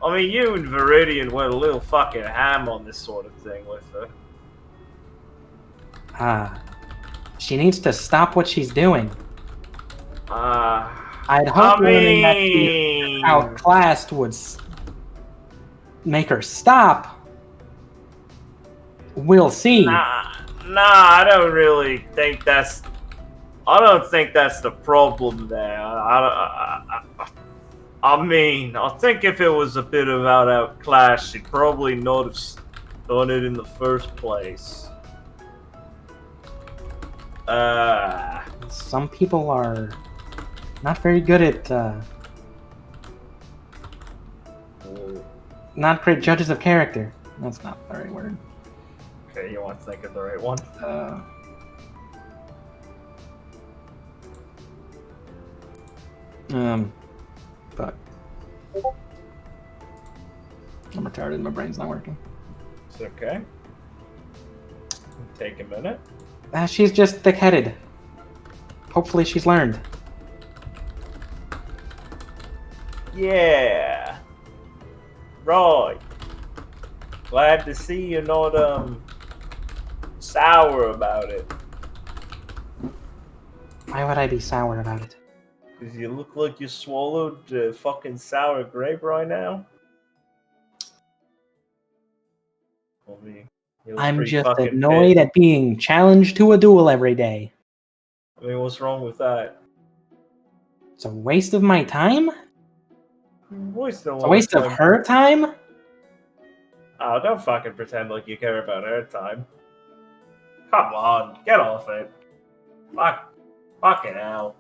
I mean, you and Viridian went a little fucking ham on this sort of thing with her. She needs to stop what she's doing. I'd hope I learning that she's mean... outclassed would make her stop. We'll see. Nah, I don't really think that's... I don't think that's the problem there. I mean, I think if it was a bit of outclass, she'd probably not have done it in the first place. Some people are not very good at, not great judges of character. That's not the right word. Okay, you want to think of the right one? But I'm retarded. My brain's not working. It's okay. Take a minute. She's just thick-headed. Hopefully she's learned. Yeah. Right. Glad to see you're not, sour about it. Why would I be sour about it? Because you look like you swallowed a fucking sour grape right now. I mean, you look I'm pretty just fucking annoyed pissed. at being challenged to a duel every day. I mean, what's wrong with that? It's a waste of my time? It's It's a waste of her time? Oh, don't fucking pretend like you care about her time. Come on, get off it. Fucking hell.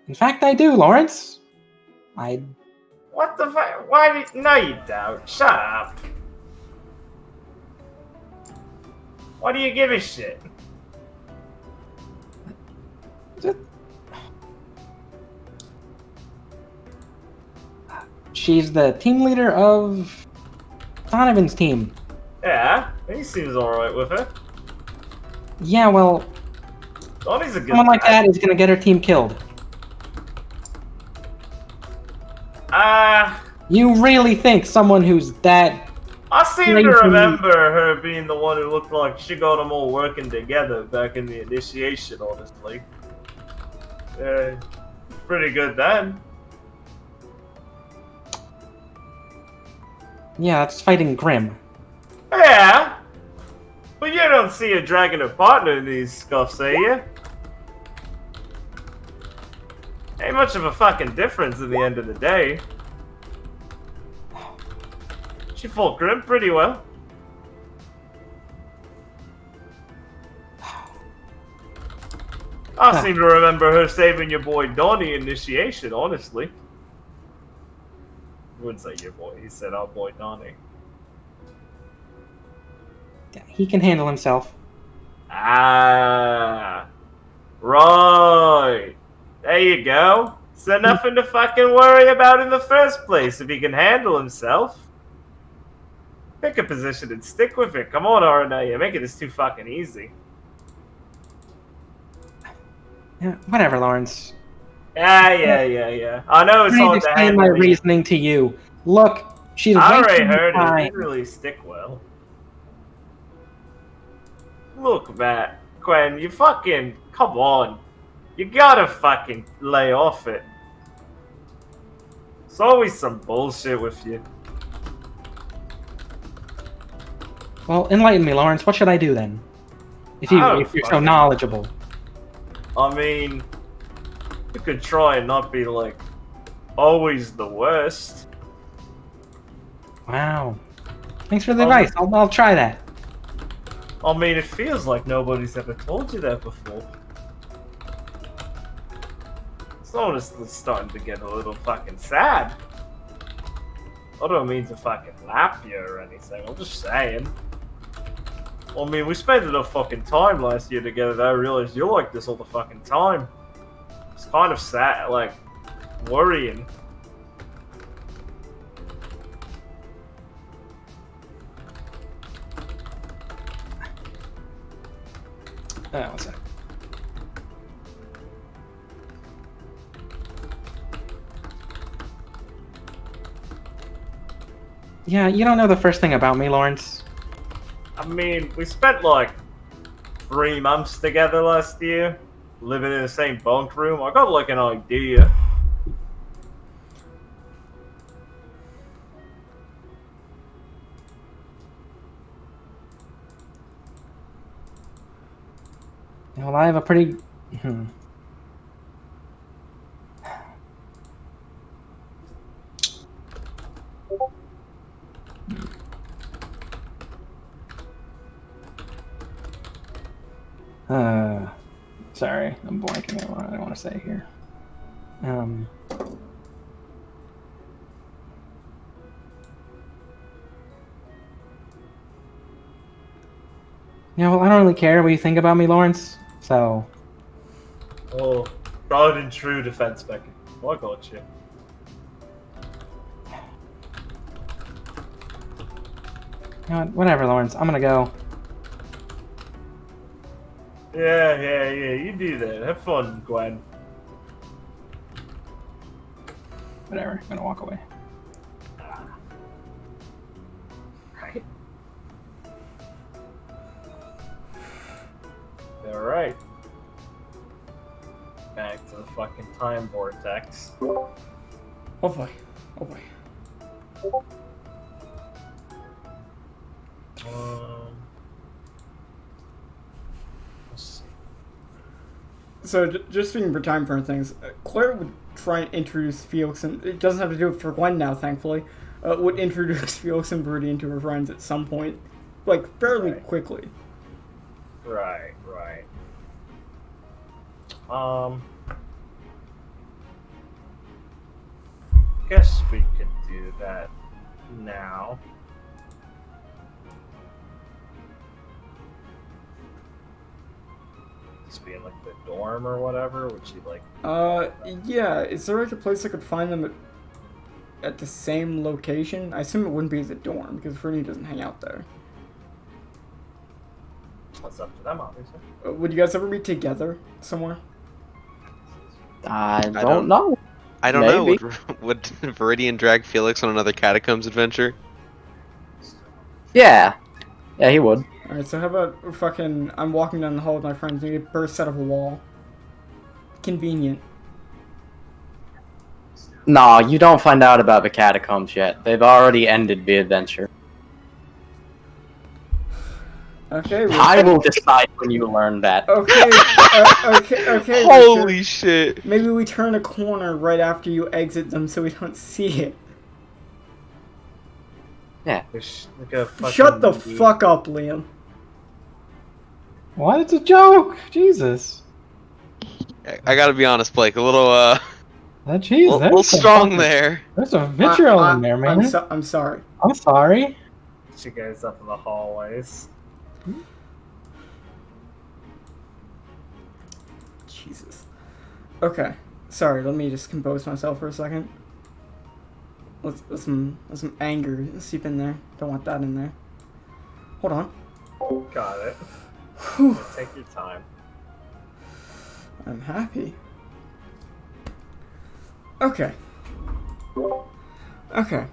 In fact I do, Lawrence. What the fuck? Why did... No, you don't. Shut up. Why do you give a shit? She's the team leader of Donovan's team. Yeah, he seems alright with it. Yeah, well, Donnie's a good someone like guy. that is gonna get her team killed. You really think someone who's that... I seem to Crazy. remember her being the one who looked like she got them all working together back in the initiation, honestly. Pretty good then. Yeah, that's fighting Grim. Yeah, but you don't see her dragging her partner in these scuffs, are you? Ain't much of a fucking difference in the end of the day. She fought Grim pretty well. I seem to remember her saving your boy Donnie initiation, honestly. I wouldn't say your boy, he said our boy Donnie. Yeah, he can handle himself. Ah, right. There you go. So nothing to fucking worry about in the first place if he can handle himself. Pick a position and stick with it. Come on, RNA, you're making this too fucking easy. Yeah, whatever, Lawrence. Yeah. I know it's I need to hard to explain my handle. reasoning to you. Look, she's I already wasting heard it. time. It didn't really stick well. Look, Matt, Gwen, you fucking come on. You gotta fucking lay off it. It's always some bullshit with you. Well, enlighten me, Lawrence. What should I do then? If you're so fucking- knowledgeable. I mean, you could try and not be like always the worst. Wow. Thanks for the advice. I'll try that. I mean, it feels like nobody's ever told you that before. Someone's starting to get a little fucking sad. I don't mean to fucking lap you or anything, I'm just saying. I mean, we spent enough fucking time last year together that I realized you're like this all the fucking time. It's kind of sad, like, worrying. One sec. Yeah, you don't know the first thing about me, Lawrence. I mean, we spent like 3 months together last year, living in the same bunk room. I got like an idea. Well, I have a pretty... Sorry, I'm blanking on what I want to say here. Yeah, well, I don't really care what you think about me, Lawrence. So, Oh, tried and true defense, Becky. Oh, I got you. you know what? Whatever, Lawrence. I'm gonna go. Yeah, you do that. Have fun, Gwen. Whatever. I'm gonna walk away. Right. Alright. Back to the fucking time vortex. Oh boy. Oh boy. Let's see. So, just speaking for time frame things, Clara would try and introduce Felix, and it doesn't have to do it for Gwen now, thankfully, would introduce Felix and Broody into her friends at some point, like, fairly quickly. Right. Guess we could do that now. Just be in like the dorm or whatever. Would she like? Yeah. Is there like a place I could find them at at the same location. I assume it wouldn't be the dorm because Viridian doesn't hang out there. What's up to them, obviously. Would you guys ever be together somewhere? I don't- don't know. I don't know. Maybe. Would Viridian drag Felix on another catacombs adventure? Yeah. Yeah, he would. Alright, so how about fucking... I'm walking down the hall with my friends and we get burst out of a wall. Convenient. No, you don't find out about the catacombs yet. They've already ended the adventure. Okay, I will decide when you learn that. Okay. Holy Richard. shit! Maybe we turn a corner right after you exit them so we don't see it. There's like a fucking Shut the movie. fuck up, Liam. What? It's a joke. Jesus. I gotta be honest, Blake. A little Jeez, little there's some strong fucking- there. There's some vitriol in there, man. I'm sorry. I'm sorry. She goes up in the hallways. Jesus. Okay. Sorry, let me just compose myself for a second. Let some anger seep in there. Don't want that in there. Hold on. Got it. Whew. Take your time. I'm happy. Okay. Okay.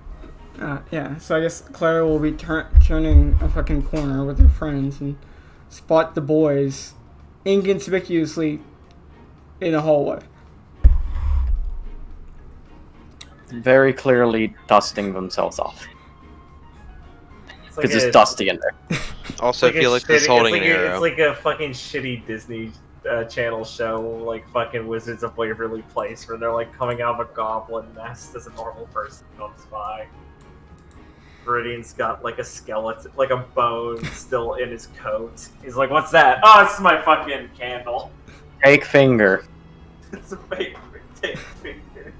Yeah, so I guess Clara will be turning a fucking corner with her friends and spot the boys inconspicuously in a hallway. Very clearly dusting themselves off. It's Because it's dusty in there. Also, like a Felix is shitty- holding it's an like arrow. It's like a fucking shitty Disney Channel show, like fucking Wizards of Waverly Place, where they're like coming out of a goblin nest as a normal person comes by. Viridian's got like a skeleton, like a bone still in his coat. He's like, "What's that?" "Oh, it's my fucking candle." Fake finger. It's a fake finger.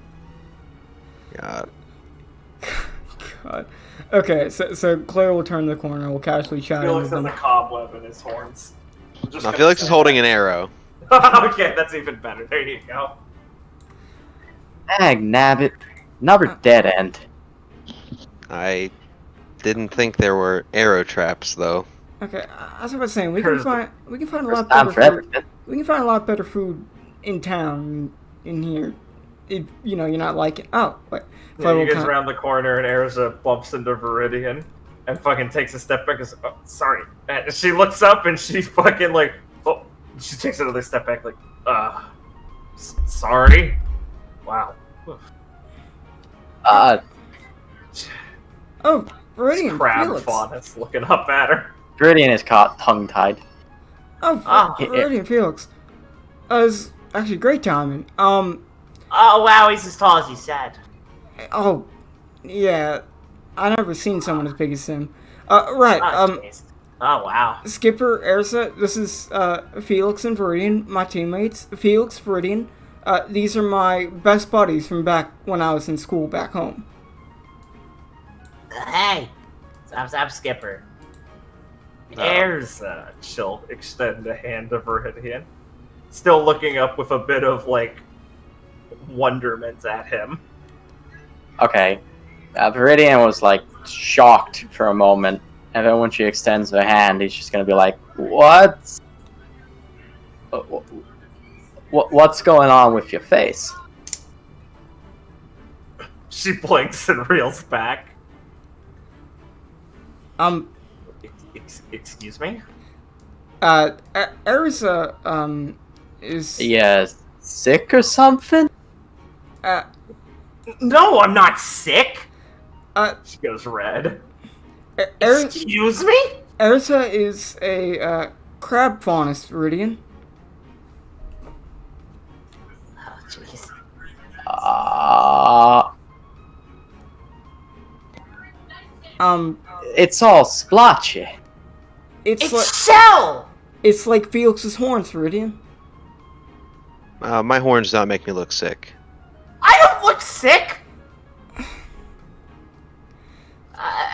God. God. Okay, so Clara will turn the corner. We'll casually chat Felix with has them. a cobweb in his horns. I'm just Now gonna Felix say is holding that. an arrow. Okay, that's even better. There you go. Ag nabbit. Another dead end. I didn't think there were arrow traps though. Okay, as I was saying, we can find a lot Time better for food. everything. We can find a lot better food in town, in here. If you're not liking. Oh, wait. Yeah, Clara he will goes kinda- around the corner and Erza bumps into Viridian and fucking takes a step back and goes, "Oh, sorry." And she looks up and she's fucking like, oh, she takes another step back like, sorry? Wow. Oh, Viridian, Crab Felix. faunus looking up at her. Viridian is caught tongue-tied. Oh, Ah. Viridian, Felix. It's actually great timing. Oh wow, he's as tall as you said. Oh, yeah. I never seen someone as big as him. Right. Oh, jeez. Oh wow. Skipper, Ersa, this is Felix and Viridian, my teammates. Felix, Viridian. These are my best buddies from back when I was in school back home. Hey, I'm Skipper. Erza, she'll extend a hand to Viridian. Still looking up with a bit of, like, wonderment at him. Okay. Viridian was like shocked for a moment, and then when she extends her hand, he's just gonna be like, "What? What's going on with your face?" She blinks and reels back. Excuse me? Ersa, is... Yeah, sick or something? No, I'm not sick! Uh, She goes red. Excuse me? Ersa is a, crab faunus, Viridian. Oh jeez. It's all splotchy. It's Shell! It's like Felix's horns, Viridian. My horns do not make me look sick. I don't look sick!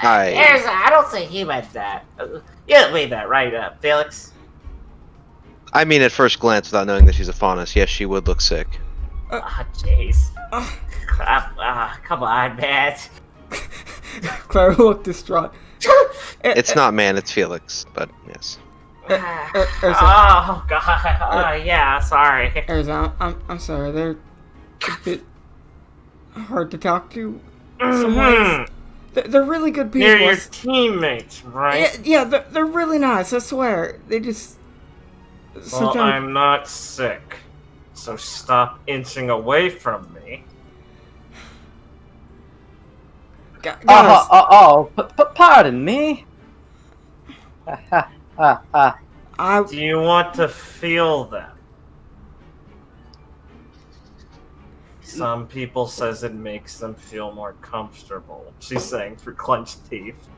I don't think he meant that. You didn't mean that, right, Felix? I mean, at first glance, without knowing that she's a faunus, yes, she would look sick. Ah, jeez. Come on, man. Clara looked distraught. It's not man, it's Felix, but yes. Oh god. Yeah, sorry. Arizona, I'm sorry. They're a bit hard to talk to. Sometimes. They're really good people. They're your teammates, right? Yeah, they're really nice. I swear. They just. Well, Sometimes. I'm not sick, so stop inching away from me. Guys, Pardon me. I. Do you want to feel them? Some people says it makes them feel more comfortable. She's saying through clenched teeth.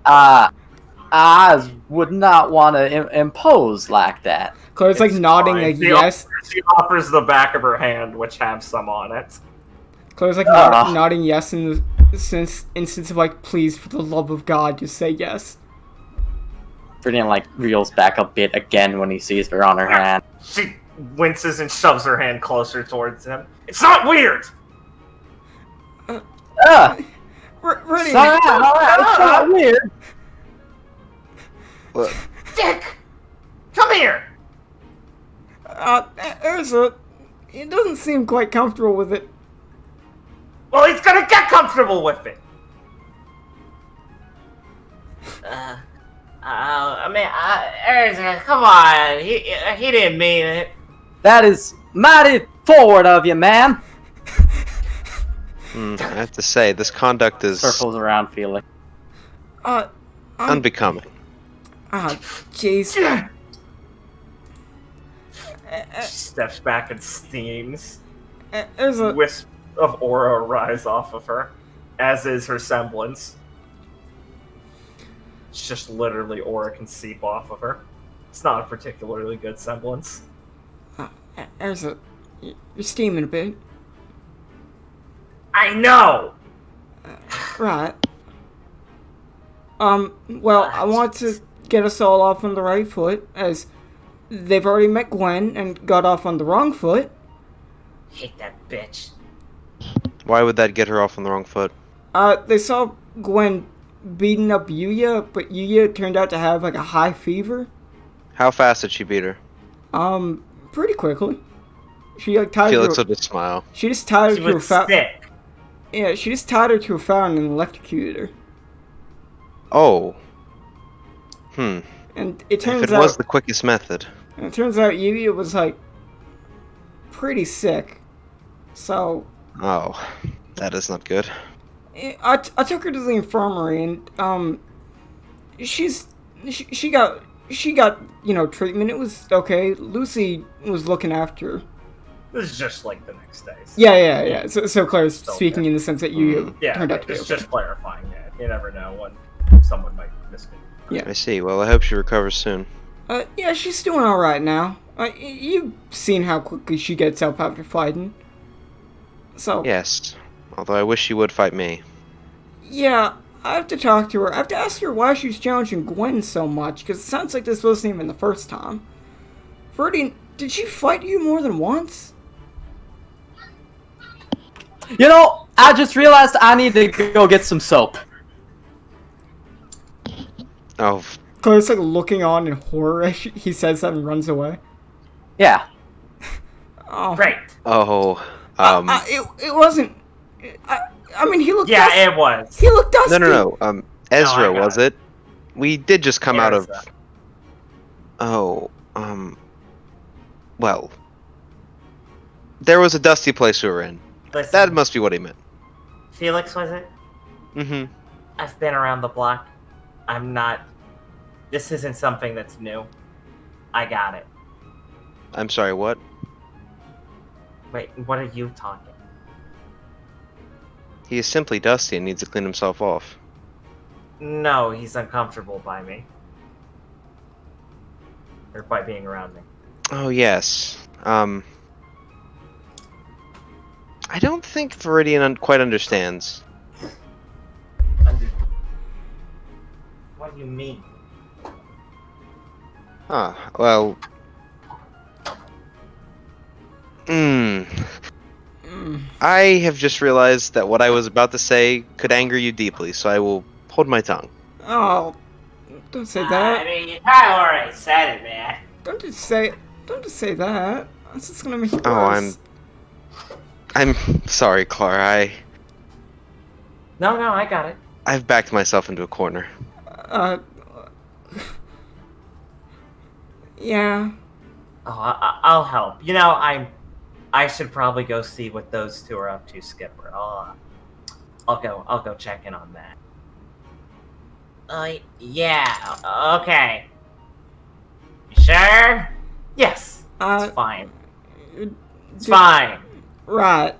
I would not want to impose like that. Clara's like It's nodding fine. like She yes. She offers the back of her hand, which have some on it. Clara's like nodding yes in the instance of like, please, for the love of God, just say yes. Brittany like reels back a bit again when he sees her on her hand. She winces and shoves her hand closer towards him. It's not weird! Ready? It's not weird. What? Dick! Come here! Urza, he doesn't seem quite comfortable with it. Well, he's gonna get comfortable with it! Erza, come on. He didn't mean it. That is mighty forward of you, man. I have to say, this conduct is Circles around Felix. unbecoming. Jeez. Steps back and steams. Urza, Wisp of aura rise off of her, as is her semblance. It's just literally aura can seep off of her. It's not a particularly good semblance. Urza, you're steaming a bit. I know! Right. Well, I want to get us all off on the right foot, as they've already met Gwen and got off on the wrong foot. Hate that bitch. Why would that get her off on the wrong foot? They saw Gwen beating up Yuya, but Yuya turned out to have, like, a high fever. How fast did she beat her? Pretty quickly. She, like, tied Felix her... will just smile. She just tied her She to a was sick. Yeah, she just tied her to a fountain and electrocuted her. Oh. And it turns If it out... was the quickest method. And it turns out Yuya was, like, pretty sick. So... Oh. That is not good. I took her to the infirmary, and, she got, treatment. It was okay. Lucy was looking after her. This is just like the next day. Yeah. So Claire's Still speaking okay. in the sense that Yuya Yeah, turned out to be it's okay. just clarifying that. You never know when someone might miss it. I see. Well, I hope she recovers soon. Yeah, she's doing alright now. You've seen how quickly she gets up after fighting. So... Yes. Although I wish she would fight me. Yeah, I have to talk to her. I have to ask her why she's challenging Gwen so much, because it sounds like this wasn't even the first time. Ferdy, did she fight you more than once? You know, I just realized I need to go get some soap. Oh, Claire's like looking on in horror as he says that and runs away. Yeah. Oh. Great. oh. It wasn't... I mean, he looked... Yeah, dusty. it was. He looked dusty. No. Ezra, I got was it? We did just come out of... Erza. Oh, well... There was a dusty place we were in. Listen, That must be what he meant. Felix, was it? Mm-hmm. I've been around the block. I'm not... This isn't something that's new. I got it. I'm sorry, what? Wait, what are you talking? He is simply dusty and needs to clean himself off. No, he's uncomfortable by me. Or by being around me. Oh, yes. I don't think Viridian quite understands. What do you mean? Huh, well... I have just realized that what I was about to say could anger you deeply, so I will hold my tongue. Oh, don't say I that. mean, you kind of already said it, man. Don't just say that. That's just gonna make it Oh, worse. I'm sorry, Clara. No, I got it. I've backed myself into a corner. Uh, yeah. Oh, I'll help. You know, I should probably go see what those two are up to, Skipper. I'll go check in on that. Yeah. Okay. You sure? Yes. It's fine. It's fine. Right.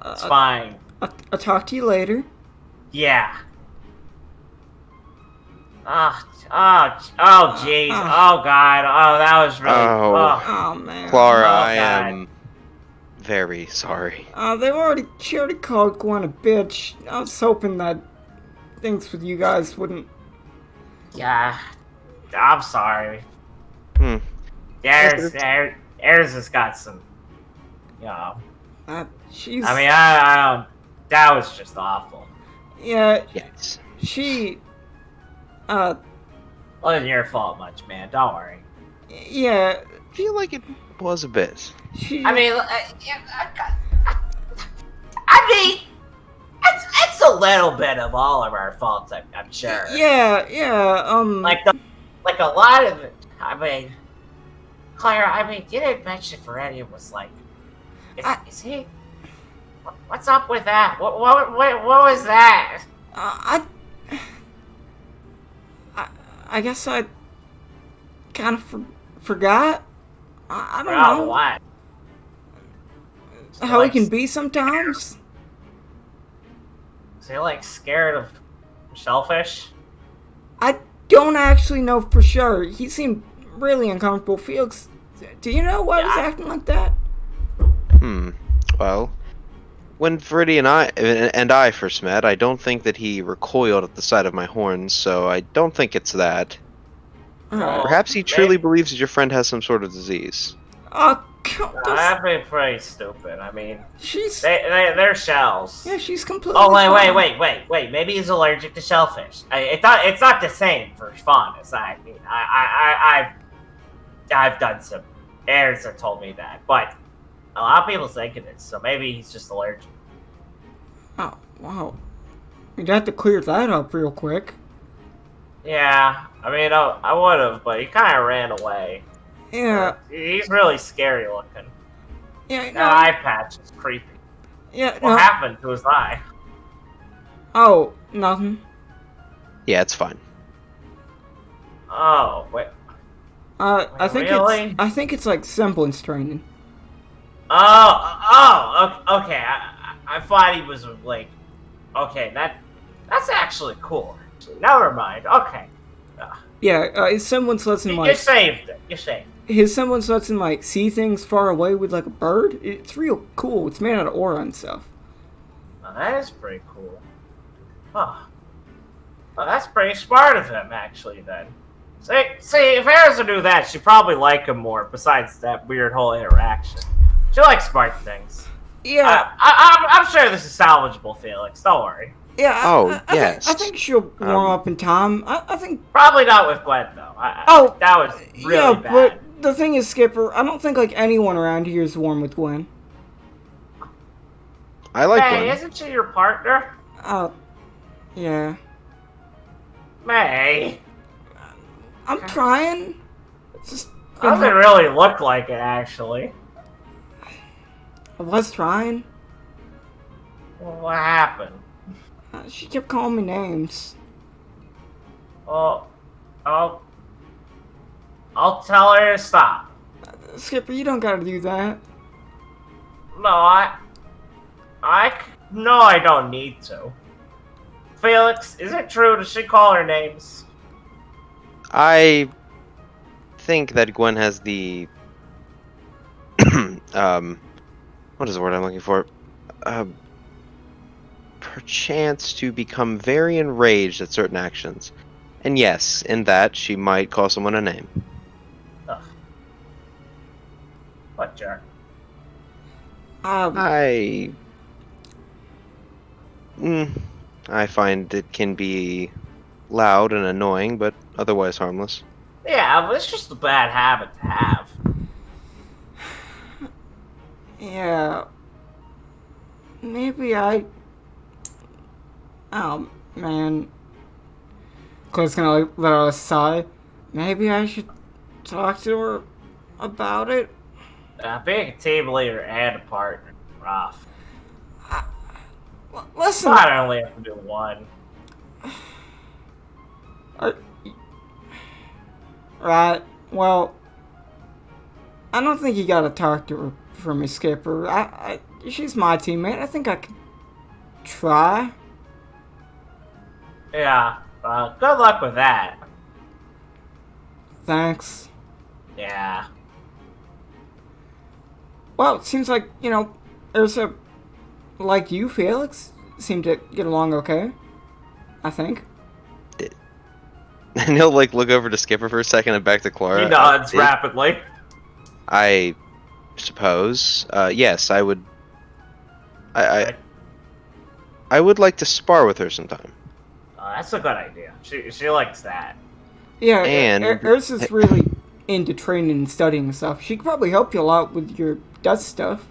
It's fine. I'll talk to you later. Yeah. Oh, jeez. Ah. Oh, God. Oh, that was really... Oh. Oh man. Clara, Oh, I God. am very sorry. She already called Gwen a bitch. I was hoping that things with you guys wouldn't. Yeah. I'm sorry. Hmm. Eris has got some... You know... She's. I mean, I don't... That was just awful. Yeah. Yes. She. Wasn't your fault much, man. Don't worry. Yeah. I feel like it was a bit. She. I mean, it's a little bit of all of our faults, I'm sure. Yeah. Like a lot of it. I mean, Clara. I mean, you didn't mention Feredium was like. Is he? What's up with that? What was that? I guess I kind of forgot. I don't Oh, know what? how he can be sometimes. Is he like scared of shellfish? I don't actually know for sure. He seemed really uncomfortable. Felix, do you know why he's acting like that? Well, when Viridian and I first met, I don't think that he recoiled at the sight of my horns, so I don't think it's that. Perhaps he truly believes that your friend has some sort of disease. That'd be pretty stupid. I mean, she's they're shells. Yeah, she's completely. Oh fine. wait. Maybe he's allergic to shellfish. It's not the same for faunas. I mean, I've done some. Errors have told me that, but a lot of people think it is. So maybe he's just allergic. Oh wow, you'd have to clear that up real quick. Yeah, I mean, I would have, but he kind of ran away. Yeah. He's really scary looking. Yeah. No. That eye patch is creepy. Yeah. What happened to his eye? Oh, nothing. Yeah, it's fine. Oh, wait. I think really? I think it's like semblance training. Okay. I thought he was like, okay, that's actually cool. Never mind. Okay. Yeah, his semblance lets him You like. saved it. You saved it. His semblance lets him like see things far away with like a bird. It's real cool. It's made out of aura and stuff. Oh, that is pretty cool. Huh. Well, that's pretty smart of him, actually. Then. See, if Erza knew that, she'd probably like him more. Besides that weird whole interaction, she likes smart things. Yeah. I'm sure this is salvageable, Felix. Don't worry. Yeah. Yes. I think she'll warm up in time. I think. Probably not with Gwen though. That was really bad. But the thing is, Skipper, I don't think like anyone around here is warm with Gwen. I like May, Gwen. isn't she your partner? Yeah. May. I'm trying. It's just Doesn't really look like it, actually. I was trying. Well, what happened? She kept calling me names. Well, I'll tell her to stop. Skipper, you don't gotta do that. No, I don't need to. Felix, is it true? Does she call her names? I think that Gwen has the what is the word I'm looking for? Perchance to become very enraged at certain actions. And yes, in that she might call someone a name. Ugh. What jerk? I I find it can be loud and annoying, but otherwise harmless. Yeah, but it's just a bad habit to have. yeah. Maybe I. Oh man. Claire's gonna like let out a sigh. Maybe I should talk to her about it. Being a team leader and a partner, rough. Listen. I only have to do one. Right. Well, I don't think you gotta talk to her for me, Skipper. She's my teammate. I think I can try. Yeah, good luck with that. Thanks. Yeah. Well, it seems like, Ursa, like you, Felix, seem to get along okay. I think. And he'll like look over to Skipper for a second and back to Clara. He nods rapidly. I suppose. Yes, I would. I would like to spar with her sometime. That's a good idea. She likes that. Yeah, And- Ursa's really into training and studying and stuff. She could probably help you a lot with your dust stuff.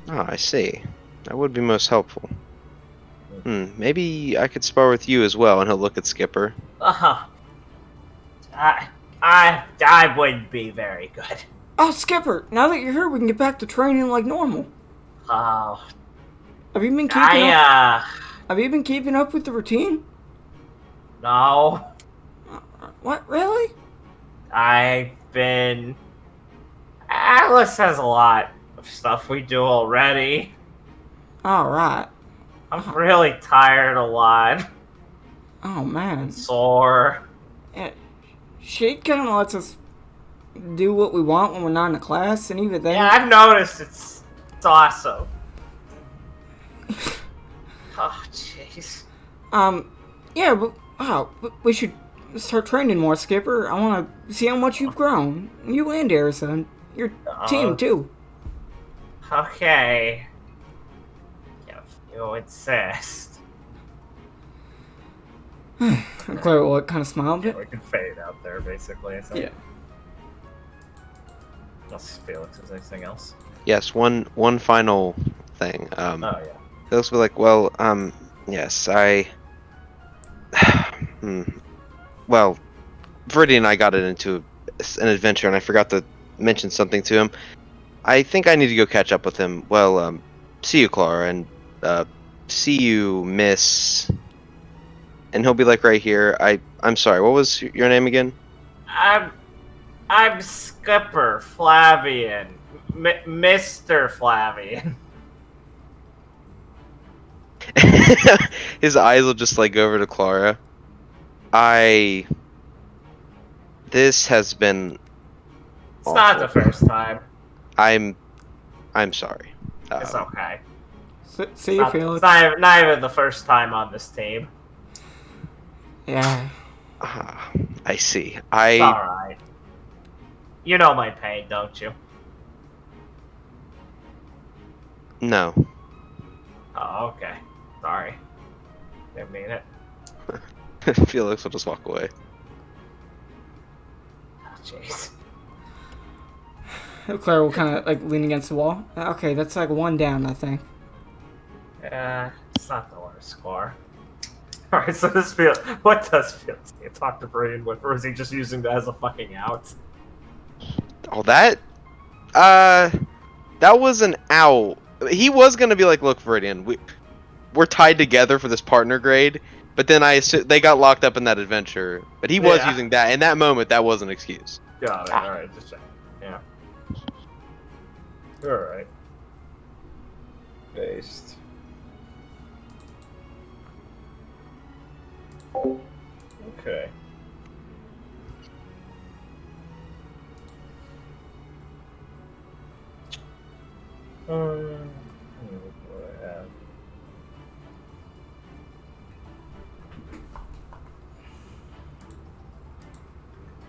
Oh, I see. That would be most helpful. Maybe I could spar with you as well, and he'll look at Skipper. I wouldn't be very good. Oh, Skipper, now that you're here, we can get back to training like normal. Oh, Have you been keeping up? Have you been keeping up with the routine? No. What, really? I've been... Alice has a lot of stuff we do already. Alright. I'm really tired a lot. Oh, man. Sore. Yeah, she kind of lets us do what we want when we're not in the class, and even then... Yeah, I've noticed. It's awesome. Oh, jeez. Yeah, but we should start training more, Skipper. I want to see how much you've grown. You and Harrison. Your team, too. Okay. If you insist. Clara will kind of smile a bit. We can fade out there, basically. So. Yeah. Unless Felix has anything else. Yes, one final thing. Oh, yeah. Felix will be like, well, yes, I... Well, Viridian and I got into an adventure, and I forgot to mention something to him. I think I need to go catch up with him. Well, see you, Clara, and, see you, Miss... And he'll be like right here. I'm sorry, what was your name again? I'm Skipper Flavian. Mr. Flavian. His eyes will just like go over to Clara. This has been It's not the first time. I'm sorry. It's okay. See you, Felix. It's not even the first time on this team. Yeah. I see. It's alright. You know my pain, don't you? No. Oh, okay. Sorry. Didn't mean it. Felix will just walk away. Oh, jeez. Clara will kind of like lean against the wall. Okay, that's like one down, I think. It's not the worst score. Alright, so this feels... What does Felix need to talk to Brian with, or is he just using that as a fucking out? Oh, that was an out. He was gonna be like, look, Viridian, we're tied together for this partner grade, but then they got locked up in that adventure. But he was using that in that moment. That was an excuse. Got it. Alright, just check. Yeah. Alright. Based. Okay. What do I have?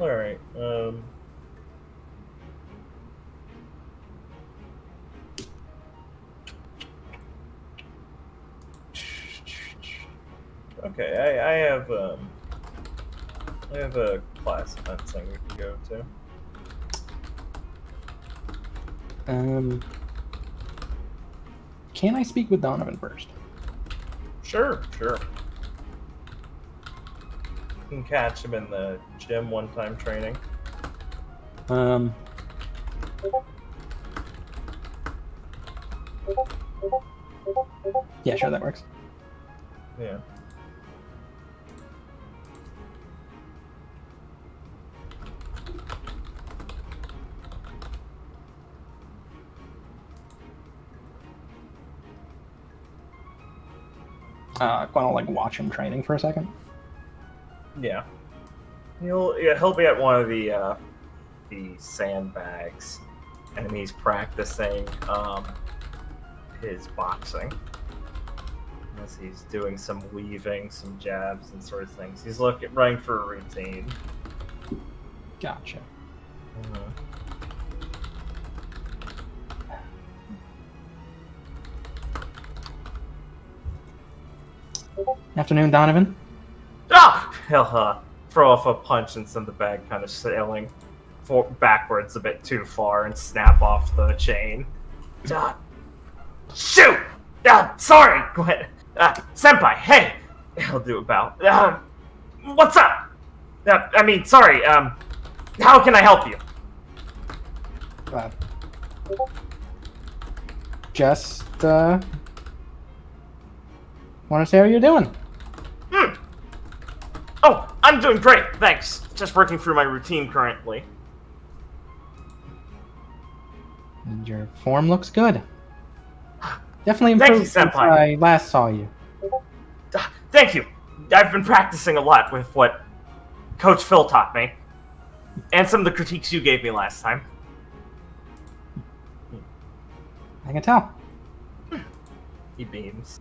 Alright, Okay, I have a class fencing we can go to. Can I speak with Donovan first? Sure. You can catch him in the gym one-time training. Yeah, sure, that works. Yeah. Gwen will like watch him training for a second. Yeah. He'll be at one of the sandbags, and he's practicing his boxing. As he's doing some weaving, some jabs, and sort of things. He's running for a routine. Gotcha. Afternoon, Donovan. Ah! He'll throw off a punch and send the bag kind of sailing backwards a bit too far and snap off the chain. Shoot! Sorry, Gwen. Senpai, hey! He'll do about. What's up? Sorry, how can I help you? Just, want to see how you're doing. Oh, I'm doing great, thanks. Just working through my routine currently. And your form looks good. Definitely improved since I last saw you. Thank you. I've been practicing a lot with what Coach Phil taught me. And some of the critiques you gave me last time. I can tell. He beams.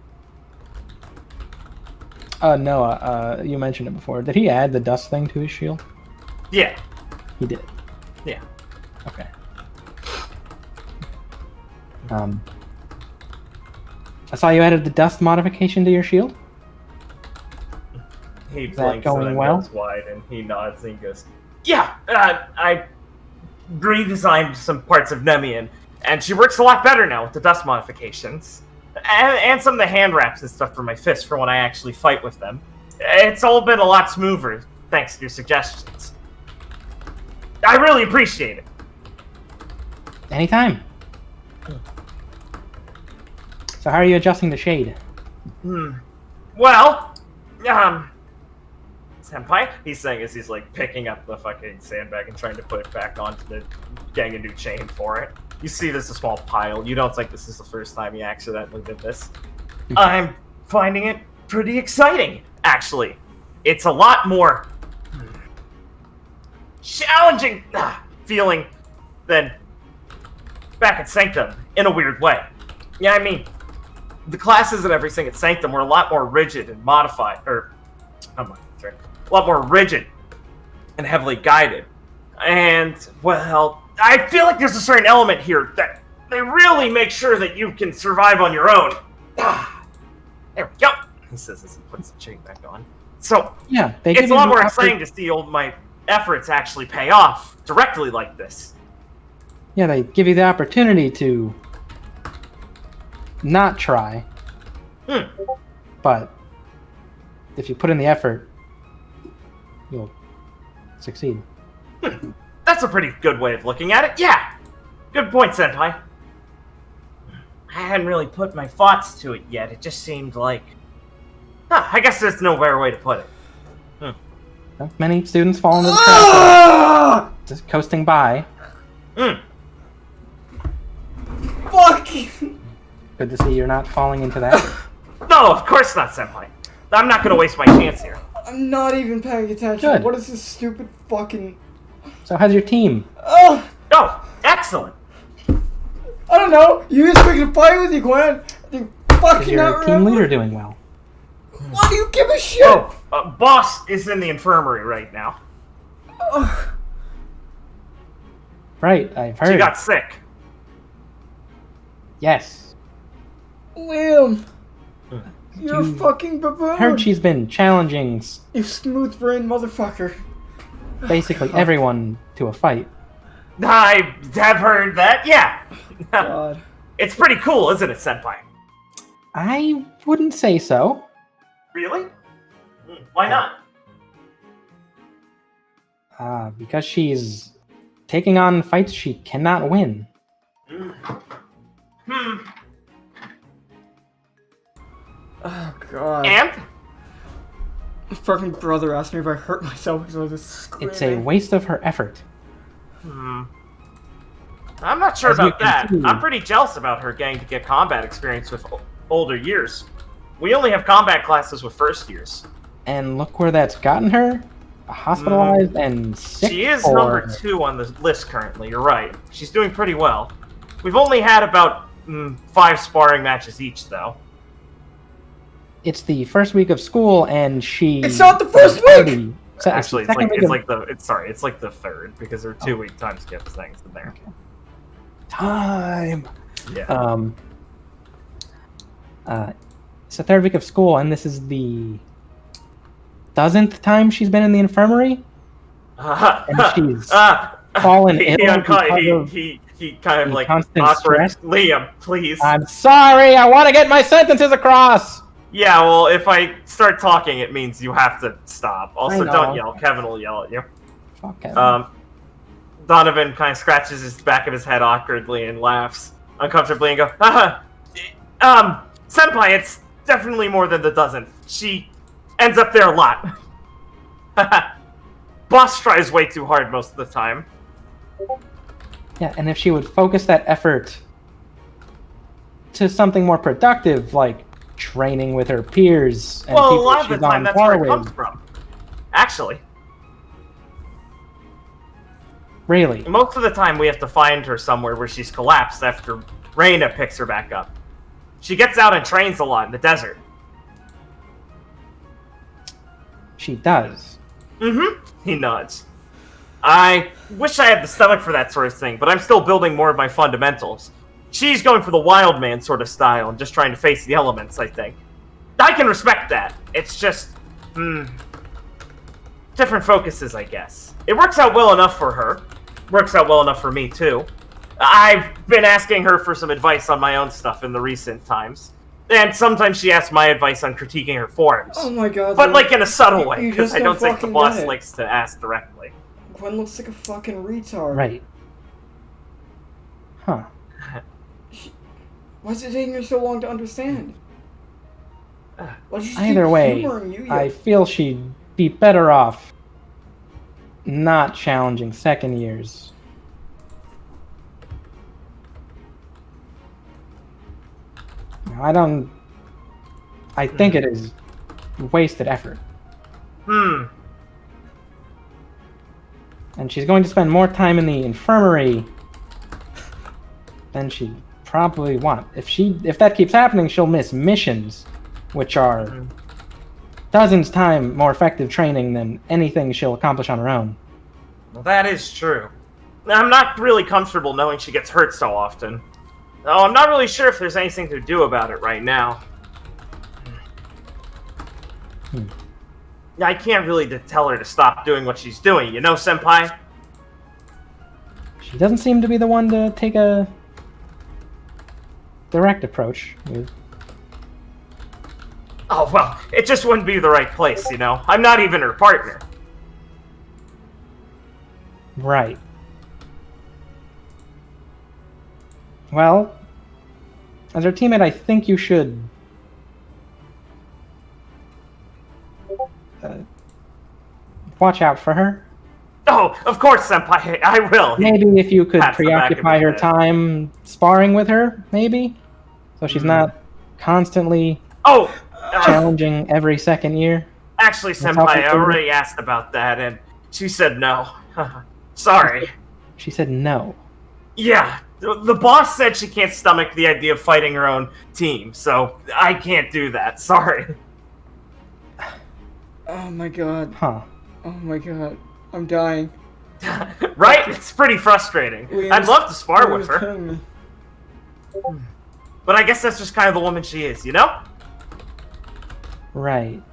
Noah, you mentioned it before. Did he add the dust thing to his shield? Yeah. He did. Yeah. Okay. I saw you added the dust modification to your shield. He Is that blinks going and well? goes wide and he nods and he goes, yeah, I redesigned some parts of Nemian, and she works a lot better now with the dust modifications. And some of the hand wraps and stuff for my fists for when I actually fight with them. It's all been a lot smoother, thanks to your suggestions. I really appreciate it. Anytime. So how are you adjusting the shade? Well, Senpai, he's saying as he's like picking up the fucking sandbag and trying to put it back onto the getting a new chain for it. You see there's a small pile. You don't think this is the first time you accidentally did this. I'm finding it pretty exciting, actually. It's a lot more challenging feeling than back at Sanctum, in a weird way. Yeah, I mean, the classes and everything at Sanctum were a lot more rigid and modified, a lot more rigid and heavily guided. And, well, I feel like there's a certain element here that they really make sure that you can survive on your own. There we go, he says as he puts the chain back on. So, yeah, it's a lot more exciting to see my efforts actually pay off directly like this. Yeah, they give you the opportunity to not try. But if you put in the effort, you'll succeed. That's a pretty good way of looking at it. Yeah, good point, Senpai. I hadn't really put my thoughts to it yet. It just seemed like... I guess there's no better way to put it. Well, many students fall into the trap of just coasting by. Fuck! Good to see you're not falling into that. No, of course not, Senpai. I'm not gonna waste my chance here. I'm not even paying attention. Good. What is this stupid fucking... So how's your team? Oh, excellent. I don't know. You just picked a fight with you, Gwen. You Is fucking your not team remember? leader doing well? Why do you give a shit? Boss is in the infirmary right now. Right, I've heard. She got sick. Yes. Liam. You're a fucking baboon! Heard she's been challenging You smooth brain motherfucker. basically everyone to a fight. I have heard that, yeah. God. It's pretty cool, isn't it, Senpai? I wouldn't say so. Really? Why not? Because she's taking on fights she cannot win. Oh, God. And? My fucking brother asked me if I hurt myself because I was screaming. It's a waste of her effort. I'm not sure As you about that. can see- I'm pretty jealous about her getting to get combat experience with older years. We only have combat classes with first years. And look where that's gotten her. Hospitalized and sick. She is for- number 2 on the list currently, you're right. She's doing pretty well. We've only had about 5 sparring matches each, though. It's the first week of school, and she. It's not the first week! Actually, it's second like week of it's like the third because there are 2-week time skips things in there. time. Yeah. It's the third week of school, and this is the dozenth time she's been in the infirmary, and she's fallen ill because of he kind of the like constant awkward. stress. Liam, please. I'm sorry, I want to get my sentences across. Yeah, well, if I start talking, it means you have to stop. Also, know. don't yell. Kevin will yell at you. Fuck Kevin. Donovan kind of scratches his back of his head awkwardly and laughs uncomfortably and goes, Senpai, it's definitely more than the dozen. She ends up there a lot. Boss tries way too hard most of the time. Yeah, and if she would focus that effort to something more productive, like training with her peers and Well, a people lot of she's the time on that's par where it with. comes from. Actually, Really? most of the time we have to find her somewhere where she's collapsed after Reina picks her back up. She gets out and trains a lot in the desert. She does. He nods. I wish I had the stomach for that sort of thing, but I'm still building more of my fundamentals. She's going for the wild man sort of style and just trying to face the elements, I think. I can respect that. It's just, different focuses, I guess. It works out well enough for her. Works out well enough for me, too. I've been asking her for some advice on my own stuff in the recent times. And sometimes she asks my advice on critiquing her forms. Oh my God. But dude. like in a subtle way, you because just I don't think the fucking boss get it. likes to ask directly. Gwen looks like a fucking retard. Right. Huh. Why is it taking her so long to understand? Why does she Either keep way, humoring you, I feel she'd be better off not challenging second years. No, I think it is wasted effort. And she's going to spend more time in the infirmary than she probably want. If that keeps happening, she'll miss missions, which are dozens times more effective training than anything she'll accomplish on her own. Well, that is true. I'm not really comfortable knowing she gets hurt so often. Oh, I'm not really sure if there's anything to do about it right now. I can't really tell her to stop doing what she's doing, you know, Senpai? She doesn't seem to be the one to take a direct approach with. Oh, well, it just wouldn't be the right place, you know? I'm not even her partner. Right. Well, as her teammate, I think you should watch out for her. Oh, of course, Senpai, I will. Maybe if you could Pats the back of preoccupy his her head. time sparring with her, maybe? So she's not constantly Oh, challenging every second year. actually, That's Senpai, how I people do it. already asked about that, and she said no. Sorry. She said no. Yeah, the boss said she can't stomach the idea of fighting her own team, so I can't do that. Sorry. Oh my God. Huh. Oh my God. I'm dying. Right? It's pretty frustrating. I'd love to spar with Liam's her, killing me. but I guess that's just kind of the woman she is, you know? Right.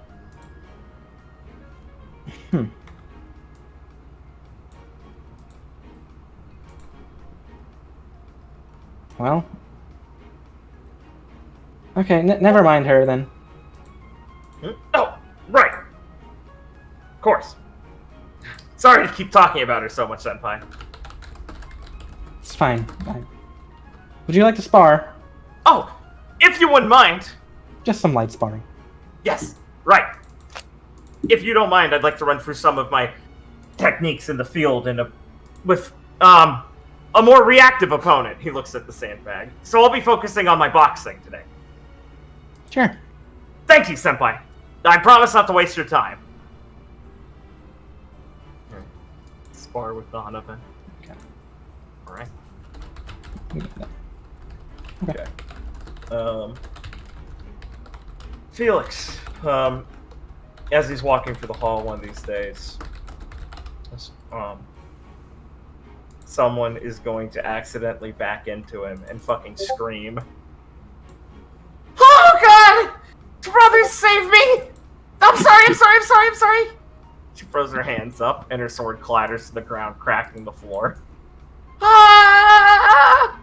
Well. Okay, never mind her then. Oh, right. Of course. Sorry to keep talking about her so much, Senpai. It's fine. Would you like to spar? Oh, if you wouldn't mind. Just some light sparring. Yes, right. If you don't mind, I'd like to run through some of my techniques in the field with a more reactive opponent. He looks at the sandbag. So I'll be focusing on my boxing today. Sure. Thank you, Senpai. I promise not to waste your time. Spar with Donovan. Okay. Alright. Okay. Felix, as he's walking through the hall one of these days, someone is going to accidentally back into him and fucking scream. Oh god! Brothers, save me! I'm sorry! She throws her hands up and her sword clatters to the ground, cracking the floor. Ah!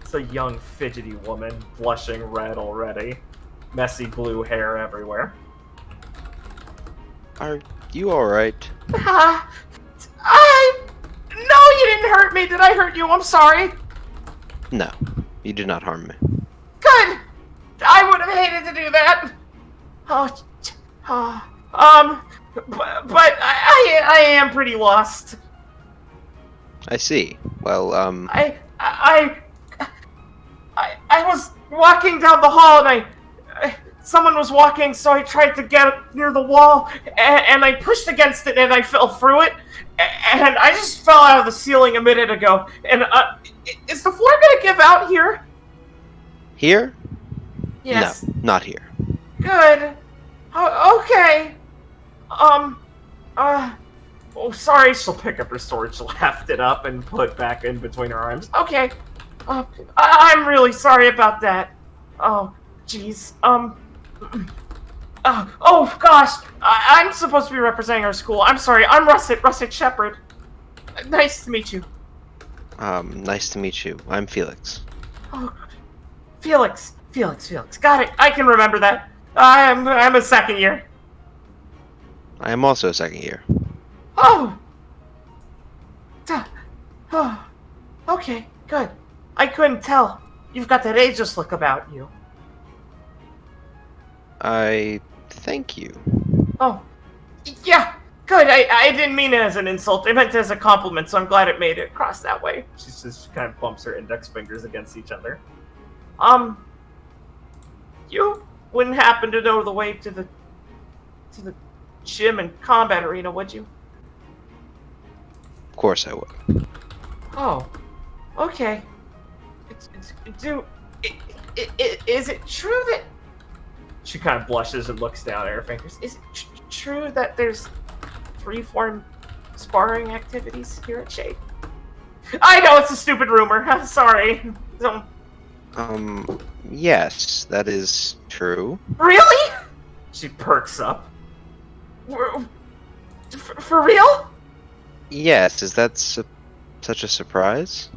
It's a young, fidgety woman, blushing red already. Messy blue hair everywhere. Are you alright? No, you didn't hurt me. Did I hurt you? I'm sorry. No, you did not harm me. Good. I would have hated to do that. But I am pretty lost. I see. Well, I was walking down the hall and someone was walking, so I tried to get near the wall and I pushed against it and I fell through it and I just fell out of the ceiling a minute ago. And is the floor gonna give out here? Here? Yes. No, not here. Good. Okay. Oh, sorry. She'll pick up her sword. She'll heft it up and put it back in between her arms. Okay. I'm really sorry about that. Oh, jeez. Oh, gosh. I'm supposed to be representing our school. I'm sorry. I'm Russet Shepherd. Nice to meet you. Nice to meet you. I'm Felix. Oh, Felix. Got it. I can remember that. I'm a second year. I am also a second year. Oh! Okay, good. I couldn't tell. You've got that ageless look about you. I thank you. Oh, yeah, good. I didn't mean it as an insult. I meant it as a compliment, so I'm glad it made it across that way. She just kind of bumps her index fingers against each other. You wouldn't happen to know the way to the gym and combat arena, would you? Of course I would. Oh, okay. Is it true that... She kind of blushes and looks down at her fingers. Is it true that there's free-form sparring activities here at Shade? I know it's a stupid rumor. I'm sorry. Yes, that is true. Really? She perks up. For real? Yes, is that such a surprise?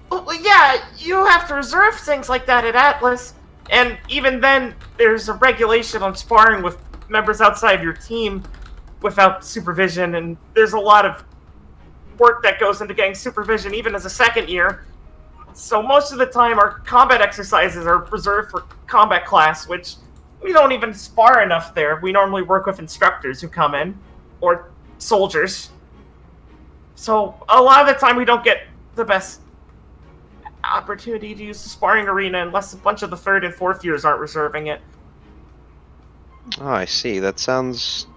Well, yeah, you have to reserve things like that at Atlas. And even then, there's a regulation on sparring with members outside your team without supervision, and there's a lot of work that goes into getting supervision even as a second year. So most of the time, our combat exercises are reserved for combat class, which we don't even spar enough there. We normally work with instructors who come in, or soldiers. So a lot of the time, we don't get the best opportunity to use the sparring arena unless a bunch of the third and fourth years aren't reserving it. Oh, I see. That sounds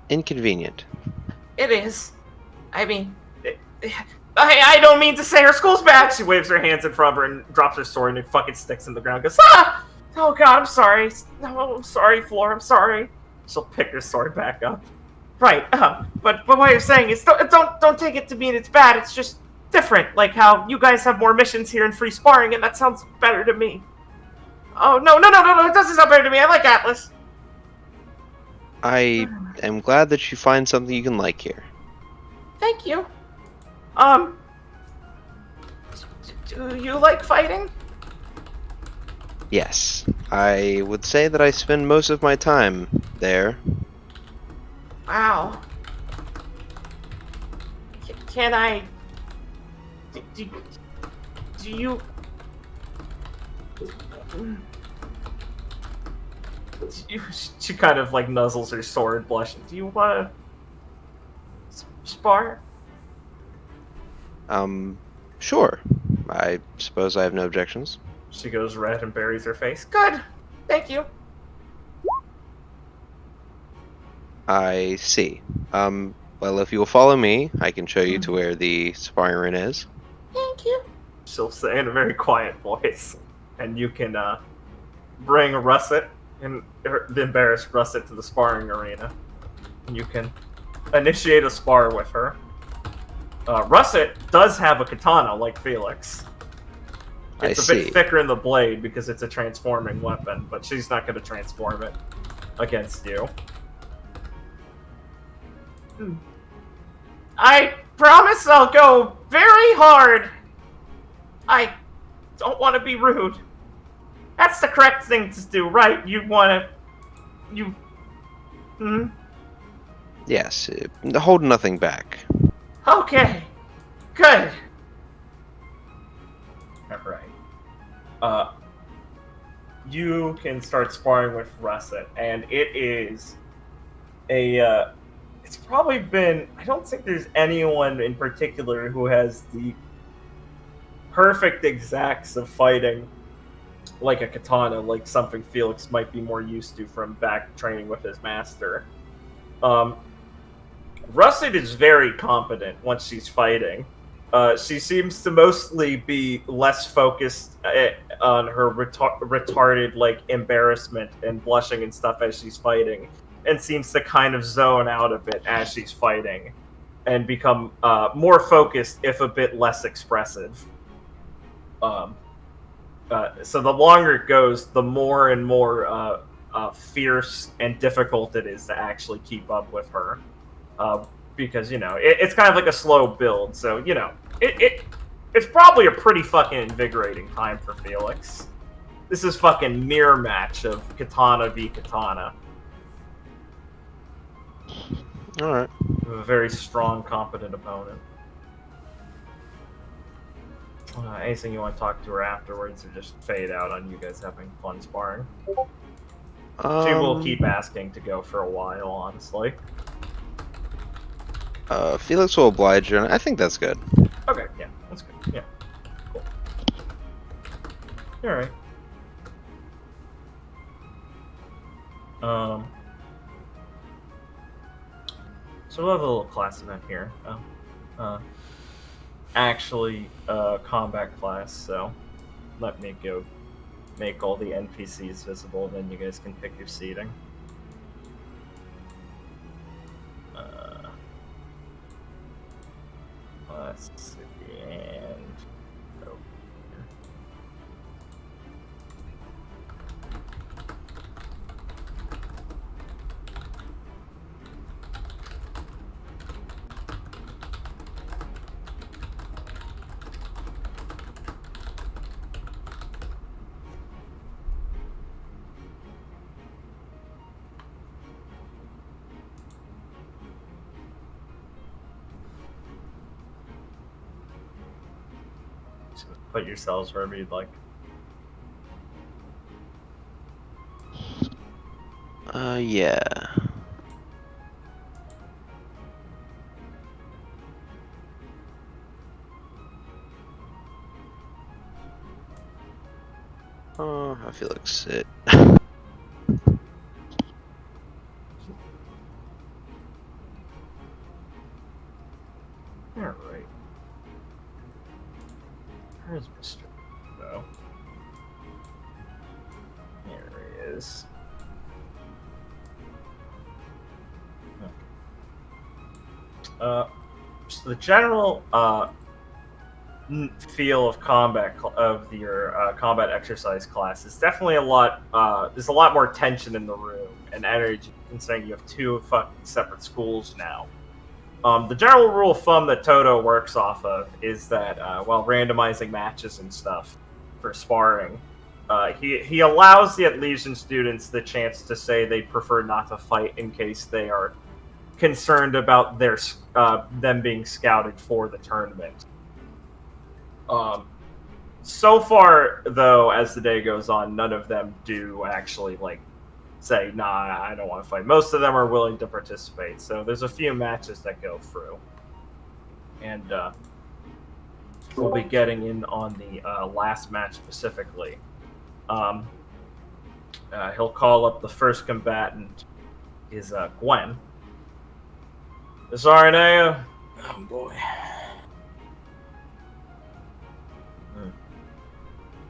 inconvenient. It is. I mean, I don't mean to say her school's bad. She waves her hands in front of her and drops her sword and it fucking sticks in the ground. Goes, ah! Oh god, I'm sorry. No, I'm sorry, Floor. I'm sorry. She'll pick her sword back up. Right. But what you're saying is don't take it to mean it's bad. It's just different, like how you guys have more missions here and free sparring, and that sounds better to me. Oh, no, it doesn't sound better to me. I like Atlas. I am glad that you find something you can like here. Thank you. Do you like fighting? Yes, I would say that I spend most of my time there. Wow. Can I... Do you... She kind of like nuzzles her sword, blushing. Do you want to spar? Sure. I suppose I have no objections. She goes red and buries her face. Good. Thank you. I see. Well, if you will follow me, I can show you to where the sparring ring is. Thank you. She'll say in a very quiet voice, and you can bring Russet and the embarrassed Russet to the sparring arena. And you can initiate a spar with her. Russet does have a katana like Felix. It's a bit thicker in the blade because it's a transforming weapon, but she's not going to transform it against you. I promise I'll go very hard. I don't want to be rude. That's the correct thing to do, right? You want to... Yes, hold nothing back. Okay. Good. Alright. You can start sparring with Russet, and it is it's probably been... I don't think there's anyone in particular who has the perfect exacts of fighting like a katana, like something Felix might be more used to from back training with his master. Russet is very competent once she's fighting. She seems to mostly be less focused on her retarded, like, embarrassment and blushing and stuff as she's fighting, and seems to kind of zone out a bit as she's fighting, and become more focused, if a bit less expressive. So the longer it goes, the more and more fierce and difficult it is to actually keep up with her. Because, you know, it's kind of like a slow build, so, you know, it's probably a pretty fucking invigorating time for Felix. This is fucking mirror match of katana v katana. Alright. A very strong, competent opponent. Anything you want to talk to her afterwards, or just fade out on you guys having fun sparring? She will keep asking to go for a while, honestly. Felix will oblige you, and I think that's good. Okay, yeah, that's good. Yeah, cool. Alright. So we'll have a little class event here. Actually, combat class, so let me go make all the NPCs visible, and then you guys can pick your seating. Let's see, and go here. Put yourselves wherever you'd like. Yeah. I feel like sit. Alright. Where's Mr. No. There he is. Okay. So the general feel of combat of your combat exercise class is definitely a lot. There's a lot more tension in the room and energy, considering you have two fucking separate schools now. The general rule of thumb that Toto works off of is that while randomizing matches and stuff for sparring, he allows the Atlesian students the chance to say they prefer not to fight in case they are concerned about their them being scouted for the tournament. So far, though, as the day goes on, none of them do actually say, "Nah, I don't want to fight." Most of them are willing to participate. So there's a few matches that go through, and we'll be getting in on the last match specifically. He'll call up the first combatant. Is Gwen. Miss Aranea. Oh boy.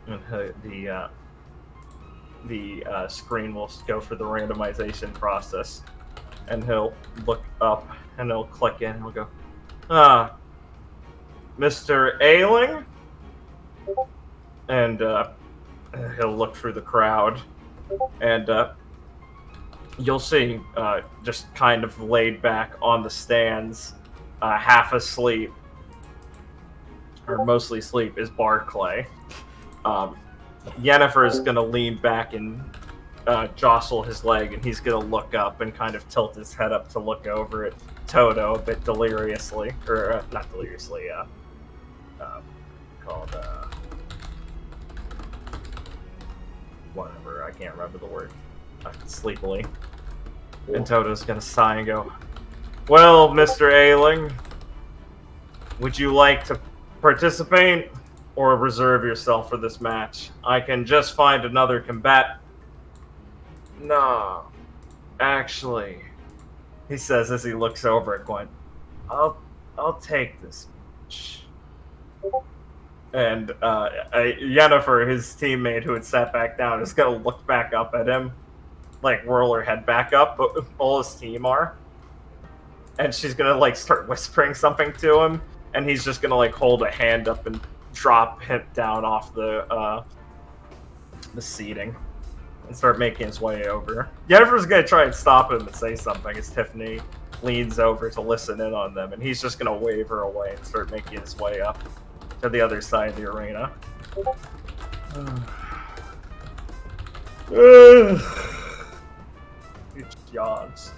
And the screen will go for the randomization process, and he'll look up and he'll click in and he'll go, Mr. Ailing, and he'll look through the crowd, and you'll see just kind of laid back on the stands, half asleep or mostly asleep, is Barclay. Yennefer is going to lean back and jostle his leg, and he's going to look up and kind of tilt his head up to look over at Toto a bit deliriously. Or, not deliriously, called, whatever, I can't remember the word. Sleepily. Cool. And Toto's going to sigh and go, "Well, Mr. Ailing, would you like to participate? Or reserve yourself for this match? I can just find another combatant." "No, actually," he says as he looks over at Gwen, I'll take this match." And Yennefer, his teammate who had sat back down, is gonna look back up at him, roll her head back up, but all his team are. And she's gonna start whispering something to him, and he's just gonna hold a hand up and drop him down off the seating and start making his way over. Yennefer's gonna try and stop him and say something as Tiffany leans over to listen in on them, and he's just gonna wave her away and start making his way up to the other side of the arena. He just yawns.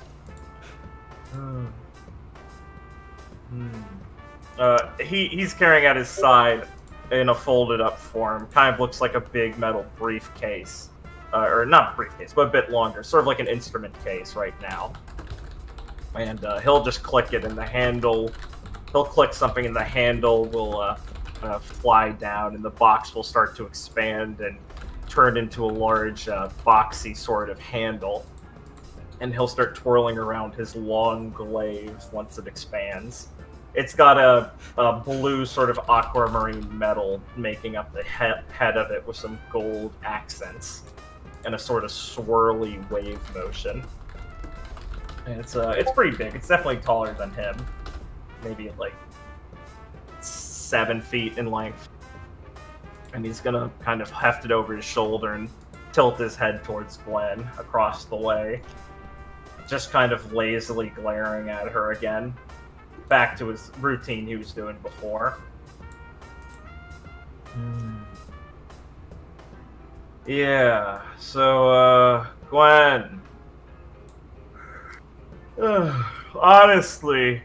He's carrying at his side in a folded up form. Kind of looks like a big metal briefcase. Or not briefcase, but a bit longer. Sort of like an instrument case right now. And he'll just click it and the handle... He'll click something and the handle will fly down and the box will start to expand and turn into a large boxy sort of handle. And he'll start twirling around his long glaive once it expands. It's got a blue sort of aquamarine metal making up the head of it with some gold accents and a sort of swirly wave motion. And it's pretty big. It's definitely taller than him. Maybe 7 feet in length. And he's gonna kind of heft it over his shoulder and tilt his head towards Gwen across the way. Just kind of lazily glaring at her again. Back to his routine he was doing before. Yeah, so, Gwen. Honestly,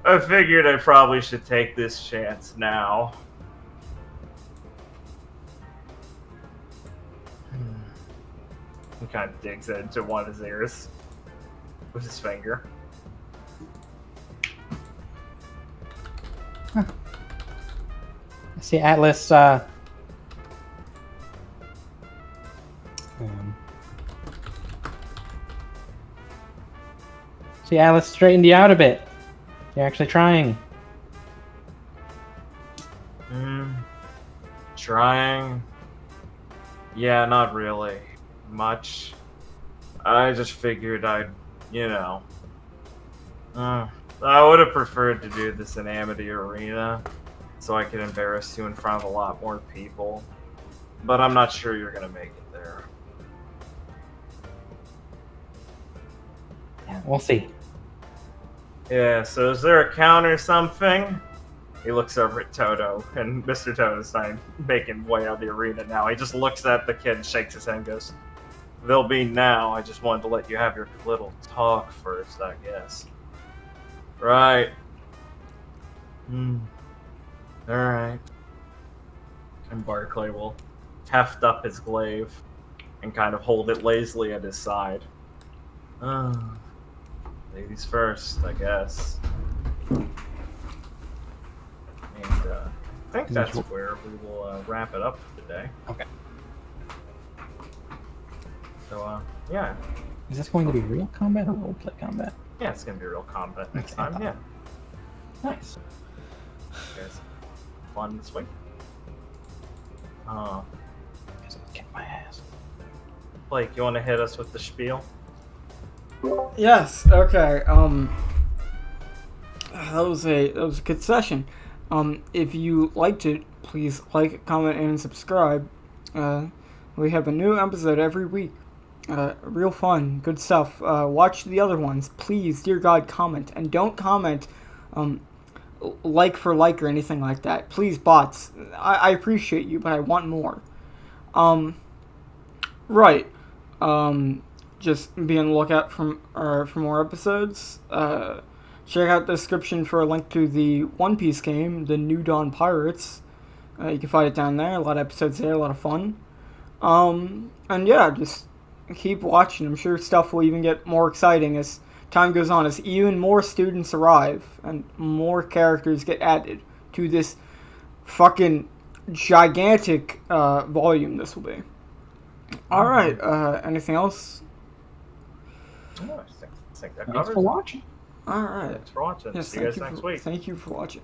I figured I probably should take this chance now. He kind of digs into one of his ears with his finger. I see Atlas, see Atlas straightened you out a bit. You're actually trying. Trying? Yeah, not really. Much. I just figured I'd, I would have preferred to do this in Amity Arena. so I can embarrass you in front of a lot more people. But I'm not sure you're gonna make it there. Yeah, we'll see. Yeah, so is there a count or something? He looks over at Toto, and Mr. Toto's not making way out of the arena now. He just looks at the kid and shakes his head and goes, "They'll be now. I just wanted to let you have your little talk first, I guess." Right. Alright. And Barclay will heft up his glaive and kind of hold it lazily at his side. Ladies first, I guess. And I think that's where we will wrap it up for today. Okay. So, yeah. Is this going to be real combat or roleplay combat? Yeah, it's going to be real combat next Okay. time, yeah. Nice. You guys fun this week? Guess I'll kick my ass. Blake, you want to hit us with the spiel? Yes. Okay. That was a good session. If you liked it, please like, comment, and subscribe. We have a new episode every week. Real fun, good stuff. Watch the other ones, please. Dear God, comment, and don't comment like for like or anything like that. Please, bots. I appreciate you, but I want more. Right. Just be on the lookout for more episodes. Check out the description for a link to the One Piece game, the New Dawn Pirates. You can find it down there. A lot of episodes there, a lot of fun. And yeah, just keep watching. I'm sure stuff will even get more exciting as time goes on, as even more students arrive and more characters get added to this fucking gigantic volume this will be. Alright, anything else? Oh, I think that Thanks covers for it. watching. Alright. Thanks for watching. Yes, See you guys next week. Thank you for watching.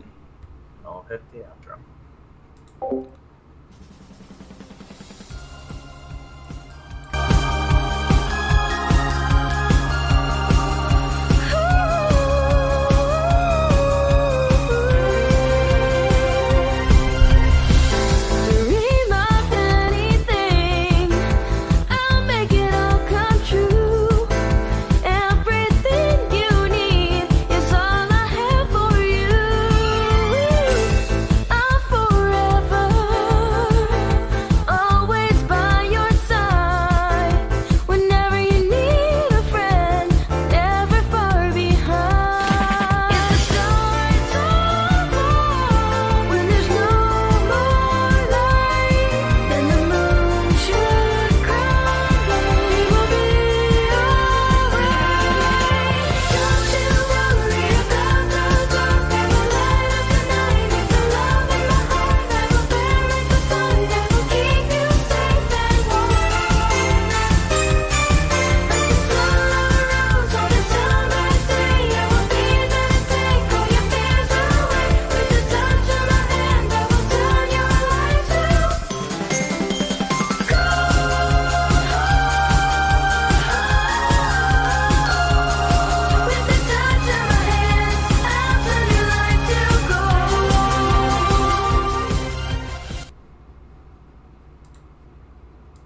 I'll hit the outro.